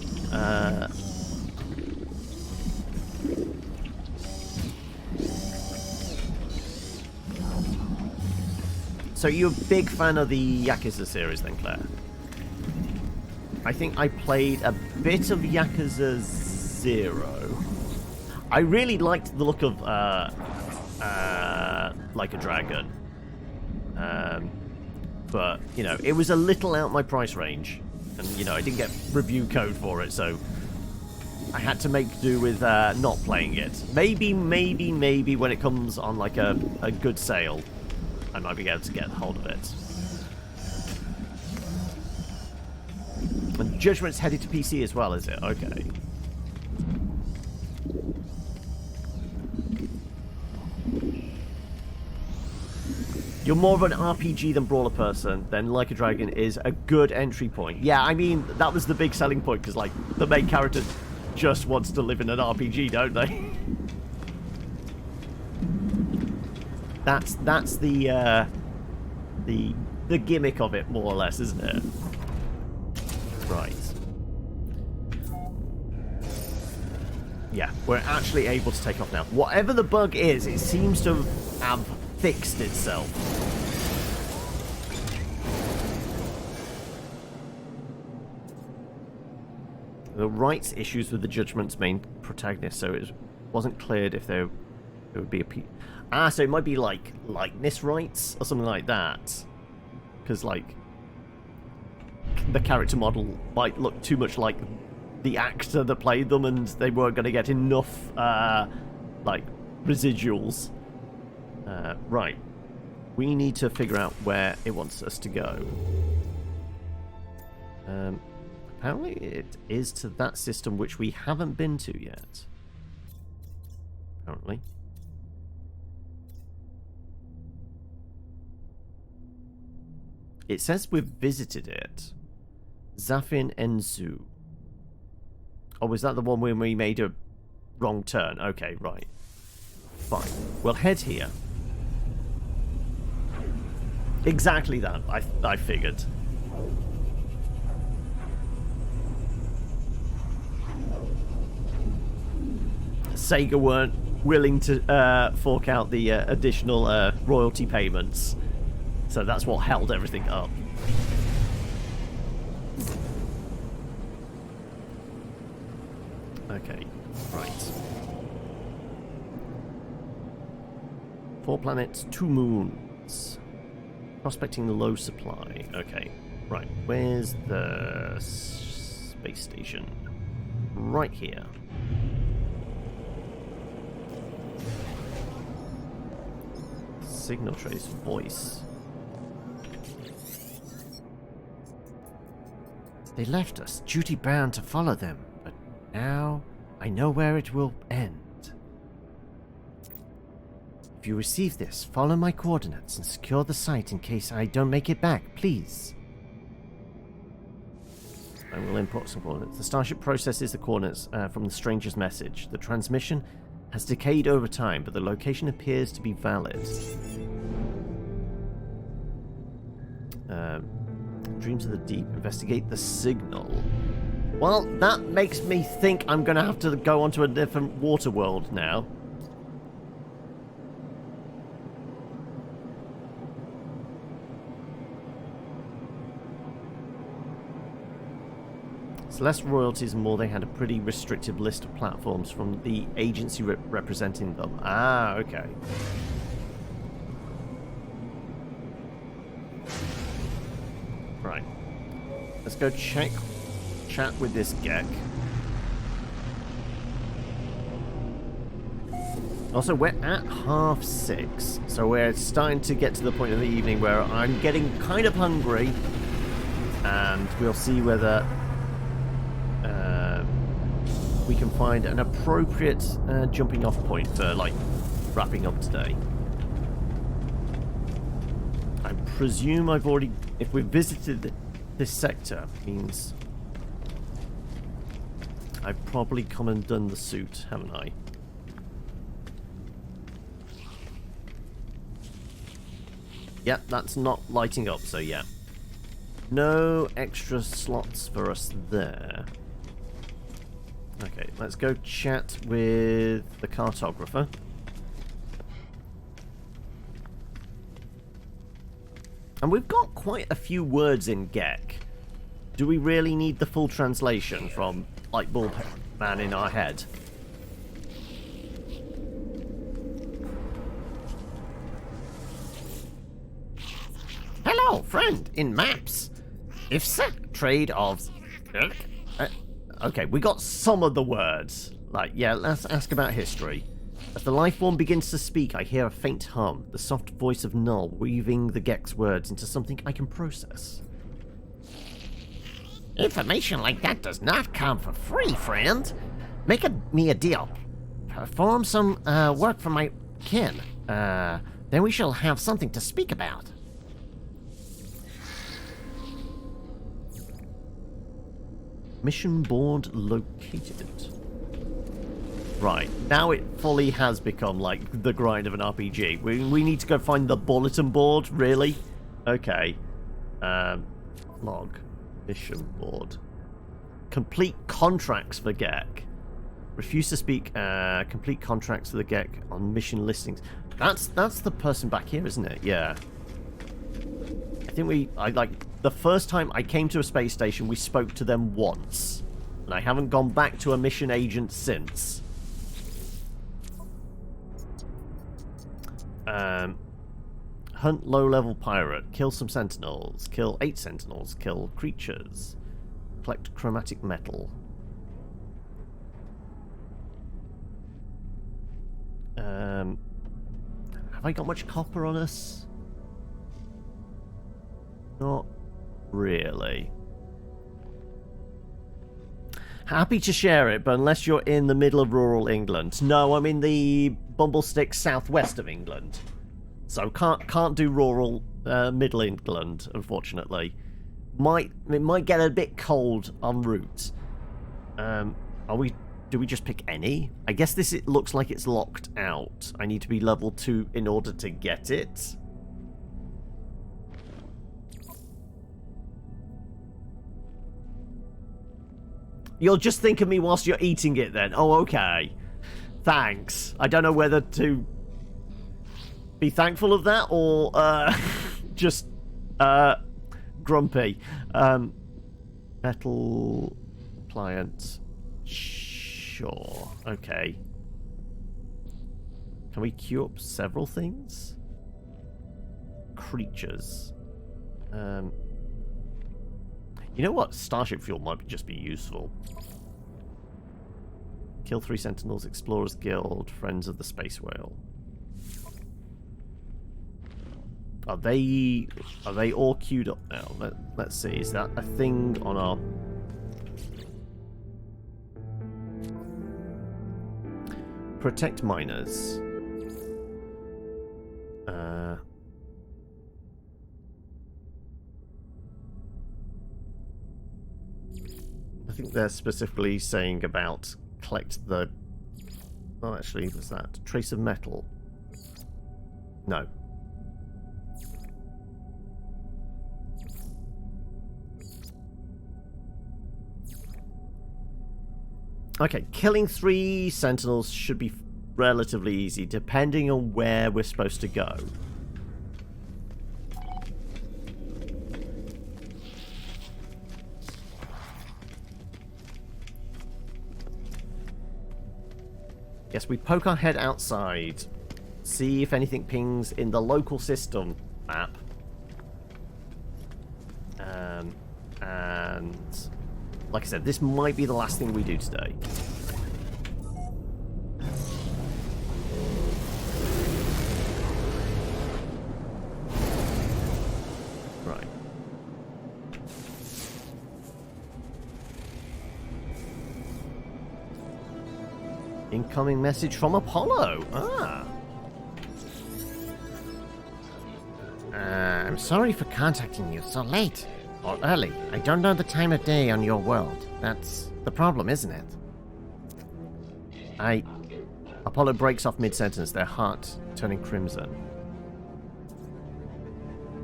So you're a big fan of the Yakuza series then, Claire? I think I played a bit of Yakuza 0. I really liked the look of Like a Dragon. But, you know, it was a little out my price range. And, you know, I didn't get review code for it, so I had to make do with not playing it. Maybe when it comes on, like, a good sale, I might be able to get hold of it. And Judgment's headed to PC as well, is it? Okay. You're more of an RPG than Brawler person, then Like a Dragon is a good entry point. Yeah, I mean, that was the big selling point, because, like, the main character just wants to live in an RPG, don't they? That's the gimmick of it, more or less, isn't it? Right. Yeah, we're actually able to take off now. Whatever the bug is, it seems to have fixed itself. The rights issues with the Judgment's main protagonist, so it wasn't cleared if there would be a so it might be like likeness rights or something like that, because like the character model might look too much like the actor that played them, and they weren't going to get enough like residuals. Right, we need to figure out where it wants us to go. Apparently it is to that system which we haven't been to yet. Apparently. It says we've visited it. Zafin Enzu. Oh, was that the one when we made a wrong turn? Okay, right. Fine. We'll head here. Exactly that, I figured. Sega weren't willing to fork out the additional royalty payments, so that's what held everything up. Okay, right. 4 planets, 2 moons. Prospecting low supply. Okay, right. Where's the space station? Right here. Signal trace voice. They left us, duty bound to follow them, but now I know where it will end. If you receive this, follow my coordinates and secure the site in case I don't make it back, please. I will import some coordinates. The starship processes the coordinates from the stranger's message. The transmission has decayed over time, but the location appears to be valid. Dreams of the Deep. Investigate the signal. Well, that makes me think I'm going to have to go onto a different water world now. Less royalties and more. They had a pretty restrictive list of platforms from the agency representing them. Ah, okay. Right. Let's go chat with this Gek. Also, we're at 6:30, so we're starting to get to the point of the evening where I'm getting kind of hungry, and we'll see whether we can find an appropriate jumping off point for, like, wrapping up today. I presume I've already... If we've visited this sector, means I've probably come and done the suit, haven't I? Yep, that's not lighting up, so yeah. No extra slots for us there. Okay, let's go chat with the cartographer. And we've got quite a few words in Gek. Do we really need the full translation from Lightbulb Man in our head? Hello, friend, in maps. If set trade of... Okay, we got some of the words. Like, yeah, let's ask about history. As the life form begins to speak, I hear a faint hum, the soft voice of Null weaving the Gek's words into something I can process. Information like that does not come for free, friend. Make me a deal. Perform some work for my kin. Then we shall have something to speak about. Mission board located. Right, now it fully has become like the grind of an RPG. We need to go find the bulletin board, really? Okay. Log. Mission board. Complete contracts for Gek. Refuse to speak. Complete contracts for the Gek on mission listings. That's the person back here, isn't it? Yeah. I think the first time I came to a space station, we spoke to them once. And I haven't gone back to a mission agent since. Hunt low-level pirate. Kill some sentinels. Kill 8 sentinels. Kill creatures. Collect chromatic metal. Have I got much copper on us? Not really. Happy to share it, but unless you're in the middle of rural England. No, I'm in the Bumblestick southwest of England. So can't do rural middle England, unfortunately. It might get a bit cold en route. Do we just pick any? I guess it looks like it's locked out. I need to be level 2 in order to get it. You'll just think of me whilst you're eating it then. Oh, okay. Thanks. I don't know whether to be thankful of that or just grumpy. Metal appliance. Sure. Okay. Can we queue up several things? Creatures. You know what? Starship fuel might just be useful. Kill 3 Sentinels, Explorers Guild, Friends of the Space Whale. Are they all queued up now? Let's see. Is that a thing on our... Protect miners. I think they're specifically saying about collect the... Oh, actually, was that trace of metal? No. Okay, killing 3 Sentinels should be relatively easy, depending on where we're supposed to go. Yes, we poke our head outside, see if anything pings in the local system map. And like I said, this might be the last thing we do today. Right. Incoming message from Apollo. Ah. I'm sorry for contacting you so late. Or early. I don't know the time of day on your world. That's the problem, isn't it? Apollo breaks off mid-sentence, their heart turning crimson.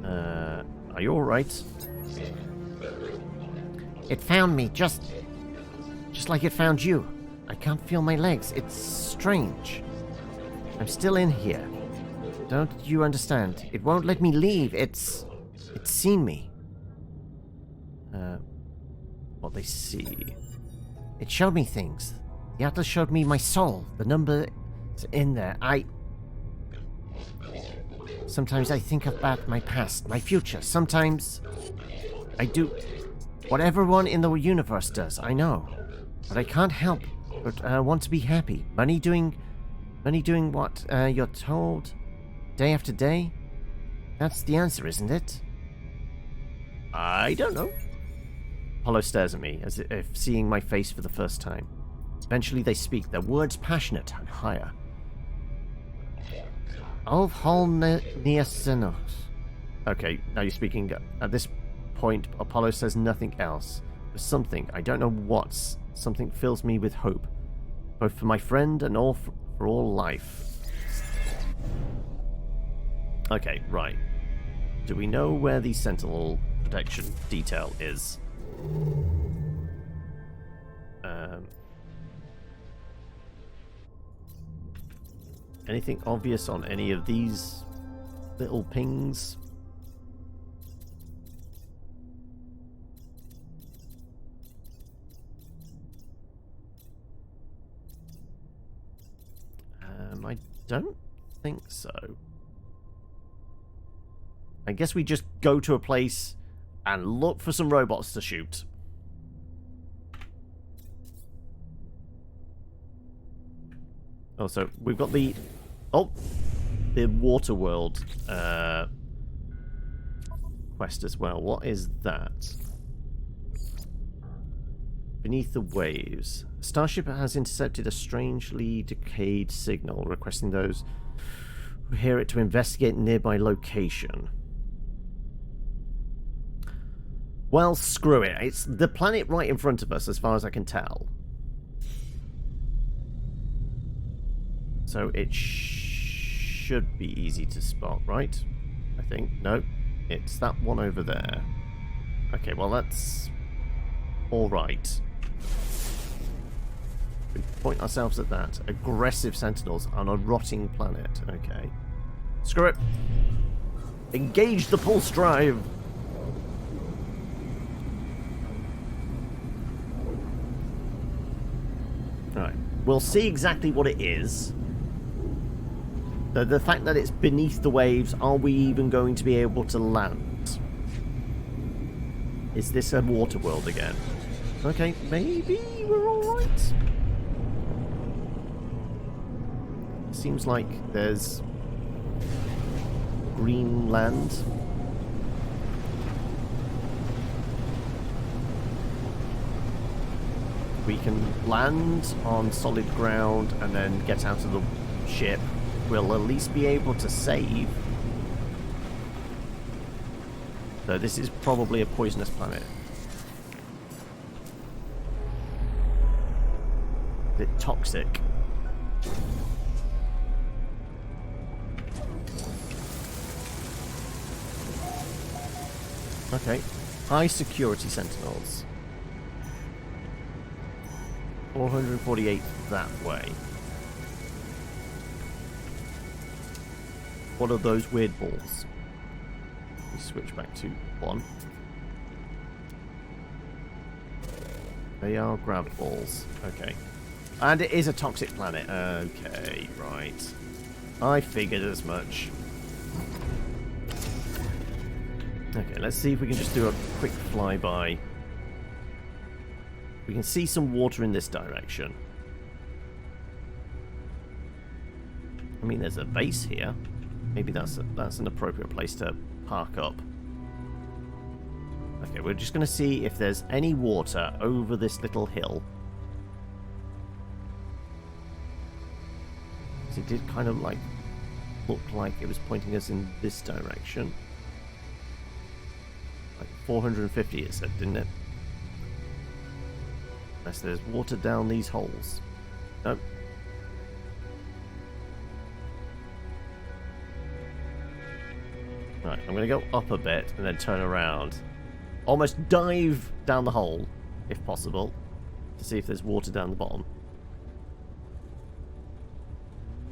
Are you alright? It found me just like it found you. I can't feel my legs. It's strange. I'm still in here. Don't you understand? It won't let me leave. It's seen me. What they see. It showed me things. The atlas showed me my soul. The number is in there. Sometimes I think about my past, my future. Sometimes I do what everyone in the universe does. I know, but I can't help but want to be happy. Money doing what you're told, day after day. That's the answer, isn't it? I don't know. Apollo stares at me, as if seeing my face for the first time. Eventually they speak, their words passionate and higher. Of Holneasenos. Okay, now you're speaking. At this point, Apollo says nothing else. But something, I don't know what, something fills me with hope. Both for my friend and for all life. Okay, right. Do we know where the Sentinel protection detail is? Anything obvious on any of these little pings? I don't think so. I guess we just go to a place and look for some robots to shoot. Oh, so we've got the... Oh! The Water World quest as well. What is that? Beneath the waves. Starship has intercepted a strangely decayed signal, requesting those who hear it to investigate nearby location. Well, screw it. It's the planet right in front of us, as far as I can tell. So it should be easy to spot, right? I think. No, it's that one over there. Okay, well, that's all right. We point ourselves at that. Aggressive sentinels on a rotting planet. Okay. Screw it. Engage the pulse drive. Alright. We'll see exactly what it is. The fact that it's beneath the waves, are we even going to be able to land? Is this a water world again? Okay, maybe we're alright. Seems like there's green land. We can land on solid ground and then get out of the ship. We'll at least be able to save. So this is probably a poisonous planet. Is it toxic? Okay. High security sentinels. 448 that way. What are those weird balls? We switch back to 1. They are grav balls. Okay. And it is a toxic planet. Okay, right. I figured as much. Okay, let's see if we can just do a quick flyby. We can see some water in this direction. I mean, there's a base here. Maybe that's an appropriate place to park up. Okay, we're just going to see if there's any water over this little hill. So it did kind of like look like it was pointing us in this direction. Like 450 it said, didn't it? Unless there's water down these holes. Nope. Right, I'm going to go up a bit and then turn around. Almost dive down the hole, if possible, to see if there's water down the bottom.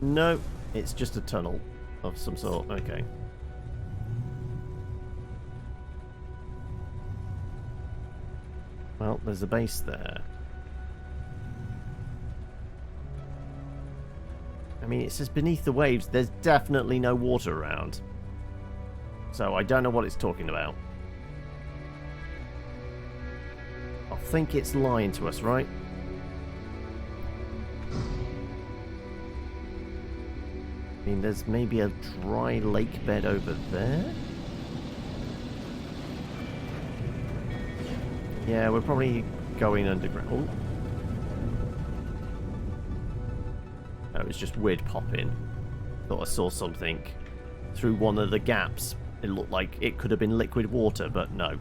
No, it's just a tunnel of some sort. Okay. Well, there's a base there. I mean, it says beneath the waves. There's definitely no water around. So I don't know what it's talking about. I think it's lying to us, right? I mean, there's maybe a dry lake bed over there. Yeah, we're probably going underground. Oh, it was just weird popping. Thought I saw something through one of the gaps. It looked like it could have been liquid water, but no.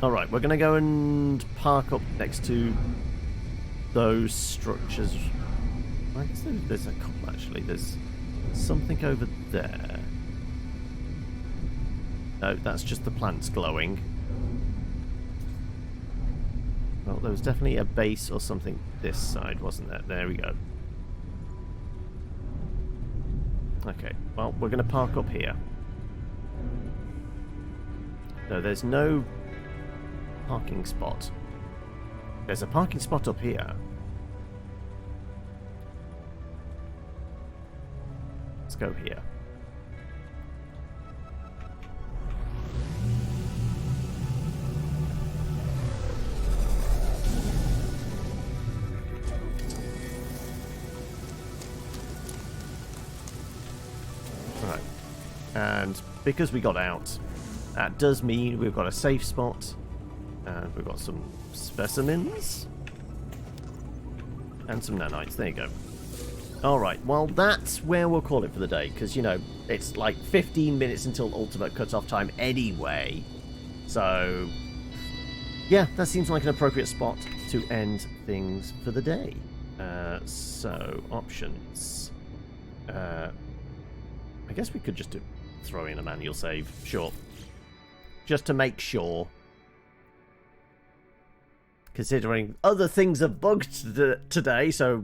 Alright, we're going to go and park up next to those structures. I guess there's a couple, actually. There's something over there. No, that's just the plants glowing. Well, there was definitely a base or something this side, wasn't there? There we go. Okay, well, we're going to park up here. No, there's no parking spot. There's a parking spot up here. Let's go here. Right. And because we got out, that does mean we've got a safe spot. And we've got some specimens. And some nanites. There you go. Alright, well, that's where we'll call it for the day. Because, you know, it's like 15 minutes until ultimate cutoff time anyway. So, yeah, that seems like an appropriate spot to end things for the day. So, options. I guess we could just throw in a manual save. Sure. Just to make sure. Considering other things have bugged today, so...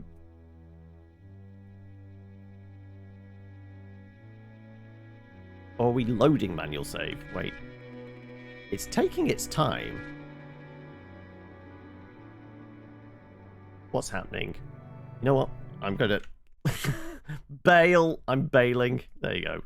Or are we loading manual save? Wait. It's taking its time. What's happening? You know what? I'm gonna... Bail. I'm bailing. There you go.